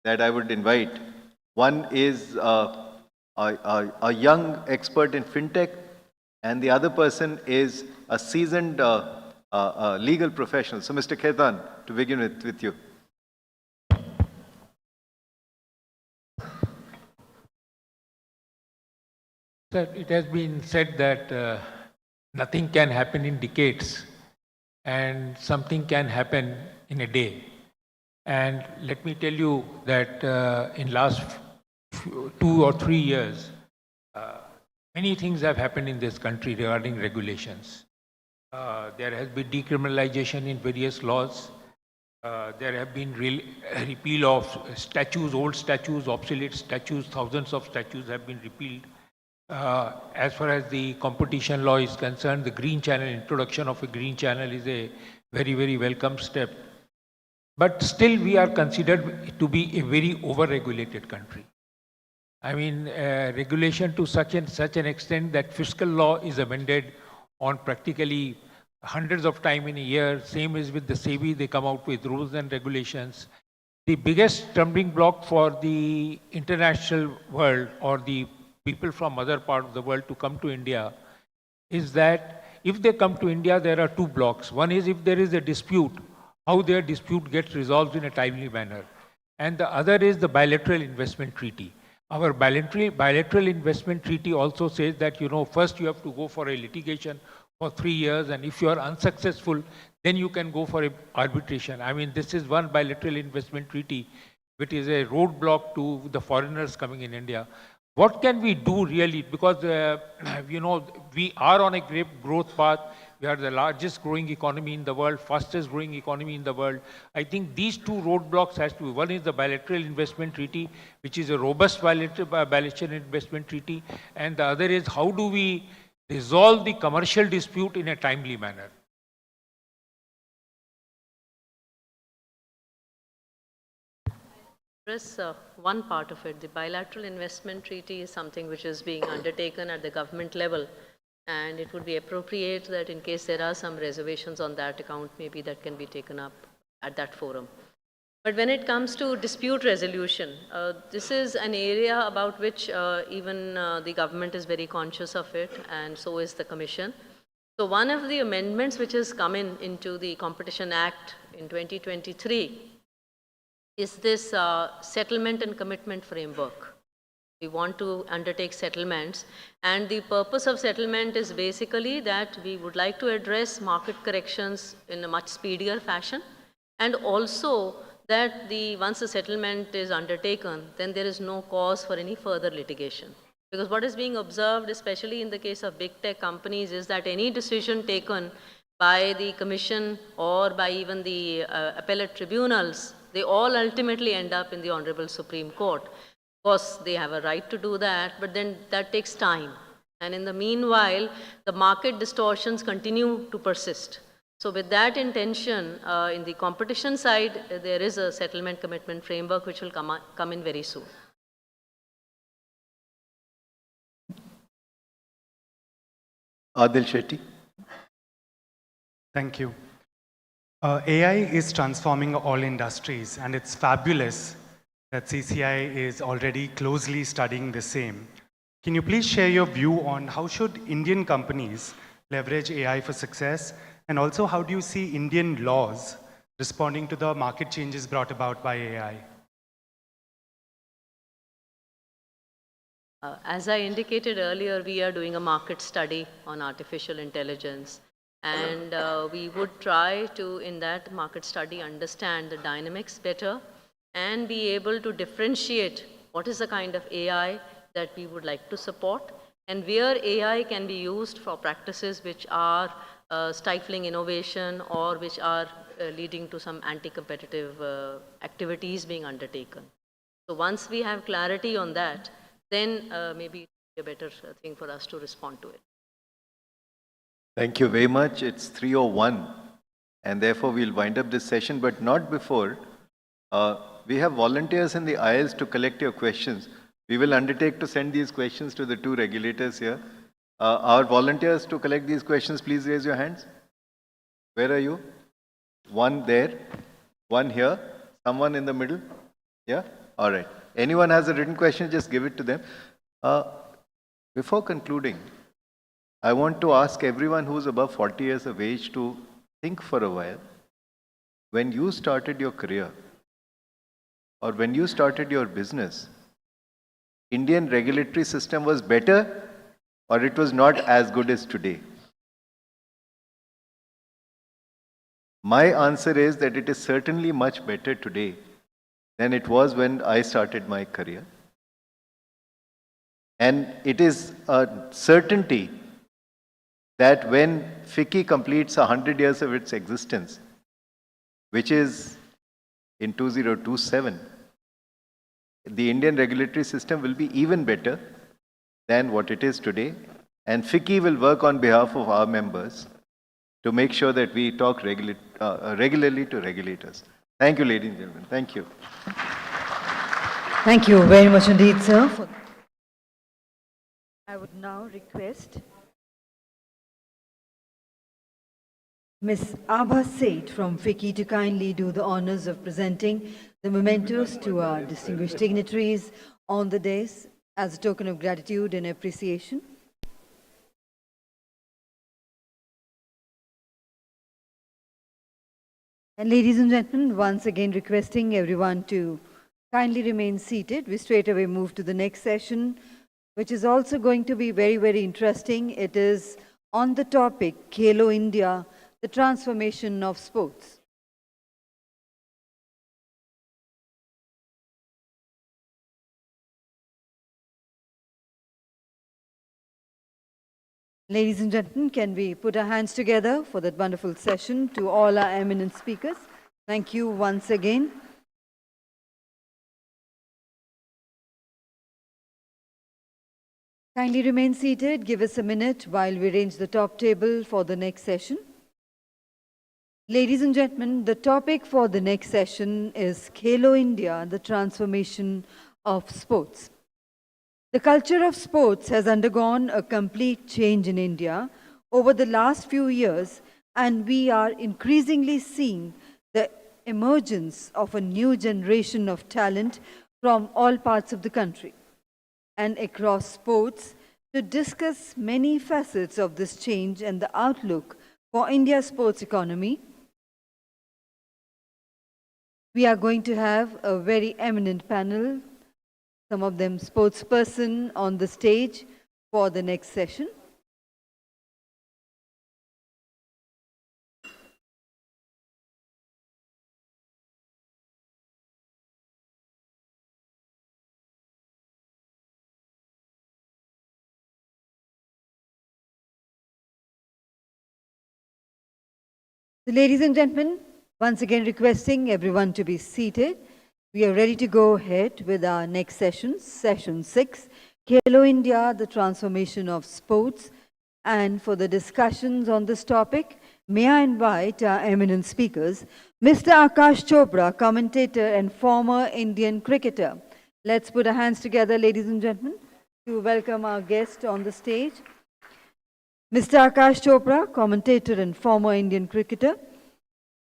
that I would invite. One is a young expert in fintech, and the other person is a seasoned legal professional. So, Mr. Khaitan, to begin with you. Sir, it has been said that nothing can happen in decades and something can happen in a day. And let me tell you that in last 2 or 3 years, many things have happened in this country regarding regulations. There has been decriminalization in various laws. There have been repeal of statutes, old statutes, obsolete statutes, thousands of statutes have been repealed. As far as the competition law is concerned, the green channel, introduction of a green channel is a very, very welcome step. But still we are considered to be a very over-regulated country. I mean, regulation to such an extent that fiscal law is amended on practically hundreds of times in a year. Same is with the SEBI, they come out with rules and regulations. The biggest stumbling block for the international world or the people from other parts of the world to come to India is that if they come to India, there are two blocks. One is if there is a dispute, how their dispute gets resolved in a timely manner. And the other is the bilateral investment treaty. Our bilateral investment treaty also says that, first you have to go for a litigation for 3 years, and if you are unsuccessful, then you can go for arbitration. I mean, this is one bilateral investment treaty, which is a roadblock to the foreigners coming in India. What can we do really? Because, we are on a great growth path. We are the largest growing economy in the world, fastest growing economy in the world. I think these two roadblocks has to be. One is the bilateral investment treaty, which is a robust bilateral investment treaty. And the other is how do we resolve the commercial dispute in a timely manner? One part of it. The bilateral investment treaty is something which is being undertaken at the government level, and it would be appropriate that in case there are some reservations on that account, maybe that can be taken up at that forum. But when it comes to dispute resolution, this is an area about which even the government is very conscious of it, and so is the Commission. So one of the amendments which has come into the Competition Act in 2023 is this settlement and commitment framework. We want to undertake settlements, and the purpose of settlement is basically that we would like to address market corrections in a much speedier fashion, and also that once the settlement is undertaken, then there is no cause for any further litigation. Because what is being observed, especially in the case of big tech companies, is that any decision taken by the Commission or by even the appellate tribunals, they all ultimately end up in the Honorable Supreme Court. Of course, they have a right to do that, but then that takes time. And in the meanwhile, the market distortions continue to persist. So with that intention, in the competition side, there is a settlement commitment framework which will come in very soon. Adil Shetty. Thank you. AI is transforming all industries, and it's fabulous that CCI is already closely studying the same. Can you please share your view on how should Indian companies leverage AI for success, and also how do you see Indian laws responding to the market changes brought about by AI? As I indicated earlier, we are doing a market study on artificial intelligence. And we would try to, in that market study, understand the dynamics better and be able to differentiate what is the kind of AI that we would like to support and where AI can be used for practices which are stifling innovation or which are leading to some anti-competitive activities being undertaken. So once we have clarity on that, then maybe it's a better thing for us to respond to it. Thank you very much. It's 3:01, and therefore we'll wind up this session, but not before. We have volunteers in the aisles to collect your questions. We will undertake to send these questions to the two regulators here. Our volunteers to collect these questions, please raise your hands. Where are you? One there, one here, someone in the middle. Yeah? All right. Anyone has a written question, just give it to them. Before concluding, I want to ask everyone who's above 40 years of age to think for a while. When you started your career or when you started your business, Indian regulatory system was better or it was not as good as today? My answer is that it is certainly much better today than it was when I started my career. And it is a certainty that when FICCI completes 100 years of its existence, which is in 2027, the Indian regulatory system will be even better than what it is today. And FICCI will work on behalf of our members to make sure that we talk regularly to regulators. Thank you, ladies and gentlemen. Thank you. Thank you very much indeed, sir. I would now request Ms. Abha Seth from FICCI to kindly do the honors of presenting the mementos to our distinguished dignitaries on the dais as a token of gratitude and appreciation. And ladies and gentlemen, once again requesting everyone to kindly remain seated. We straight away move to the next session, which is also going to be very, very interesting. It is on the topic, Khelo India, the transformation of sports. Ladies and gentlemen, can we put our hands together for that wonderful session to all our eminent speakers? Thank you once again. Kindly remain seated. Give us a minute while we arrange the top table for the next session. Ladies and gentlemen, the topic for the next session is Khelo India, the transformation of sports. The culture of sports has undergone a complete change in India over the last few years, and we are increasingly seeing the emergence of a new generation of talent from all parts of the country and across sports to discuss many facets of this change and the outlook for India's sports economy. We are going to have a very eminent panel, some of them sportsperson on the stage for the next session. So, ladies and gentlemen, once again requesting everyone to be seated. We are ready to go ahead with our next session, session 6, Khelo India, the transformation of sports. And for the discussions on this topic, may I invite our eminent speakers, Mr. Akash Chopra, commentator and former Indian cricketer. Let's put our hands together, ladies and gentlemen, to welcome our guest on the stage. Mr. Akash Chopra, commentator and former Indian cricketer.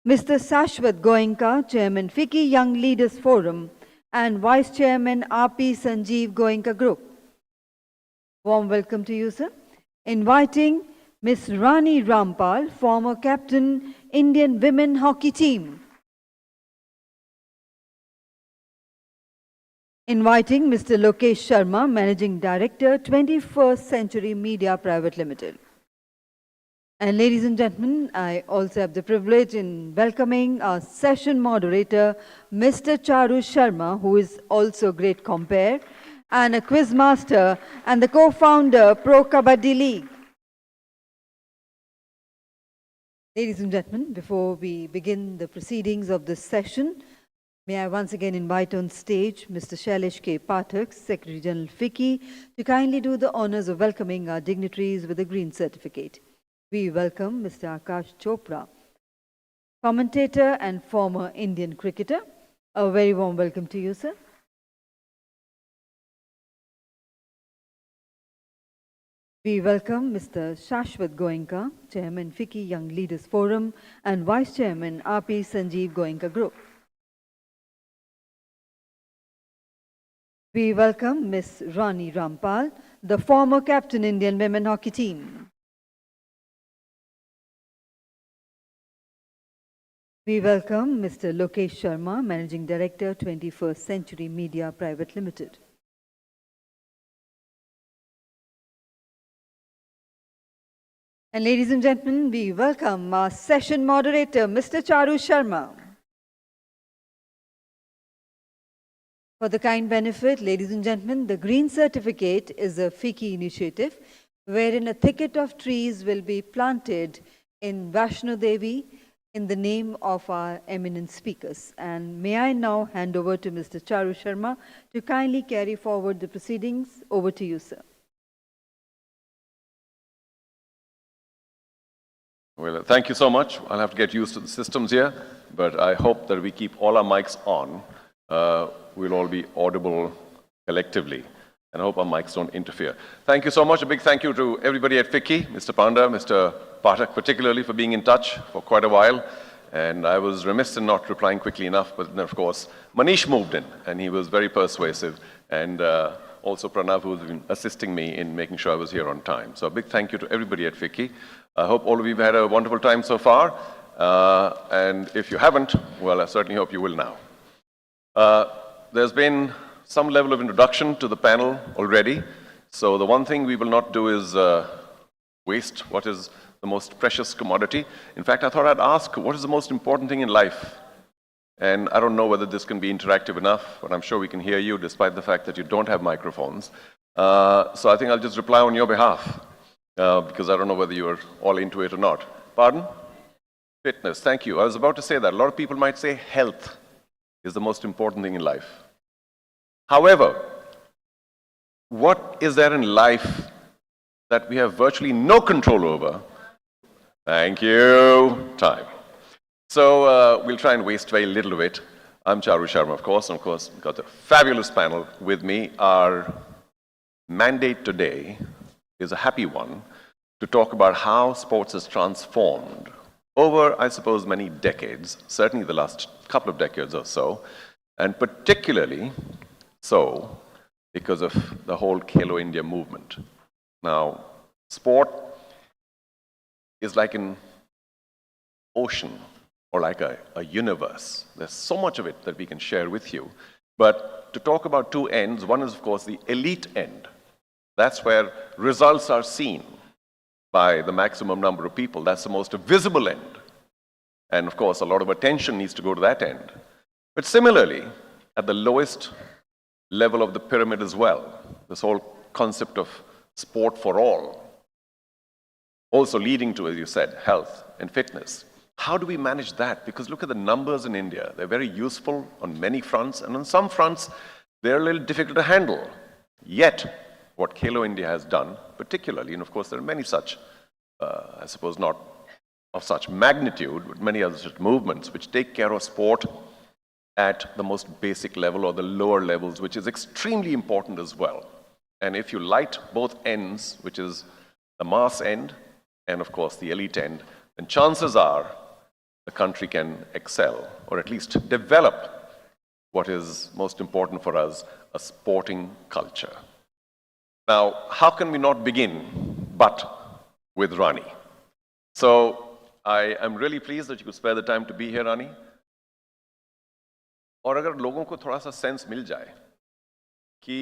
Mr. Shashwat Goenka, Chairman FICCI Young Leaders Forum and Vice Chairman RP Sanjeev Goenka Group. Warm welcome to you, sir. Inviting Ms. Rani Rampal, former captain, Indian women hockey team. Inviting Mr. Lokesh Sharma, Managing Director, 21st Century Media Private Limited. And ladies and gentlemen, I also have the privilege in welcoming our session moderator, Mr. Charu Sharma, who is also a great compere and a quiz master and the co-founder Pro Kabaddi League. Ladies and gentlemen, before we begin the proceedings of this session, may I once again invite on stage Mr. Shailesh K. Pathak, Secretary General FICCI, to kindly do the honors of welcoming our dignitaries with a green certificate. We welcome Mr. Akash Chopra, commentator and former Indian cricketer. A very warm welcome to you, sir. We welcome Mr. Shashwat Goenka, Chairman FICCI Young Leaders Forum and Vice Chairman RP Sanjeev Goenka Group. We welcome Ms. Rani Rampal, the former captain Indian women hockey team. We welcome Mr. Lokesh Sharma, Managing Director, 21st Century Media Private Limited. And ladies and gentlemen, we welcome our session moderator, Mr. Charu Sharma. For the kind benefit, ladies and gentlemen, the Green Certificate is a FICCI initiative wherein a thicket of trees will be planted in Vaishno Devi in the name of our eminent speakers. And may I now hand over to Mr. Charu Sharma to kindly carry forward the proceedings. Over to you, sir. Well, thank you so much. I'll have to get used to the systems here, but I hope that we keep all our mics on. We'll all be audible collectively, and I hope our mics don't interfere. Thank you so much. A big thank you to everybody at FICCI, Mr. Panda, Mr. Pathak particularly, for being in touch for quite a while. And I was remiss in not replying quickly enough, but then, of course, Manish moved in, and he was very persuasive, and also Pranav, who's been assisting me in making sure I was here on time. So a big thank you to everybody at FICCI. I hope all of you have had a wonderful time so far, and if you haven't, well, I certainly hope you will now. There's been some level of introduction to the panel already, so the one thing we will not do is waste what is the most precious commodity. In fact, I thought I'd ask, what is the most important thing in life? And I don't know whether this can be interactive enough, but I'm sure we can hear you despite the fact that you don't have microphones. So I think I'll just reply on your behalf, because I don't know whether you're all into it or not. Pardon? Fitness, thank you. I was about to say that. A lot of people might say health is the most important thing in life. However, what is there in life that we have virtually no control over? Thank you. Time. So we'll try and waste very little of it. I'm Charu Sharma, of course, and of course, we've got a fabulous panel with me. Our mandate today is a happy one to talk about how sports has transformed over, I suppose, many decades, certainly the last couple of decades or so, and particularly so because of the whole Khelo India movement. Now, sport is like an ocean or like a universe. There's so much of it that we can share with you. But to talk about two ends, one is, of course, the elite end. That's where results are seen by the maximum number of people. That's the most visible end. And of course, a lot of attention needs to go to that end. But similarly, at the lowest level of the pyramid as well, this whole concept of sport for all, also leading to, as you said, health and fitness. How do we manage that? Because look at the numbers in India. They're very useful on many fronts, and on some fronts, they're a little difficult to handle. Yet, what Khelo India has done, particularly, and of course there are many such, I suppose not of such magnitude, but many other such movements which take care of sport at the most basic level or the lower levels, which is extremely important as well. And if you light both ends, which is the mass end and of course the elite end, then chances are the country can excel or at least develop what is most important for us, a sporting culture. Now, how can we not begin but with Rani? So I am really pleased that you could spare the time to be here, Rani. और अगर लोगों को थोड़ा सा sense मिल जाए कि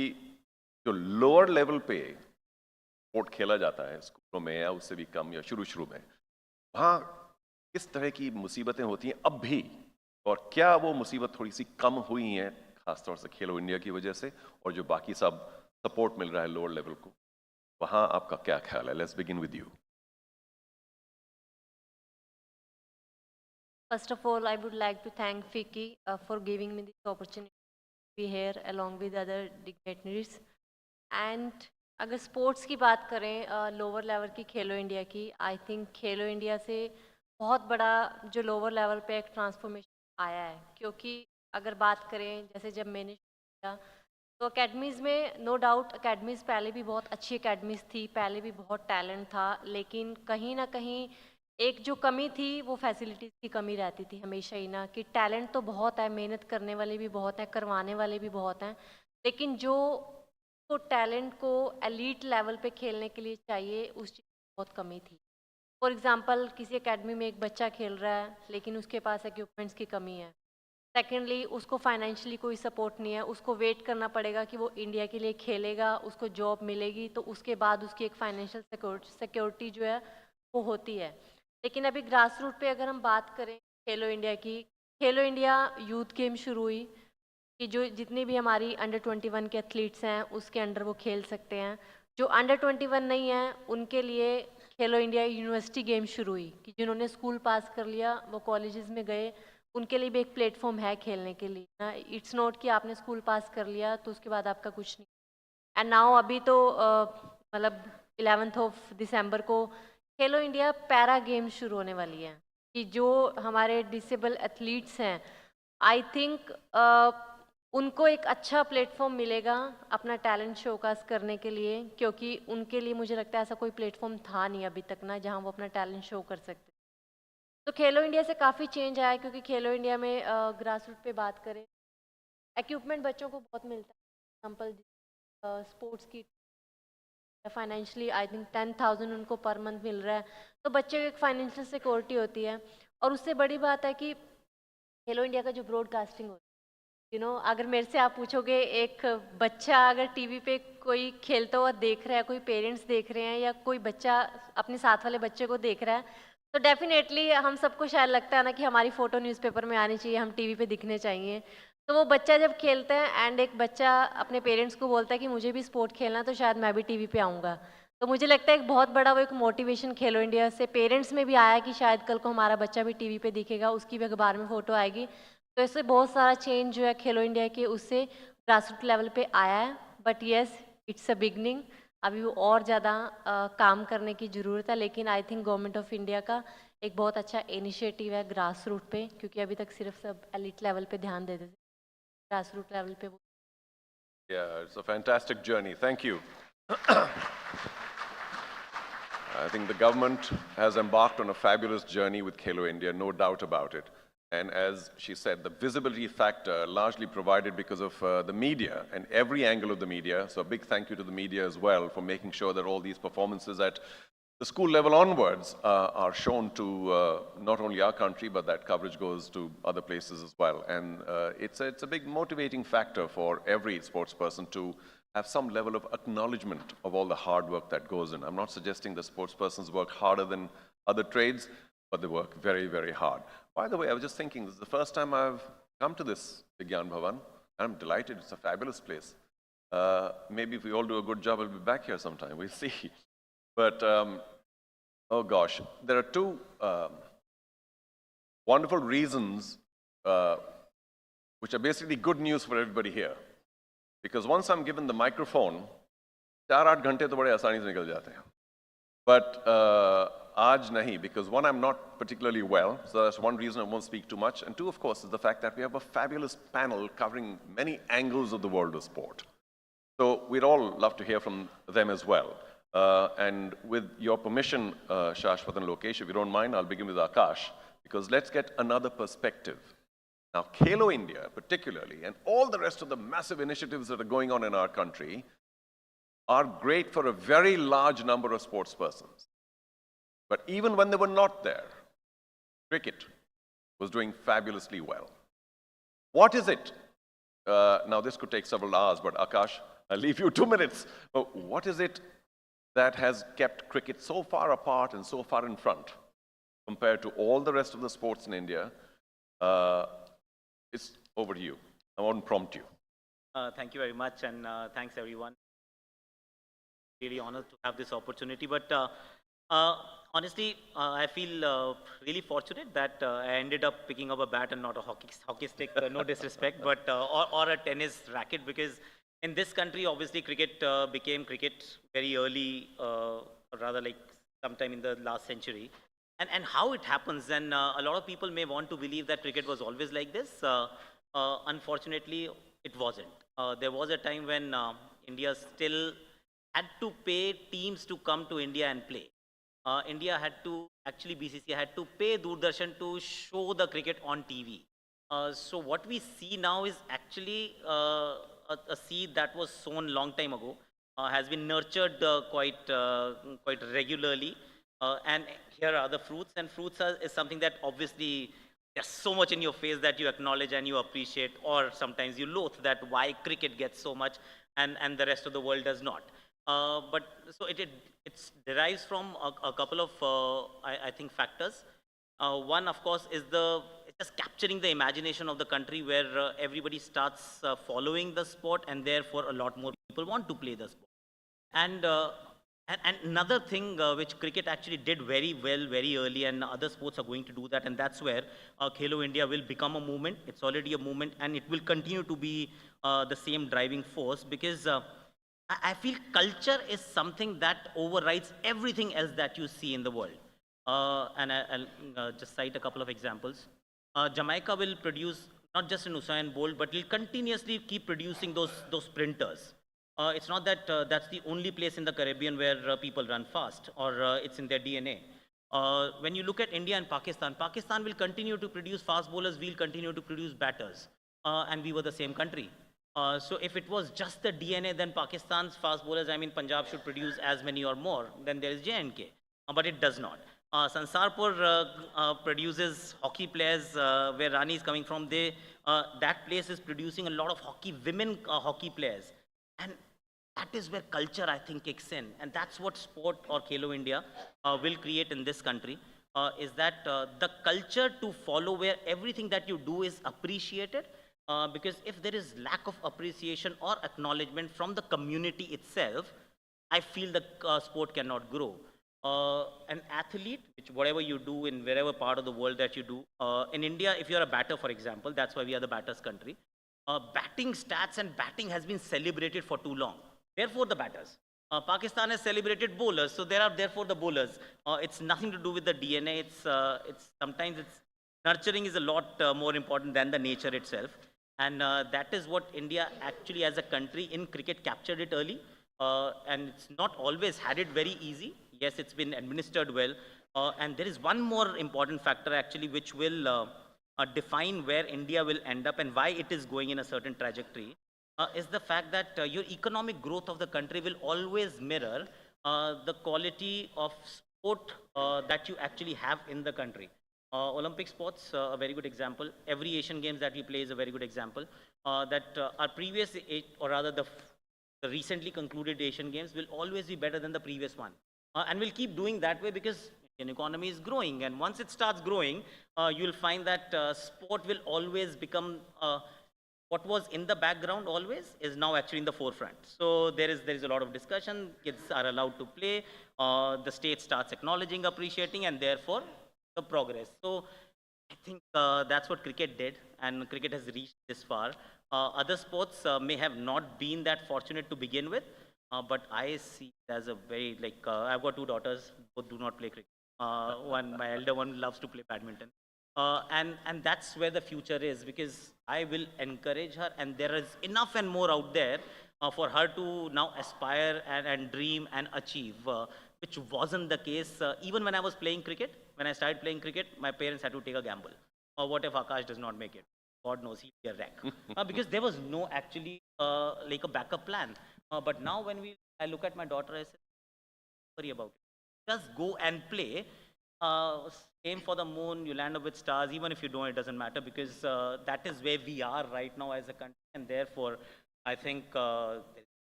जो lower level पे स्पोर्ट खेला जाता है स्कूलों में या उससे भी कम या शुरू में, वहाँ किस तरह की मुसीबतें होती हैं अब भी, और क्या वो मुसीबत थोड़ी सी कम हुई हैं खासतौर से खेलो इंडिया की वजह से, और जो बाकी सब सपोर्ट मिल रहा है लोअर लेवल को, वहाँ आपका क्या ख्याल है? Let's begin with you. First of all, I would like to thank Vicky for giving me this opportunity to be here along with other dignitaries. And अगर स्पोर्ट्स की बात करें लोअर लेवल की खेलो इंडिया की, आई थिंक खेलो इंडिया से बहुत बड़ा जो लोअर लेवल पे एक ट्रांसफॉर्मेशन आया है. क्योंकि अगर बात करें जैसे जब मैंने किया तो अकेडमीज़ में नो डाउट अकेडमीज़ पहले भी बहुत अच्छी अकेडमीज़ थी, पहले भी बहुत टैलेंट था, लेकिन कहीं ना कहीं एक जो कमी थी वो फैसिलिटीज़ की कमी रहती थी हमेशा ही ना, कि टैलेंट तो बहुत है, मेहनत करने वाले भी बहुत हैं, करवाने वाले भी बहुत हैं, लेकिन जो टैलेंट को एलीट लेवल पे खेलने के लिए चाहिए उस चीज़ की बहुत कमी थी. फॉर एग्जांपल किसी एकेडमी में एक बच्चा खेल रहा है लेकिन उसके पास इक्विपमेंट्स की कमी है. सेकेंडली उसको फाइनेंशियली कोई सपोर्ट नहीं है, उसको वेट करना पड़ेगा कि वो इंडिया के लिए खेलेगा, उसको जॉब मिलेगी तो उसके बाद उसकी एक फाइनेंशियल सिक्योरिटी जो है वो होती है. लेकिन अभी ग्रास रूट पे अगर हम बात करें खेलो इंडिया की, खेलो इंडिया यूथ गेम शुरू हुई कि जो जितनी भी हमारी अंडर 21 के एथलीट्स हैं उसके अंडर वो खेल सकते हैं. जो अंडर 21 नहीं है उनके लिए खेलो इंडिया यूनिवर्सिटी गेम शुरू हुई कि जिन्होंने स्कूल पास कर लिया वो कॉलेजेस में गए, उनके लिए भी एक प्लेटफॉर्म है खेलने के लिए ना. इट्स नॉट कि आपने स्कूल पास कर लिया तो उसके बाद आपका कुछ नहीं. एंड नाउ अभी तो मतलब 11 दिसंबर को खेलो इंडिया पैरा गेम शुरू होने वाली है कि जो हमारे डिसेबल एथलीट्स हैं आई थिंक उनको एक अच्छा प्लेटफॉर्म मिलेगा अपना टैलेंट शोकास करने के लिए, क्योंकि उनके लिए मुझे लगता है ऐसा कोई प्लेटफॉर्म था नहीं अभी तक ना जहां वो अपना टैलेंट शो कर सकते. तो खेलो इंडिया से काफ़ी चेंज आया क्योंकि खेलो इंडिया में ग्रास रूट पे बात करें इक्विपमेंट बच्चों को बहुत मिलता है. एग्जाम्पल स्पोर्ट्स की फाइनेंशियली आई थिंक 10,000 उनको पर मंथ मिल रहा है, तो बच्चे को एक फाइनेंशियल सिक्योरिटी होती है. और उससे बड़ी बात है कि खेलो इंडिया का जो ब्रॉडकास्टिंग होता है अगर मेरे से आप पूछोगे एक बच्चा अगर टीवी पे कोई खेलता हुआ देख रहा है, कोई पेरेंट्स देख रहे हैं या कोई बच्चा अपने साथ वाले बच्चे को देख रहा है, तो डेफिनेटली हम सबको शायद लगता है ना कि हमारी फ़ोटो न्यूज़पेपर में आनी चाहिए, हम टीवी पे दिखने चाहिए. तो वो बच्चा जब खेलता है एंड एक बच्चा अपने पेरेंट्स को बोलता है कि मुझे भी स्पोर्ट खेलना तो शायद मैं भी टीवी पे आऊँगा, तो मुझे लगता है एक बहुत बड़ा वो एक मोटिवेशन खेलो इंडिया से पेरेंट्स में भी आया कि शायद कल को हमारा बच्चा भी टीवी पे दिखेगा, उसकी भी अखबार में फ़ोटो आएगी. तो इससे बहुत सारा चेंज जो है खेलो इंडिया के उससे ग्रास रूट लेवल पे आया है. But yes it's a beginning, अभी वो और ज़्यादा काम करने की ज़रूरत है, लेकिन I think government of India का एक बहुत अच्छा इनिशिएटिव है ग्रास रूट पे, क्योंकि अभी तक सिर्फ सब एलिट लेवल पे ध्यान देते थे, ग्रास रूट लेवल पे वो. Yeah, it's a fantastic journey. Thank you. I think the government has embarked on a fabulous journey with Khelo India, no doubt about it. And as she said, the visibility factor largely provided because of the media and every angle of the media. So a big thank you to the media as well for making sure that all these performances at the school level onwards are shown to not only our country, but that coverage goes to other places as well. And it's a big motivating factor for every sports person to have some level of acknowledgement of all the hard work that goes in. I'm not suggesting that sports persons work harder than other trades, but they work very, very hard. By the way, I was just thinking, this is the first time I've come to this Vigyan Bhavan, and I'm delighted. It's a fabulous place. Maybe if we all do a good job, I'll be back here sometime. We'll see. But, oh gosh, there are two wonderful reasons which are basically good news for everybody here. Because once I'm given the microphone, 4-8 घंटे तो बड़े आसानी से निकल जाते हैं. But आज nahi, because one, I'm not particularly well, so that's one reason I won't speak too much. And two, of course, is the fact that we have a fabulous panel covering many angles of the world of sport. So we'd all love to hear from them as well. And with your permission, Shashwat and Lokesh, if you don't mind, I'll begin with Akash, because let's get another perspective. Now, Khelo India, particularly, and all the rest of the massive initiatives that are going on in our country are great for a very large number of sports persons. But even when they were not there, cricket was doing fabulously well. What is it? Now, this could take several hours, but Akash, I'll leave you 2 minutes. But what is it that has kept cricket so far apart and so far in front compared to all the rest of the sports in India? It's over to you. I won't prompt you. Thank you very much, and thanks everyone. Really honored to have this opportunity, but honestly, I feel really fortunate that I ended up picking up a bat and not a hockey stick. No disrespect, but or a tennis racket, because in this country, obviously, cricket became cricket very early, rather like sometime in the last century. And how it happens, and a lot of people may want to believe that cricket was always like this. Unfortunately, it wasn't. There was a time when India still had to pay teams to come to India and play. India had to, actually BCCI had to pay Doordarshan to show the cricket on TV. So what we see now is actually a seed that was sown long time ago, has been nurtured quite regularly. And here are the fruits, and fruits is something that obviously there's so much in your face that you acknowledge and you appreciate, or sometimes you loathe that why cricket gets so much and the rest of the world does not. But so it derives from a couple of, I think, factors. One, of course, is just capturing the imagination of the country, where everybody starts following the sport, and therefore a lot more people want to play the sport. And another thing which cricket actually did very well very early, and other sports are going to do that, and that's where Khelo India will become a movement. It's already a movement, and it will continue to be the same driving force, because I feel culture is something that overrides everything else that you see in the world. And I'll just cite a couple of examples. Jamaica will produce not just an Usain Bolt, but will continuously keep producing those sprinters. It's not that that's the only place in the Caribbean where people run fast, or it's in their DNA. When you look at India and Pakistan, Pakistan will continue to produce fast bowlers, we'll continue to produce batters. And we were the same country. So if it was just the DNA, then Pakistan's fast bowlers, I mean, Punjab should produce as many or more than there is J&K. But it does not. Sansarpur produces hockey players, where Rani is coming from. That place is producing a lot of women hockey players. And that is where culture, I think, kicks in. And that's what sport or Khelo India will create in this country, is that the culture to follow, where everything that you do is appreciated. Because if there is lack of appreciation or acknowledgement from the community itself, I feel the sport cannot grow. An athlete, whatever you do in wherever part of the world that you do, in India, if you're a batter, for example, that's why we are the batters country. Batting stats and batting has been celebrated for too long. Therefore, the batters. Pakistan has celebrated bowlers, so there are therefore the bowlers. It's nothing to do with the DNA. Sometimes nurturing is a lot more important than the nature itself. And that is what India actually as a country in cricket captured it early. And it's not always had it very easy. Yes, it's been administered well. And there is one more important factor actually which will define where India will end up and why it is going in a certain trajectory, is the fact that your economic growth of the country will always mirror the quality of sport that you actually have in the country. Olympic sports, a very good example. Every Asian Games that we play is a very good example. That our previous, or rather the recently concluded Asian Games will always be better than the previous one. And we'll keep doing that way because Indian economy is growing. And once it starts growing, you'll find that sport will always become, what was in the background always is now actually in the forefront. So there is a lot of discussion. Kids are allowed to play. The state starts acknowledging, appreciating, and therefore the progress. So I think that's what cricket did, and cricket has reached this far. Other sports may have not been that fortunate to begin with, but I see it as a very, I've got two daughters, both do not play cricket. My elder one loves to play badminton. And that's where the future is, because I will encourage her, and there is enough and more out there for her to now aspire and dream and achieve, which wasn't the case. Even when I was playing cricket, when I started playing cricket, my parents had to take a gamble. What if Akash does not make it? God knows, he'll be a wreck. Because there was no actually like a backup plan. But now when I look at my daughter, I say, don't worry about it. Just go and play. Aim for the moon, you land up with stars. Even if you don't, it doesn't matter, because that is where we are right now as a country. And therefore, I think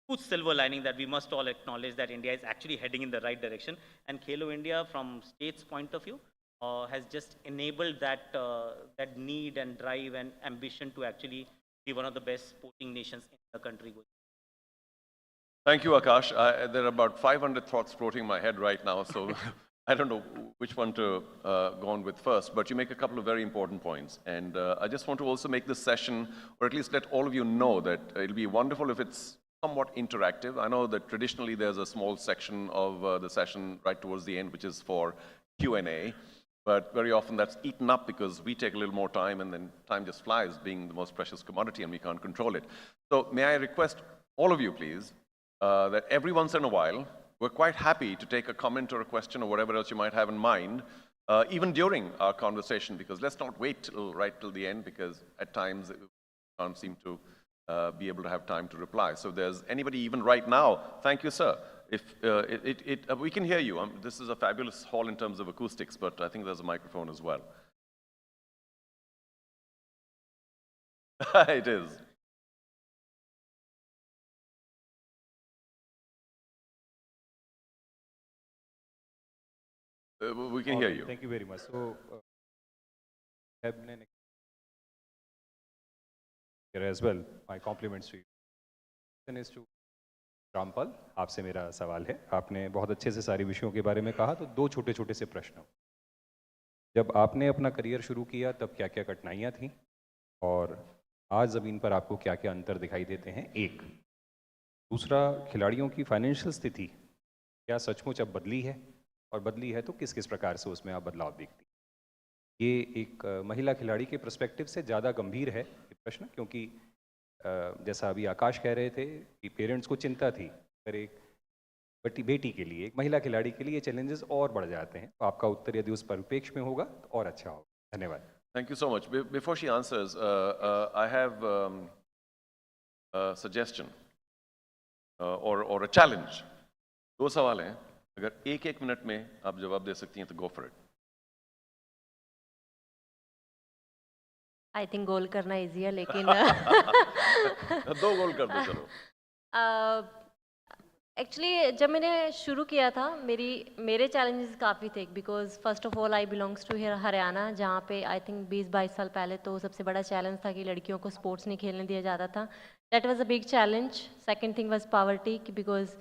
huge silver lining that we must all acknowledge that India is actually heading in the right direction. And Khelo India, from state's point of view, has just enabled that need and drive and ambition to actually be one of the best sporting nations in the country. Thank you, Akash. There are about 500 thoughts floating in my head right now, so I don't know which one to go on with first, but you make a couple of very important points. And I just want to also make this session, or at least let all of you know, that it'll be wonderful if it's somewhat interactive. I know that traditionally there's a small section of the session right towards the end, which is for Q&A. But very often that's eaten up because we take a little more time, and then time just flies, being the most precious commodity, and we can't control it. So may I request all of you, please, that every once in a while, we're quite happy to take a comment or a question or whatever else you might have in mind, even during our conversation, because let's not wait right till the end, because at times we can't seem to be able to have time to reply. So if there's anybody even right now, thank you, sir. If we can hear you. This is a fabulous hall in terms of acoustics, but I think there's a microphone as well. It is. We can hear you. Thank you very much. So, here as well, my compliments to you. Question is to Rampal, आपसे मेरा सवाल है। आपने बहुत अच्छे से सारी विषयों के बारे में कहा, तो दो छोटे छोटे से प्रश्न। जब आपने अपना करियर शुरू किया तब क्या क्या कठिनाइयाँ थीं, और आज ज़मीन पर आपको क्या क्या अंतर दिखाई देते हैं? एक। दूसरा, खिलाड़ियों की फाइनेंशियल स्थिति क्या सचमुच अब बदली है, और बदली है तो किस किस प्रकार से उसमें आप बदलाव देखती? ये एक महिला खिलाड़ी के पर्सपेक्टिव से ज़्यादा गंभीर है ये प्रश्न, क्योंकि जैसा अभी आकाश कह रहे थे कि पेरेंट्स को चिंता थी, पर एक बेटी के लिए, एक महिला खिलाड़ी के लिए चैलेंजेस और बढ़ जाते हैं। तो आपका उत्तर यदि उस परिप्रेक्ष्य में होगा तो और अच्छा होगा। धन्यवाद। Thank you so much. Before she answers, I have a suggestion or a challenge. दो सवाल हैं, अगर एक मिनट में आप जवाब दे सकती हैं तो go for it. I think goal करना इजी है, लेकिन दो गोल कर दो चलो। एक्चुअली जब मैंने शुरू किया था, मेरे चैलेंजेस काफ़ी थे, because first of all I belongs to Haryana, जहाँ पे आई थिंक 20-22 साल पहले तो सबसे बड़ा चैलेंज था कि लड़कियों को स्पोर्ट्स नहीं खेलने दिया जाता था। That was a big challenge. Second thing was poverty, because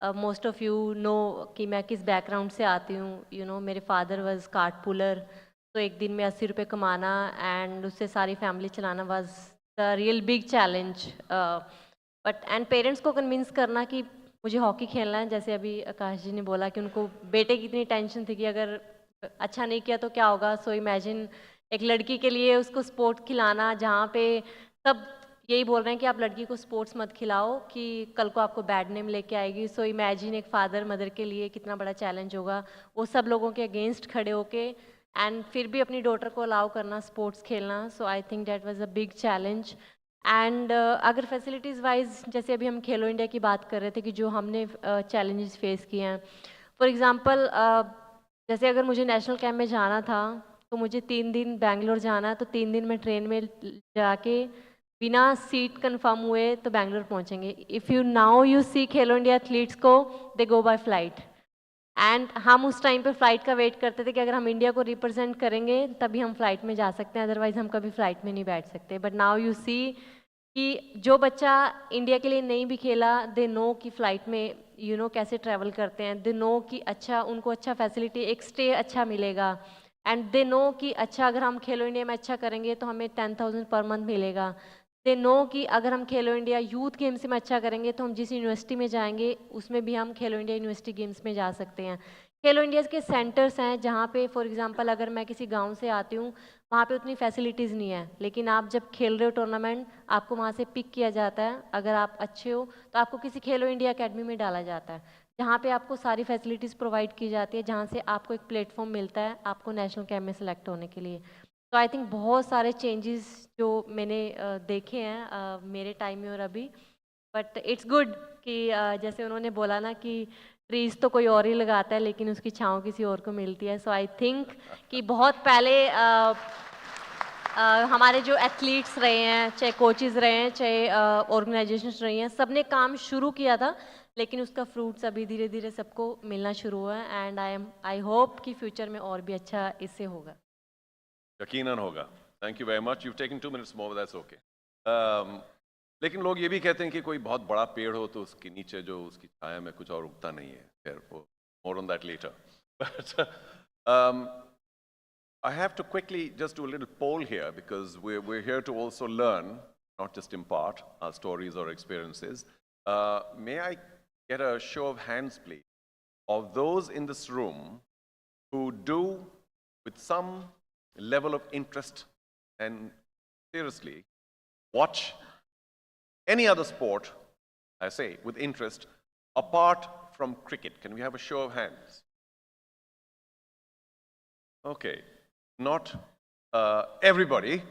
most of you know कि मैं किस बैकग्राउंड से आती हूँ। यू नो, मेरे फादर वाज कार्ट पुलर, तो एक दिन में 80 रुपये कमाना एंड उससे सारी फैमिली चलाना was the real big challenge. But and parents को कन्विंस करना कि मुझे हॉकी खेलना है, जैसे अभी आकाश जी ने बोला कि उनको बेटे की इतनी टेंशन थी कि अगर अच्छा नहीं किया तो क्या होगा। सो इमेजिन एक लड़की के लिए उसको स्पोर्ट खिलाना, जहाँ पे सब यही बोल रहे हैं कि आप लड़की को स्पोर्ट्स मत खिलाओ कि कल को आपको बैड नेम लेके आएगी। सो इमेजिन एक फादर मदर के लिए कितना बड़ा चैलेंज होगा, वो सब लोगों के अगेंस्ट खड़े होके एंड फिर भी अपनी डॉटर को अलाउ करना स्पोर्ट्स खेलना। So I think that was a big challenge. And अगर फैसिलिटीज़ वाइज, जैसे अभी हम खेलो इंडिया की बात कर रहे थे कि जो हमने चैलेंजेस फेस किए हैं, फॉर एग्जांपल जैसे अगर मुझे नेशनल कैंप में जाना था तो मुझे 3 दिन बेंगलोर जाना है, तो 3 दिन में ट्रेन में जाके बिना सीट कंफर्म हुए तो बेंगलोर पहुंचेंगे। If you now you see Khelo India athletes को, दे गो बाय फ्लाइट। एंड हम उस टाइम पे फ़्लाइट का वेट करते थे कि अगर हम इंडिया को रिप्रेजेंट करेंगे तभी हम फ्लाइट में जा सकते हैं, अदरवाइज़ हम कभी फ़्लाइट में नहीं बैठ सकते। बट नाउ यू सी कि जो बच्चा इंडिया के लिए नहीं भी खेला, दे नो कि फ़्लाइट में यू नो कैसे ट्रैवल करते हैं, दे नो कि अच्छा उनको अच्छा फैसिलिटी, एक स्टे अच्छा मिलेगा, एंड दे नो कि अच्छा अगर हम खेलो इंडिया में अच्छा करेंगे तो हमें 10,000 पर मंथ मिलेगा। दे नो कि अगर हम खेलो इंडिया यूथ गेम्स में अच्छा करेंगे तो हम जिस यूनिवर्सिटी में जाएंगे उसमें भी हम खेलो इंडिया यूनिवर्सिटी गेम्स में जा सकते हैं। खेलो इंडिया के सेंटर्स हैं जहाँ पे फॉर एग्जांपल अगर मैं किसी गांव से आती हूँ, वहाँ पे उतनी फैसिलिटीज़ नहीं है, लेकिन आप जब खेल रहे हो टूर्नामेंट, आपको वहाँ से पिक किया जाता है, अगर आप अच्छे हो तो आपको किसी खेलो इंडिया अकेडमी में डाला जाता है, जहाँ पे आपको सारी फैसिलिटीज़ प्रोवाइड की जाती है, जहाँ से आपको एक प्लेटफॉर्म मिलता है आपको नेशनल कैंप में सेलेक्ट होने के लिए। तो आई थिंक बहुत सारे चेंजेस जो मैंने देखे हैं मेरे टाइम में और अभी, बट इट्स गुड कि जैसे उन्होंने बोला ना कि ट्रीज तो कोई और ही लगाता है लेकिन उसकी छाँव किसी और को मिलती है। सो आई थिंक कि बहुत पहले हमारे जो एथलीट्स रहे हैं, चाहे कोचेस रहे हैं, चाहे ऑर्गेनाइजेशंस रही हैं, सब ने काम शुरू किया था, लेकिन उसका फ्रूट्स अभी धीरे धीरे सबको मिलना शुरू हुआ है। एंड आई होप कि फ्यूचर में और भी अच्छा इससे होगा। यकीनन होगा। Thank you very much. You taken 2 minutes more, that's okay. लेकिन लोग ये भी कहते हैं कि कोई बहुत बड़ा पेड़ हो तो उसके नीचे जो उसकी छाया में कुछ और उगता नहीं है। खैर, वो more on that later. But I have to quickly just do a little poll here because we're here to also learn, not just impart our stories or experiences. May I get a show of hands, please, of those in this room who do, with some level of interest and seriously, watch any other sport, I say, with interest, apart from cricket? Can we have a show of hands? Okay, not everybody,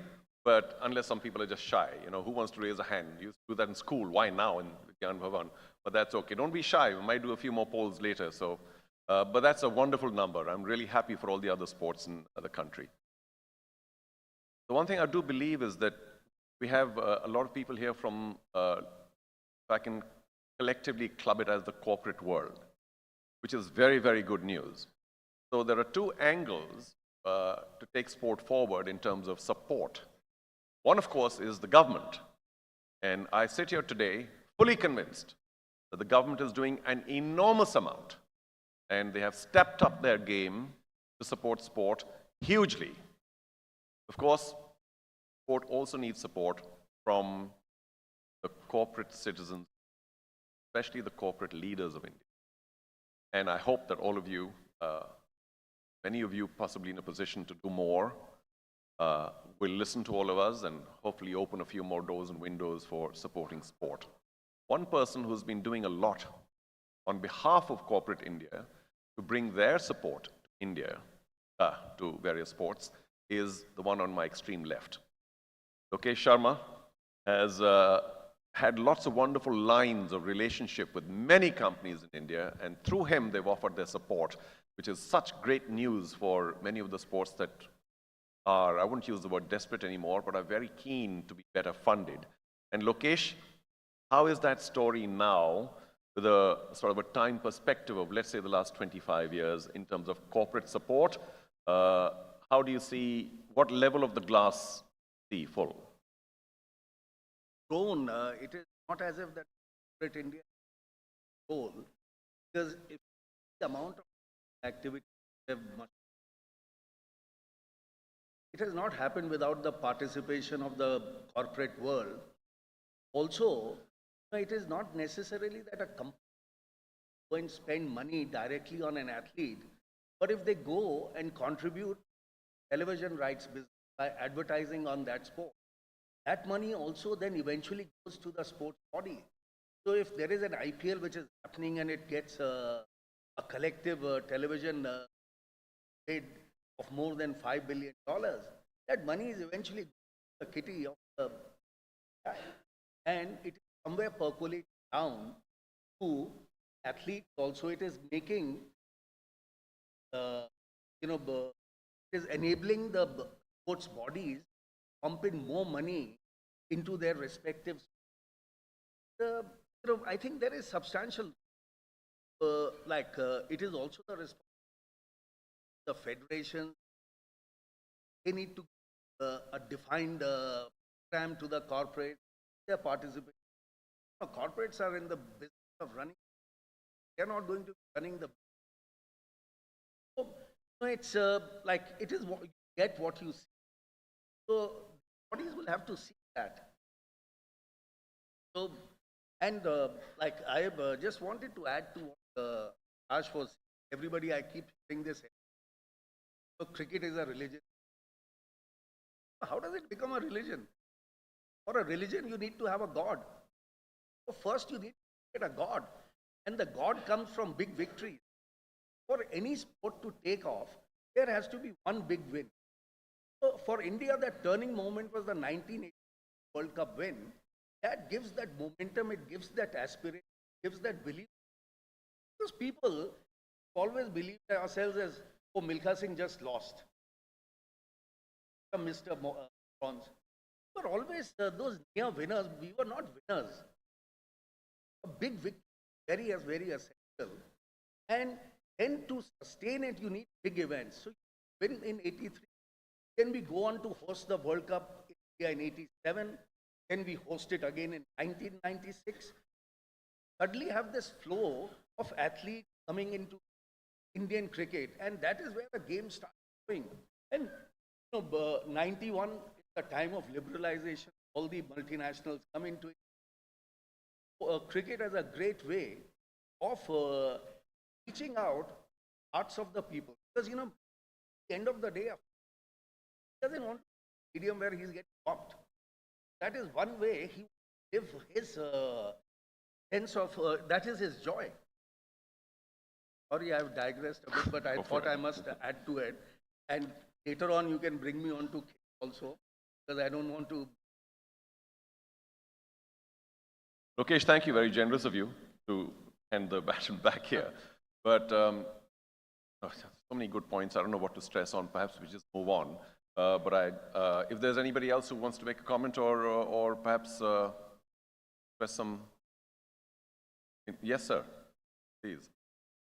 but unless some people are just shy, you know, who wants to raise a hand? You used to do that in school. Why now in Gyan Bhavan? But that's okay. Don't be shy. We might do a few more polls later. So, but that's a wonderful number. I'm really happy for all the other sports in the country. The one thing I do believe is that we have a lot of people here from, if I can collectively club it as the corporate world, which is very, very good news. So there are two angles to take sport forward in terms of support. One, of course, is the government. And I sit here today fully convinced that the government is doing an enormous amount. And they have stepped up their game to support sport hugely. Of course, sport also needs support from the corporate citizens, especially the corporate leaders of India. And I hope that all of you, many of you possibly in a position to do more, will listen to all of us and hopefully open a few more doors and windows for supporting sport. One person who's been doing a lot on behalf of corporate India to bring their support to India, to various sports, is the one on my extreme left. Lokesh Sharma has had lots of wonderful lines of relationship with many companies in India, and through him they've offered their support, which is such great news for many of the sports that are, I wouldn't use the word desperate anymore, but are very keen to be better funded. And Lokesh, how is that story now with a sort of a time perspective of, let's say, the last 25 years in terms of corporate support? How do you see, what level of the glass see full? Grown, it is not as if that corporate India is whole, because if the amount of activity have much, it has not happened without the participation of the corporate world. Also, it is not necessarily that a company go and spend money directly on an athlete, but if they go and contribute television rights business by advertising on that sport, that money also then eventually goes to the sports body. So if there is an IPL which is happening and it gets a collective television bid of more than $5 billion, that money is eventually the kitty of the guy. And it is somewhere percolating down to athletes also. It is making, it is enabling the sports bodies pump in more money into their respective. I think there is substantial, it is also the responsibility of the federation. They need to define the program to the corporate. Their participation. Corporates are in the business of running. They are not going to be running the. So it's like it is what you get what you see. So bodies will have to see that. So, and like I just wanted to add to what Raj was everybody, I keep saying this. So cricket is a religion. How does it become a religion? For a religion, you need to have a god. So first, you need to get a god. And the god comes from big victories. For any sport to take off, there has to be one big win. So for India, that turning moment was the 1980 World Cup win. That gives that momentum, it gives that aspiration, gives that belief. Because people always believe ourselves as, oh, Milkha Singh just lost. Mr. Bronze. We were always those near winners. We were not winners. A big victory, very essential. And then to sustain it, you need big events. So you win in 83. Then we go on to host the World Cup in India in 87. Then we host it again in 1996. Suddenly have this flow of athletes coming into Indian cricket, and that is where the game starts going. And 91 is the time of liberalization. All the multinationals come into it. Cricket as a great way of reaching out hearts of the people. Because, at the end of the day, he doesn't want a medium where he's getting popped. That is one way he live his sense of, that is his joy. Sorry, I have digressed a bit, but I thought I must add to it. And later on, you can bring me on to also, because I don't want to. Lokesh, thank you. Very generous of you to hand the baton back here. But so many good points. I don't know what to stress on. Perhaps we just move on. If there's anybody else who wants to make a comment or perhaps express some. Yes, sir. Please.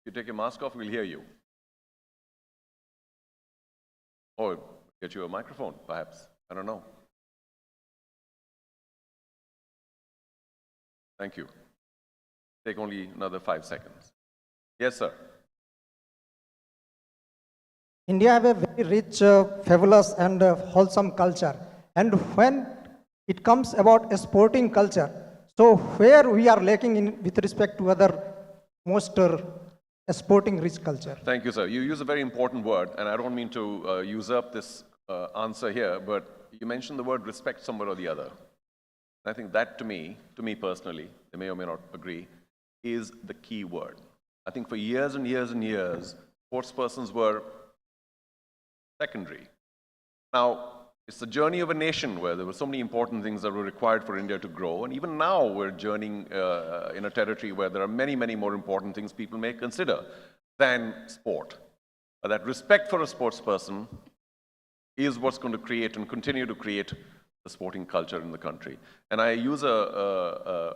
If you take your mask off, we'll hear you. Or get you a microphone, perhaps. I don't know. Thank you. Take only another 5 seconds. Yes, sir. India have a very rich, fabulous and wholesome culture. And when it comes about a sporting culture, so where we are lacking in with respect to other most sporting rich culture. Thank you, sir. You use a very important word, and I don't mean to usurp this answer here, but you mentioned the word respect somewhere or the other. And I think that to me personally, they may or may not agree, is the key word. I think for years and years and years, sportspersons were secondary. Now, it's the journey of a nation where there were so many important things that were required for India to grow. And even now, we're journeying in a territory where there are many, many more important things people may consider than sport. That respect for a sportsperson is what's going to create and continue to create the sporting culture in the country. And I use a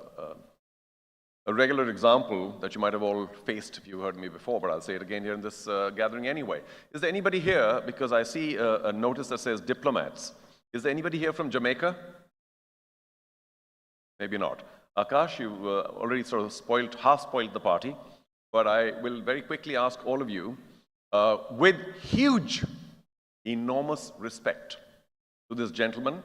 regular example that you might have all faced if you heard me before, but I'll say it again here in this gathering anyway. Is there anybody here, because I see a notice that says diplomats, is there anybody here from Jamaica? Maybe not. Akash, you've already sort of half-spoiled the party, but I will very quickly ask all of you, with huge, enormous respect to this gentleman,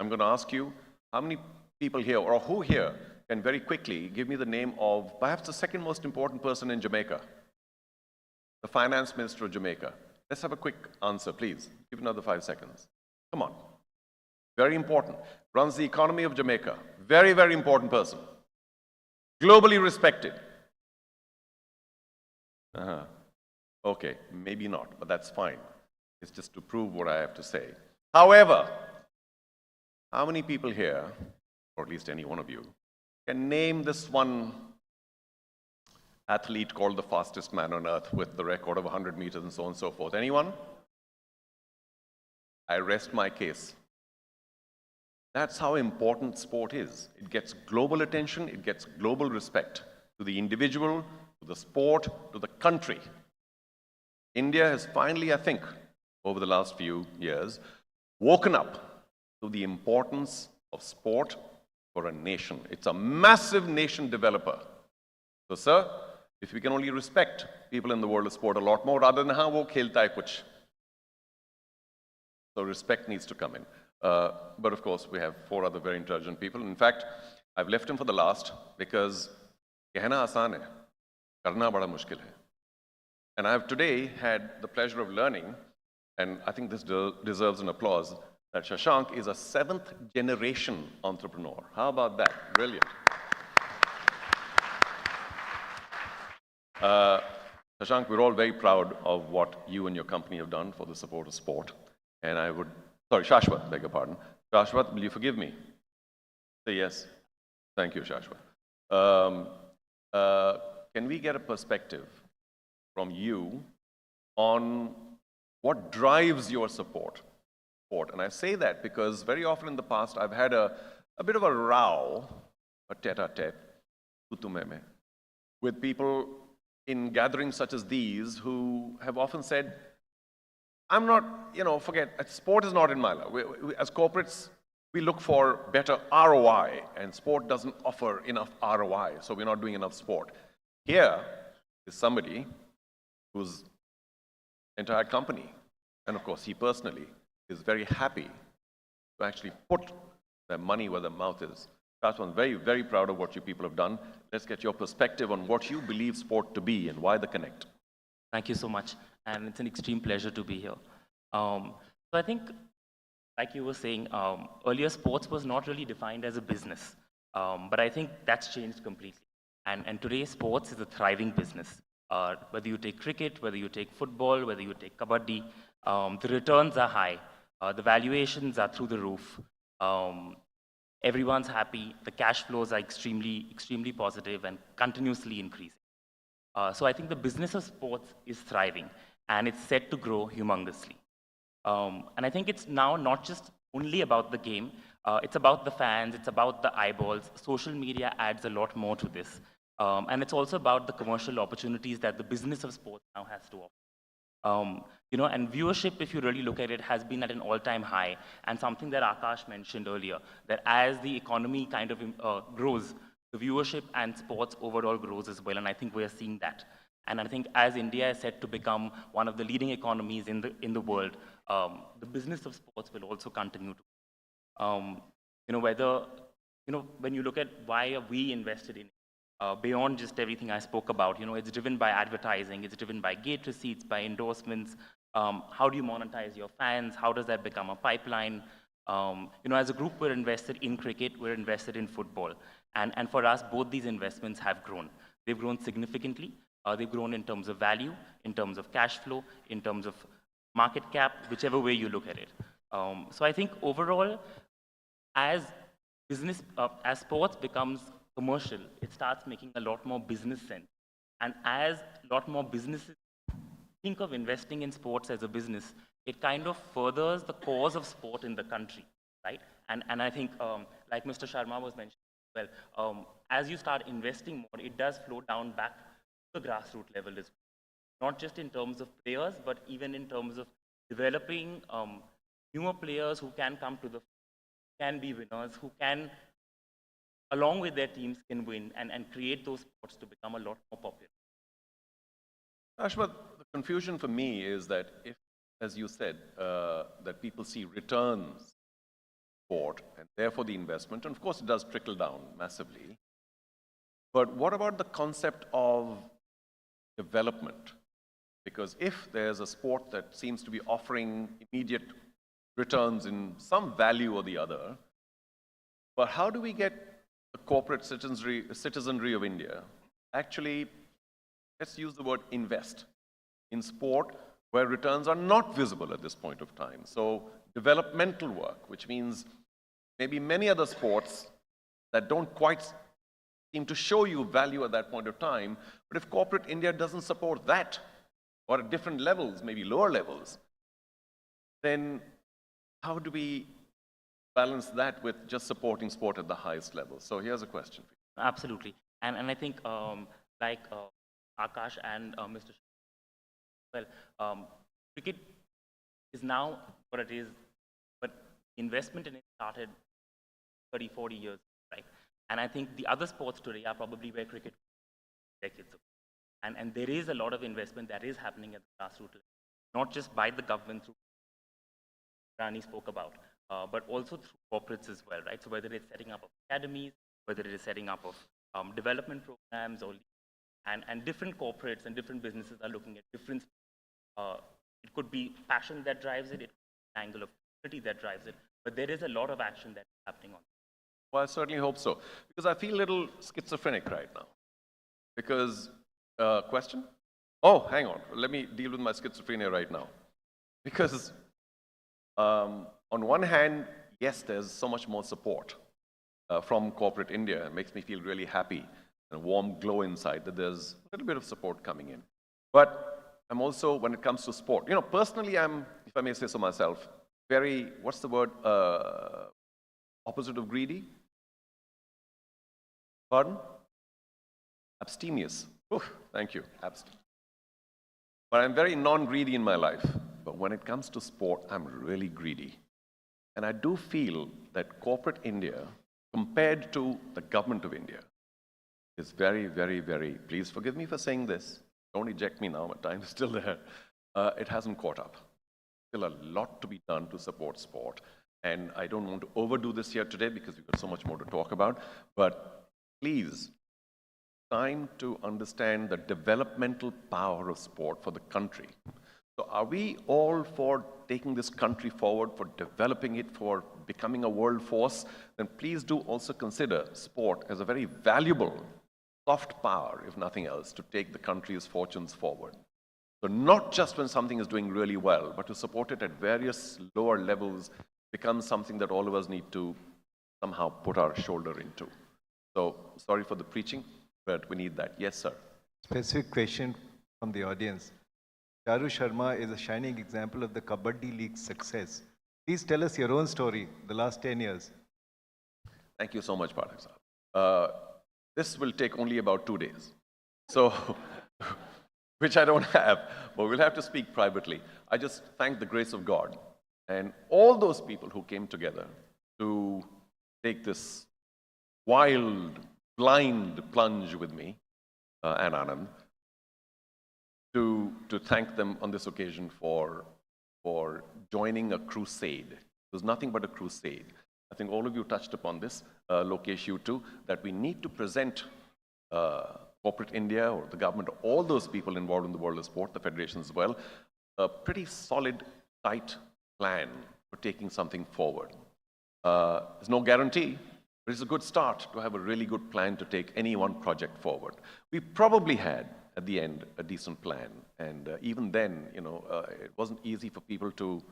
I'm going to ask you, how many people here, or who here, can very quickly give me the name of perhaps the second most important person in Jamaica, the finance minister of Jamaica. Let's have a quick answer, please. Give another 5 seconds. Come on. Very important. Runs the economy of Jamaica. Very, very important person. Globally respected. Okay, maybe not, but that's fine. It's just to prove what I have to say. However, how many people here, or at least any one of you, can name this one athlete called the fastest man on earth with the record of 100 meters and so on and so forth? Anyone? I rest my case. That's how important sport is. It gets global attention, it gets global respect to the individual, to the sport, to the country. India has finally, I think, over the last few years, woken up to the importance of sport for a nation. It's a massive nation developer. So, sir, if we can only respect people in the world of sport a lot more, rather than how wo khelta hai kuch. So respect needs to come in. But of course, we have 4 other very intelligent people. In fact, I've left him for the last because कहना आसान है, करना बड़ा मुश्किल है. And I have today had the pleasure of learning, and I think this deserves an applause, that Shashank is a 7th generation entrepreneur. How about that? Brilliant. Shashank, we're all very proud of what you and your company have done for the support of sport. And I would, sorry, Shashwat, beg your pardon. Shashwat, will you forgive me? Say yes. Thank you, Shashwat. Can we get a perspective from you on what drives your support? And I say that because very often in the past I've had a bit of a row, a tete-a-tete, tutumeme, with people in gatherings such as these who have often said, I'm not, forget, sport is not in my life. As corporates, we look for better ROI, and sport doesn't offer enough ROI, so we're not doing enough sport. Here is somebody whose entire company, and of course he personally, is very happy to actually put their money where their mouth is. Shashwat, very, very proud of what you people have done. Let's get your perspective on what you believe sport to be and why the connect. Thank you so much, and it's an extreme pleasure to be here. So I think, like you were saying, earlier sports was not really defined as a business, but I think that's changed completely. And today sports is a thriving business. Whether you take cricket, whether you take football, whether you take kabaddi, the returns are high, the valuations are through the roof. Everyone's happy, the cash flows are extremely, extremely positive and continuously increasing. So I think the business of sports is thriving, and it's set to grow humongously. And I think it's now not just only about the game, it's about the fans, it's about the eyeballs. Social media adds a lot more to this. And it's also about the commercial opportunities that the business of sports now has to offer. And viewership, if you really look at it, has been at an all-time high, and something that Akash mentioned earlier, that as the economy kind of grows, the viewership and sports overall grows as well, and I think we are seeing that. And I think as India is set to become one of the leading economies in the world, the business of sports will also continue to. When you look at why are we invested in it, beyond just everything I spoke about, it's driven by advertising, it's driven by gate receipts, by endorsements. How do you monetize your fans? How does that become a pipeline? As a group, we're invested in cricket, we're invested in football. And for us, both these investments have grown. They've grown significantly. They've grown in terms of value, in terms of cash flow, in terms of market cap, whichever way you look at it. So I think overall, as sports becomes commercial, it starts making a lot more business sense. And as a lot more businesses think of investing in sports as a business, it kind of furthers the cause of sport in the country, right? And I think, like Mr. Sharma was mentioning, as you start investing more, it does flow down back to the grassroots level as well. Not just in terms of players, but even in terms of developing newer players who can come to can be winners, who can, along with their teams, can win and create those sports to become a lot more popular. Ashwath, the confusion for me is that if, as you said, that people see returns sport and therefore the investment, and of course it does trickle down massively, but what about the concept of development? Because if there's a sport that seems to be offering immediate returns in some value or the other, but how do we get the corporate citizenry of India actually, let's use the word invest in sport where returns are not visible at this point of time? So developmental work, which means maybe many other sports that don't quite seem to show you value at that point of time, but if corporate India doesn't support that, or at different levels, maybe lower levels, then how do we balance that with just supporting sport at the highest level? So here's a question for you. Absolutely. And I think, like Akash and Mr. Cricket is now what it is, but investment in it started 30, 40 years, right? And I think the other sports today are probably where cricket was decades ago. And there is a lot of investment that is happening at the grassroots level, not just by the government, through Rani spoke about, but also through corporates as well, right? So whether it's setting up of academies, whether it is setting up of development programs, or And different corporates and different businesses are looking at different, it could be passion that drives it, it could be an angle of community that drives it, but there is a lot of action that's happening on. Well, I certainly hope so, because I feel a little schizophrenic right now. Because, question? Oh, hang on, let me deal with my schizophrenia right now. Because on one hand, yes, there's so much more support from corporate India. It makes me feel really happy and a warm glow inside that there's a little bit of support coming in. But I'm also, when it comes to sport, personally, I'm, if I may say so myself, very, what's the word, opposite of greedy? Pardon? Abstemious. Thank you, abstemious. But I'm very non-greedy in my life. But when it comes to sport, I'm really greedy. And I do feel that corporate India, compared to the government of India, is very, very, very, please forgive me for saying this, don't eject me now, my time is still there, it hasn't caught up. Still a lot to be done to support sport. And I don't want to overdo this here today because we've got so much more to talk about, but please, time to understand the developmental power of sport for the country. So are we all for taking this country forward, for developing it, for becoming a world force? Then please do also consider sport as a very valuable soft power, if nothing else, to take the country's fortunes forward. So not just when something is doing really well, but to support it at various lower levels becomes something that all of us need to somehow put our shoulder into. So sorry for the preaching, but we need that. Yes, sir. Specific question from the audience. Charu Sharma is a shining example of the Kabaddi League's success. Please tell us your own story, the last 10 years. Thank you so much, Pathak sir. This will take only about 2 days. So, which I don't have, but we'll have to speak privately. I just thank the grace of God and all those people who came together to take this wild, blind plunge with me and Anand, to thank them on this occasion for joining a crusade. It was nothing but a crusade. I think all of you touched upon this, Lokesh, you too, that we need to present corporate India or the government, all those people involved in the world of sport, the federations as well, a pretty solid, tight plan for taking something forward. There's no guarantee, but it's a good start to have a really good plan to take any one project forward. We probably had, at the end, a decent plan. And even then, it wasn't easy for people to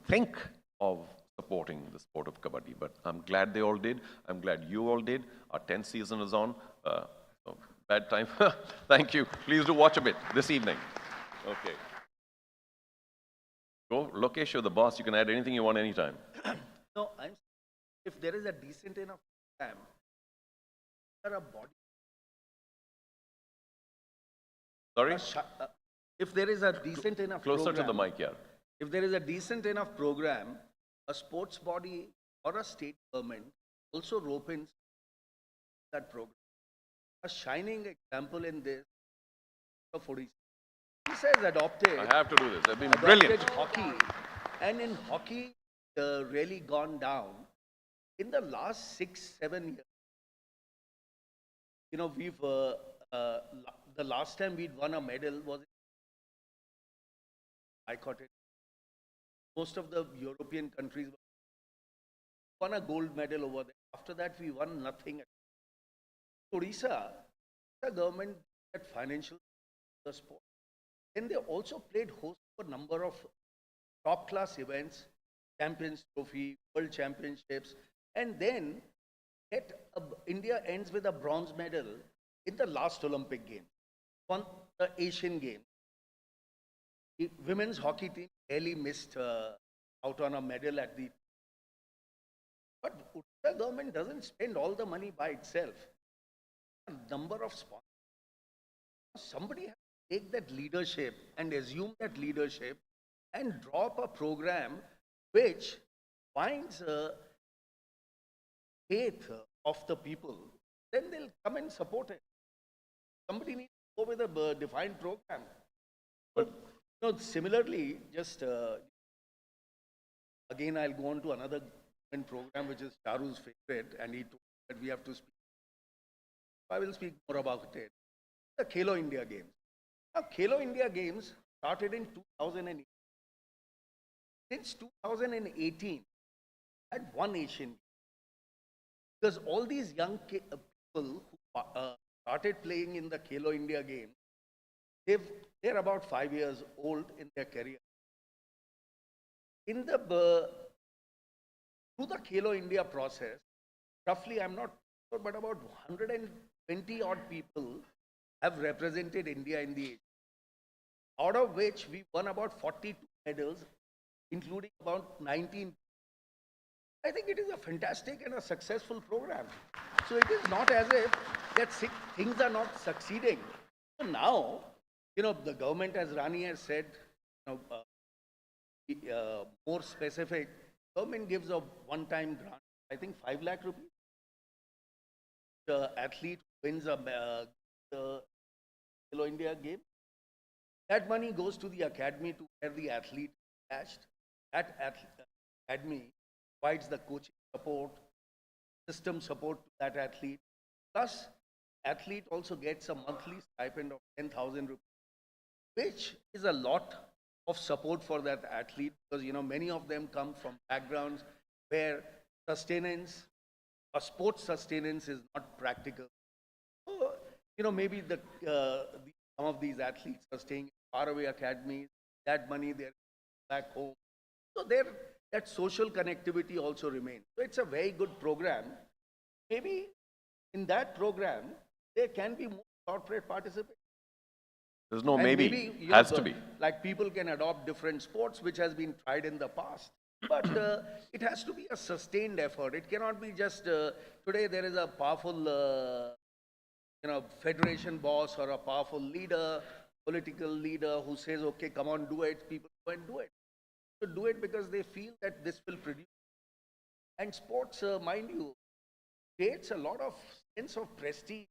think of supporting the sport of Kabaddi. But I'm glad they all did. I'm glad you all did. Our 10th season is on. So bad time. Thank you. Please do watch a bit this evening. Okay. Go, Lokesh, you're the boss. You can add anything you want anytime. No, if there is a decent enough program, there are body. Sorry? If there is a decent enough Closer program, to the mic, yeah. If there is a decent enough program, a sports body or a state government also rope in that program. A shining example in this of Odisha. Odisha has adopted. I have to do this. They've been brilliant. Hockey, and in hockey, really gone down. In the last 6-7 years, we've the last time we'd won a medal was boycotted. Most of the European countries won a gold medal over there. After that, we won nothing. Odisha, the government had financial support. Then they also played host for a number of top-class events, Champions Trophy, World Championships, and then India ends with a bronze medal in the last Olympic Games, won the Asian Games. The women's hockey team barely missed out on a medal at the. But Odisha government doesn't spend all the money by itself. A number of sponsors. Somebody has to take that leadership and assume that leadership and draw up a program which finds faith of the people. Then they'll come and support it. Somebody needs to go with a defined program. But similarly, just again, I'll go on to another program which is Charu's favorite, and he told that we have to speak. I will speak more about it. the Khelo India Games. Now, Khelo India Games started in 2008. Since 2018, I had one Asian Games. Because all these young people who started playing in the Khelo India Games, they're about 5 years old in their career. In the through the Khelo India process, roughly, I'm not sure, but about 120 odd people have represented India in the Asian. Out of which we won about 42 medals, including about 19. I think it is a fantastic and a successful program. So it is not as if that things are not succeeding. So now, the government, as Rani has said, more specific, government gives a one-time grant, I think 5 lakh rupees. The athlete wins a Khelo India game. That money goes to the academy to where the athlete is attached. That academy provides the coaching support, system support to that athlete. Plus, athlete also gets a monthly stipend of 10,000 rupees, which is a lot of support for that athlete because, many of them come from backgrounds where sustenance or sports sustenance is not practical. So, maybe some of these athletes are staying in faraway academies, that money they're back home. So that social connectivity also remains. So it's a very good program. Maybe in that program, there can be more corporate participation. There's no And maybe, maybe, has to be. Like people can adopt different sports, which has been tried in the past. But it has to be a sustained effort. It cannot be just today there is a powerful, federation boss or a powerful leader, political leader who says, okay, come on, do it. People go and do it. So do it because they feel that this will produce. And sports, mind you, creates a lot of sense of prestige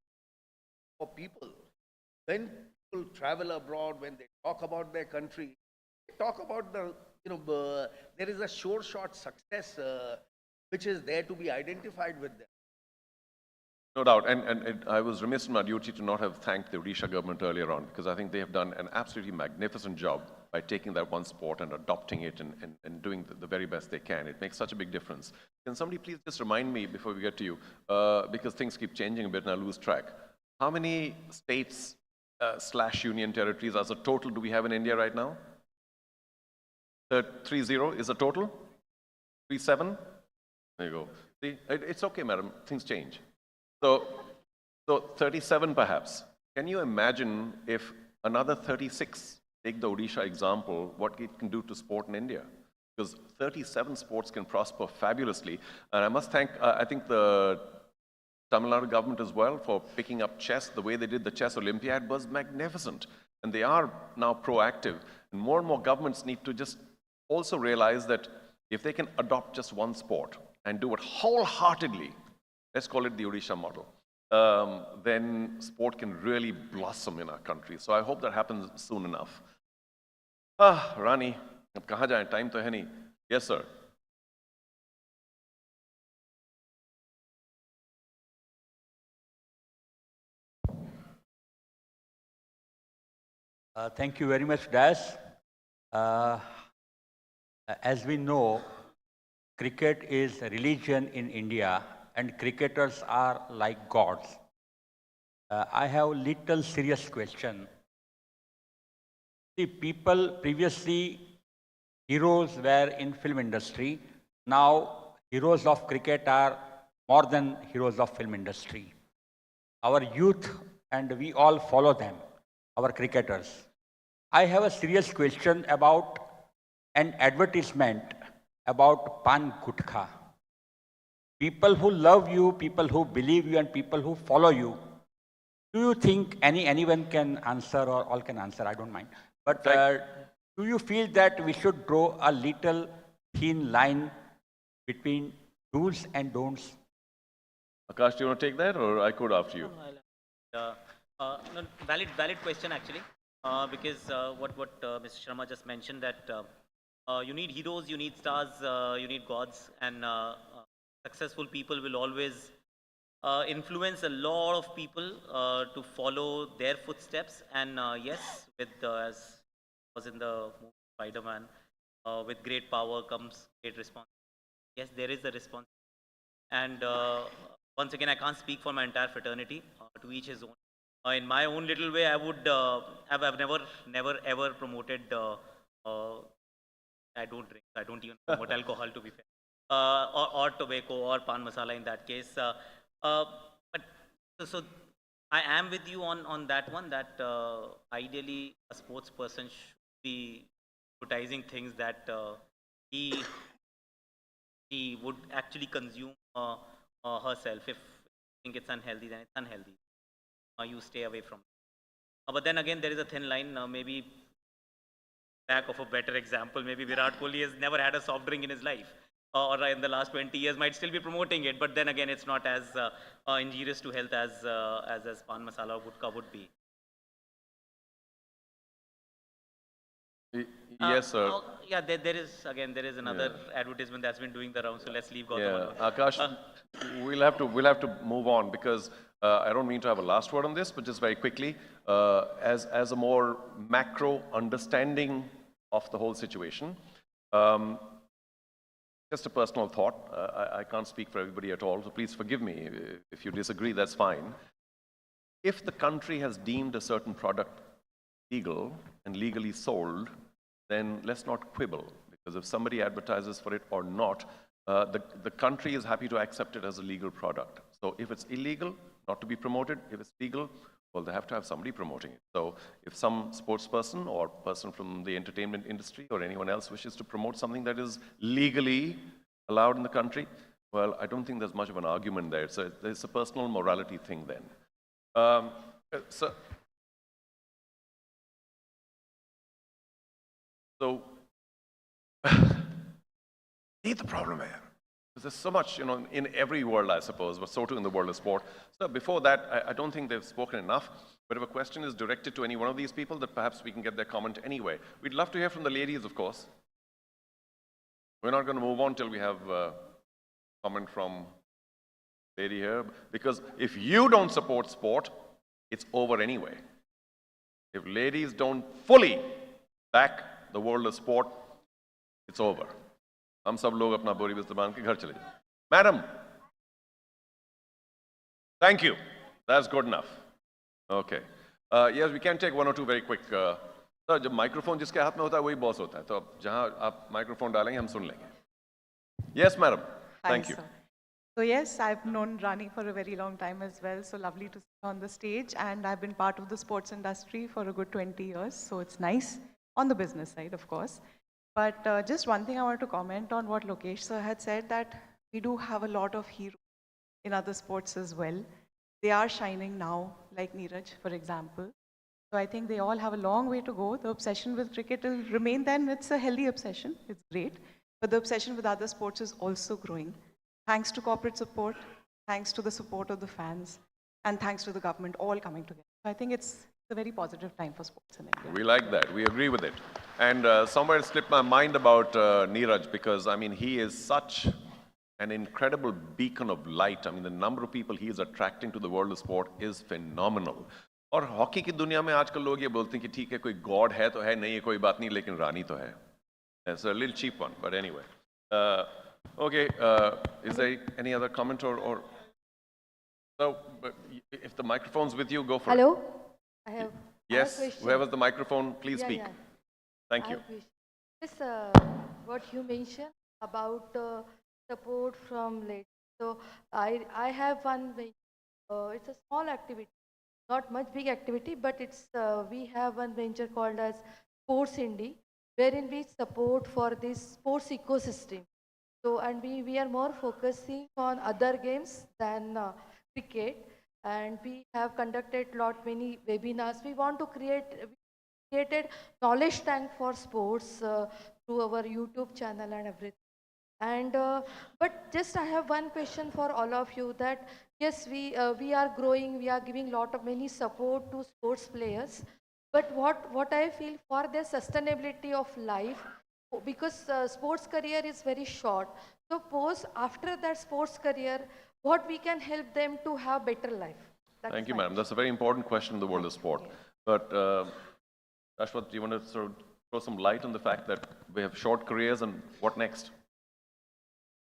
for people. When people travel abroad, when they talk about their country, they talk about there is a sure shot success which is there to be identified with them. No doubt, and I was remiss in my duty to not have thanked the Odisha government earlier on because I think they have done an absolutely magnificent job by taking that one sport and adopting it and doing the very best they can. It makes such a big difference. Can somebody please just remind me before we get to you, because things keep changing a bit and I lose track. How many states / union territories as a total do we have in India right now? 30 is the total? 37? There you go. See, it's okay, madam. Things change. So 37 perhaps. Can you imagine if another 36, take the Odisha example, what it can do to sport in India? Because 37 sports can prosper fabulously. And I must thank, I think the Tamil Nadu government as well for picking up chess. The way they did the chess Olympiad was magnificent. And they are now proactive. And more governments need to just also realize that if they can adopt just one sport and do it wholeheartedly, let's call it the Odisha model, then sport can really blossom in our country. So I hope that happens soon enough. Rani, ab kahan jaye? Time to hai nahi. Yes, sir. Thank you very much, Das. As we know, cricket is a religion in India and cricketers are like gods. I have a little serious question. See, people previously, heroes were in film industry. Now, heroes of cricket are more than heroes of film industry. Our youth and we all follow them, our cricketers. I have a serious question about an advertisement about Pan Gutkha. People who love you, people who believe you, and people who follow you, do you think anyone can answer or all can answer? I don't mind. But do you feel that we should draw a little thin line between do's and don'ts? Akash, do you want to take that or I could after you? No, valid question actually, because what Mr. Sharma just mentioned that you need heroes, you need stars, you need gods, and successful people will always influence a lot of people to follow their footsteps. And yes, with as was in the movie Spider-Man, with great power comes great responsibility. Yes, there is a response. And once again, I can't speak for my entire fraternity. To each his own. In my own little way, I would I've never ever promoted. I don't drink. I don't even promote alcohol, to be fair, or tobacco or pan masala in that case. But so I am with you on that one. That ideally a sports person should be advertising things that he would actually consume herself. If you think it's unhealthy, then it's unhealthy. You stay away from it. But then again, there is a thin line. Maybe back of a better example, maybe Virat Kohli has never had a soft drink in his life, or in the last 20 years might still be promoting it. But then again, it's not as injurious to health as pan masala or vodka would be. Yes, sir. Yeah, there is another advertisement that's been doing the round. So let's leave Gautam Yeah, alone. Akash, we'll have to move on because I don't mean to have a last word on this, but just very quickly, as a more macro understanding of the whole situation, just a personal thought. I can't speak for everybody at all, so please forgive me if you disagree. That's fine. If the country has deemed a certain product legal and legally sold, then let's not quibble, because if somebody advertises for it or not, the country is happy to accept it as a legal product. So if it's illegal, not to be promoted. If it's legal, well, they have to have somebody promoting it. So if some sports person or person from the entertainment industry or anyone else wishes to promote something that is legally allowed in the country, well, I don't think there's much of an argument there. So it's a personal morality thing then. So see the problem here. There's so much, in every world, I suppose, but so too in the world of sport. So before that, I don't think they've spoken enough. But if a question is directed to any one of these people, that perhaps we can get their comment anyway. We'd love to hear from the ladies, of course. We're not going to move on till we have a comment from lady here, because if you don't support sport, it's over anyway. If ladies don't fully back the world of sport, it's over. हम सब लोग अपना बोरी बिस्तर बांध के घर चले जाएं. Madam, thank you. That's good enough. Okay. Yes, we can take one or two very quick. Sir, जब माइक्रोफोन जिसके हाथ में होता है वही बॉस होता है. तो अब जहां आप माइक्रोफोन डालेंगे हम सुन लेंगे. Yes, madam. Thank you. Sir. So yes, I've known Rani for a very long time as well. So lovely to see her on the stage, and I've been part of the sports industry for a good 20 years. So it's nice on the business side, of course. But just one thing I want to comment on what Lokesh sir had said, that we do have a lot of heroes in other sports as well. They are shining now, like Neeraj, for example. So I think they all have a long way to go. The obsession with cricket will remain then. It's a healthy obsession. It's great. But the obsession with other sports is also growing. Thanks to corporate support, thanks to the support of the fans, and thanks to the government all coming together. So I think it's a very positive time for sports in India. We like that. We agree with it. And somewhere it slipped my mind about Neeraj, because, I mean, he is such an incredible beacon of light. I mean, the number of people he is attracting to the world of sport is phenomenal. और hockey की दुनिया में आजकल लोग ये बोलते हैं कि ठीक है कोई गॉड है तो है, नहीं है कोई बात नहीं, लेकिन रानी तो है. It's a little cheap one, but anyway. Okay, is there any other comment or so? If the microphone's with you, go for it. Hello, I have. Yes, whoever's the microphone, please speak. Yeah. Thank you. Yes, what you mentioned about support from ladies. So I have one. It's a small activity, not much big activity, but it's we have one venture called as Sports Indie, wherein we support for this sports ecosystem. So, and we are more focusing on other games than cricket, and we have conducted many webinars. We want to created knowledge tank for sports through our YouTube channel and everything. And but just I have one question for all of you, that yes, we are growing, we are giving many support to sports players, but what I feel for their sustainability of life, because sports career is very short. So after that sports career, what we can help them to have better life. Thank you, madam. That's a very important question in the world of sport. But Ashwath, do you want to sort of throw some light on the fact that we have short careers and what next?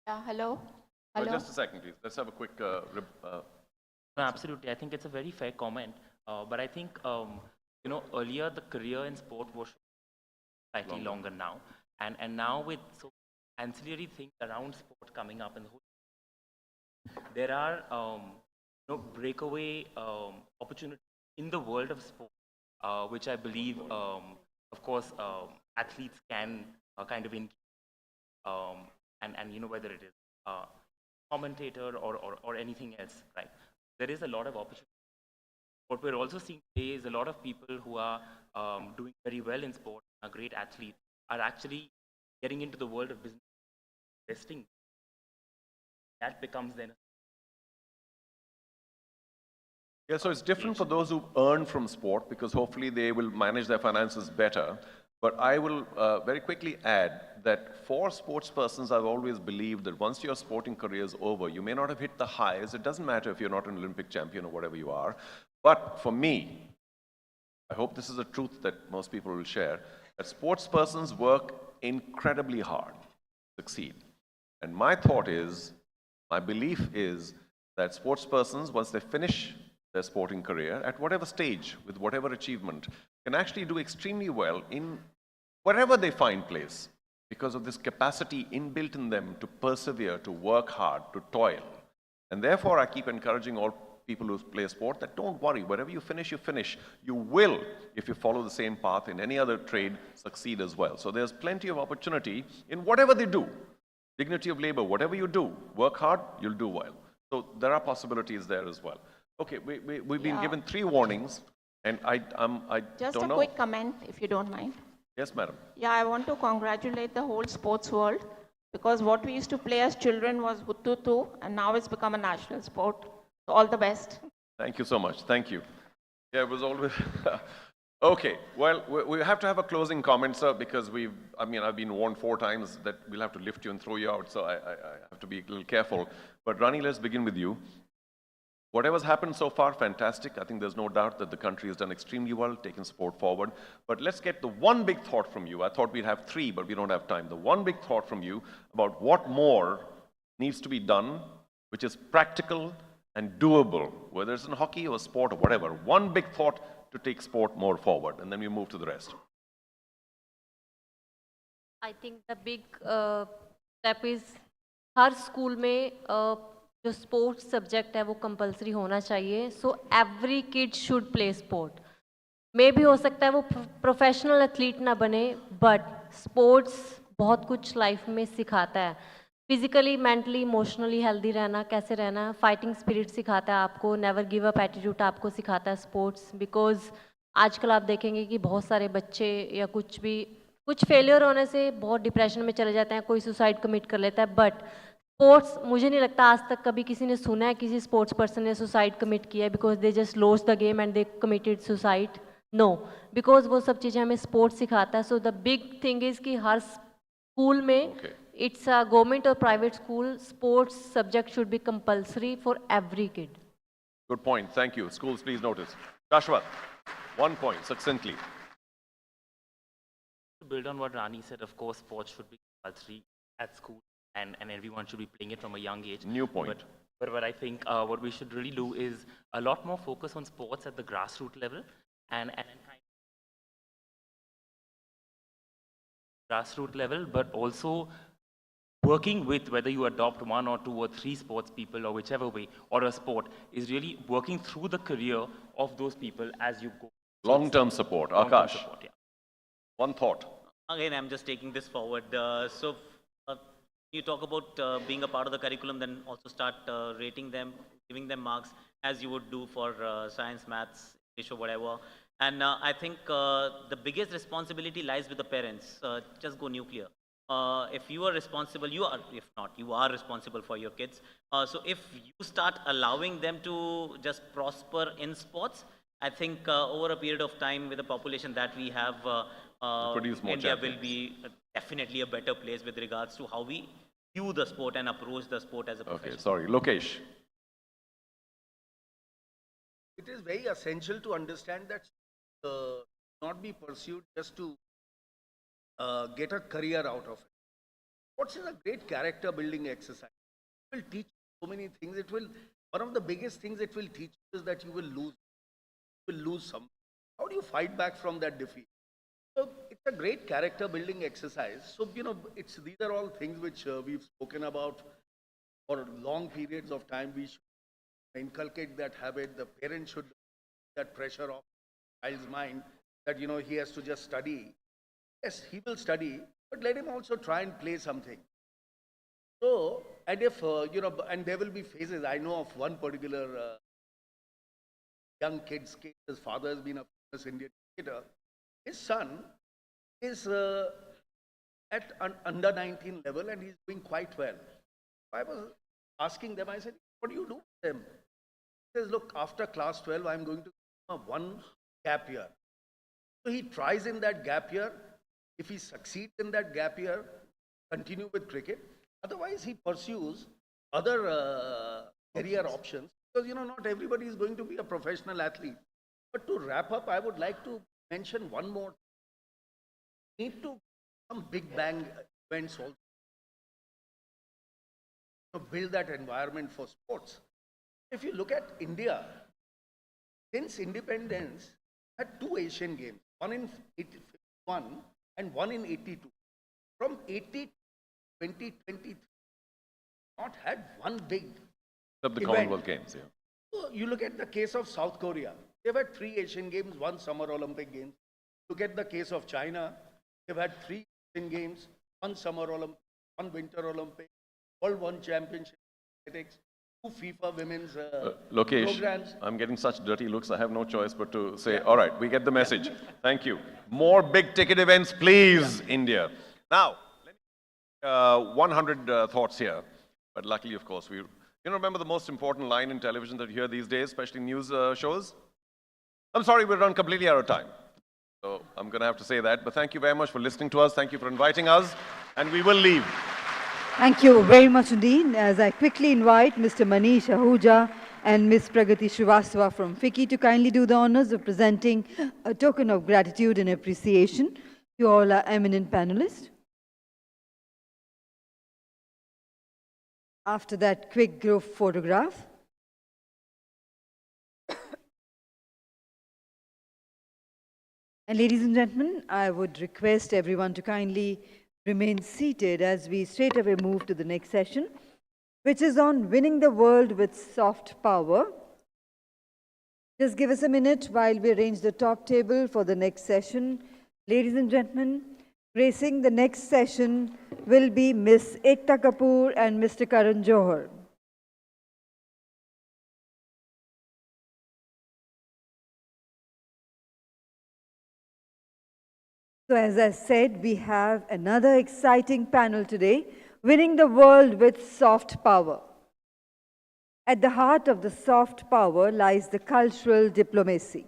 Yeah, hello. Just a second, please. Let's have a quick. No, absolutely. I think it's a very fair comment. But I think, earlier the career in sport was slightly longer now. And now with so ancillary things around sport coming up in the whole, there are breakaway opportunities in the world of sport, which I believe, of course, athletes can kind of engage. And whether it is commentator or anything else, right? There is a lot of opportunity. What we're also seeing today is a lot of people who are doing very well in sport, are great athletes, are actually getting into the world of business, investing. That becomes then. Yeah, so it's different for those who earn from sport because hopefully they will manage their finances better. But I will very quickly add that for sports persons, I've always believed that once your sporting career is over, you may not have hit the highs. It doesn't matter if you're not an Olympic champion or whatever you are. But for me, I hope this is a truth that most people will share, that sports persons work incredibly hard to succeed. And my thought is, my belief is that sports persons, once they finish their sporting career, at whatever stage, with whatever achievement, can actually do extremely well in wherever they find place because of this capacity inbuilt in them to persevere, to work hard, to toil. And therefore, I keep encouraging all people who play sport that don't worry, wherever you finish, you finish. You will, if you follow the same path in any other trade, succeed as well. So there's plenty of opportunity in whatever they do. Dignity of labor, whatever you do, work hard, you'll do well. So there are possibilities there as well. Okay, we've been given 3 warnings, and I Just don't know. a quick comment, if you don't mind. Yes, madam. Yeah, I want to congratulate the whole sports world because what we used to play as children was Huttutu, and now it's become a national sport. So all the best. Thank you so much. Thank you. Yeah, it was always... Okay, well, we have to have a closing comment, sir, because I've been warned 4 times that we'll have to lift you and throw you out, so I have to be a little careful. But Rani, let's begin with you. Whatever's happened so far, fantastic. I think there's no doubt that the country has done extremely well, taken sport forward. But let's get the one big thought from you. I thought we'd have 3, but we don't have time. The one big thought from you about what more needs to be done, which is practical and doable, whether it's in hockey or sport or whatever. One big thought to take sport more forward, and then we move to the rest. I think the big step is हर school में जो sports subject है वो compulsory होना चाहिए. So every kid should play sport. मे भी हो सकता है वो प्रोफेशनल एथलीट ना बने, बट स्पोर्ट्स बहुत कुछ लाइफ में सिखाता है. फिजिकली, मेंटली, इमोशनली हेल्दी रहना, कैसे रहना, फाइटिंग स्पिरिट सिखाता है आपको, नेवर गिव अप एटीट्यूड आपको सिखाता है स्पोर्ट्स. बिकॉज आजकल आप देखेंगे कि बहुत सारे बच्चे या कुछ फेलियर होने से बहुत डिप्रेशन में चले जाते हैं, कोई सुसाइड कमिट कर लेता है. बट स्पोर्ट्स, मुझे नहीं लगता आज तक कभी किसी ने सुना है किसी स्पोर्ट्स पर्सन ने सुसाइड कमिट किया है because they just lost the game and they committed suicide. No, because वो सब चीज़ें हमें स्पोर्ट्स सिखाता है. So the big thing is कि हर स्कूल में, it's a government or private school, sports subject should be compulsory for every kid. Good point. Thank you. Schools, please notice. Joshua, 1 point, succinctly. To build on what Rani said, of course, sports should be compulsory at school, and everyone should be playing it from a young age. New point. But I think what we should really do is a lot more focus on sports at the grassroots level, and grassroots level, but also working with, whether you adopt 1 or 2 or 3 sports people or whichever way, or a sport, is really working through the career of those people as you go. Long-term support. Akash, one thought. Again, I'm just taking this forward. You talk about being a part of the curriculum, then also start rating them, giving them marks, as you would do for science, maths, English or whatever. And I think the biggest responsibility lies with the parents. Just go nuclear. If you are responsible, if not, you are responsible for your kids. So if you start allowing them to just prosper in sports, I think over a period of time with the population that we have, India will be definitely a better place with regards to how we view the sport and approach the sport as a profession. Okay, sorry. Lokesh. It is very essential to understand that not be pursued just to get a career out of it. Sports is a great character building exercise. It will teach you so many things. One of the biggest things it will teach you is that you will lose. You will lose something. How do you fight back from that defeat? So it's a great character building exercise. So, these are all things which we've spoken about for long periods of time. We should inculcate that habit. The parent should that pressure off the child's mind that, he has to just study. Yes, he will study, but let him also try and play something. So, and if, and there will be phases. I know of one particular young kid's case. His father has been a famous Indian cricketer. His son is at under 19 level and he's doing quite well. I was asking them, I said, what do you do with them? He says, look, after class 12, I'm going to give him one gap year. So he tries in that gap year. If he succeeds in that gap year, continue with cricket. Otherwise, he pursues other career options because, not everybody is going to be a professional athlete. But to wrap up, I would like to mention one more. Need to some big bang events also to build that environment for sports. If you look at India, since independence, had 2 Asian Games, one in 81 and one in 82. From 80 to 2023, not had one big Except the event. Commonwealth Games, yeah. So you look at the case of South Korea. They've had 3 Asian Games, 1 Summer Olympic Games. Look at the case of China. They've had 3 Asian Games, 1 Summer Olympic, 1 Winter Olympic, World One Championship athletics, 2 FIFA women's Lokesh, programs. I'm getting such dirty looks. I have no choice but to say, all right, we get the message. Thank you. More big ticket events, please, India. Now, 100 thoughts here. But luckily, of course, remember the most important line in television that you hear these days, especially news shows? I'm sorry, we're run completely out of time. So I'm going to have to say that. But thank you very much for listening to us. Thank you for inviting us. And we will leave. Thank you very much indeed. As I quickly invite Mr. Manish Ahuja and Ms. Pragati Srivastava from FICCI to kindly do the honors of presenting a token of gratitude and appreciation to all our eminent panelists. After that quick group photograph. And ladies and gentlemen, I would request everyone to kindly remain seated as we straight away move to the next session, which is on winning the world with soft power. Just give us a minute while we arrange the top table for the next session. Ladies and gentlemen, gracing the next session will be Miss Ekta Kapoor and Mr. Karan Johar. So as I said, we have another exciting panel today, winning the world with soft power. At the heart of the soft power lies the cultural diplomacy.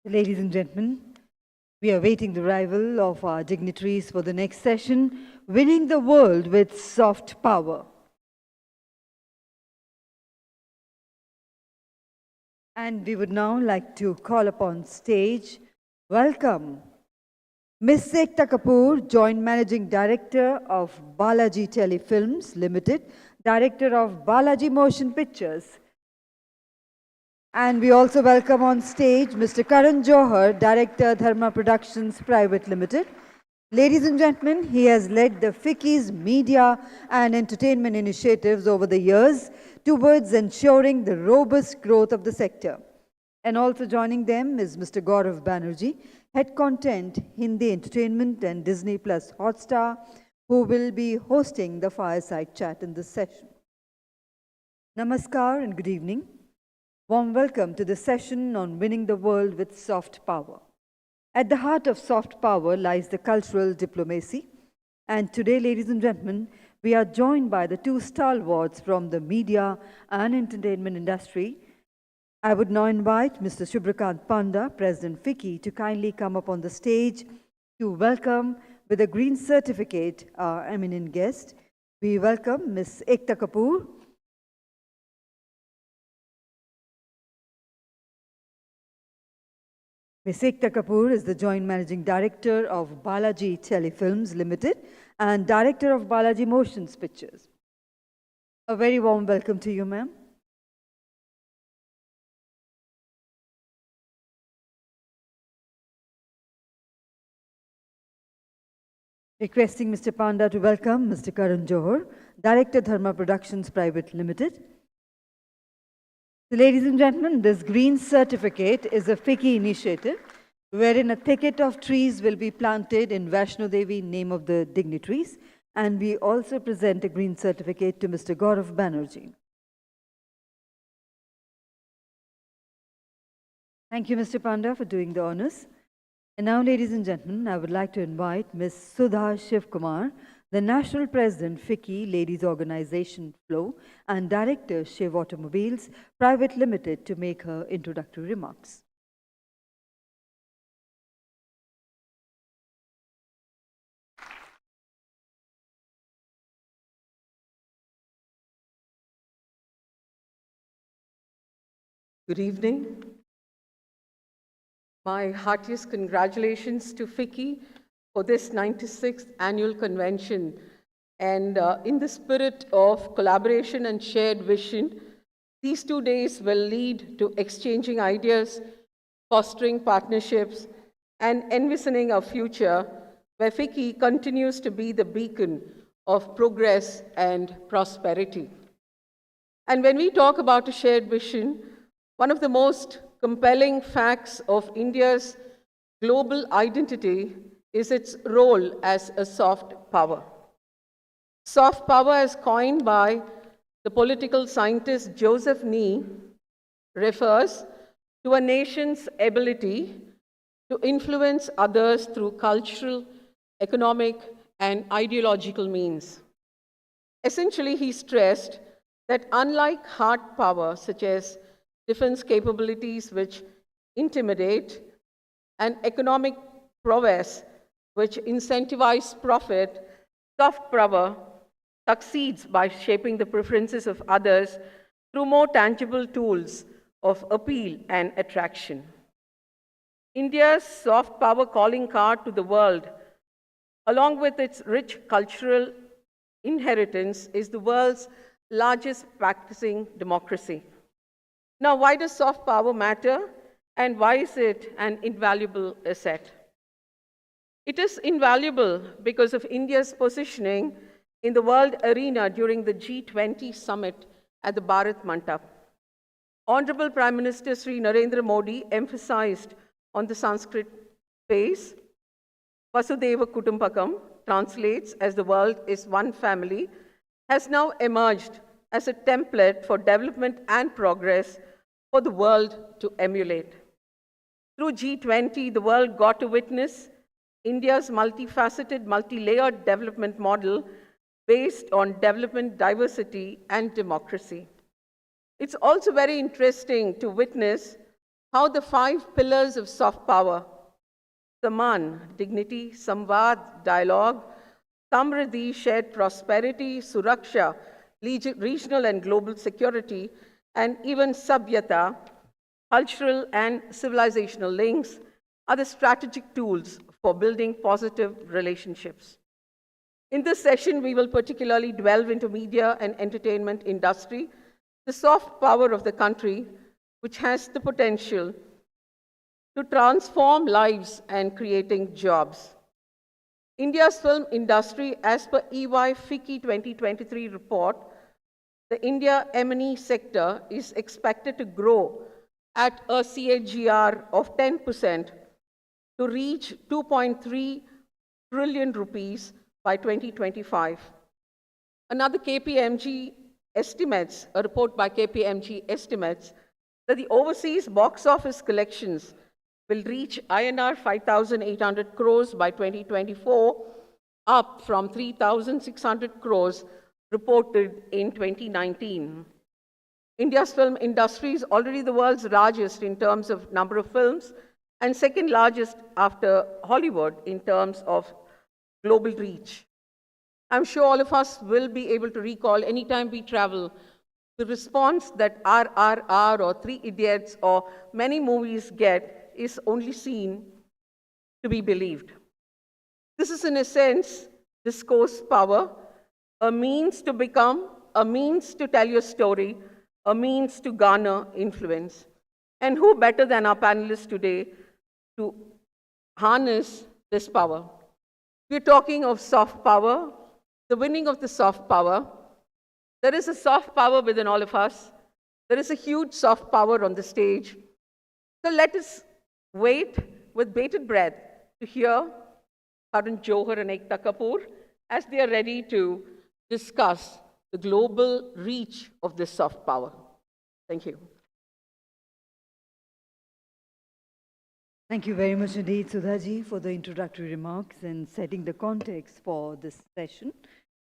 Ladies and gentlemen, we are waiting the arrival of our dignitaries for the next session, Winning the World with Soft Power. And we would now like to call upon stage, welcome Ms. Ekta Kapoor, Joint Managing Director of Balaji Telefilms Limited, Director of Balaji Motion Pictures. And we also welcome on stage Mr. Karan Johar, Director, Dharma Productions Private Limited. Ladies and gentlemen, he has led the FICCI's media and entertainment initiatives over the years towards ensuring the robust growth of the sector. And also joining them is Mr. Gaurav Banerjee, Head Content, Hindi Entertainment and Disney Plus Hotstar, who will be hosting the fireside chat in this session. Namaskar and good evening. Warm welcome to the session on Winning the World with Soft Power. At the heart of soft power lies the cultural diplomacy. And today, ladies and gentlemen, we are joined by the two stalwarts from the media and entertainment industry. I would now invite Mr. Shubhrakant Panda, President FICCI, to kindly come up on the stage to welcome with a green certificate our eminent guest. We welcome Ms. Ekta Kapoor. Ms. Ekta Kapoor is the Joint Managing Director of Balaji Telefilms Limited and Director of Balaji Motion Pictures. A very warm welcome to you, ma'am. Requesting Mr. Panda to welcome Mr. Karan Johar, Director, Dharma Productions Private Limited. So, ladies and gentlemen, this green certificate is a FICCI initiative wherein a thicket of trees will be planted in Vaishno Devi in name of the dignitaries. And we also present a green certificate to Mr. Gaurav Banerjee. Thank you, Mr. Panda, for doing the honors. And now, ladies and gentlemen, I would like to invite Ms. Sudha Shivkumar, the National President, FICCI Ladies Organization Flow, and Director, Shiv Automobiles Private Limited, to make her introductory remarks. Good evening. My heartiest congratulations to FICCI for this 96th annual convention. And in the spirit of collaboration and shared vision, these 2 days will lead to exchanging ideas, fostering partnerships, and envisioning a future where FICCI continues to be the beacon of progress and prosperity. And when we talk about a shared vision, one of the most compelling facts of India's global identity is its role as a soft power. Soft power, as coined by the political scientist Joseph Nee, refers to a nation's ability to influence others through cultural, economic, and ideological means. Essentially, he stressed that unlike hard power, such as defense capabilities which intimidate, and economic prowess which incentivize profit, soft power succeeds by shaping the preferences of others through more tangible tools of appeal and attraction. India's soft power calling card to the world, along with its rich cultural inheritance, is the world's largest practicing democracy. Now, why does soft power matter, and why is it an invaluable asset? It is invaluable because of India's positioning in the world arena during the G20 summit at the Bharat Mandap. Honorable Prime Minister Sri Narendra Modi emphasized on the Sanskrit phrase, Vasudhaiva Kutumbakam, translates as the world is one family, has now emerged as a template for development and progress for the world to emulate. Through G20, the world got to witness India's multifaceted, multi-layered development model based on development, diversity, and democracy. It's also very interesting to witness how the 5 pillars of soft power, Saman, dignity, Samvad, dialogue, Samriddhi, shared prosperity, Suraksha, regional and global security, and even Sabhyata, cultural and civilizational links, are the strategic tools for building positive relationships. In this session, we will particularly delve into media and entertainment industry, the soft power of the country, which has the potential to transform lives and creating jobs. India's film industry, as per EY FICCI 2023 report, the India M&E sector is expected to grow at a CAGR of 10% to reach 2.3 trillion rupees by 2025. Another KPMG estimates, a report by KPMG estimates that the overseas box office collections will reach INR 5,800 crores by 2024, up from 3,600 crores reported in 2019. India's film industry is already the world's largest in terms of number of films and second largest after Hollywood in terms of global reach. I'm sure all of us will be able to recall anytime we travel the response that RRR or Three Idiots or many movies get is only seen to be believed. This is in a sense discourse power, a means to become, a means to tell your story, a means to garner influence. And who better than our panelists today to harness this power? We're talking of soft power, the winning of the soft power. There is a soft power within all of us. There is a huge soft power on the stage. So let us wait with bated breath to hear Karan Johar and Ekta Kapoor as they are ready to discuss the global reach of this soft power. Thank you. Thank you very much indeed, Sudhaji, for the introductory remarks and setting the context for this session.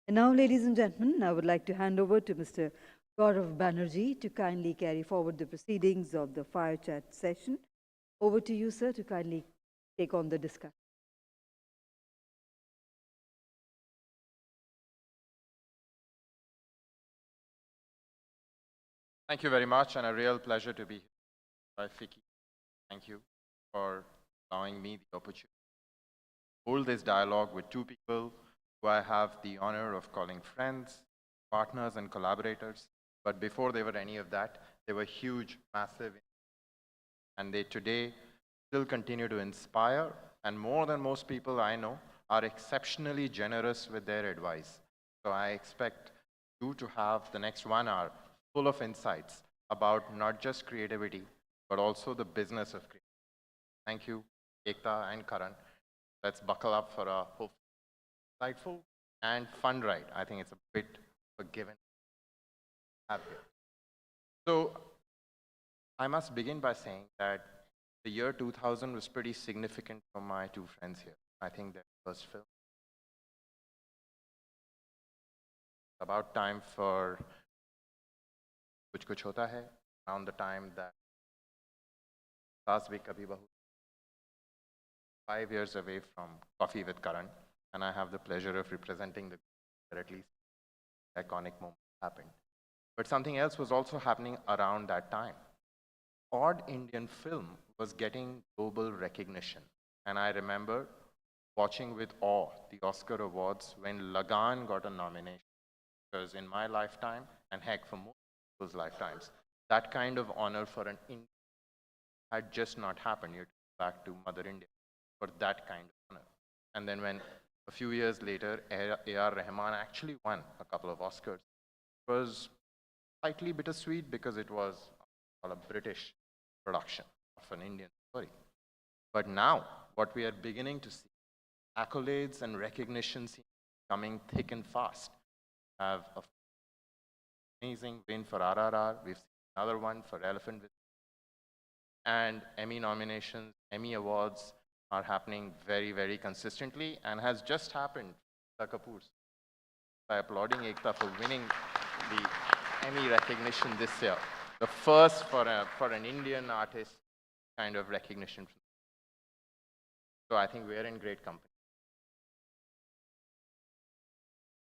And now, ladies and gentlemen, I would like to hand over to Mr. Gaurav Banerjee to kindly carry forward the proceedings of the Fire Chat session. Over to you, sir, to kindly take on the discussion. Thank you very much, and a real pleasure to be here by FICCI. Thank you for allowing me the opportunity to hold this dialogue with two people who I have the honor of calling friends, partners, and collaborators. But before they were any of that, they were huge, massive, and they today still continue to inspire, and more than most people I know, are exceptionally generous with their advice. So I expect you to have the next 1 hour full of insights about not just creativity, but also the business of creativity. Thank you, Ekta and Karan. Let's buckle up for a hopefully insightful and fun ride. I think it's a bit of a given. So I must begin by saying that the year 2000 was pretty significant for my two friends here. I think their first film. About time for Kuch Kuch Hota Hai, around the time that Saas Bhi Kabhi Bahu, 5 years away from Coffee with Karan, and I have the pleasure of representing the where at least iconic moment happened. But something else was also happening around that time. Odd Indian film was getting global recognition, and I remember watching with awe the Oscar Awards when Lagan got a nomination. Because in my lifetime, and heck, for most people's lifetimes, that kind of honor for an Indian had just not happened. You're back to Mother India for that kind of honor. And then when a few years later, A.R. Rahman actually won a couple of Oscars, it was slightly bittersweet because it was a British production of an Indian story. But now, what we are beginning to see, accolades and recognitions coming thick and fast. Have an amazing win for RRR. We've seen another one for Elephant. And Emmy nominations, Emmy awards are happening very, very consistently and has just happened for Ekta Kapoor. By applauding Ekta for winning the Emmy recognition this year. The first for an Indian artist kind of recognition. So I think we're in great company.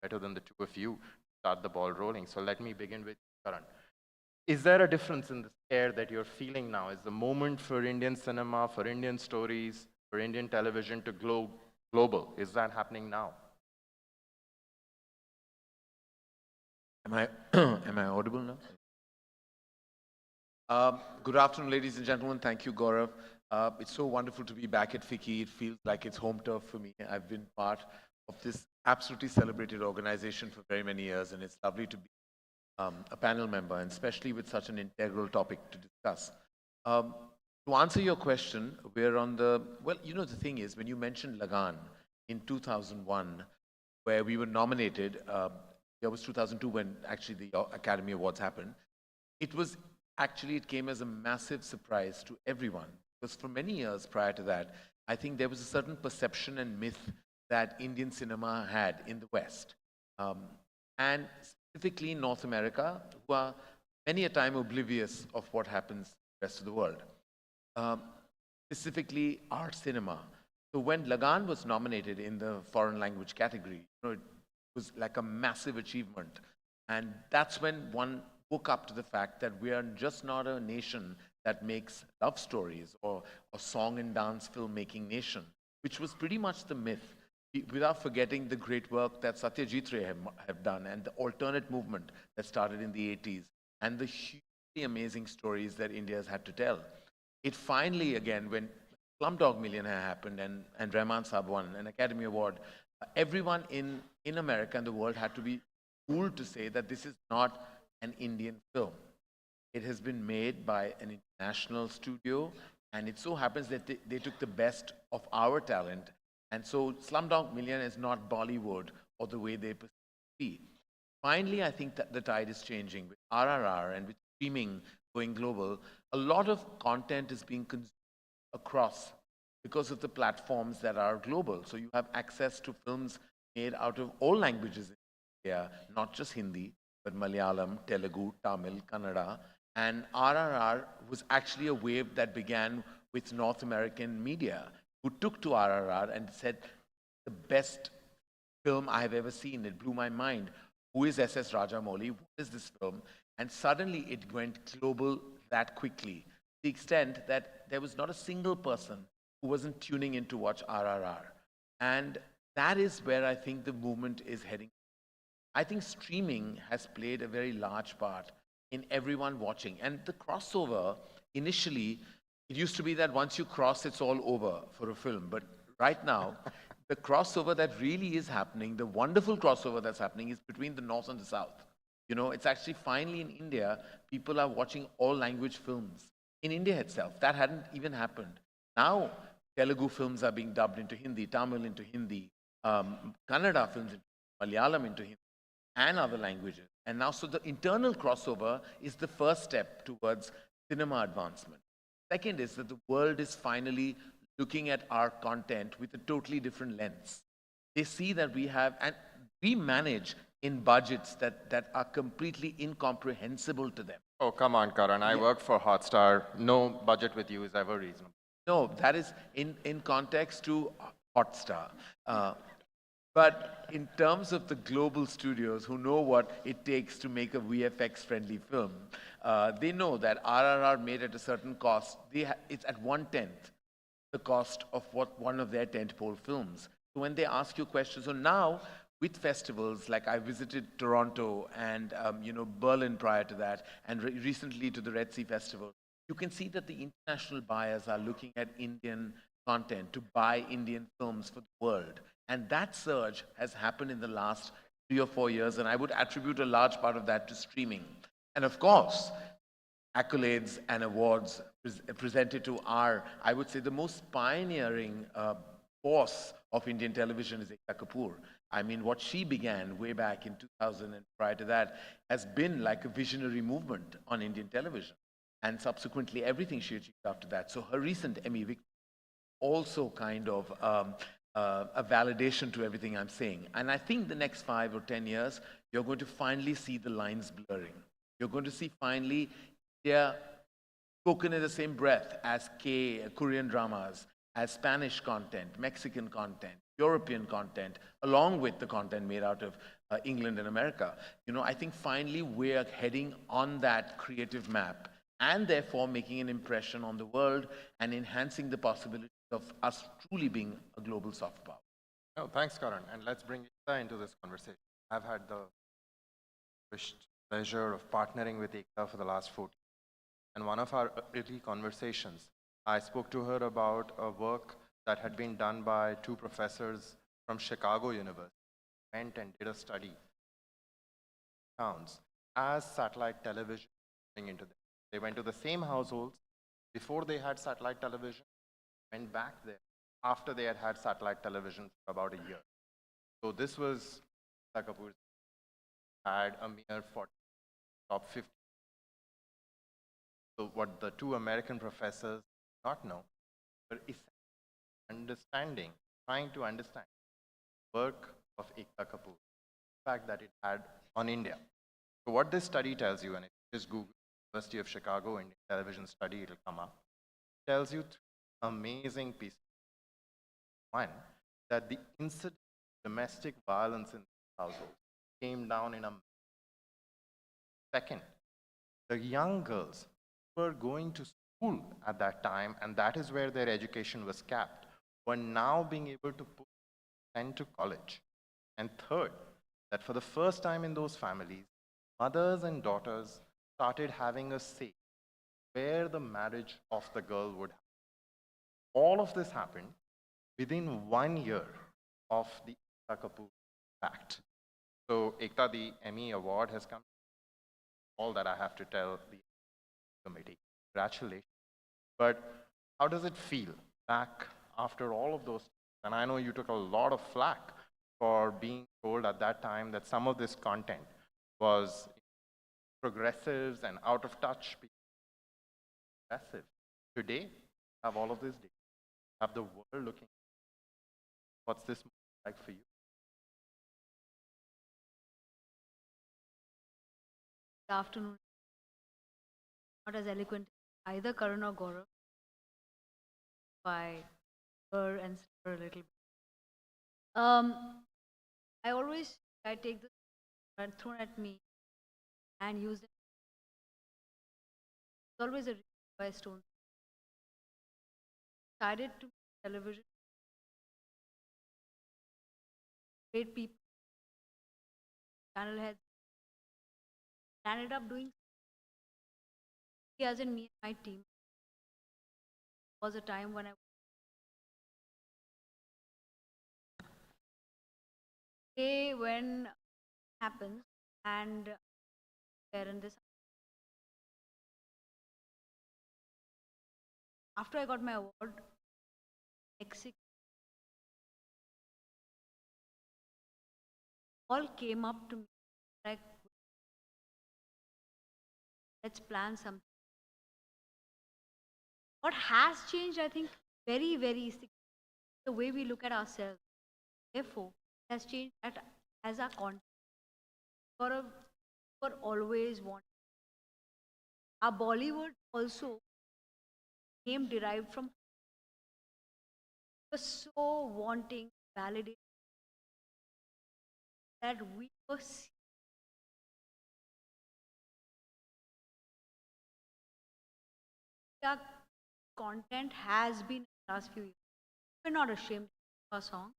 Better than the two of you start the ball rolling. So let me begin with Karan. Is there a difference in the air that you're feeling now? Is the moment for Indian cinema, for Indian stories, for Indian television to go global? Is that happening now? Am I, am I audible now? Good afternoon, ladies and gentlemen. Thank you, Gaurav. It's so wonderful to be back at FICCI. It feels like it's home turf for me. I've been part of this absolutely celebrated organization for very many years, and it's lovely to be a panel member, and especially with such an integral topic to discuss. To answer your question, we're on the, well, you know, the thing is, when you mentioned Lagan in 2001, where we were nominated, it was 2002 when actually the Academy Awards happened, it came as a massive surprise to everyone. Because for many years prior to that, I think there was a certain perception and myth that Indian cinema had in the West. And specifically in North America, who are many a time oblivious of what happens in the rest of the world. Specifically art cinema. So when Lagan was nominated in the foreign language category, you know, it was like a massive achievement. And that's when one woke up to the fact that we are just not a nation that makes love stories or a song and dance filmmaking nation, which was pretty much the myth, without forgetting the great work that Satyajit Ray have done and the alternate movement that started in the 80s and the hugely amazing stories that India has had to tell. It finally, again, when Slumdog Millionaire happened and Rahman Saab won an Academy Award, everyone in America and the world had to be fooled to say that this is not an Indian film. It has been made by an international studio, and it so happens that they took the best of our talent. And so Slumdog Millionaire is not Bollywood or the way they perceive it to be. Finally, I think that the tide is changing with RRR and with streaming going global. A lot of content is being consumed across because of the platforms that are global. So you have access to films made out of all languages in India, not just Hindi, but Malayalam, Telugu, Tamil, Kannada. And RRR was actually a wave that began with North American media, who took to RRR and said, the best film I have ever seen. It blew my mind. Who is S.S. Rajamouli? What is this film? And suddenly it went global that quickly, to the extent that there was not a single person who wasn't tuning in to watch RRR. And that is where I think the movement is heading. I think streaming has played a very large part in everyone watching. And the crossover, initially, it used to be that once you cross, it's all over for a film. But right now, the crossover that really is happening, the wonderful crossover that's happening, is between the North and the South. You know, it's actually finally in India, people are watching all language films. In India itself, that hadn't even happened. Now, Telugu films are being dubbed into Hindi, Tamil into Hindi, Kannada films into Malayalam into Hindi, and other languages. And now, so the internal crossover is the first step towards cinema advancement. Second is that the world is finally looking at our content with a totally different lens. They see that we have, and we manage in budgets that are completely incomprehensible to them. Oh, come on, Karan. I work for Hotstar. No budget with you is ever reasonable. No, that is in context to Hotstar. But in terms of the global studios who know what it takes to make a VFX-friendly film, they know that RRR made at a certain cost, it's at 1/10 the cost of what one of their tentpole films. So when they ask you questions, so now with festivals, like I visited Toronto and Berlin prior to that, and recently to the Red Sea Festival, you can see that the international buyers are looking at Indian content to buy Indian films for the world. And that surge has happened in the last 3 or 4 years, and I would attribute a large part of that to streaming. And of course, accolades and awards presented to our, I would say, the most pioneering force of Indian television is Ekta Kapoor. I mean, what she began way back in 2000 and prior to that has been like a visionary movement on Indian television. And subsequently, everything she achieved after that. So her recent Emmy victory also kind of a validation to everything I'm saying. And I think the next 5 or 10 years, you're going to finally see the lines blurring. You're going to see finally India spoken in the same breath as Korean dramas, as Spanish content, Mexican content, European content, along with the content made out of England and America. You know, I think finally we're heading on that creative map and therefore making an impression on the world and enhancing the possibility of us truly being a global soft power. No, thanks, Karan. And let's bring Ekta into this conversation. I've had the pleasure of partnering with Ekta for the last 40 years. And one of our early conversations, I spoke to her about a work that had been done by two professors from Chicago University, went and did a study towns as satellite television going into them. They went to the same households before they had satellite television, went back there after they had had satellite television for about a year. So this was Kapoor had a mere 40 top 50. So what the two American professors did not know were understanding, trying to understand the work of Ekta Kapoor, the fact that it had on India. So what this study tells you, and if you just Google University of Chicago Indian television study, it'll come up, tells you amazing pieces. One, that the incident of domestic violence in the household came down in a... Second, the young girls who were going to school at that time, and that is where their education was capped, were now being able to send to college. And third, that for the first time in those families, mothers and daughters started having a say where the marriage of the girl would happen. All of this happened within 1 year of the Ekta Kapoor Act. So Ekta, the Emmy Award has come. All that I have to tell the committee. Congratulations. But how does it feel back after all of those? And I know you took a lot of flack for being told at that time that some of this content was progressives and out of touch. Progressive. Today, have all of this data. Have the world looking. What's this like for you? Good afternoon. Not as eloquent either Karan or Gaurav. I her and stir a little bit. I take this and thrown at me and use it. It's always a reason why I stone. Decided to television. Great people. Channel heads. I ended up doing as in me and my team. It was a time when when happens and there in this after I got my award, Mexico all came up to me like, let's plan something. What has changed, I think, very, very significantly, the way we look at ourselves. Therefore, it has changed as our content. For always want. Our Bollywood also name derived from was so wanting validation that we were our content has been in the last few years. We're not ashamed of our song.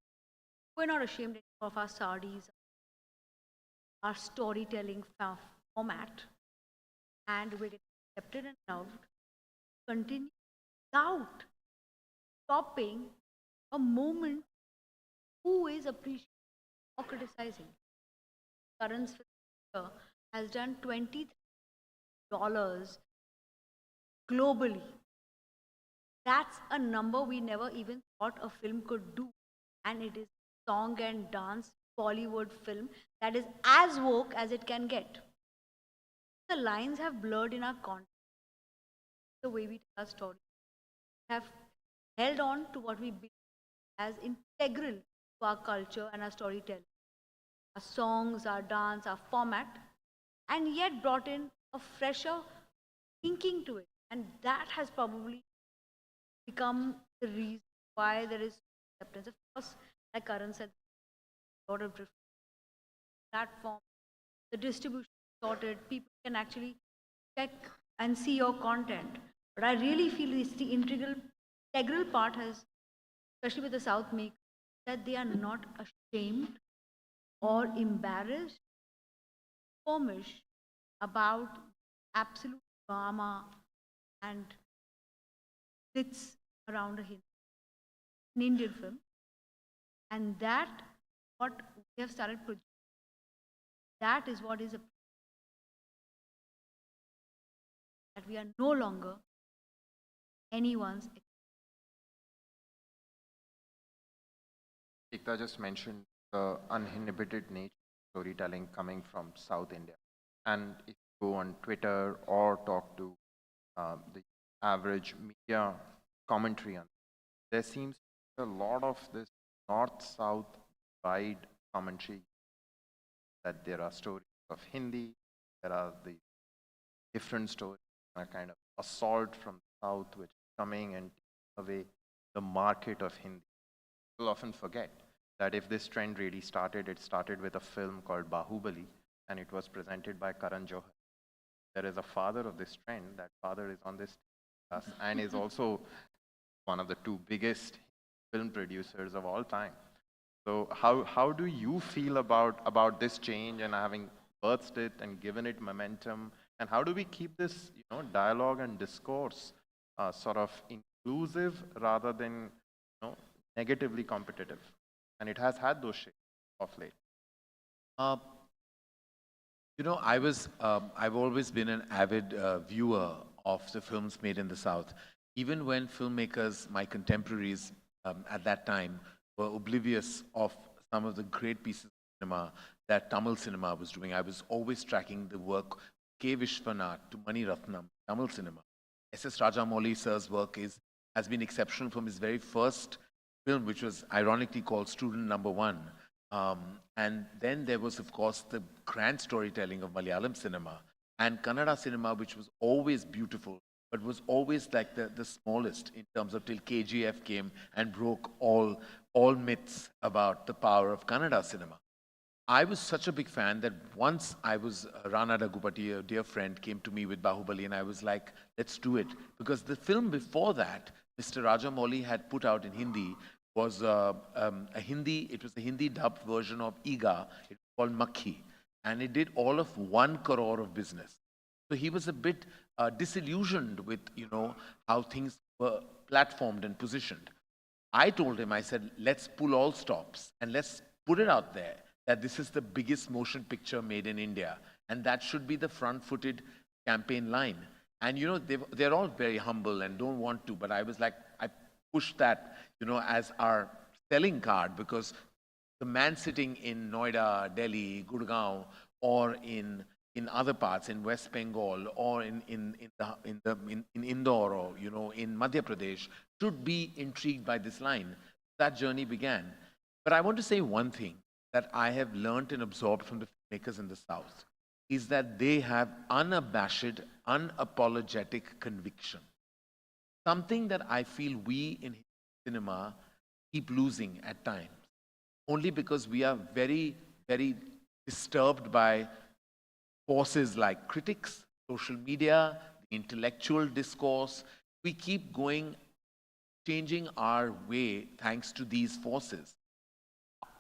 We're not ashamed of our sarees, our storytelling format, and we're accepted and loved. Continue without stopping a moment who is appreciating or criticizing. Karan's film has done $23 globally. That's a number we never even thought a film could do. And it is song and dance Bollywood film that is as woke as it can get. The lines have blurred in our content. The way we tell our story. We have held on to what we believe as integral to our culture and our storytelling. Our songs, our dance, our format, and yet brought in a fresher thinking to it And that has probably become the reason why there is acceptance. Of course, like Karan said, a lot of different platforms, the distribution is sorted, people can actually check and see your content. But I really feel it's the integral part has, especially with the South makers, that they are not ashamed or embarrassed, squeamish about absolute drama and myths around an Indian film. And that, what we have started producing, that is what is a that we are no longer anyone's. Ekta just mentioned the uninhibited nature of storytelling coming from South India. And if you go on Twitter or talk to the average media commentary on, there seems to be a lot of this north-south divide commentary, that there are stories of Hindi, there are the different stories, a kind of assault from the south which is coming and taking away the market of Hindi. People often forget that if this trend really started, it started with a film called Bahubali, and it was presented by Karan Johar. There is a father of this trend. That father is on this class and is also one of the two biggest film producers of all time. So how do you feel about this change and having birthed it and given it momentum? And how do we keep this dialogue and discourse sort of inclusive rather than negatively competitive? And it has had those shapes of late. I've always been an avid viewer of the films made in the South. Even when filmmakers, my contemporaries at that time, were oblivious of some of the great pieces of cinema that Tamil cinema was doing, I was always tracking the work K. Vishwanath to Mani Ratnam, Tamil cinema. S.S. Rajamouli sir's work has been exceptional from his very first film, which was ironically called Student Number One. And then there was, of course, the grand storytelling of Malayalam cinema and Kannada cinema, which was always beautiful, but was always like the smallest in terms of till KGF came and broke all myths about the power of Kannada cinema. I was such a big fan that once Rana Daggubati, a dear friend, came to me with Bahubali, and I was like, let's do it. Because the film before that, Mr. Rajamouli had put out in Hindi, was a Hindi dubbed version of Iga. It was called Makhi. And it did all of 1 crore of business. So he was a bit disillusioned with, how things were platformed and positioned. I told him, I said, let's pull all stops and let's put it out there that this is the biggest motion picture made in India. And that should be the front-footed campaign line. And, they're all very humble and don't want to, but I was like, I pushed that, as our selling card, because the man sitting in Noida, Delhi, Gurgaon, or in other parts, in West Bengal, or in Indore, or, in Madhya Pradesh, should be intrigued by this line. That journey began. But I want to say one thing that I have learned and absorbed from the filmmakers in the South, is that they have unabashed, unapologetic conviction. Something that I feel we in cinema keep losing at times, only because we are very, very disturbed by forces like critics, social media, the intellectual discourse. We keep going, changing our way thanks to these forces.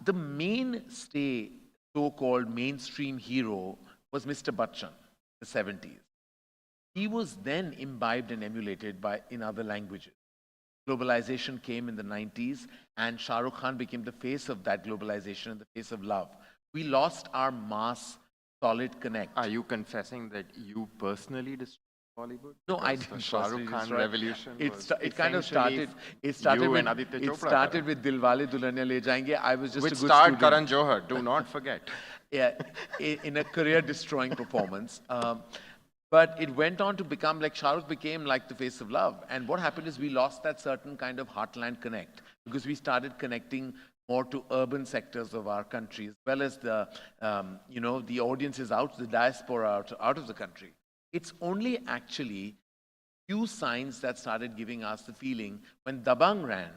The mainstay, so-called mainstream hero was Mr. Bachchan in the 70s. He was then imbibed and emulated in other languages. Globalization came in the 90s, and Shah Rukh Khan became the face of that globalization and the face of love. We lost our mass, solid connect. Are you confessing that you personally destroyed Bollywood? No, I Because didn't. The Shah Rukh Khan revolution. It kind of started. It started with Dilwale Dulhania Le Jayenge. I was just Which a good starred student. Karan Johar. Do not forget. Yeah, in a career-destroying performance. But it went on to become like Shah Rukh became like the face of love. And what happened is we lost that certain kind of heartland connect because we started connecting more to urban sectors of our country, as well as the, the audiences out, the diaspora out of the country. It's only actually few signs that started giving us the feeling when Dabang ran,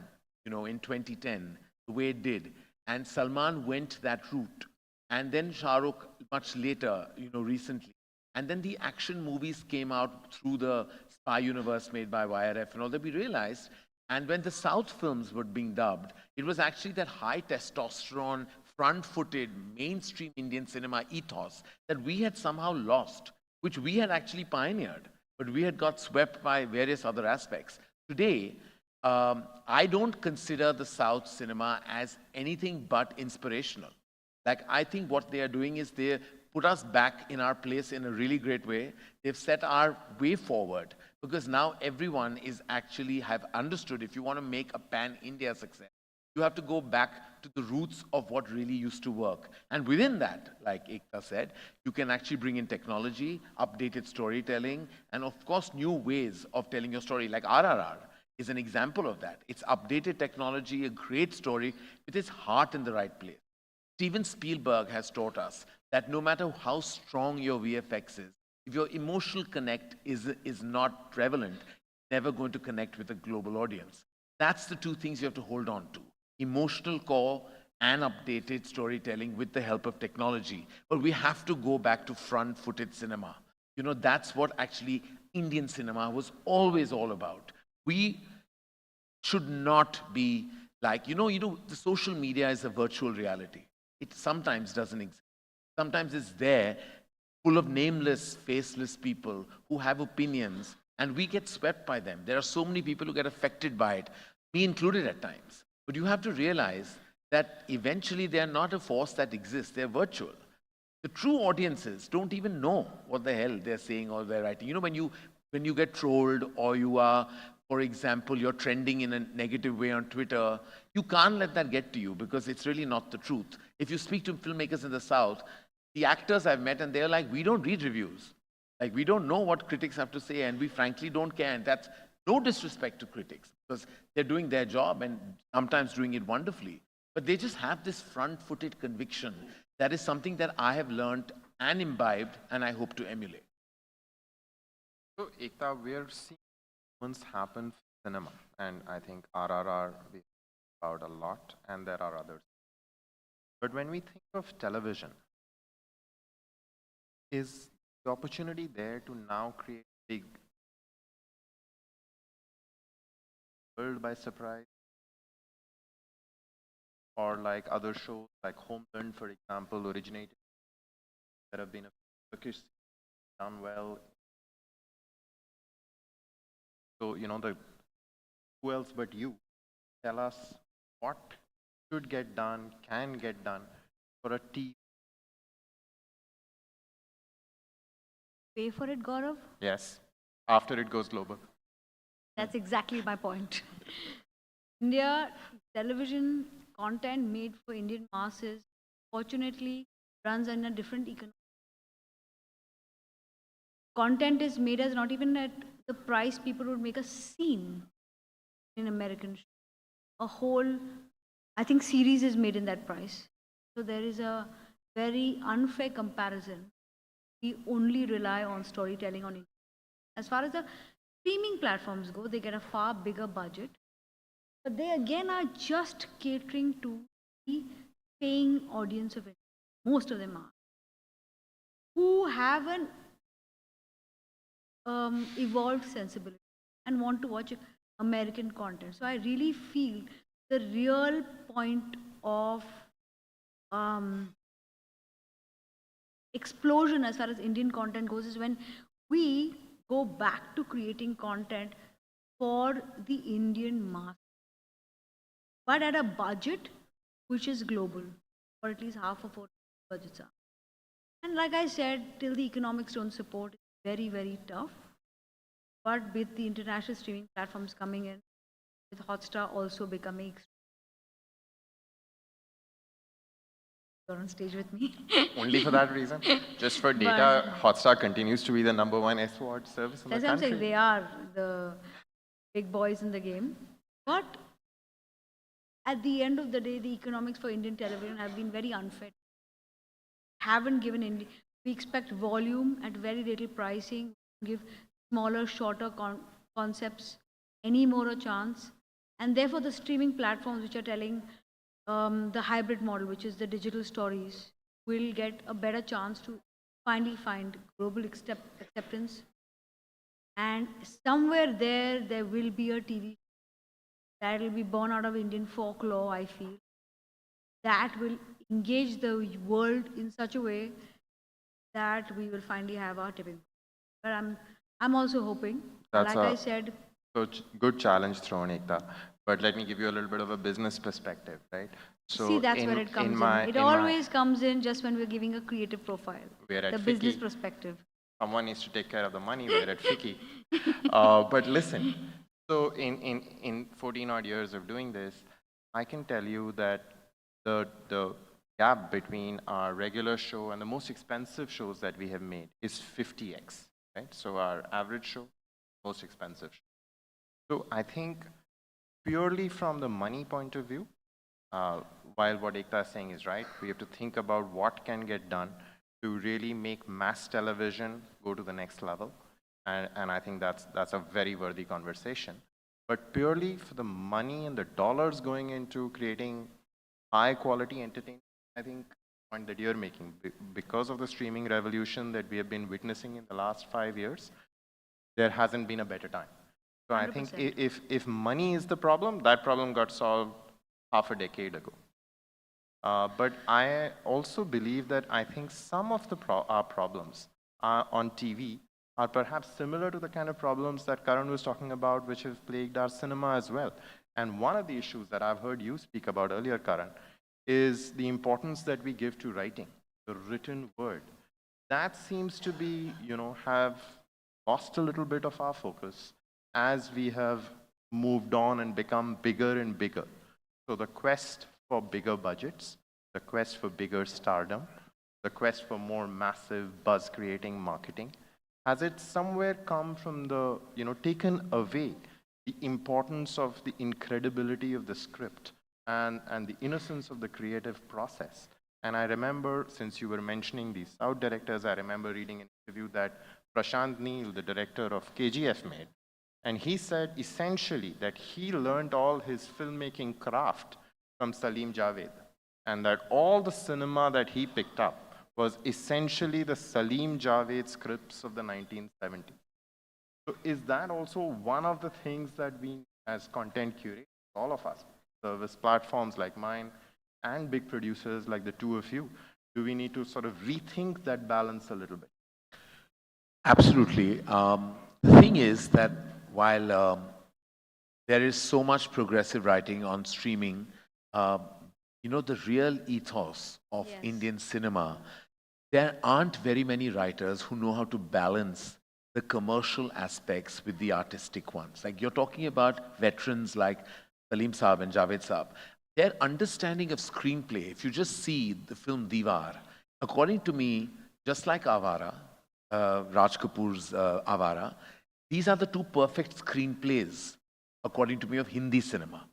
in 2010, the way it did, and Salman went that route, and then Shah Rukh much later, recently. And then the action movies came out through the spy universe made by YRF and all that we realized. And when the South films were being dubbed, it was actually that high testosterone, front-footed, mainstream Indian cinema ethos that we had somehow lost, which we had actually pioneered, but we had got swept by various other aspects. Today, I don't consider the South cinema as anything but inspirational. Like, I think what they are doing is they put us back in our place in a really great way. They've set our way forward because now everyone is actually have understood if you want to make a pan-India success, you have to go back to the roots of what really used to work. And within that, like Ekta said, you can actually bring in technology, updated storytelling, and of course, new ways of telling your story, like RRR is an example of that. It's updated technology, a great story with its heart in the right place. Steven Spielberg has taught us that no matter how strong your VFX is, if your emotional connect is not prevalent, you're never going to connect with a global audience. That's the two things you have to hold on to. Emotional core and updated storytelling with the help of technology. But we have to go back to front-footed cinema. That's what actually Indian cinema was always all about. We should not be like, the social media is a virtual reality. It sometimes doesn't exist. Sometimes it's there, full of nameless, faceless people who have opinions, and we get swept by them. There are so many people who get affected by it, me included at times. But you have to realize that eventually they are not a force that exists, they're virtual. The true audiences don't even know what the hell they're saying or they're writing. When you get trolled or you are, for example, you're trending in a negative way on Twitter, you can't let that get to you because it's really not the truth. If you speak to filmmakers in the South, the actors I've met and they're like, we don't read reviews. Like, we don't know what critics have to say and we frankly don't care. And that's no disrespect to critics because they're doing their job and sometimes doing it wonderfully. But they just have this front-footed conviction. That is something that I have learned and imbibed and I hope to emulate. So, Ekta, we're seeing moments happen in cinema, and I think RRR we about a lot, and there are others. But when we think of television, is the opportunity there to now create big world by surprise? Or like other shows like Homeland, for example, originated. There have been a Turkish done well. So, who else but you tell us what should get done, can get done for a team? Pay for it, Gaurav? Yes, after it goes global. That's exactly my point. India television content made for Indian masses, fortunately, runs in a different economy. Content is made as not even at the price people would make a scene in American show. A whole, I think, series is made in that price. So there is a very unfair comparison. We only rely on storytelling on it. As far as the streaming platforms go, they get a far bigger budget. But they again are just catering to the paying audience of it. Most of them are. Who have an evolved sensibility and want to watch American content. So I really feel the real point of explosion as far as Indian content goes is when we go back to creating content for the Indian mass, but at a budget which is global, or at least half of what budgets are. And like I said, till the economics don't support, it's very, very tough. But with the international streaming platforms coming in, with Hotstar also becoming, you're on stage with me. Only for that reason? Just for data, Hotstar continues to be the #1 SWOT service in the country. That's what I'm saying, they are the big boys in the game. But at the end of the day, the economics for Indian television have been very unfair. Haven't given India, we expect volume at very little pricing, give smaller, shorter concepts any more a chance. And therefore, the streaming platforms which are telling the hybrid model, which is the digital stories, will get a better chance to finally find global acceptance. And somewhere there will be a TV that will be born out of Indian folklore, I feel, that will engage the world in such a way that we will finally have our tipping point. But I'm also hoping, That's like a I said, good challenge thrown, Ekta. But let me give you a little bit of a business perspective, right? So see, that's where it comes in. It always comes in just when we're giving a creative profile, We're at the business FICCI. perspective. Someone needs to take care of the money. We're at FICCI. But listen, so in 14 odd years of doing this, I can tell you that the gap between our regular show and the most expensive shows that we have made is 50x, right? So our average show, most expensive show. So I think purely from the money point of view, while what Ekta is saying is right, we have to think about what can get done to really make mass television go to the next level. And I think that's a very worthy conversation. But purely for the money and the dollars going into creating high quality entertainment, I think the point that you're making, because of the streaming revolution that we have been witnessing in the last 5 years, there hasn't been a better time. So I think 100%. if money is the problem, that problem got solved half a decade ago. But I also believe that I think some of our problems on TV are perhaps similar to the kind of problems that Karan was talking about, which have plagued our cinema as well. And one of the issues that I've heard you speak about earlier, Karan, is the importance that we give to writing, the written word. That seems to be, have lost a little bit of our focus as we have moved on and become bigger and bigger. So the quest for bigger budgets, the quest for bigger stardom, the quest for more massive buzz-creating marketing, has it somewhere come from the, taken away the importance of the incredibility of the script and the innocence of the creative process? And I remember, since you were mentioning these South directors, I remember reading an interview that Prashant Neel, the director of KGF, made. And he said essentially that he learned all his filmmaking craft from Salim Javed, and that all the cinema that he picked up was essentially the Salim Javed scripts of the 1970s. So is that also one of the things that we, as content curators, all of us, service platforms like mine and big producers like the two of you, do we need to sort of rethink that balance a little bit? Absolutely. The thing is that while there is so much progressive writing on streaming, the real ethos of Indian cinema, there aren't very many writers who know how to balance the commercial aspects with the artistic ones. Like you're talking about veterans like Salim Saab and Javed Saab. Their understanding of screenplay, if you just see the film Diwar, according to me, just like Avara, Raj Kapoor's Avara, these are the two perfect screenplays, according to me, of Hindi cinema.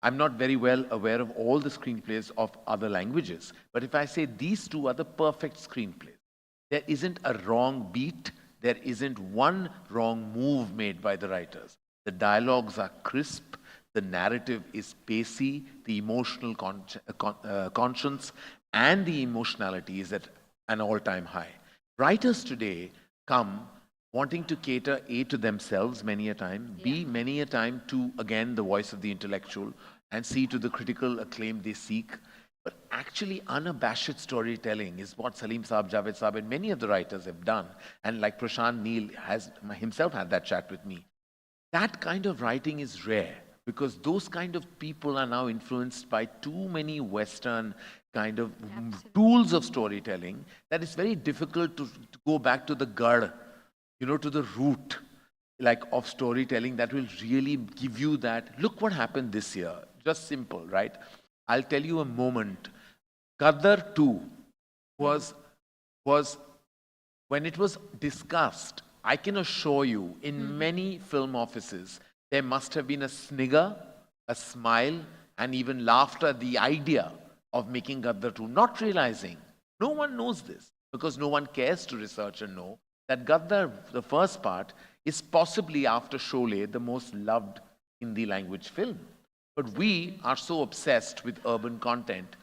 I'm not very well aware of all the screenplays of other languages, but if I say these two are the perfect screenplays, there isn't a wrong beat, there isn't one wrong move made by the writers. The dialogues are crisp, the narrative is pacey, the emotional conscience and the emotionality is at an all-time high. Writers today come wanting to cater A, to themselves many a time, B, many a time to, again, the voice of the intellectual, and C, to the critical acclaim they seek. But actually unabashed storytelling is what Salim Saab, Javed Saab and many of the writers have done. And like Prashant Neel has himself had that chat with me. That kind of writing is rare because those kind of people are now influenced by too many Western kind of tools of storytelling that it's very difficult to go back to the gad, to the root of storytelling that will really give you that. Look what happened this year. Just simple, right? I'll tell you a moment. Gadar 2 was when it was discussed, I can assure you, in many film offices, there must have been a snigger, a smile, and even laughter at the idea of making Gadar 2, not realizing, no one knows this, because no one cares to research and know, that Gadar, the first part, is possibly, after Sholay, the most loved Hindi language film. But we are so obsessed with urban content,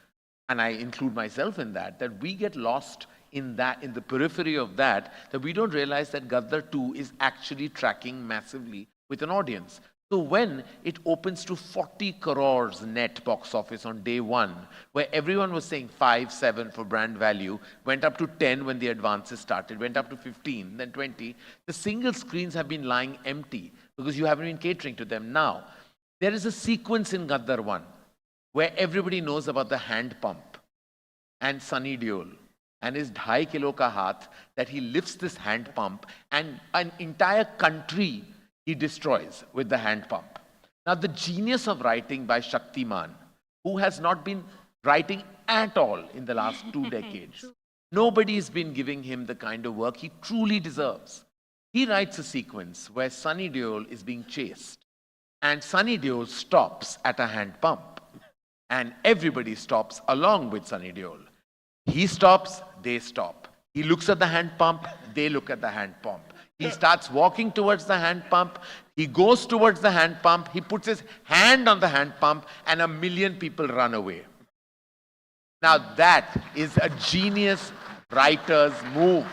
and I include myself in that, that we get lost in the periphery of that we don't realize that Gadar 2 is actually tracking massively with an audience. So when it opens to 40 crores net box office on day one, where everyone was saying 5, 7 for brand value, went up to 10 when the advances started, went up to 15, then 20, the single screens have been lying empty because you haven't been catering to them. Now, there is a sequence in Gadar 1 where everybody knows about the hand pump and Sunny Deol and his 2.5 kilo ka haath, that he lifts this hand pump and an entire country he destroys with the hand pump. Now, the genius of writing by Shaktiman, who has not been writing at all in the last 2 decades, nobody's been giving him the kind of work he truly deserves. He writes a sequence where Sunny Deol is being chased, and Sunny Deol stops at a hand pump, and everybody stops along with Sunny Deol. He stops, they stop. He looks at the hand pump, they look at the hand pump. He starts walking towards the hand pump. He goes towards the hand pump. He puts his hand on the hand pump, and 1 million people run away. Now that is a genius writer's move.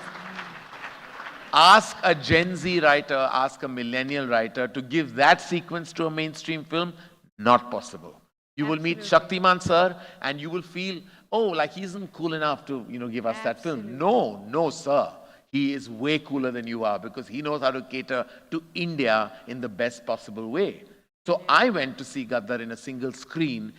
Ask a Gen Z writer, ask a millennial writer to give that sequence to a mainstream film. Not possible. You will meet Shaktiman sir, and you will feel, oh, like he isn't cool enough to, give us that film. No, sir. He is way cooler than you are because he knows how to cater to India in the best possible way. So I went to see Gadar in a single screen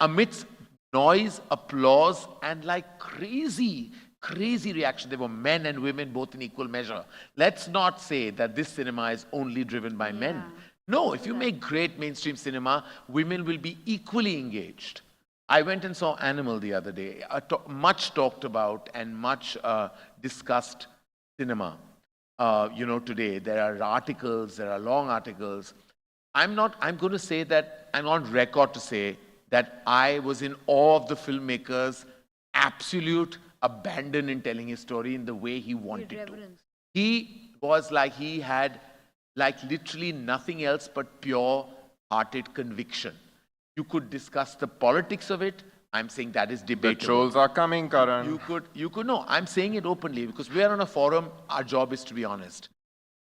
amidst noise, applause, and like crazy reaction. There were men and women both in equal measure. Let's not say that this cinema is only driven by men. No, if you make great mainstream cinema, women will be equally engaged. I went and saw Animal the other day, much talked about and much discussed cinema. Today there are articles, there are long articles. I'm going to say that, I'm on record to say that I was in awe of the filmmaker's absolute abandon in telling his story in the way he wanted to. He was like, he had like literally nothing else but pure-hearted conviction. You could discuss the politics of it. I'm saying that is debatable. The trolls are coming, Karan. You could no, I'm saying it openly because we are on a forum, our job is to be honest.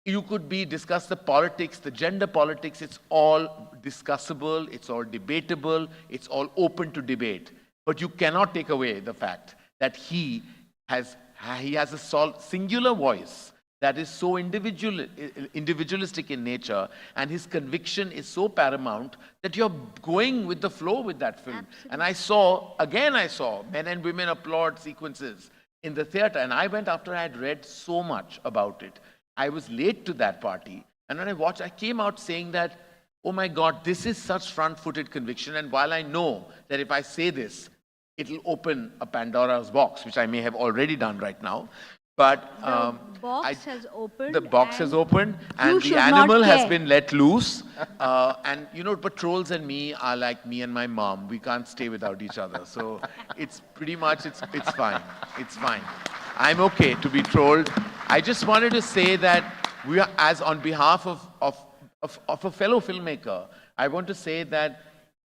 You could discuss the politics, the gender politics, it's all discussable, it's all debatable, it's all open to debate. But you cannot take away the fact that he has a singular voice that is so individualistic in nature, and his conviction is so paramount that you're going with the flow with that film. Absolutely. And I saw men and women applaud sequences in the theater, and I went after I had read so much about it. I was late to that party, and when I watched, I came out saying that, oh my God, this is such front-footed conviction, and while I know that if I say this, it'll open a Pandora's box, which I may have already done right now, but the box has opened. The box has opened, and the animal has been let loose. And but trolls and me are like me and my mom. We can't stay without each other. So it's pretty much, it's fine. It's fine. I'm okay to be trolled. I just wanted to say that we are, as on behalf of a fellow filmmaker, I want to say that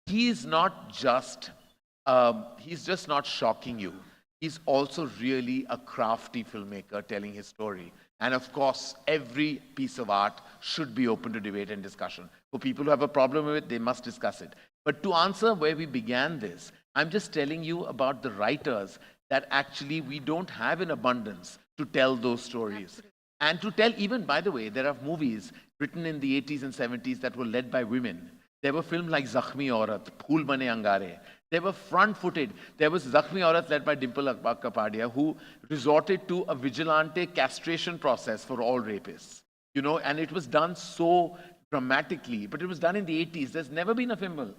he's just not shocking you. He's also really a crafty filmmaker telling his story. And of course, every piece of art should be open to debate and discussion. For people who have a problem with it, they must discuss it. But to answer where we began this, I'm just telling you about the writers that actually we don't have in abundance to tell those stories. Absolutely. And to tell, even, by the way, there are movies written in the 80s and 70s that were led by women. There were films like Zakhmi Aurat, Phool Bane Angare. They were front-footed. There was Zakhmi Aurat led by Dimple Kapadia, who resorted to a vigilante castration process for all rapists. And it was done so dramatically, but it was done in the 80s. There's never been a film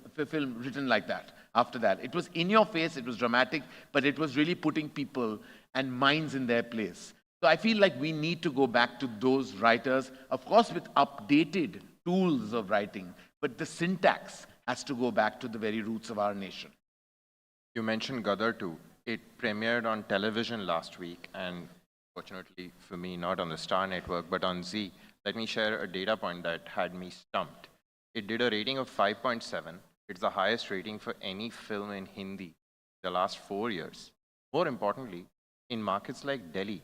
written like that after that. It was in your face, it was dramatic, but it was really putting people and minds in their place. So I feel like we need to go back to those writers, of course with updated tools of writing, but the syntax has to go back to the very roots of our nation. You mentioned Gadar 2. It premiered on television last week, and fortunately for me, not on the Star Network, but on Z let me share a data point that had me stumped. It did a rating of 5.7. It's the highest rating for any film in Hindi the last 4 years. More importantly, in markets like Delhi,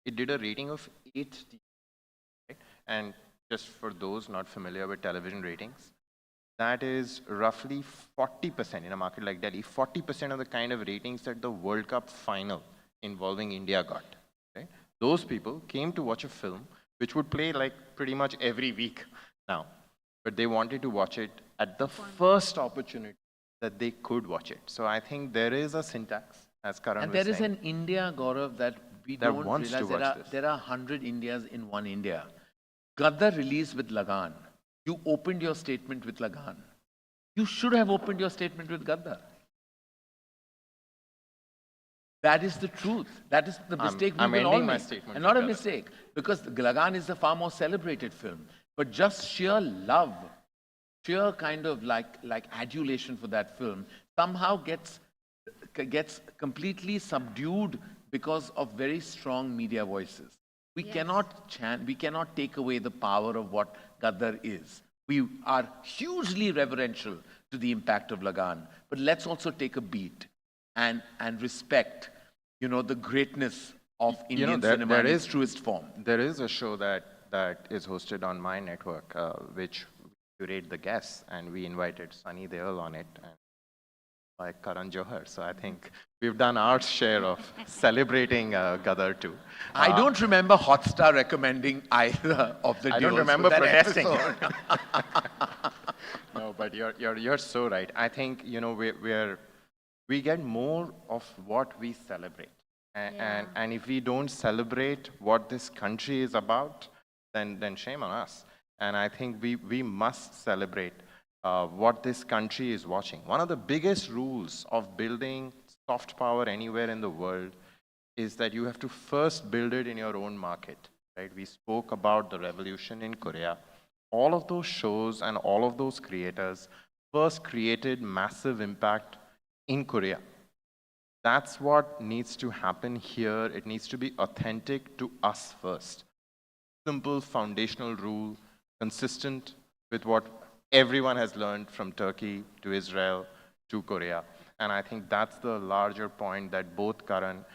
it did a rating of 8. Right? And just for those not familiar with television ratings, that is roughly 40% in a market like Delhi, 40% of the kind of ratings that the World Cup final involving India got. Right? Those people came to watch a film which would play like pretty much every week now, but they wanted to watch it at the first opportunity that they could watch it. So I think there is a syntax, as Karan And was there is saying. an India, Gaurav, that we That don't wants to realize watch this. there are 100 Indias in one India. Gaddar released with Lagan. You opened your statement with Lagan. You should have opened your statement with Gaddar. That is the truth. That is the mistake I'm we will all ending my make. statement And with not a Gaddar. mistake, because Lagan is a far more celebrated film. But just sheer love, sheer kind of like adulation for that film somehow gets completely subdued because of very strong media voices. We cannot take away the power of what Gaddar is. We are hugely reverential to the impact of Lagan, but let's also take a beat and respect, the greatness of Indian cinema in its truest form. There is a show that is hosted on my network, which curate the guests, and we invited Sunny Deol on it, and by Karan Johar. So I think we've done our share of celebrating Gaddar too. I don't remember Hotstar recommending either of the I duos don't remember for that protesting. episode. No, but you're so right. I think we get more of what we celebrate, and if we don't celebrate what this country is about, then shame on us. And I think we must celebrate what this country is watching. One of the biggest rules of building soft power anywhere in the world is that you have to first build it in your own market. Right? We spoke about the revolution in Korea. All of those shows and all of those creators first created massive impact in Korea. That's what needs to happen here. It needs to be authentic to us first. Simple foundational rule, consistent with what everyone has learned from Turkey to Israel to Korea. And I think that's the larger point that both Karan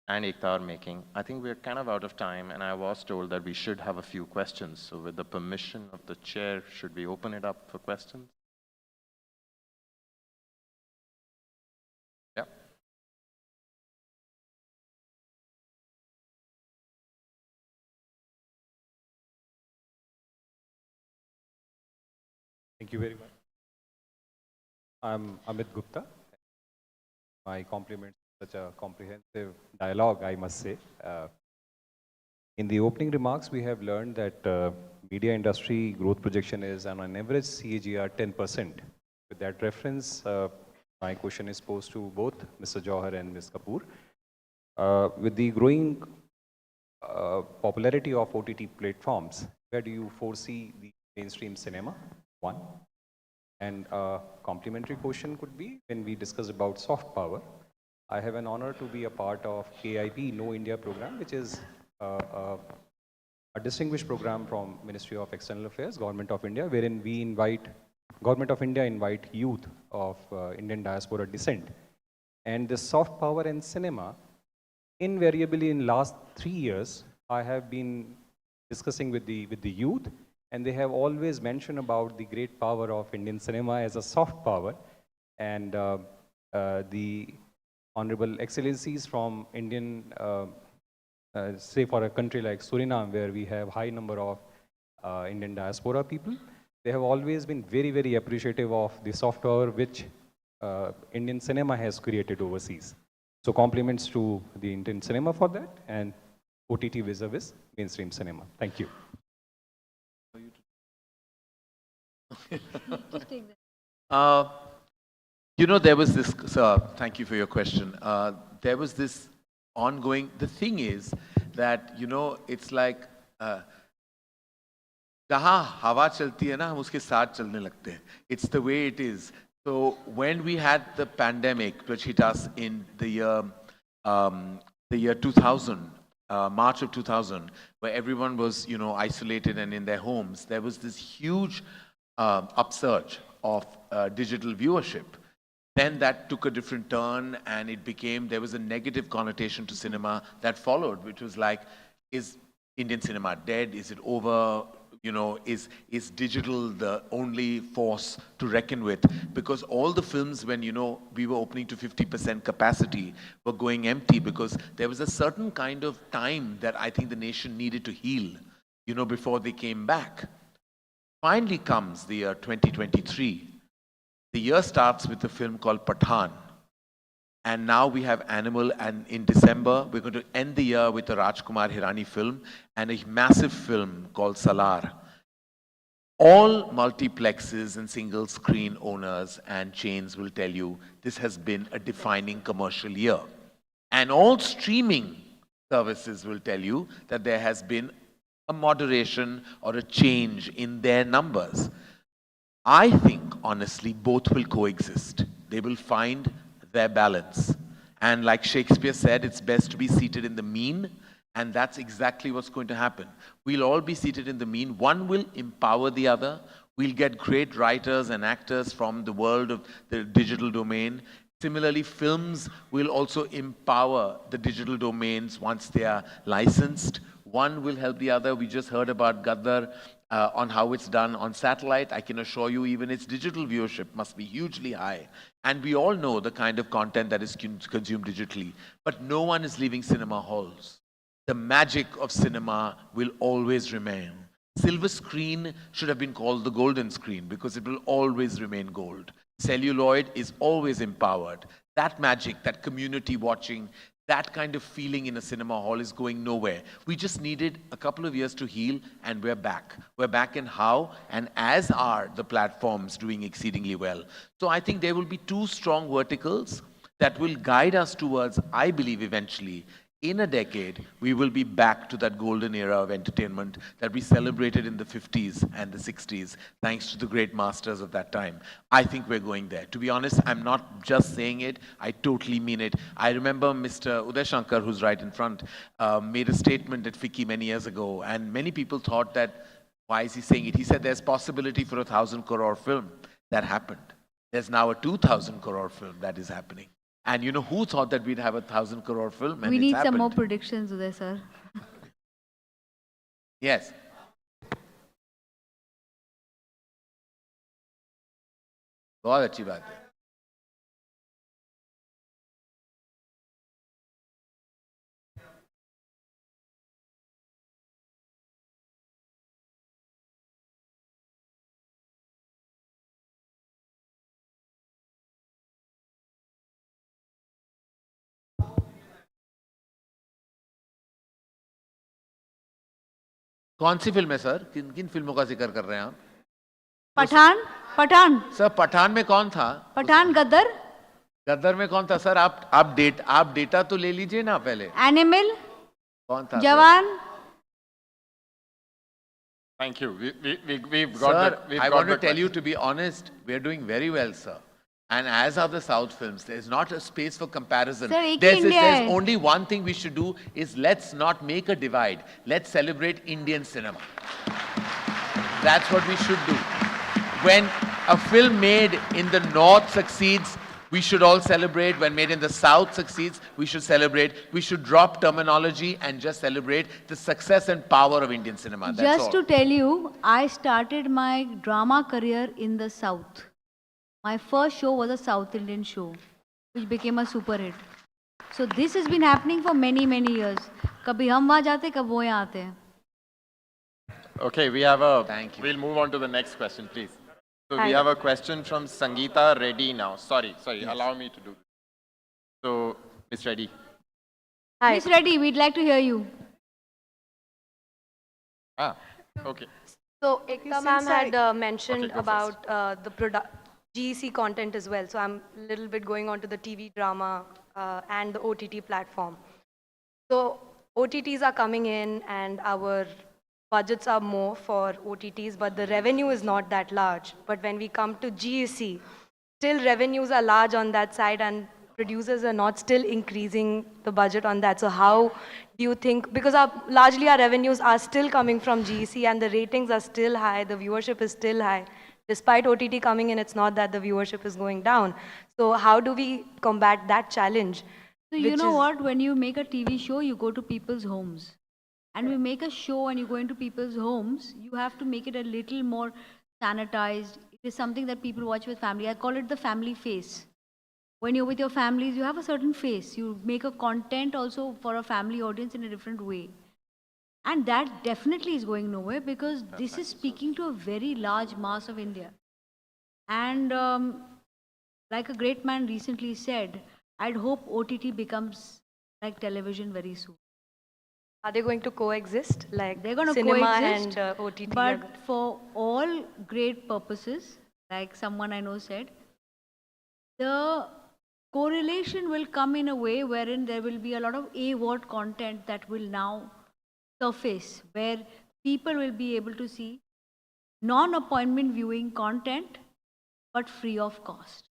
and Ekta are making. I think we're kind of out of time, and I was told that we should have a few questions. So with the permission of the chair, should we open it up for questions? Yeah. Thank you very much. I'm Amit Gupta. My compliments for such a comprehensive dialogue, I must say. In the opening remarks, we have learned that media industry growth projection is on an average CAGR 10%. With that reference, my question is posed to both Mr. Johar and Ms. Kapoor. With the growing popularity of OTT platforms, where do you foresee the mainstream cinema? One. And a complementary question could be, when we discuss about soft power, I have an honor to be a part of KIP Know India program, which is a distinguished program from Ministry of External Affairs, Government of India, wherein Government of India invite youth of Indian diaspora descent. And the soft power in cinema, invariably in last 3 years, I have been discussing with the youth, and they have always mentioned about the great power of Indian cinema as a soft power, and the Honorable Excellencies from Indian, say for a country like Suriname, where we have high number of Indian diaspora people, they have always been very, very appreciative of the soft power which Indian cinema has created overseas. So compliments to the Indian cinema for that, and OTT vis-a-vis mainstream cinema. Thank you. Just take that. There was this, thank you for your question. There was this ongoing, the thing is that, it's like, जहाँ हवा चलती है ना हम उसके साथ चलने लगते हैं. It's the way it is. So when we had the pandemic which hit us in the year 2000, March of 2000, where everyone was, isolated and in their homes, there was this huge upsurge of digital viewership. Then that took a different turn, and there was a negative connotation to cinema that followed, which was like, is Indian cinema dead? Is it over? Is digital the only force to reckon with? Because all the films, when, we were opening to 50% capacity, were going empty because there was a certain kind of time that I think the nation needed to heal, before they came back. Finally comes the year 2023. The year starts with a film called Pathaan. And now we have Animal, and in December, we're going to end the year with a Rajkumar Hirani film and a massive film called Salar. All multiplexes and single screen owners and chains will tell you this has been a defining commercial year. And all streaming services will tell you that there has been a moderation or a change in their numbers. I think, honestly, both will coexist. They will find their balance. And like Shakespeare said, it's best to be seated in the mean, and that's exactly what's going to happen. We'll all be seated in the mean. One will empower the other. We'll get great writers and actors from the world of the digital domain. Similarly, films will also empower the digital domains once they are licensed. One will help the other. We just heard about Gaddar on how it's done on satellite. I can assure you even its digital viewership must be hugely high. And we all know the kind of content that is consumed digitally. But no one is leaving cinema halls. The magic of cinema will always remain. Silver screen should have been called the golden screen because it will always remain gold. Celluloid is always empowered. That magic, that community watching, that kind of feeling in a cinema hall is going nowhere. We just needed a couple of years to heal, and we're back. We're back in how, and as are the platforms doing exceedingly well. So I think there will be two strong verticals that will guide us towards, I believe eventually, in a decade, we will be back to that golden era of entertainment that we celebrated in the 50s and the 60s, thanks to the great masters of that time. I think we're going there. To be honest, I'm not just saying it, I totally mean it. I remember Mr. Uday Shankar, who's right in front, made a statement at FICCI many years ago, and many people thought that, why is he saying it? He said there's possibility for a 1,000 crore film. That happened. There's now a 2,000 crore film that is happening. And who thought that we'd have a 1,000 crore film? And We need it's some more happened. predictions, Uday sir. Yes. बहुत अच्छी बात है. कौन सी film है sir? किन किन फिल्मों का जिक्र कर रहे हैं आप? पठान पठान सर पठान में कौन था? पठान गदर गदर में कौन था सर? आप डेटा तो ले लीजिए ना पहले. एनिमल कौन था? जवान. Thank you. We've got Sir, that. I want to tell you, to be honest, we are doing very well, sir. And as are the South films, there's not a space for comparison. Sir, एक ही There's India है. only one thing we should do is let's not make a divide. Let's celebrate Indian cinema. That's what we should do. When a film made in the North succeeds, we should all celebrate. When made in the South succeeds, we should celebrate. We should drop terminology and just celebrate the success and power of Indian cinema. That's Just all. to tell you, I started my drama career in the South. My first show was a South Indian show, which became a super hit. So this has been happening for many, many years. कभी हम वहाँ जाते, कभी वो यहाँ आते हैं. Okay, we have a. Thank you. We'll move on to the next question, please. So Hi. we have a question from Sangeeta Reddy now. Sorry, Yes. allow me to do this. So, Miss Reddy. Hi. Miss Reddy, we'd like to hear you. Ah, okay. So Ekta ma'am had mentioned Okay, go about the GEC content as well. So I'm a little bit going on to the TV drama and the OTT platform. So OTTs are coming in and our budgets are more for OTTs, but the revenue is not that large. But when we come to GEC, still revenues are large on that side and producers are not still increasing the budget on that. So how do you think, because largely our revenues are still coming from GEC and the ratings are still high, the viewership is still high. Despite OTT coming in, it's not that the viewership is going down. So how do we combat that challenge? So you know what, when you make a TV show, you go to people's homes. And we make a show and you go into people's homes, you have to make it a little more sanitized. It is something that people watch with family. I call it the family face. When you're with your families, you have a certain face. You make a content also for a family audience in a different way. And that definitely is going nowhere because this is speaking to a very large mass of India. And like a great man recently said, I'd hope OTT becomes like television very soon. Are they going to coexist, like they're going to cinema coexist, and OTT? But for all great purposes, like someone I know said, the correlation will come in a way wherein there will be a lot of AWOD content that will now surface, where people will be able to see non-appointment viewing content, but free of cost.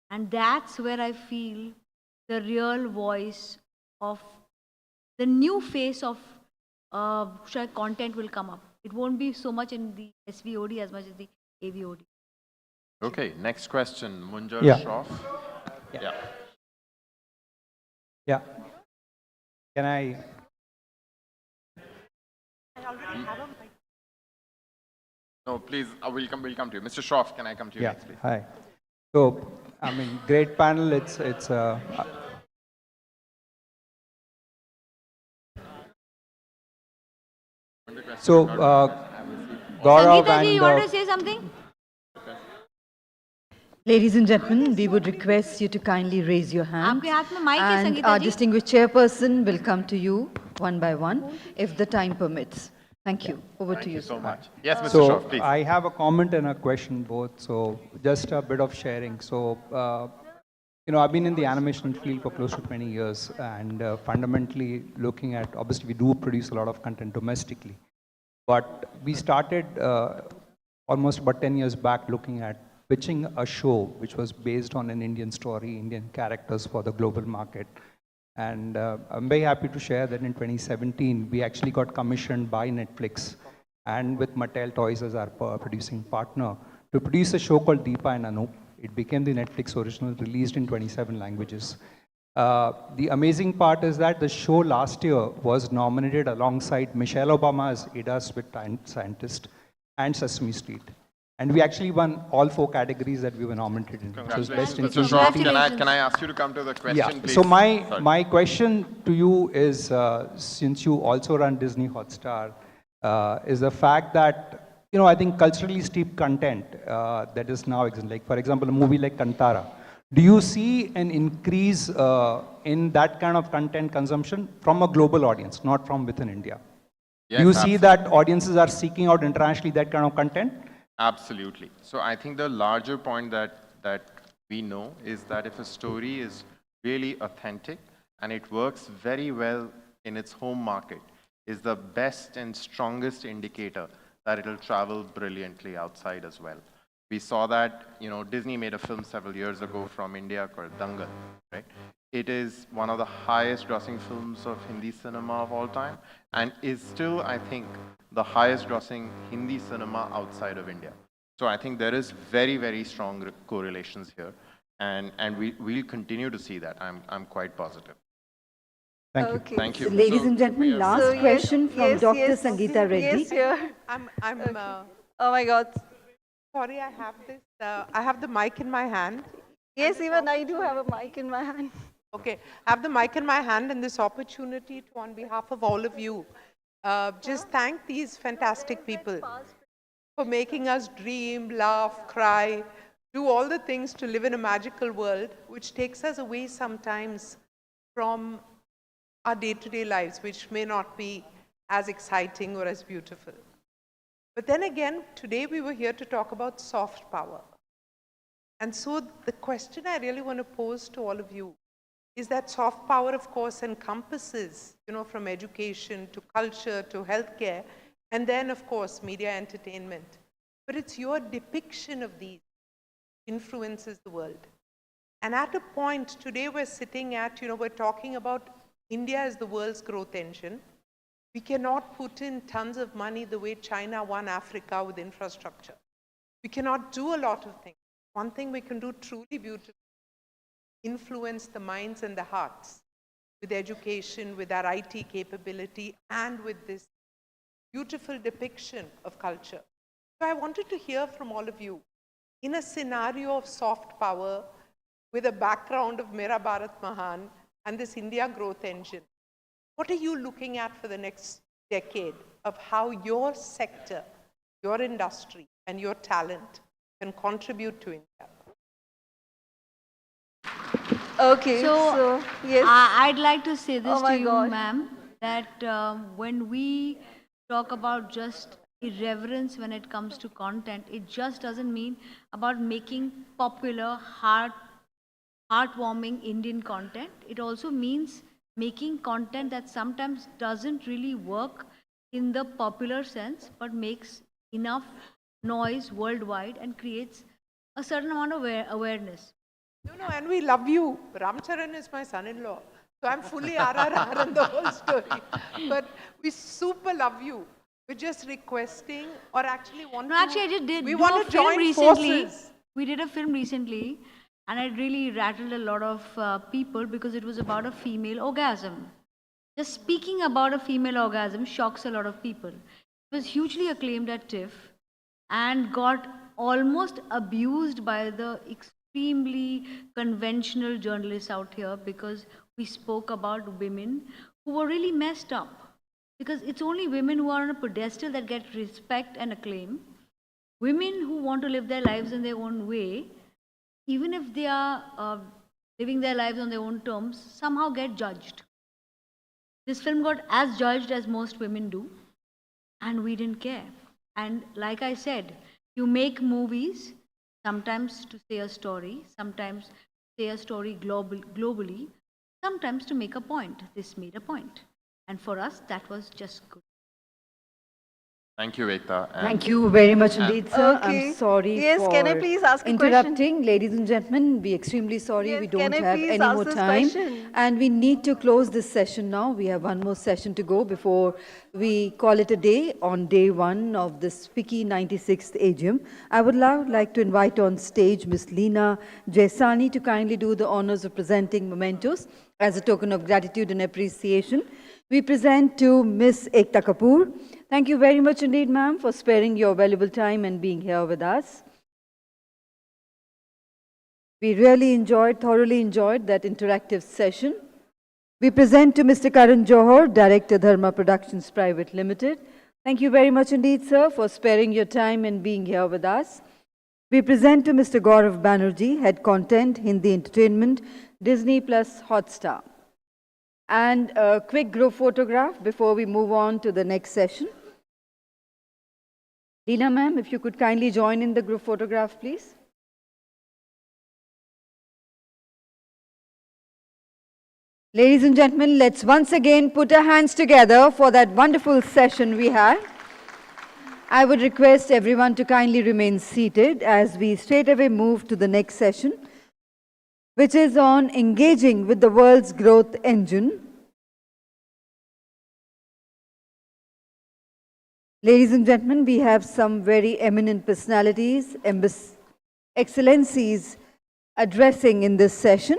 And that's where I feel the real voice of the new face of content will come up. It won't be so much in the SVOD as much as the AVOD. Okay, next question, Munjar Yeah. Shroff. Yeah. Yeah. Can I? No, please, we'll come to you. Mr. Shroff, can I come to you Yeah, next, please? hi. So, I mean, great panel. So, Gaurav Sangeeta ji, and you want to say something? Ladies and gentlemen, we would request you to kindly raise your hand. आपके हाथ में mic है, And Sangeeta our ji? distinguished chairperson will come to you one by one if the time permits. Thank you. Over to you, so sir. much. Yes, Mr. So, Shroff, please. I have a comment and a question both. So, just a bit of sharing. So, you know, I've been in the animation field for close to 20 years, and fundamentally looking at, obviously, we do produce a lot of content domestically. But we started almost about 10 years back looking at pitching a show which was based on an Indian story, Indian characters for the global market. And I'm very happy to share that in 2017, we actually got commissioned by Netflix and with Mattel Toys as our producing partner to produce a show called Deepa and Anup. It became the Netflix original, released in 27 languages. The amazing part is that the show last year was nominated alongside Michelle Obama's Ada Sweet Scientist and Sesame Street. And we actually won all 4 categories that we were nominated in. Which was best Mr. Shroff, can I ask you to come to the question, yeah. please? So my question to you is, since you also run Disney Hotstar, is the fact that, you know, I think culturally steeped content that is now existing, like for example, a movie like Kantara. Do you see an increase in that kind of content consumption from a global audience, not from within India? Yes, Do you see absolutely. that audiences are seeking out internationally that kind of content? Absolutely. So I think the larger point that we know is that if a story is really authentic and it works very well in its home market, is the best and strongest indicator that it'll travel brilliantly outside as well. We saw that, you know, Disney made a film several years ago from India called Dangal, right? It is one of the highest grossing films of Hindi cinema of all time and is still, I think, the highest grossing Hindi cinema outside of India. So I think there is very, very strong correlations here and we'll continue to see that. I'm quite positive. Thank you. Okay. Thank you. So, ladies So and gentlemen, we last have- question from Dr. Sangeeta Reddy. Yes, here. Oh my God. Sorry, I have this. I have the mic in my hand. Yes, even I do have a mic in my hand. Okay, I have the mic in my hand and this opportunity to, on behalf of all of you, just thank these fantastic people for making us dream, laugh, cry, do all the things to live in a magical world, which takes us away sometimes from our day-to-day lives, which may not be as exciting or as beautiful. But then again, today we were here to talk about soft power. And so the question I really want to pose to all of you is that soft power, of course, encompasses, you know, from education to culture to healthcare, and then, of course, media entertainment. But it's your depiction of these influences the world. And at a point, today we're sitting at, we're talking about India as the world's growth engine. We cannot put in tons of money the way China won Africa with infrastructure. We cannot do a lot of things. One thing we can do truly beautifully, influence the minds and the hearts with education, with our IT capability, and with this beautiful depiction of culture. So I wanted to hear from all of you, in a scenario of soft power, with a background of Mera Bharat Mahan and this India growth engine, what are you looking at for the next decade of how your sector, your industry, and your talent can contribute to India? Okay, So, yes. I'd like to say this Oh to my you, God. ma'am, that when we talk about just irreverence when it comes to content, it just doesn't mean about making popular, heartwarming Indian content. It also means making content that sometimes doesn't really work in the popular sense, but makes enough noise worldwide and creates a certain amount of awareness. No, and we love you. Ramcharan is my son-in-law. So I'm fully RRR and the whole story. But we super love you. We're just requesting, or actually want No, to... actually, I just did We do want a to film join recently. forces. We did a film recently, and it really rattled a lot of people because it was about a female orgasm. Just speaking about a female orgasm shocks a lot of people. It was hugely acclaimed at TIFF and got almost abused by the extremely conventional journalists out here because we spoke about women who were really messed up. Because it's only women who are on a pedestal that get respect and acclaim. Women who want to live their lives in their own way, even if they are living their lives on their own terms, somehow get judged. This film got as judged as most women do, and we didn't care. And like I said, you make movies sometimes to say a story, sometimes to say a story globally, sometimes to make a point. This made a point. And for us, that was just good. Thank you, Ekta. Thank you very much indeed, sir. Okay. I'm sorry Yes, for can I please ask a interrupting. question? Ladies and gentlemen, we're extremely sorry. Yes, We can don't I have please any ask more this time. question? And we need to close this session now. We have one more session to go before we call it a day on day one of this FICCI 96th AGM. I would now like to invite on stage Ms. Leena Jaisani to kindly do the honors of presenting mementos as a token of gratitude and appreciation. We present to Ms. Ekta Kapoor. Thank you very much indeed, ma'am, for sparing your valuable time and being here with us. We really thoroughly enjoyed that interactive session. We present to Mr. Karan Johar, Director, Dharma Productions Private Limited. Thank you very much indeed, sir, for sparing your time and being here with us. We present to Mr. Gaurav Banerjee, Head Content, Hindi Entertainment, Disney Plus Hotstar. And a quick group photograph before we move on to the next session. Leena ma'am, if you could kindly join in the group photograph, please. Ladies and gentlemen, let's once again put our hands together for that wonderful session we had. I would request everyone to kindly remain seated as we straight away move to the next session, which is on engaging with the world's growth engine. Ladies and gentlemen, we have some very eminent personalities, excellencies addressing in this session.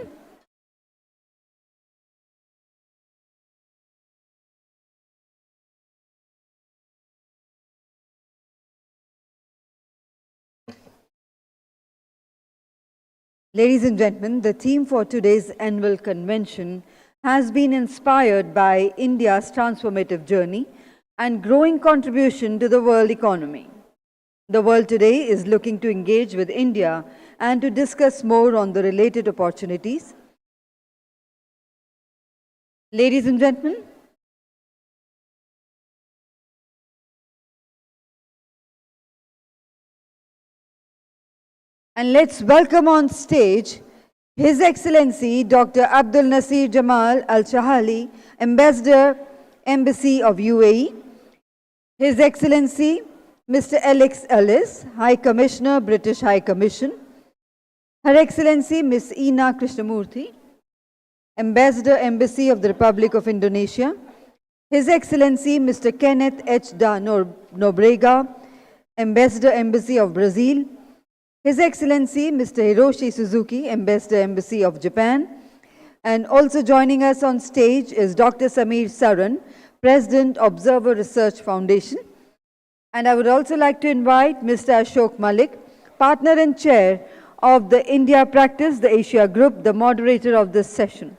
Ladies and gentlemen, the theme for today's annual convention has been inspired by India's transformative journey and growing contribution to the world economy. The world today is looking to engage with India and to discuss more on the related opportunities. Ladies and gentlemen, and let's welcome on stage His Excellency Dr. Abdul Nasir Jamal Al Shahali, Ambassador, Embassy of UAE, His Excellency Mr. Alex Ellis, High Commissioner, British High Commission, Her Her Excellency Ms. Ina Krishnamurthy, Ambassador, Embassy of the Republic of Indonesia, His Excellency Mr. Kenneth H. da Nobrega, Ambassador, Embassy of Brazil, His Excellency Mr. Hiroshi Suzuki, Ambassador, Embassy of Japan, and also joining us on stage is Dr. Samir Saran, President, Observer Research Foundation. And I would also like to invite Mr. Ashok Malik, Partner and Chair of the India Practice, the Asia Group, the moderator of this session.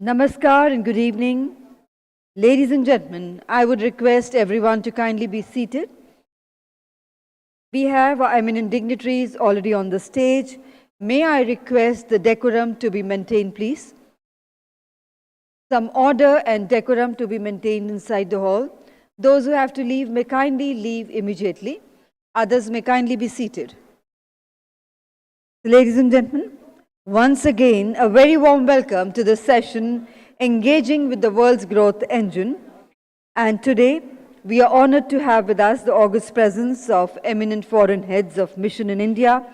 Namaskar and good evening. Ladies and gentlemen, I would request everyone to kindly be seated. We have our eminent dignitaries already on the stage. May I request the decorum to be maintained, please? Some order and decorum to be maintained inside the hall. Those who have to leave may kindly leave immediately. Others may kindly be seated. Ladies and gentlemen, once again, a very warm welcome to the session Engaging with the World's Growth Engine. And today, we are honored to have with us the august presence of eminent foreign heads of mission in India.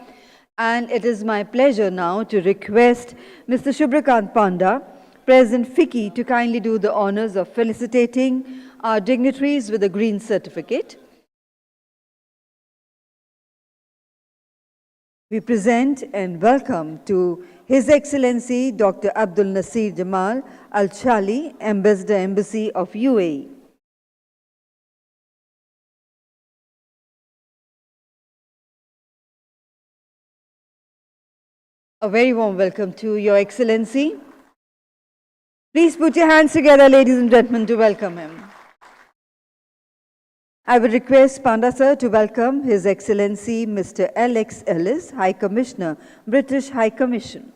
And it is my pleasure now to request Mr. Shubhrakant Panda, President FICCI, to kindly do the honors of felicitating our dignitaries with a green certificate. We present and welcome to His Excellency Dr. Abdul Nasir Jamal Al Chali, Ambassador, Embassy of UAE. A very warm welcome to Your Excellency. Please put your hands together, ladies and gentlemen, to welcome him. I would request Panda Sir to welcome His Excellency Mr. Alex Ellis, High Commissioner, British High Commission.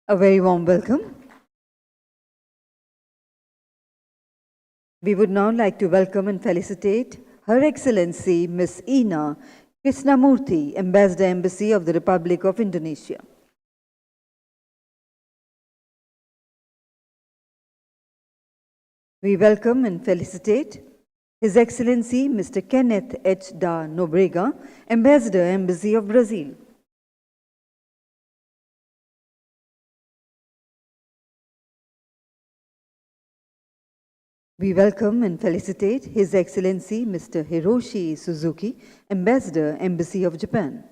A very warm welcome. We would now like to welcome and felicitate Her Excellency Ms. Ina Krishnamurthy, Ambassador, Embassy of the Republic of Indonesia. We welcome and felicitate His Excellency Mr. Kenneth H. da Nobrega, Ambassador, Embassy of Brazil. We welcome and felicitate His Excellency Mr. Hiroshi Suzuki, Ambassador, Embassy of Japan.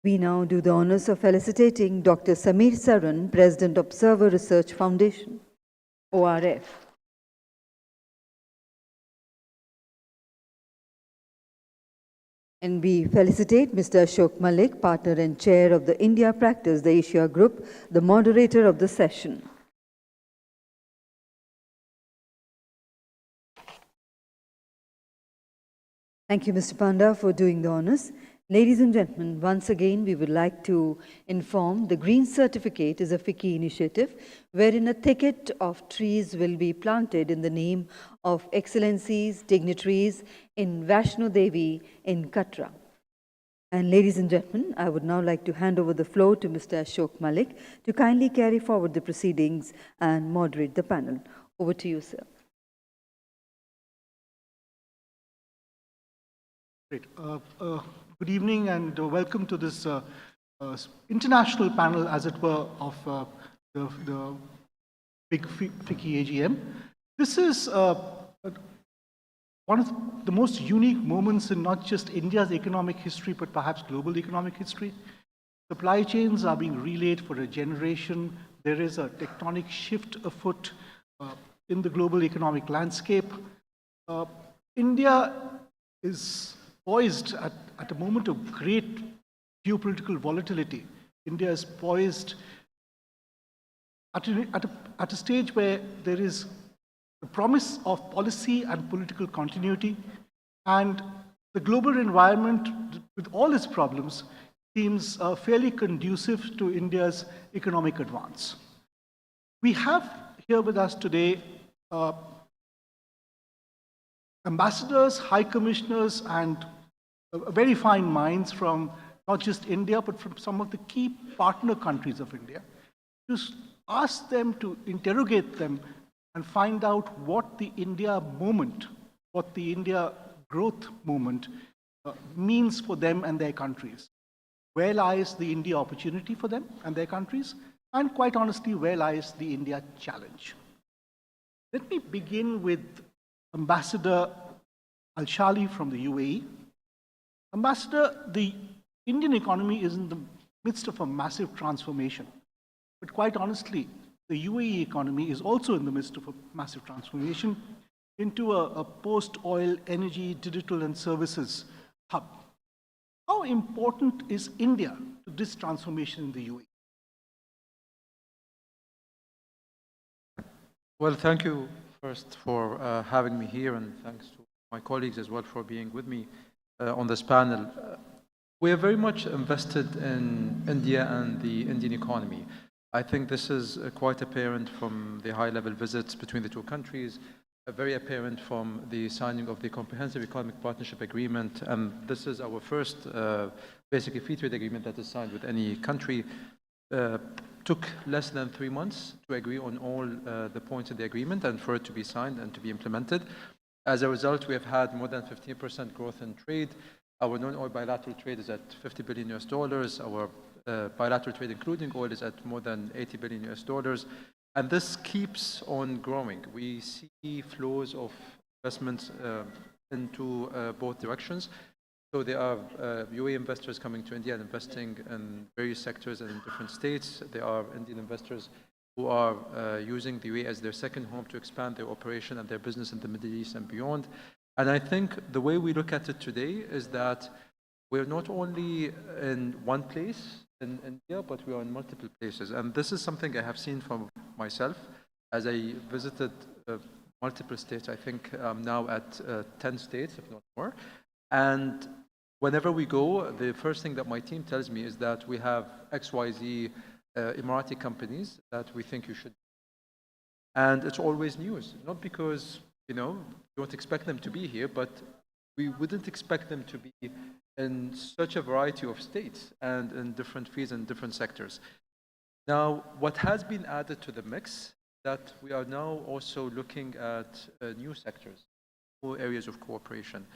We now do the honors of felicitating Dr. Samir Saran, President, Observer Research Foundation, ORF. And we felicitate Mr. Ashok Malik, Partner and Chair of the India Practice, the Asia Group, the moderator of the session. Thank you, Mr. Panda, for doing the honors. Ladies and gentlemen, once again, we would like to inform the Green Certificate is a FICCI initiative wherein a thicket of trees will be planted in the name of excellencies, dignitaries in Vaishno Devi in Katra. And ladies and gentlemen, I would now like to hand over the floor to Mr. Ashok Malik to kindly carry forward the proceedings and moderate the panel. Over to you, sir. Great. Good evening and welcome to this international panel, as it were, of the big FICCI AGM. This is one of the most unique moments in not just India's economic history, but perhaps global economic history. Supply chains are being relayed for a generation. There is a tectonic shift afoot in the global economic landscape. India is poised at a moment of great geopolitical volatility. India is poised at a stage where there is the promise of policy and political continuity, and the global environment, with all its problems, seems fairly conducive to India's economic advance. We have here with us today ambassadors, high commissioners, and very fine minds from not just India, but from some of the key partner countries of India, to ask them to interrogate them and find out what the India moment, what the India growth movement means for them and their countries. Where lies the India opportunity for them and their countries? And quite honestly, where lies the India challenge? Let me begin with Ambassador Al-Shali from the UAE. Ambassador, the Indian economy is in the midst of a massive transformation. But quite honestly, the UAE economy is also in the midst of a massive transformation into a post-oil energy, digital and services hub. How important is India to this transformation in the UAE? Well, thank you first for having me here, and thanks to my colleagues as well for being with me on this panel. We are very much invested in India and the Indian economy. I think this is quite apparent from the high-level visits between the two countries, very apparent from the signing of the Comprehensive Economic Partnership Agreement, and this is our first basically free trade agreement that is signed with any country. Took less than 3 months to agree on all the points of the agreement and for it to be signed and to be implemented. As a result, we have had more than 15% growth in trade. Our non-oil bilateral trade is at $50 billion US. Our bilateral trade, including oil, is at more than $80 billion US. And this keeps on growing. We see flows of investments into both directions. So there are UAE investors coming to India and investing in various sectors and in different states. There are Indian investors who are using the UAE as their second home to expand their operation and their business in the Middle East and beyond. And I think the way we look at it today is that we're not only in one place in India, but we are in multiple places. And this is something I have seen from myself as I visited multiple states. I think I'm now at 10 states, if not more. And whenever we go, the first thing that my team tells me is that we have XYZ Emirati companies that we think you should. And it's always news, not because, you don't expect them to be here, but we wouldn't expect them to be in such a variety of states and in different fields and different sectors. Now, what has been added to the mix, that we are now also looking at new sectors, new areas of cooperation.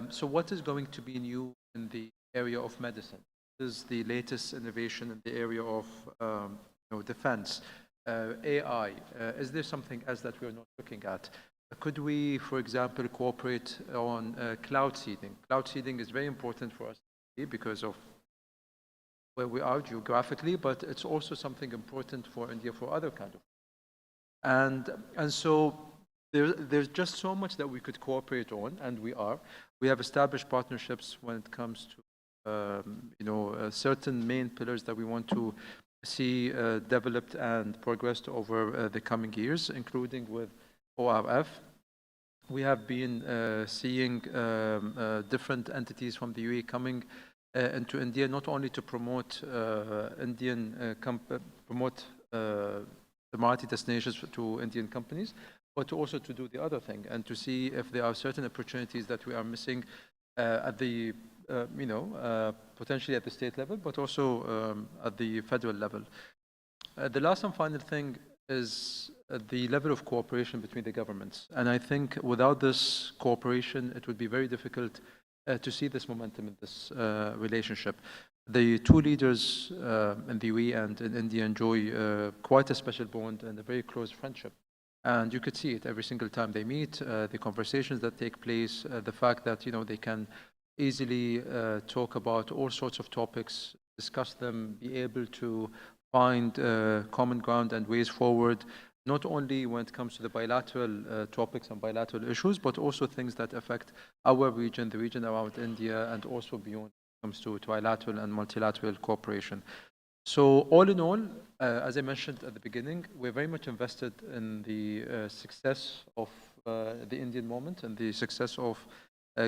So what is going to be new in the area of medicine? This is the latest innovation in the area of defense, AI. Is there something else that we are not looking at? Could we, for example, cooperate on cloud seeding? Cloud seeding is very important for us because of where we are geographically, but it's also something important for India for other kinds of. And so there's just so much that we could cooperate on, and we are. We have established partnerships when it comes to certain main pillars that we want to see developed and progressed over the coming years, including with ORF. We have been seeing different entities from the UAE coming into India, not only to promote Emirati destinations to Indian companies, but also to do the other thing and to see if there are certain opportunities that we are missing at the, potentially at the state level, but also at the federal level. The last and final thing is the level of cooperation between the governments. And I think without this cooperation, it would be very difficult to see this momentum in this relationship. The two leaders in the UAE and in India enjoy quite a special bond and a very close friendship. And you could see it every single time they meet, the conversations that take place, the fact that, they can easily talk about all sorts of topics, discuss them, be able to find common ground and ways forward, not only when it comes to the bilateral topics and bilateral issues, but also things that affect our region, the region around India, and also beyond when it comes to bilateral and multilateral cooperation. So all in all, as I mentioned at the beginning, we're very much invested in the success of the Indian moment and the success of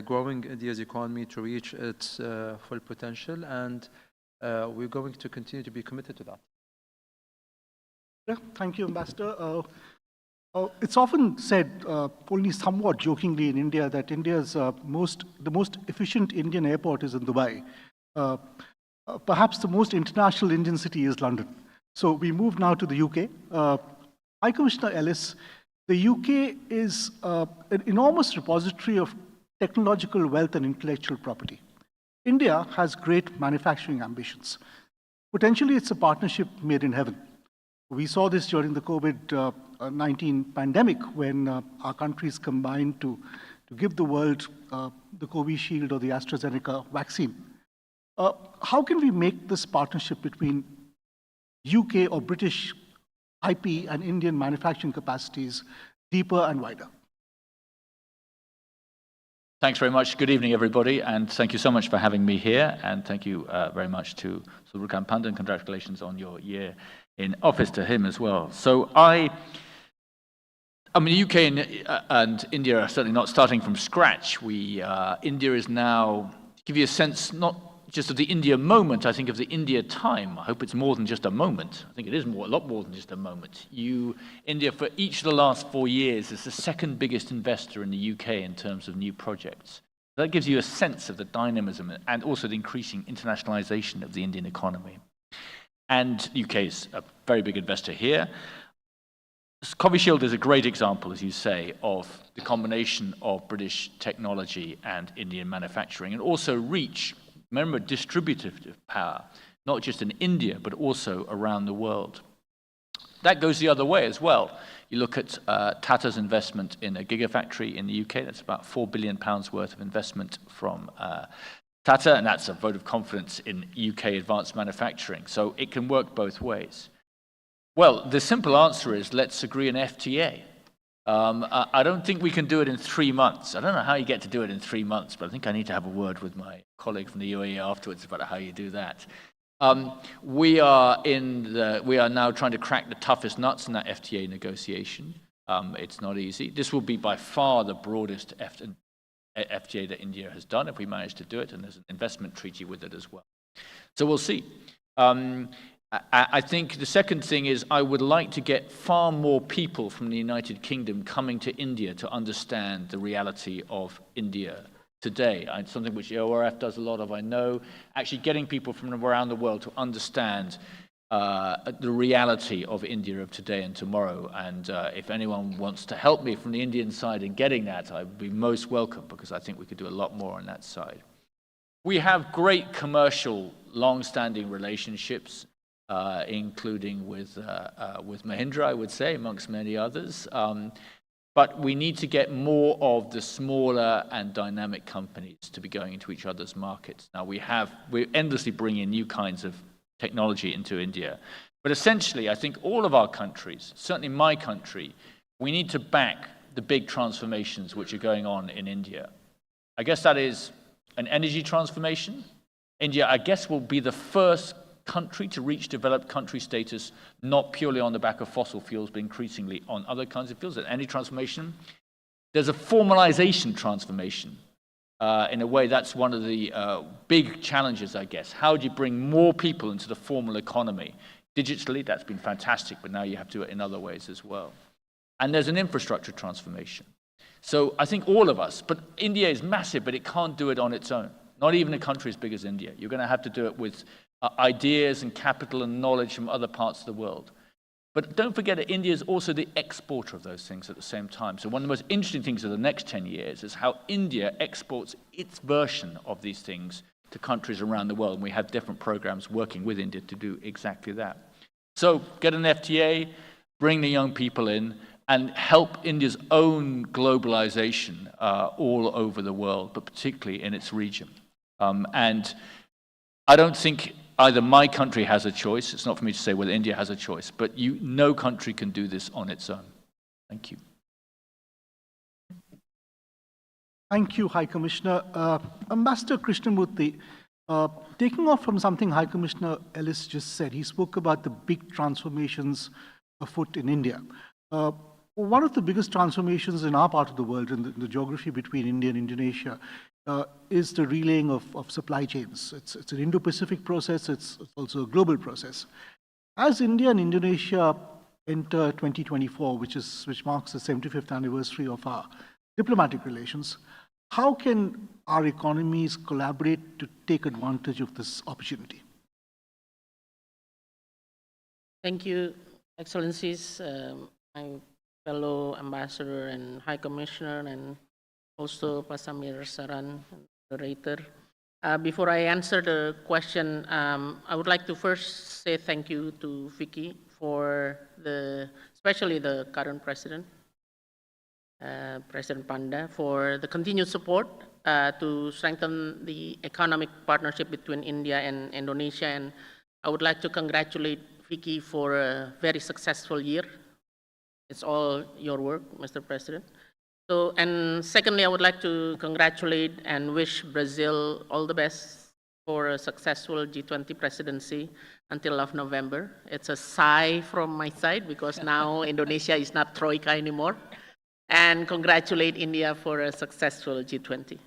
growing India's economy to reach its full potential, and we're going to continue to be committed to that. Yeah, thank you, Ambassador. It's often said, only somewhat jokingly in India, that India's the most efficient Indian airport is in Dubai. Perhaps the most international Indian city is London. So we move now to the UK. High Commissioner Ellis, the UK is an enormous repository of technological wealth and intellectual property. India has great manufacturing ambitions. Potentially, it's a partnership made in heaven. We saw this during the COVID-19 pandemic when our countries combined to give the world the Covishield or the AstraZeneca vaccine. How can we make this partnership between UK or British IP and Indian manufacturing capacities deeper and wider? Thanks very much. Good evening, everybody, and thank you so much for having me here, and thank you very much to Surukhan Pandit. Congratulations on your year in office to him as well. So I mean, the UK and India are certainly not starting from scratch. India is now, to give you a sense, not just of the India moment, I think of the India time. I hope it's more than just a moment. I think it is a lot more than just a moment. India, for each of the last 4 years, is the second biggest investor in the UK in terms of new projects. That gives you a sense of the dynamism and also the increasing internationalization of the Indian economy. And the UK is a very big investor here. Covishield is a great example, as you say, of the combination of British technology and Indian manufacturing, and also reach. Remember, distributive power, not just in India, but also around the world. That goes the other way as well. You look at Tata's investment in a gigafactory in the UK, that's about £4 billion worth of investment from Tata, and that's a vote of confidence in UK advanced manufacturing. So it can work both ways. Well, the simple answer is let's agree an FTA. I don't think we can do it in 3 months. I don't know how you get to do it in 3 months, but I think I need to have a word with my colleague from the UAE afterwards about how you do that. We are now trying to crack the toughest nuts in that FTA negotiation. It's not easy. This will be by far the broadest FTA that India has done if we manage to do it, and there's an investment treaty with it as well. So we'll see. I think the second thing is I would like to get far more people from the United Kingdom coming to India to understand the reality of India today. It's something which the ORF does a lot of, I know. Actually getting people from around the world to understand the reality of India of today and tomorrow. And if anyone wants to help me from the Indian side in getting that, I would be most welcome, because I think we could do a lot more on that side. We have great commercial, long-standing relationships, including with Mahindra, I would say, amongst many others. But we need to get more of the smaller and dynamic companies to be going into each other's markets. Now, we're endlessly bringing new kinds of technology into India. But essentially, I think all of our countries, certainly my country, we need to back the big transformations which are going on in India. I guess that is an energy transformation. India, I guess, will be the first country to reach developed country status, not purely on the back of fossil fuels, but increasingly on other kinds of fuels. Any transformation. There's a formalization transformation. In a way, that's one of the big challenges, I guess. How do you bring more people into the formal economy? Digitally, that's been fantastic, but now you have to do it in other ways as well. And there's an infrastructure transformation. So I think all of us, but India is massive, but it can't do it on its own. Not even a country as big as India. You're going to have to do it with ideas and capital and knowledge from other parts of the world. But don't forget that India is also the exporter of those things at the same time. So one of the most interesting things of the next 10 years is how India exports its version of these things to countries around the world. And we have different programs working with India to do exactly that. So get an FTA, bring the young people in, and help India's own globalization all over the world, but particularly in its region. And I don't think either my country has a choice. It's not for me to say whether India has a choice, but no country can do this on its own. Thank you. Thank you, High Commissioner. Ambassador Krishnamurthy, taking off from something High Commissioner Ellis just said, he spoke about the big transformations afoot in India. One of the biggest transformations in our part of the world, in the geography between India and Indonesia, is the relaying of supply chains. It's an Indo-Pacific process, it's also a global process. As India and Indonesia enter 2024, which marks the 75th anniversary of our diplomatic relations, How can our economies collaborate to take advantage of this opportunity? Thank you, Excellencies, my fellow ambassador and High Commissioner, and also Pasamir Saran, moderator. Before I answer the question, I would like to first say thank you to Vicky for especially the current president, President Panda, for the continued support to strengthen the economic partnership between India and Indonesia. And I would like to congratulate Vicky for a very successful year. It's all your work, Mr. President. So, and secondly, I would like to congratulate and wish Brazil all the best for a successful G20 presidency until of November. It's a sigh from my side because now Indonesia is not Troika anymore. And congratulate India for a successful G20.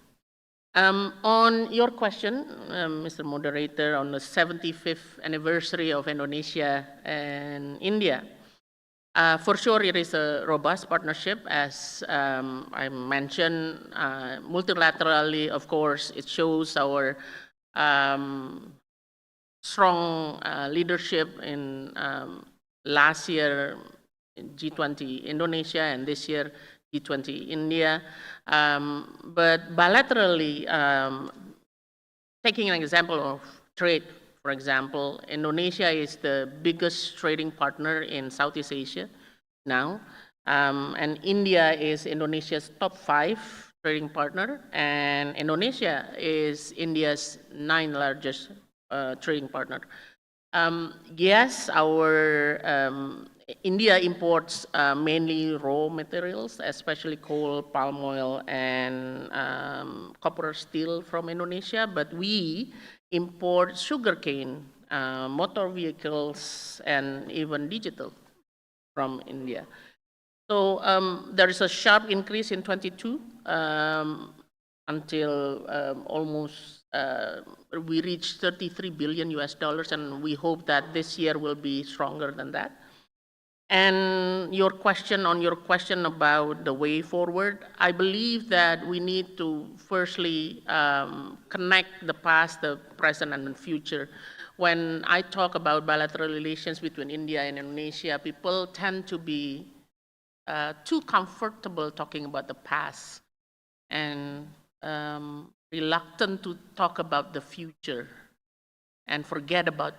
On your question, Mr. Moderator, on the 75th anniversary of Indonesia and India, for sure, it is a robust partnership. As I mentioned, multilaterally, of course, it shows our strong leadership in last year G20 Indonesia and this year G20 India. But bilaterally, taking an example of trade, for example, Indonesia is the biggest trading partner in Southeast Asia now, and India is Indonesia's top 5 trading partner, and Indonesia is India's 9th largest trading partner. Yes, our India imports mainly raw materials, especially coal, palm oil, and copper steel from Indonesia, but we import sugarcane, motor vehicles, and even digital from India. So there is a sharp increase in 22 until almost we reached 33 billion US dollars, and we hope that this year will be stronger than that. And your question about the way forward, I believe that we need to firstly connect the past, the present, and the future. When I talk about bilateral relations between India and Indonesia, people tend to be too comfortable talking about the past and reluctant to talk about the future and forget about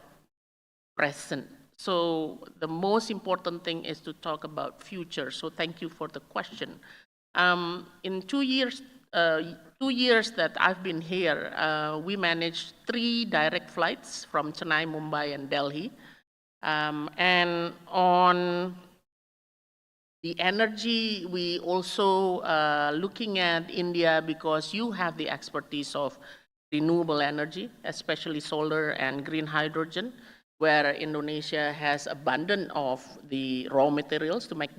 present. So the most important thing is to talk about future. So thank you for the question. In 2 years that I've been here, we managed 3 direct flights from Chennai, Mumbai, and Delhi. And on the energy, we also looking at India because you have the expertise of renewable energy, especially solar and green hydrogen, where Indonesia has abundant of the raw materials to make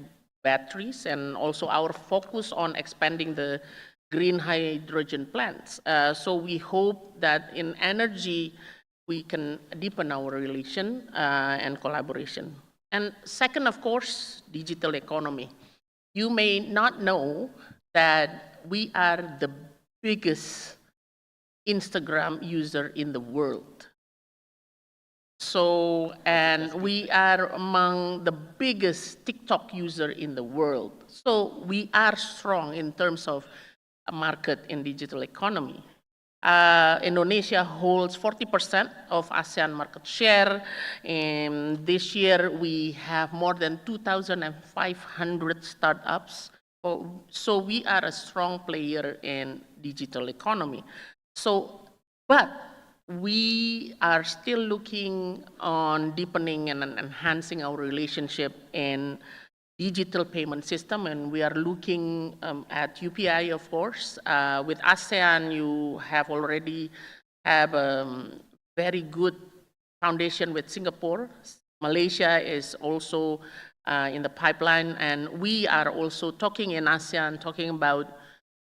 batteries, and also our focus on expanding the green hydrogen plants. So we hope that in energy, we can deepen our relation and collaboration. And second, of course, digital economy. You may not know that we are the biggest Instagram user in the world. So, and we are among the biggest TikTok user in the world. So we are strong in terms of a market in digital economy. Indonesia holds 40% of ASEAN market share. And this year we have more than 2,500 startups. So we are a strong player in digital economy. So, but we are still looking on deepening and enhancing our relationship in digital payment system, and we are looking at UPI, of course. With ASEAN, you have already have a very good foundation with Singapore. Malaysia is also in the pipeline, and we are also talking in ASEAN, talking about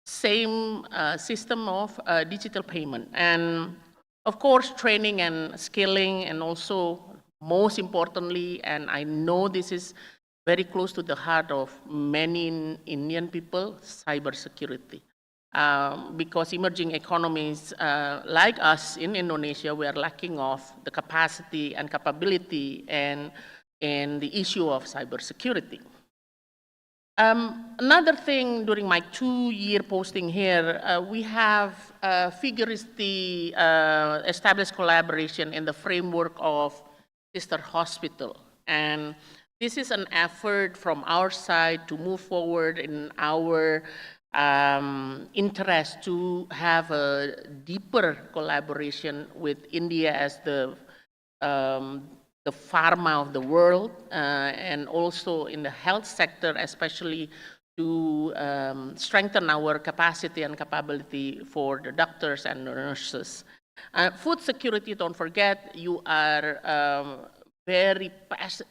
same system of digital payment. And of course, training and skilling, and also most importantly, and I know this is very close to the heart of many Indian people, cybersecurity. because emerging economies like us in Indonesia, we are lacking of the capacity and capability and the issue of cybersecurity. Another thing during my 2-year posting here, we have vigorously established collaboration in the framework of sister hospital. And this is an effort from our side to move forward in our interest to have a deeper collaboration with India as the pharma of the world, and also in the health sector, especially to strengthen our capacity and capability for the doctors and the nurses. Food security, don't forget, you are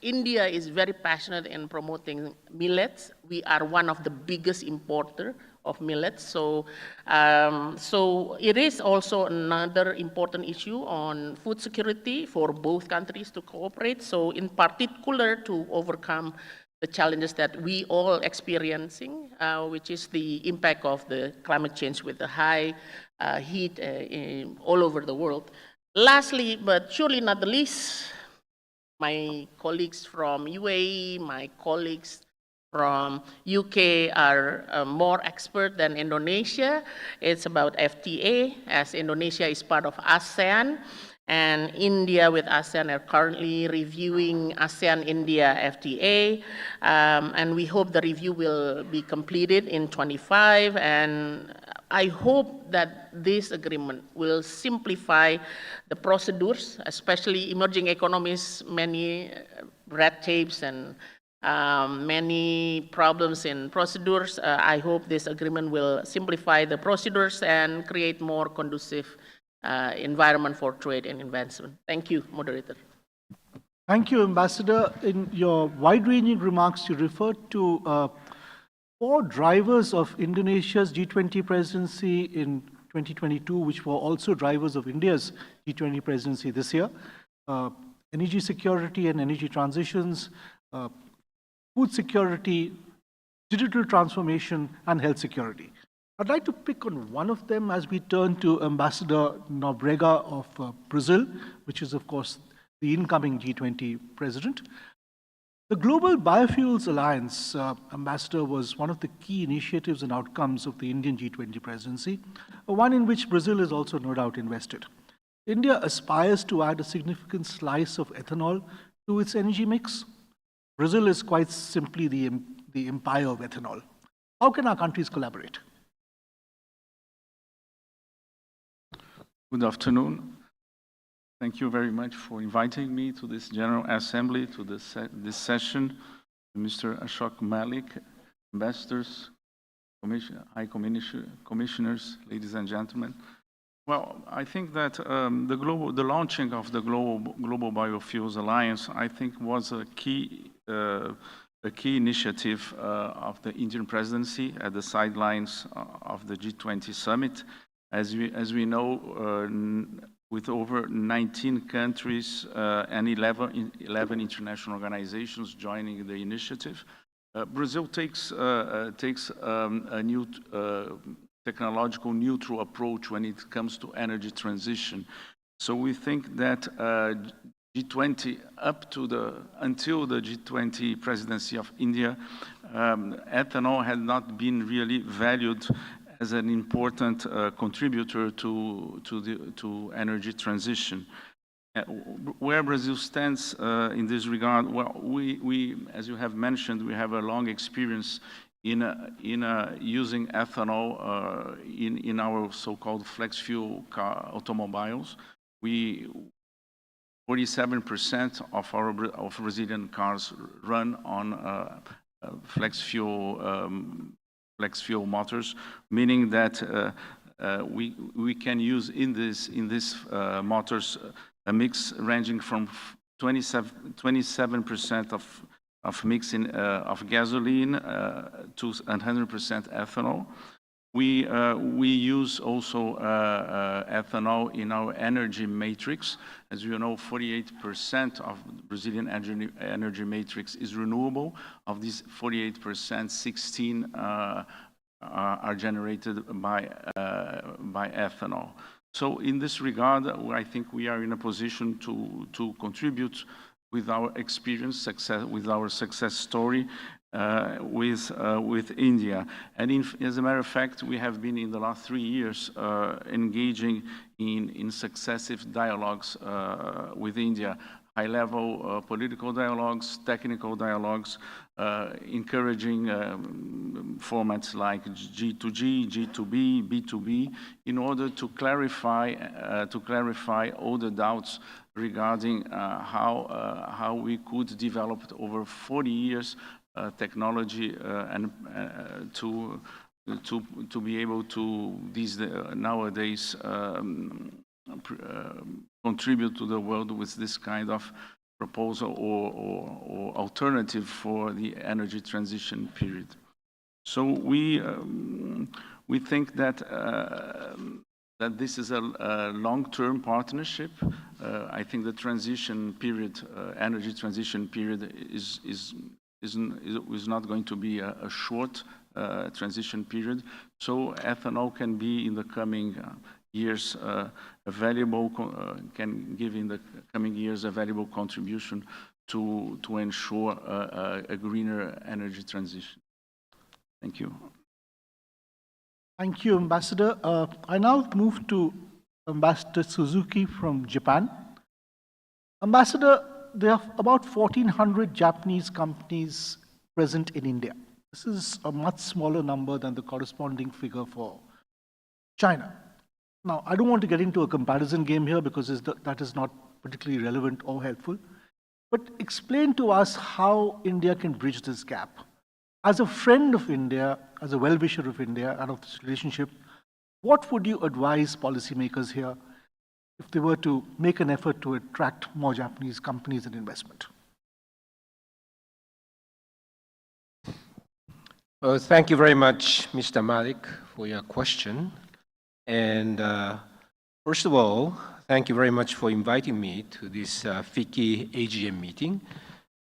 India is very passionate in promoting millets. We are one of the biggest importer of millets. So it is also another important issue on food security for both countries to cooperate. So in particular to overcome the challenges that we all experiencing, which is the impact of the climate change with the high heat all over the world. Lastly, but surely not the least, my colleagues from UAE, my colleagues from UK are more expert than Indonesia. It's about FTA, as Indonesia is part of ASEAN, and India with ASEAN are currently reviewing ASEAN-India FTA, and we hope the review will be completed in 25, and I hope that this agreement will simplify the procedures, especially emerging economies, many red tapes and many problems in procedures. I hope this agreement will simplify the procedures and create more conducive environment for trade and investment. Thank you, moderator. Thank you, Ambassador. In your wide-ranging remarks, you referred to 4 drivers of Indonesia's G20 presidency in 2022, which were also drivers of India's G20 presidency this year. Energy security and energy transitions, food security, digital transformation, and health security. I'd like to pick on one of them as we turn to Ambassador Nobrega of Brazil, which is, of course, the incoming G20 president. The Global Biofuels Alliance, Ambassador, was one of the key initiatives and outcomes of the Indian G20 presidency, one in which Brazil is also no doubt invested. India aspires to add a significant slice of ethanol to its energy mix. Brazil is quite simply the empire of ethanol. How can our countries collaborate? Good afternoon. Thank you very much for inviting me to this General Assembly, to this session. Mr. Ashok Malik, ambassadors, high commissioners, ladies and gentlemen. Well, I think that the launching of the Global Biofuels Alliance, I think, was a key initiative of the Indian presidency at the sidelines of the G20 summit. As we know, with over 19 countries and 11 international organizations joining the initiative, Brazil takes a new technological neutral approach when it comes to energy transition. So we think that G20 until the G20 presidency of India, ethanol had not been really valued as an important contributor to energy transition. Where Brazil stands in this regard, well, we, as you have mentioned, we have a long experience in using ethanol in our so-called flex fuel car automobiles. 47% of Brazilian cars run on flex fuel motors, meaning that we can use in this motors a mix ranging from 27% of mixing of gasoline to 100% ethanol. We use also ethanol in our energy matrix. As you know, 48% of Brazilian energy matrix is renewable. Of this 48%, 16 are generated by ethanol. So in this regard, I think we are in a position to contribute with our experience, with our success story with India. And as a matter of fact, we have been in the last 3 years engaging in successive dialogues with India, high-level political dialogues, technical dialogues, encouraging formats like G2G, G2B, B2B, in order to clarify all the doubts regarding how we could develop over 40 years technology and to be able to nowadays contribute to the world with this kind of proposal or alternative for the energy transition period. So we think that that this is a long-term partnership. I think the transition period, energy transition period, is not going to be a short transition period. So ethanol can be in the coming years can give in the coming years a valuable contribution to ensure a greener energy transition. Thank you. Thank you, Ambassador. I now move to Ambassador Suzuki from Japan. Ambassador, there are about 1,400 Japanese companies present in India. This is a much smaller number than the corresponding figure for China. Now, I don't want to get into a comparison game here because that is not particularly relevant or helpful. But explain to us how India can bridge this gap. As a friend of India, as a well-wisher of India and of this relationship, what would you advise policymakers here if they were to make an effort to attract more Japanese companies and investment? Well, thank you very much, Mr. Malik, for your question. And first of all, thank you very much for inviting me to this FICCI AGM meeting.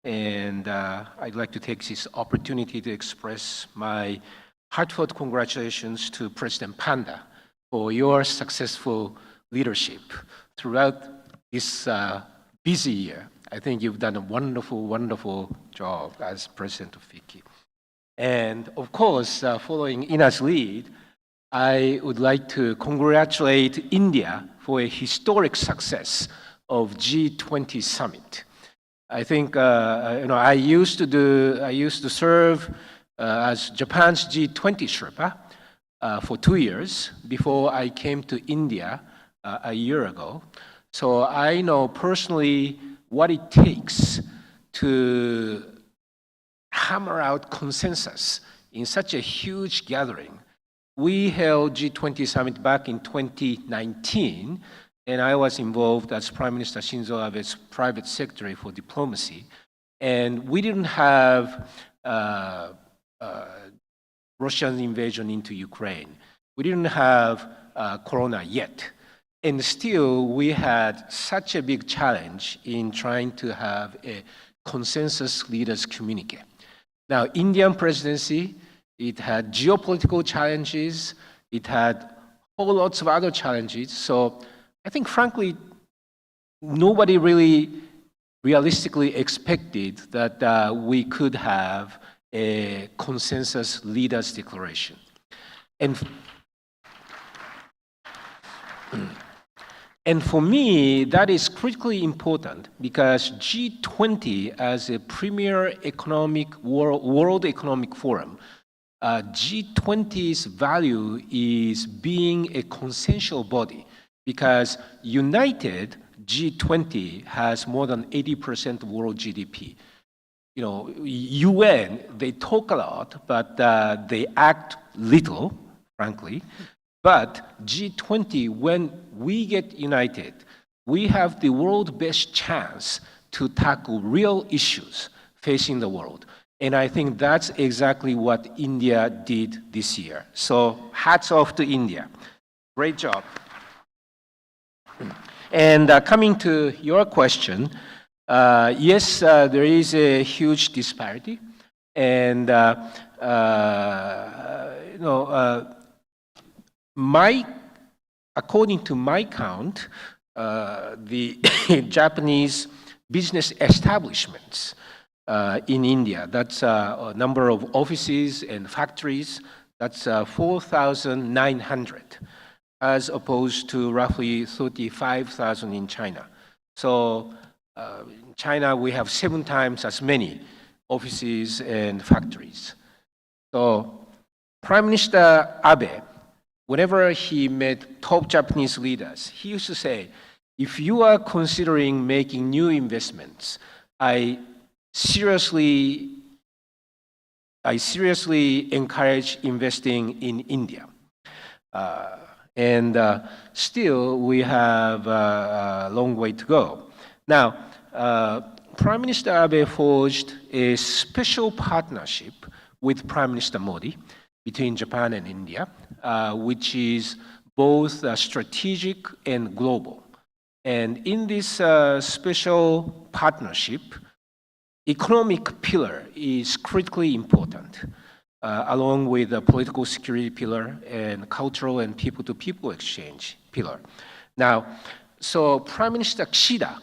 And I'd like to take this opportunity to express my heartfelt congratulations to President Panda for your successful leadership throughout this busy year. I think you've done a wonderful, wonderful job as President of FICCI. And of course, following Ina's lead, I would like to congratulate India for a historic success of G20 summit. I think I used to serve as Japan's G20 Sherpa for 2 years before I came to India a year ago. So I know personally what it takes to hammer out consensus in such a huge gathering. We held G20 summit back in 2019, and I was involved as Prime Minister Shinzo Abe's private secretary for diplomacy. And we didn't have Russian invasion into Ukraine. We didn't have Corona yet. And still, we had such a big challenge in trying to have a consensus leaders communique. Now, Indian presidency, it had geopolitical challenges, it had whole lots of other challenges. So I think, frankly, nobody really realistically expected that we could have a consensus leaders declaration. And for me, that is critically important because G20 as a premier world economic forum, G20's value is being a consensual body because united, G20 has more than 80% of world GDP. You know, UN, they talk a lot, but they act little, frankly. But G20, when we get united, we have the world's best chance to tackle real issues facing the world. And I think that's exactly what India did this year. So hats off to India. Great job. And coming to your question, yes, there is a huge disparity. And according to my count, the Japanese business establishments in India, that's a number of offices and factories, that's 4,900, as opposed to roughly 35,000 in China. So in China, we have 7 times as many offices and factories. So Prime Minister Abe, whenever he met top Japanese leaders, he used to say, if you are considering making new investments, I seriously encourage investing in India. Still, we have a long way to go. Now, Prime Minister Abe forged a special partnership with Prime Minister Modi between Japan and India, which is both strategic and global. And in this special partnership, economic pillar is critically important, along with the political security pillar and cultural and people-to-people exchange pillar. Now, so Prime Minister Kishida,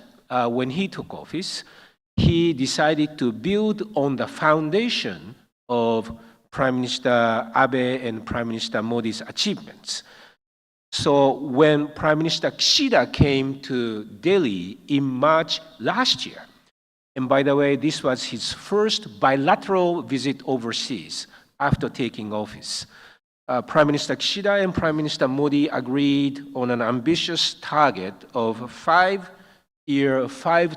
when he took office, he decided to build on the foundation of Prime Minister Abe and Prime Minister Modi's achievements. So when Prime Minister Kishida came to Delhi in March last year, and by the way, this was his first bilateral visit overseas after taking office, Prime Minister Kishida and Prime Minister Modi agreed on an ambitious target of 5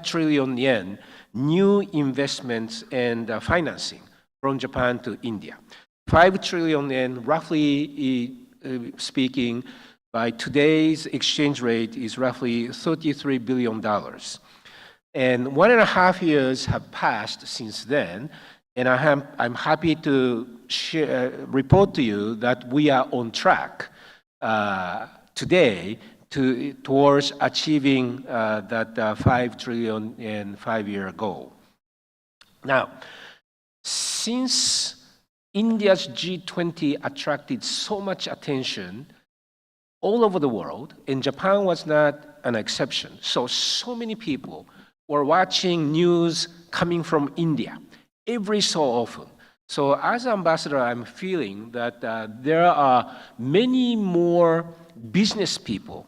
trillion yen new investments and financing from Japan to India. 5 trillion yen, roughly speaking, by today's exchange rate is roughly $33 billion. And 1.5 years have passed since then, and I'm happy to report to you that we are on track today towards achieving that 5 trillion and 5-year goal. Now, since India's G20 attracted so much attention all over the world, and Japan was not an exception, so many people were watching news coming from India every so often. So as ambassador, I'm feeling that there are many more business people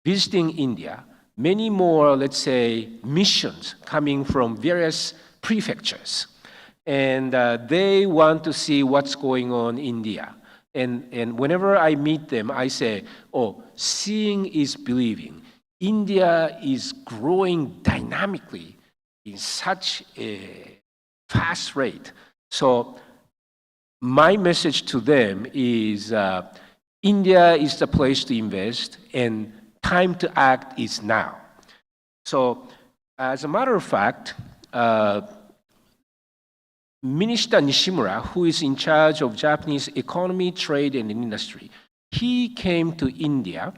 visiting India, many more, let's say, missions coming from various prefectures. And they want to see what's going on in India. And whenever I meet them, I say, oh, seeing is believing. India is growing dynamically in such a fast rate. So my message to them is India is the place to invest and time to act is now. So as a matter of fact, Minister Nishimura, who is in charge of Japanese economy, trade, and industry, he came to India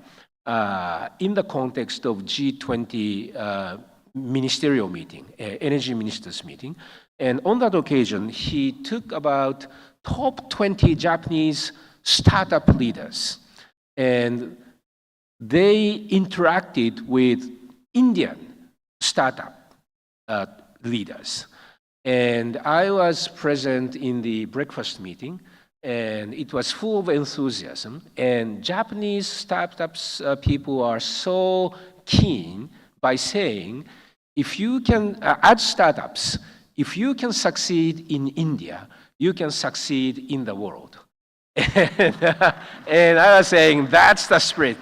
in the context of G20 ministerial meeting, energy ministers meeting. And on that occasion, he took about top 20 Japanese startup leaders. And they interacted with Indian startup leaders. And I was present in the breakfast meeting, and it was full of enthusiasm. And Japanese startups people are so keen by saying, if you can, as startups, if you can succeed in India, you can succeed in the world. And I was saying, that's the spirit,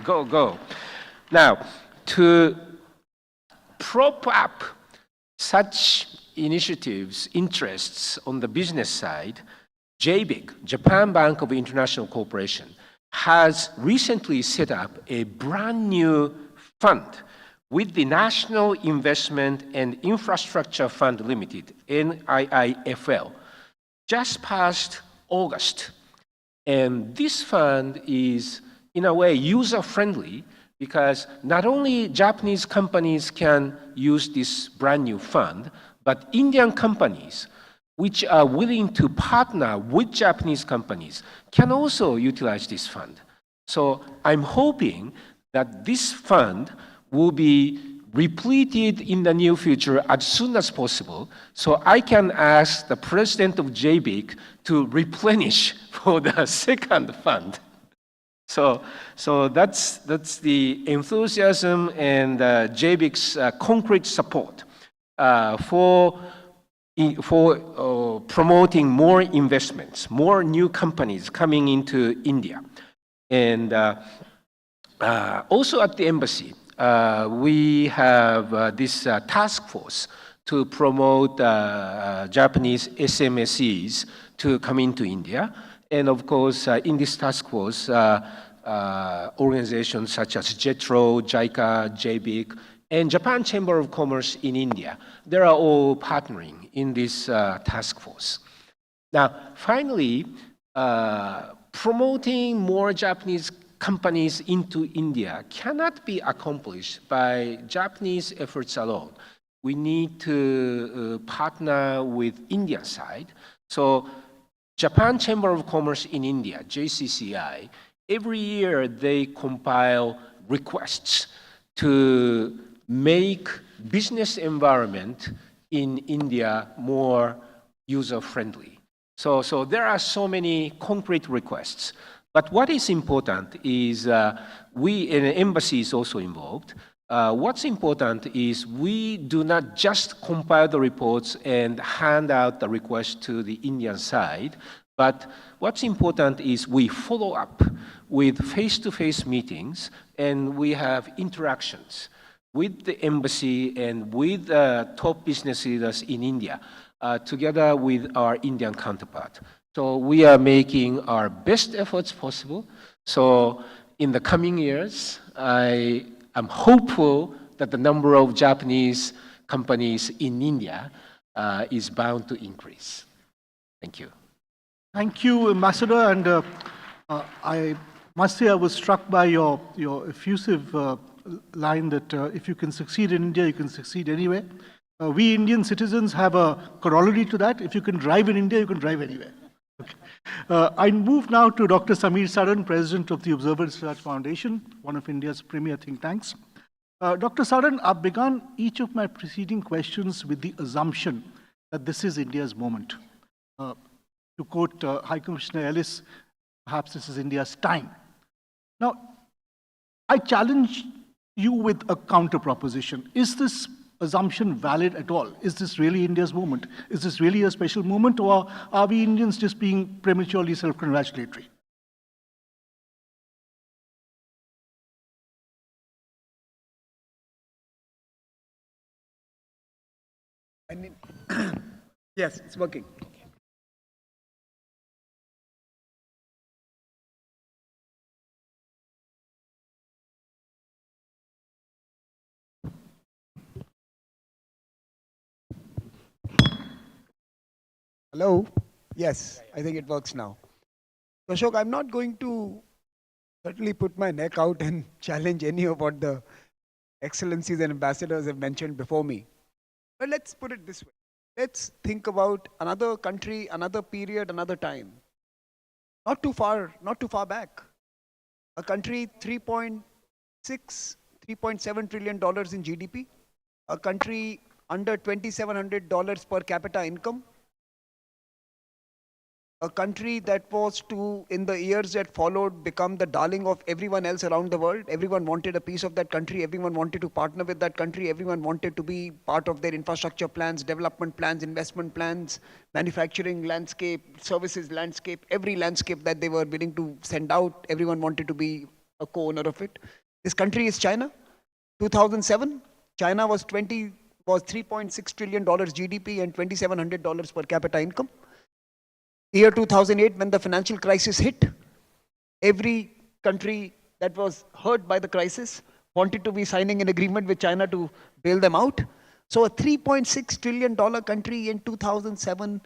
go, go. Now, to prop up such initiatives, interests on the business side, JBIC, Japan Bank of International Cooperation, has recently set up a brand new fund with the National Investment and Infrastructure Fund Limited, NIIFL, just past August. And this fund is, in a way, user-friendly because not only Japanese companies can use this brand new fund, but Indian companies which are willing to partner with Japanese companies can also utilize this fund. So I'm hoping that this fund will be repleted in the near future as soon as possible, so I can ask the president of JBIC to replenish for the second fund. So that's the enthusiasm and JBIC's concrete support for promoting more investments, more new companies coming into India. And also at the embassy, we have this task force to promote Japanese SMSEs to come into India. And of course, in this task force, organizations such as JETRO, JICA, JBIC, and Japan Chamber of Commerce in India, they are all partnering in this task force. Now, finally, promoting more Japanese companies into India cannot be accomplished by Japanese efforts alone. We need to partner with Indian side. So Japan Chamber of Commerce in India, JCCI, every year they compile requests to make business environment in India more user-friendly. So there are so many concrete requests. But what is important is we, and the embassy is also involved. What's important is we do not just compile the reports and hand out the request to the Indian side, but what's important is we follow up with face-to-face meetings and we have interactions with the embassy and with top business leaders in India, together with our Indian counterpart. So we are making our best efforts possible. So in the coming years, I am hopeful that the number of Japanese companies in India is bound to increase. Thank you. Thank you, Ambassador. And I must say I was struck by your effusive line that if you can succeed in India, you can succeed anywhere. We Indian citizens have a corollary to that. If you can drive in India, you can drive anywhere. Okay. I move now to Dr. Samir Saran, President of the Observer Research Foundation, one of India's premier think tanks. Dr. Saran, I've begun each of my preceding questions with the assumption that this is India's moment. To quote High Commissioner Ellis, perhaps this is India's time. Now, I challenge you with a counter proposition. Is this assumption valid at all? Is this really India's moment? Is this really a special moment, or are we Indians just being prematurely self-congratulatory? I mean, yes, it's working. Hello? Yes, I think it works now. So, Ashok, I'm not going to certainly put my neck out and challenge any of what the excellencies and ambassadors have mentioned before me. But let's put it this way. Let's think about another country, another period, another time. Not too far back. A country 3.6, $3.7 trillion in GDP. A country under $2,700 per capita income. A country that was to, in the years that followed, become the darling of everyone else around the world. Everyone wanted a piece of that country. Everyone wanted to partner with that country. Everyone wanted to be part of their infrastructure plans, development plans, investment plans, manufacturing landscape, services landscape, every landscape that they were willing to send out. Everyone wanted to be a co-owner of it. This country is China. 2007, China was $3.6 trillion GDP and $2,700 per capita income. Year 2008, when the financial crisis hit, every country that was hurt by the crisis wanted to be signing an agreement with China to bail them out. So a $3.6 trillion country in 2007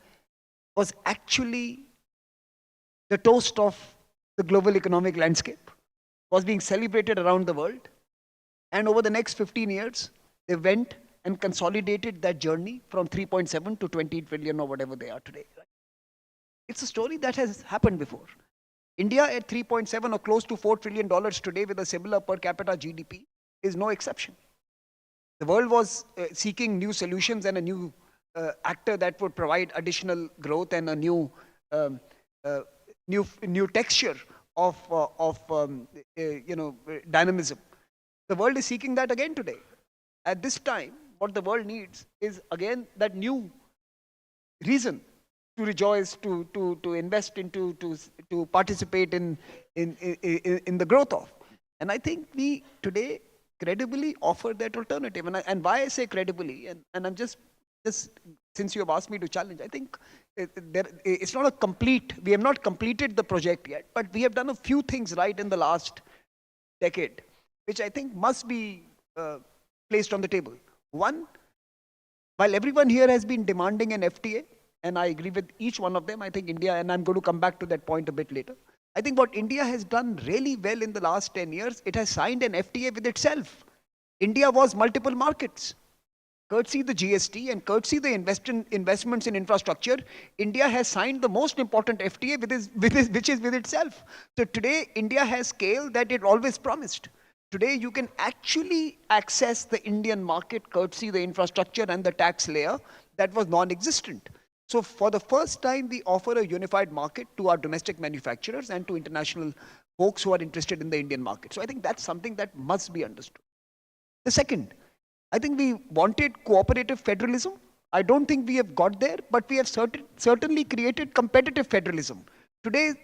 was actually the toast of the global economic landscape, was being celebrated around the world. And over the next 15 years, they went and consolidated that journey from 3.7 to 20 trillion or whatever they are today. Right? It's a story that has happened before. India at 3.7 or close to $4 trillion today with a similar per capita GDP is no exception. The world was seeking new solutions and a new actor that would provide additional growth and a new texture of dynamism. The world is seeking that again today. At this time, what the world needs is again that new reason to rejoice, to invest into, to participate in the growth of. And I think we today credibly offer that alternative. And why I say credibly, and I'm just since you have asked me to challenge, I think it's not a complete, we have not completed the project yet, but we have done a few things right in the last decade, which I think must be placed on the table. One, while everyone here has been demanding an FTA, and I agree with each one of them, I think India, and I'm going to come back to that point a bit later, I think what India has done really well in the last 10 years, it has signed an FTA with itself. India was multiple markets. Courtesy the GST and courtesy the investments in infrastructure, India has signed the most important FTA which is with itself. So today, India has scale that it always promised. Today, you can actually access the Indian market courtesy the infrastructure and the tax layer that was non-existent. So for the first time, we offer a unified market to our domestic manufacturers and to international folks who are interested in the Indian market. So I think that's something that must be understood. The second, I think we wanted cooperative federalism. I don't think we have got there, but we have certainly created competitive federalism. Today,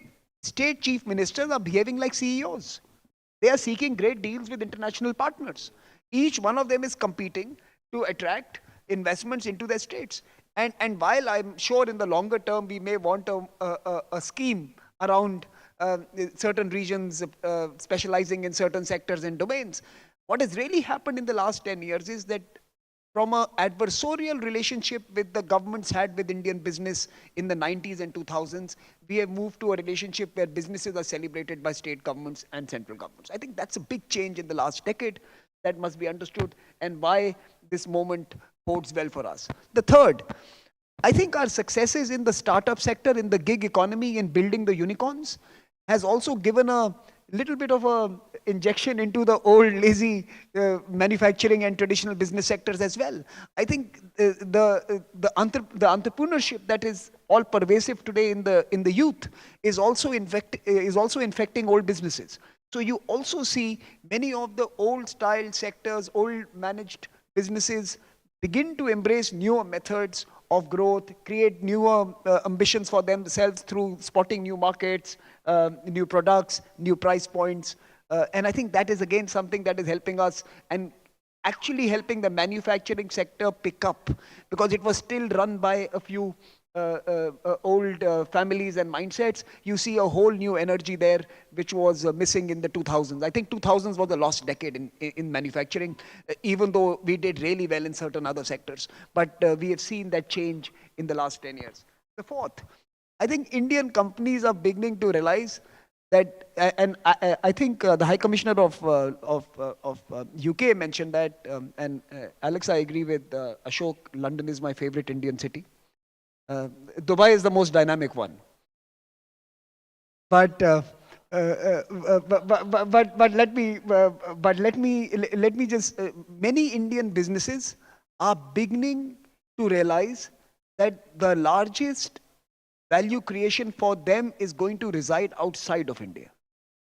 state chief ministers are behaving like CEOs. They are seeking great deals with international partners. Each one of them is competing to attract investments into their states. And while I'm sure in the longer term, we may want a scheme around certain regions specializing in certain sectors and domains, what has really happened in the last 10 years is that from an adversarial relationship with the governments had with Indian business in the 90s and 2000s, we have moved to a relationship where businesses are celebrated by state governments and central governments. I think that's a big change in the last decade that must be understood and why this moment bodes well for us. The third, I think our successes in the startup sector, in the gig economy, in building the unicorns, has also given a little bit of a injection into the old lazy manufacturing and traditional business sectors as well. I think the entrepreneurship that is all pervasive today in the youth is also infecting old businesses. So you also see many of the old style sectors, old managed businesses begin to embrace newer methods of growth, create newer ambitions for themselves through spotting new markets, new products, new price points. And I think that is again something that is helping us and actually helping the manufacturing sector pick up, because it was still run by a few old families and mindsets. You see a whole new energy there, which was missing in the 2000s. I think 2000s was a lost decade in manufacturing, even though we did really well in certain other sectors. But we have seen that change in the last 10 years. The fourth, I think Indian companies are beginning to realize that, and I think the High Commissioner of UK mentioned that, and Alex, I agree with Ashok, London is my favorite Indian city. Dubai is the most dynamic one. But let me just, many Indian businesses are beginning to realize that the largest value creation for them is going to reside outside of India.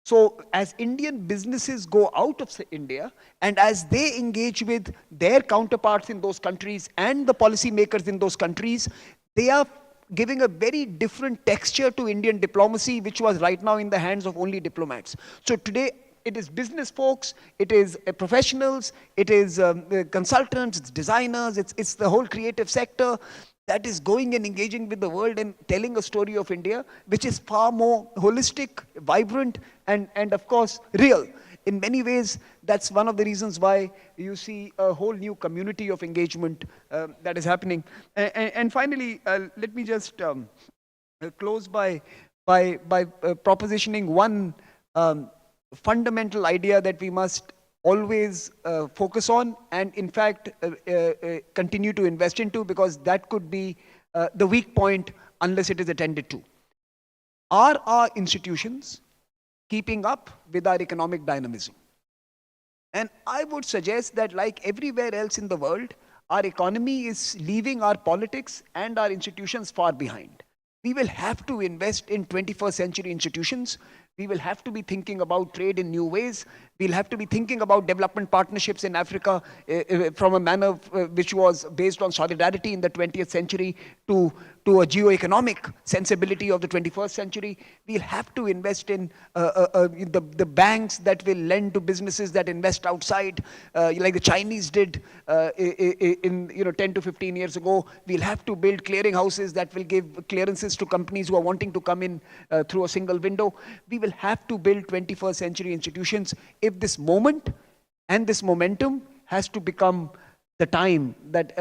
So as Indian businesses go out of India and as they engage with their counterparts in those countries and the policymakers in those countries, they are giving a very different texture to Indian diplomacy, which was right now in the hands of only diplomats. So today, it is business folks, it is professionals, it is consultants, it's designers, it's the whole creative sector that is going and engaging with the world and telling a story of India, which is far more holistic, vibrant, and of course, real. In many ways, that's one of the reasons why you see a whole new community of engagement that is happening. And finally, let me just close by propositioning one fundamental idea that we must always focus on and in fact continue to invest into, because that could be the weak point unless it is attended to. Are our institutions keeping up with our economic dynamism? And I would suggest that like everywhere else in the world, our economy is leaving our politics and our institutions far behind. We will have to invest in 21st century institutions. We will have to be thinking about trade in new ways. We'll have to be thinking about development partnerships in Africa from a manner which was based on solidarity in the 20th century to a geo-economic sensibility of the 21st century. We'll have to invest in the banks that will lend to businesses that invest outside, like the Chinese did in 10 to 15 years ago. We'll have to build clearing houses that will give clearances to companies who are wanting to come in through a single window. We will have to build 21st century institutions if this moment and this momentum has to become the time that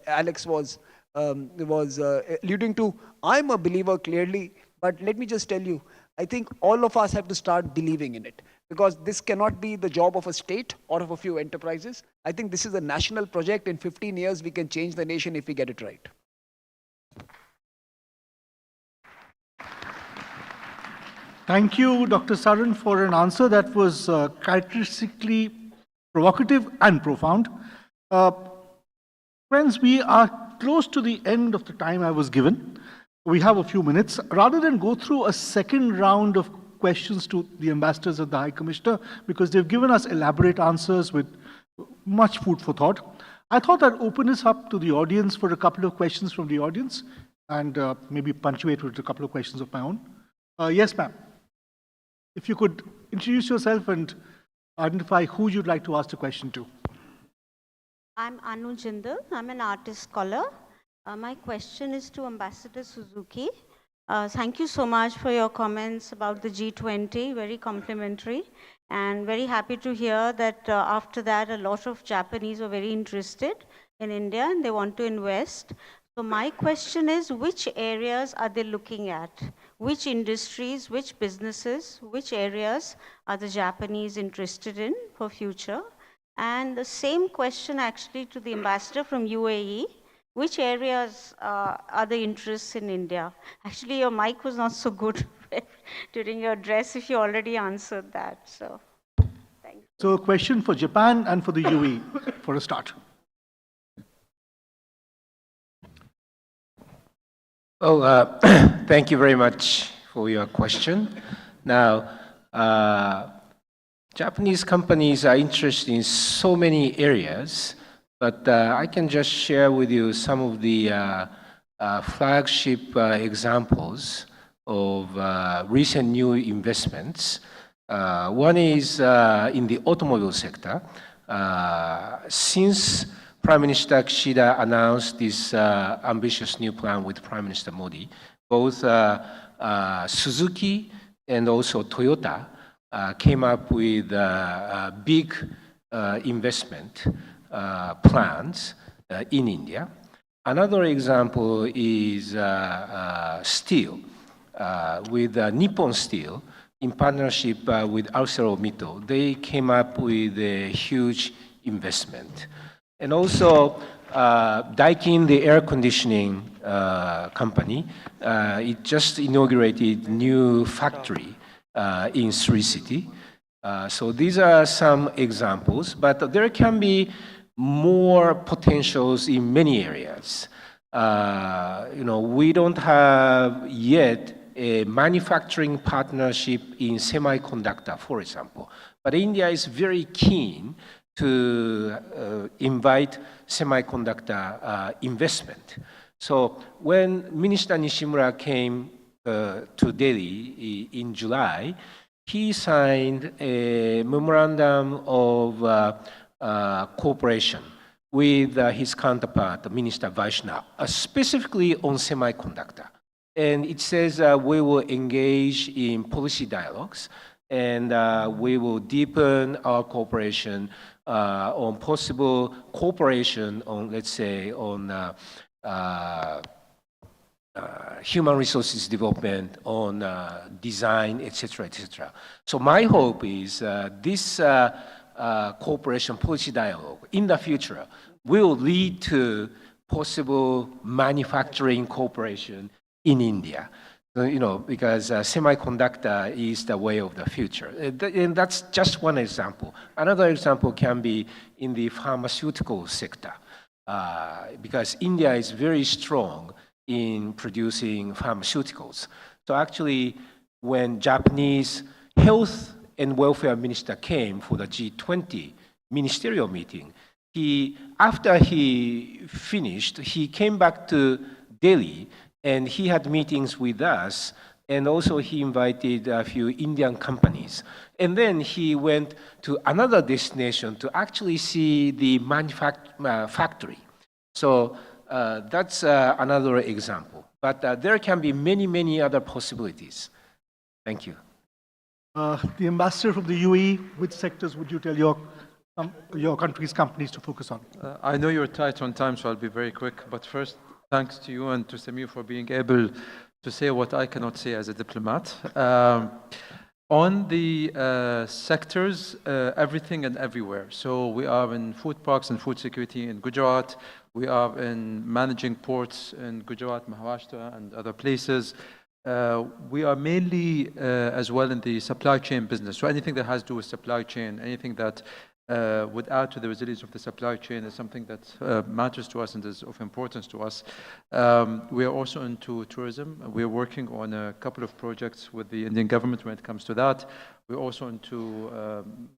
Alex was alluding to. I'm a believer clearly, but let me just tell you, I think all of us have to start believing in it, because this cannot be the job of a state or of a few enterprises. I think this is a national project. In 15 years, we can change the nation if we get it right. Thank you, Dr. Saran, for an answer that was characteristically provocative and profound. Friends, we are close to the end of the time I was given. We have a few minutes. Rather than go through a second round of questions to the ambassadors of the High Commissioner, because they've given us elaborate answers with much food for thought, I thought I'd open this up to the audience for a couple of questions from the audience and maybe punctuate with a couple of questions of my own. Yes, ma'am. If you could introduce yourself and identify who you'd like to ask the question to. I'm Anu Jindal. I'm an artist scholar. My question is to Ambassador Suzuki. Thank you so much for your comments about the G20, very complimentary, and very happy to hear that after that a lot of Japanese are very interested in India and they want to invest. So my question is, which areas are they looking at? Which industries, which businesses, which areas are the Japanese interested in for future? And the same question actually to the ambassador from UAE. Which areas are the interests in India? Actually, your mic was not so good during your address if you already answered that. So, thank you. So a question for Japan and for the UAE for a start. Well, thank you very much for your question. Now, Japanese companies are interested in so many areas, but I can just share with you some of the flagship examples of recent new investments. One is in the automobile sector. Since Prime Minister Kishida announced this ambitious new plan with Prime Minister Modi, both Suzuki and also Toyota came up with big investment plans in India. Another example is steel, with Nippon Steel in partnership with ArcelorMittal. They came up with a huge investment. And also, Daikin, the air conditioning company, it just inaugurated new factory in Sri City. So these are some examples, but there can be more potentials in many areas. We don't have yet a manufacturing partnership in semiconductor, for example, but India is very keen to invite semiconductor investment. So when Minister Nishimura came to Delhi in July, he signed a memorandum of cooperation with his counterpart, Minister Vaishnav, specifically on semiconductor. And it says we will engage in policy dialogues and we will deepen our cooperation on possible cooperation on, let's say, on human resources development, on design, etc., etc. So my hope is this cooperation policy dialogue in the future will lead to possible manufacturing cooperation in India. Because semiconductor is the way of the future. And that's just one example. Another example can be in the pharmaceutical sector, because India is very strong in producing pharmaceuticals. So actually, when Japanese health and welfare minister came for the G20 ministerial meeting, after he finished, he came back to Delhi and he had meetings with us, and also he invited a few Indian companies. And then he went to another destination to actually see the factory. So that's another example. But there can be many, many other possibilities. Thank you. The ambassador from the UAE, which sectors would you tell your country's companies to focus on? I know you're tight on time, so I'll be very quick. But first, thanks to you and to Samir for being able to say what I cannot say as a diplomat. On the sectors, everything and everywhere. So we are in food parks and food security in Gujarat. We are in managing ports in Gujarat, Maharashtra, and other places. We are mainly as well in the supply chain business. So anything that has to do with supply chain, anything that would add to the resilience of the supply chain is something that matters to us and is of importance to us. We are also into tourism. We are working on a couple of projects with the Indian government when it comes to that. We're also into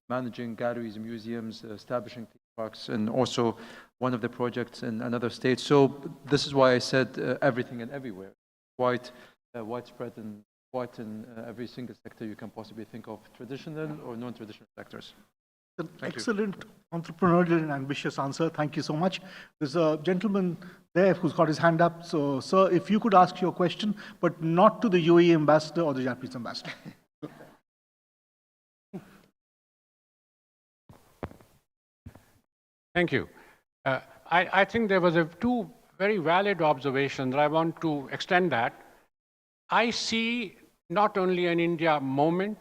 managing galleries, museums, establishing theme parks, and also one of the projects in another state. So this is why I said everything and everywhere. Quite widespread and quite in every single sector you can possibly think of, traditional or non-traditional sectors. An excellent entrepreneurial and ambitious answer. Thank you so much. There's a gentleman there who's got his hand up. So, sir, if you could ask your question, but not to the UAE ambassador or the Japanese ambassador. Thank you. I think there was two very valid observations. I want to extend that. I see not only an India moment,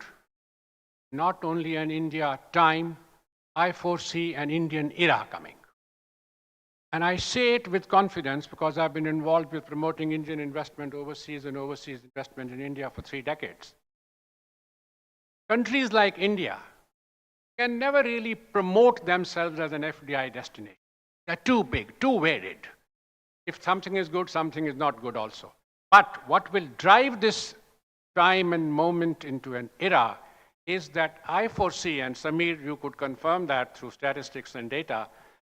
not only an India time, I foresee an Indian era coming. And I say it with confidence because I've been involved with promoting Indian investment overseas and overseas investment in India for 3 decades. Countries like India can never really promote themselves as an FDI destination. They're too big, too varied. If something is good, something is not good also. But what will drive this time and moment into an era is that I foresee, and Samir, you could confirm that through statistics and data,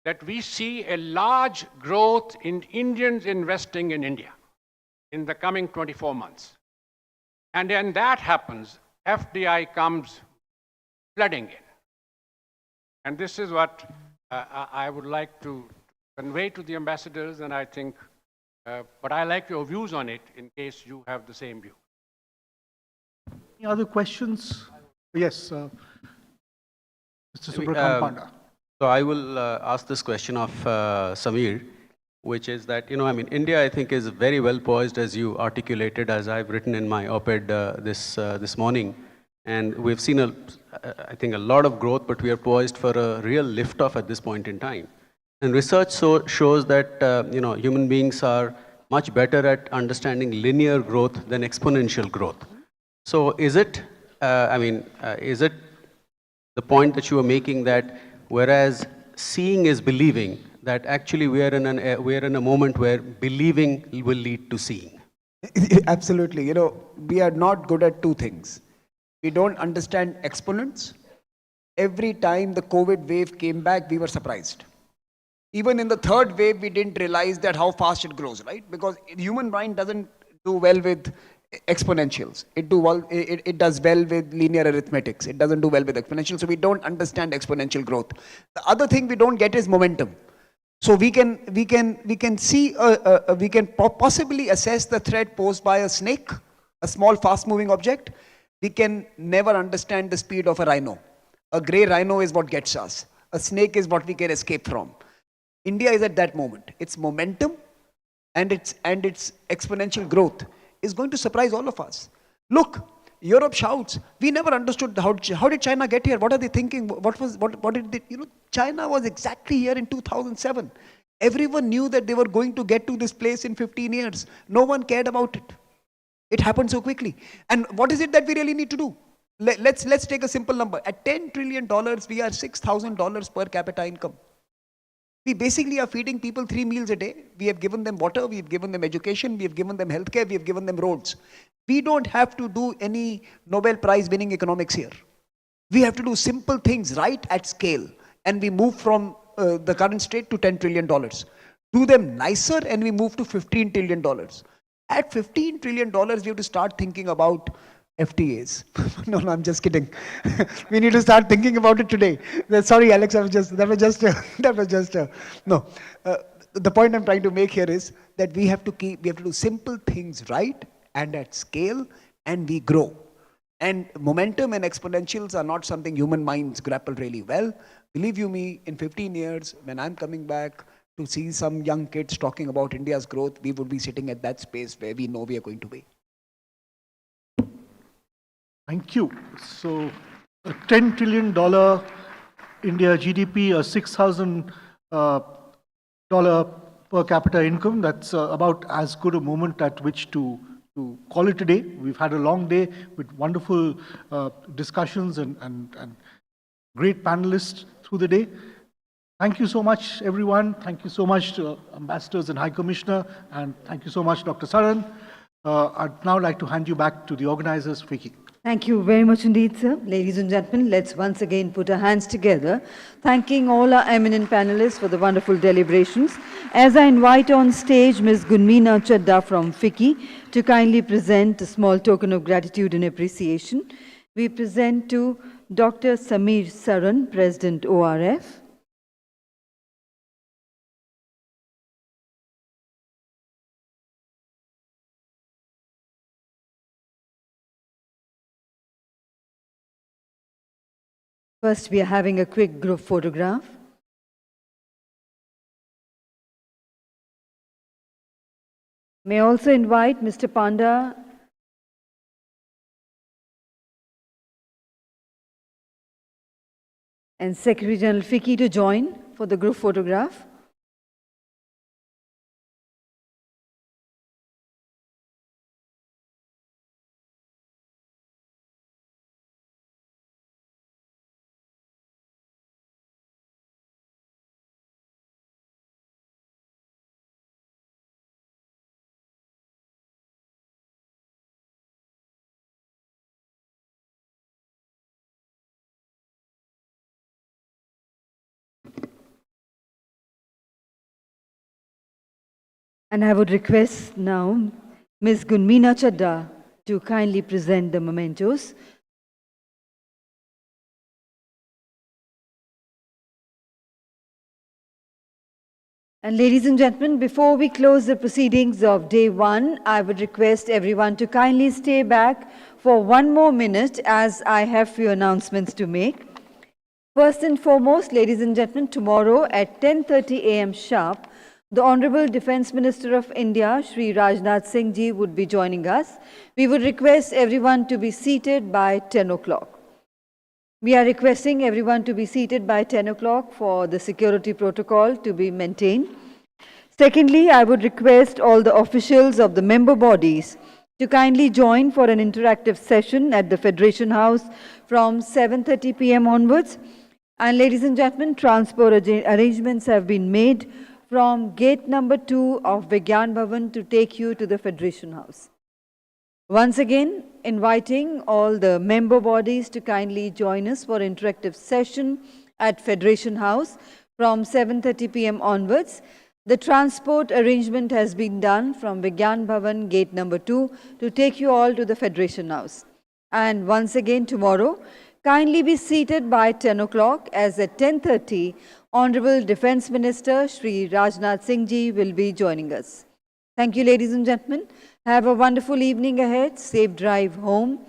that we see a large growth in Indians investing in India in the coming 24 months. And when that happens, FDI comes flooding in. And this is what I would like to convey to the ambassadors, and I think, but I like your views on it in case you have the same view. Any other questions? Yes, Mr. Subrakhan Panda. So I will ask this question of Samir, which is that, India, I think, is very well poised, as you articulated, as I've written in my op-ed this morning. And we've seen, I think, a lot of growth, but we are poised for a real lift-off at this point in time. And research shows that, human beings are much better at understanding linear growth than exponential growth. So is it, is it the point that you are making that whereas seeing is believing, that actually we are in a moment where believing will lead to seeing? Absolutely. We are not good at 2 things. We don't understand exponents. Every time the COVID wave came back, we were surprised. Even in the 3rd wave, we didn't realize that how fast it grows, right? Because human mind doesn't do well with exponentials. It does well with linear arithmetics. It doesn't do well with exponentials. So we don't understand exponential growth. The other thing we don't get is momentum. So we can possibly assess the threat posed by a snake, a small fast-moving object. We can never understand the speed of a rhino. A grey rhino is what gets us. A snake is what we can escape from. India is at that moment. Its momentum and its exponential growth is going to surprise all of us. Look, Europe shouts. We never understood how did China get here? What are they thinking? What did they, China was exactly here in 2007. Everyone knew that they were going to get to this place in 15 years. No one cared about it. It happened so quickly. And what is it that we really need to do? Let's take a simple number. At $10 trillion, we are $6,000 per capita income. We basically are feeding people 3 meals a day. We have given them water, we have given them education, we have given them healthcare, we have given them roads. We don't have to do any Nobel Prize winning economics here. We have to do simple things right at scale. And we move from the current state to $10 trillion. Do them nicer and we move to $15 trillion. At $15 trillion, we have to start thinking about FTAs. No, I'm just kidding. We need to start thinking about it today. Sorry, Alex, that was just no. The point I'm trying to make here is that we have to do simple things right and at scale, and we grow. And momentum and exponentials are not something human minds grapple really well. Believe you me, in 15 years, when I'm coming back to see some young kids talking about India's growth, we would be sitting at that space where we know we are going to be. Thank you. So, a $10 trillion India GDP, a $6,000 per capita income, that's about as good a moment at which to call it a day. We've had a long day with wonderful discussions and great panelists through the day. Thank you so much, everyone. Thank you so much to ambassadors and High Commissioner, and thank you so much, Dr. Saran. I'd now like to hand you back to the organizers, Vicky. Thank you very much indeed, sir. Ladies and gentlemen, let's once again put our hands together, thanking all our eminent panelists for the wonderful deliberations. As I invite on stage Ms. Gunmeena Chadda from FICCI to kindly present a small token of gratitude and appreciation, we present to Dr. Samir Saran, President ORF. First, we are having a quick group photograph. May I also invite Mr. Panda and Secretary General FICCI to join for the group photograph. And I would request now Ms. Gunmeena Chadda to kindly present the mementos. And ladies and gentlemen, before we close the proceedings of day one, I would request everyone to kindly stay back for 1 more minute as I have few announcements to make. First and foremost, ladies and gentlemen, tomorrow at 10:30 a.m. sharp, the Honorable Defence Minister of India, Shri Rajnath Singh Ji, would be joining us. We would request everyone to be seated by 10 o'clock. We are requesting everyone to be seated by 10 o'clock for the security protocol to be maintained. Secondly, I would request all the officials of the member bodies to kindly join for an interactive session at the Federation House from 7:30 p.m. onwards. And ladies and gentlemen, transport arrangements have been made from gate number 2 of Vigyan Bhavan to take you to the Federation House. Once again, inviting all the member bodies to kindly join us for interactive session at Federation House from 7:30 p.m. onwards. The transport arrangement has been done from Vigyan Bhavan gate number 2 to take you all to the Federation House. And once again tomorrow, kindly be seated by 10 o'clock as at 10:30, Honorable Defence Minister Shri Rajnath Singh Ji will be joining us. Thank you, ladies and gentlemen. Have a wonderful evening ahead. Safe drive home.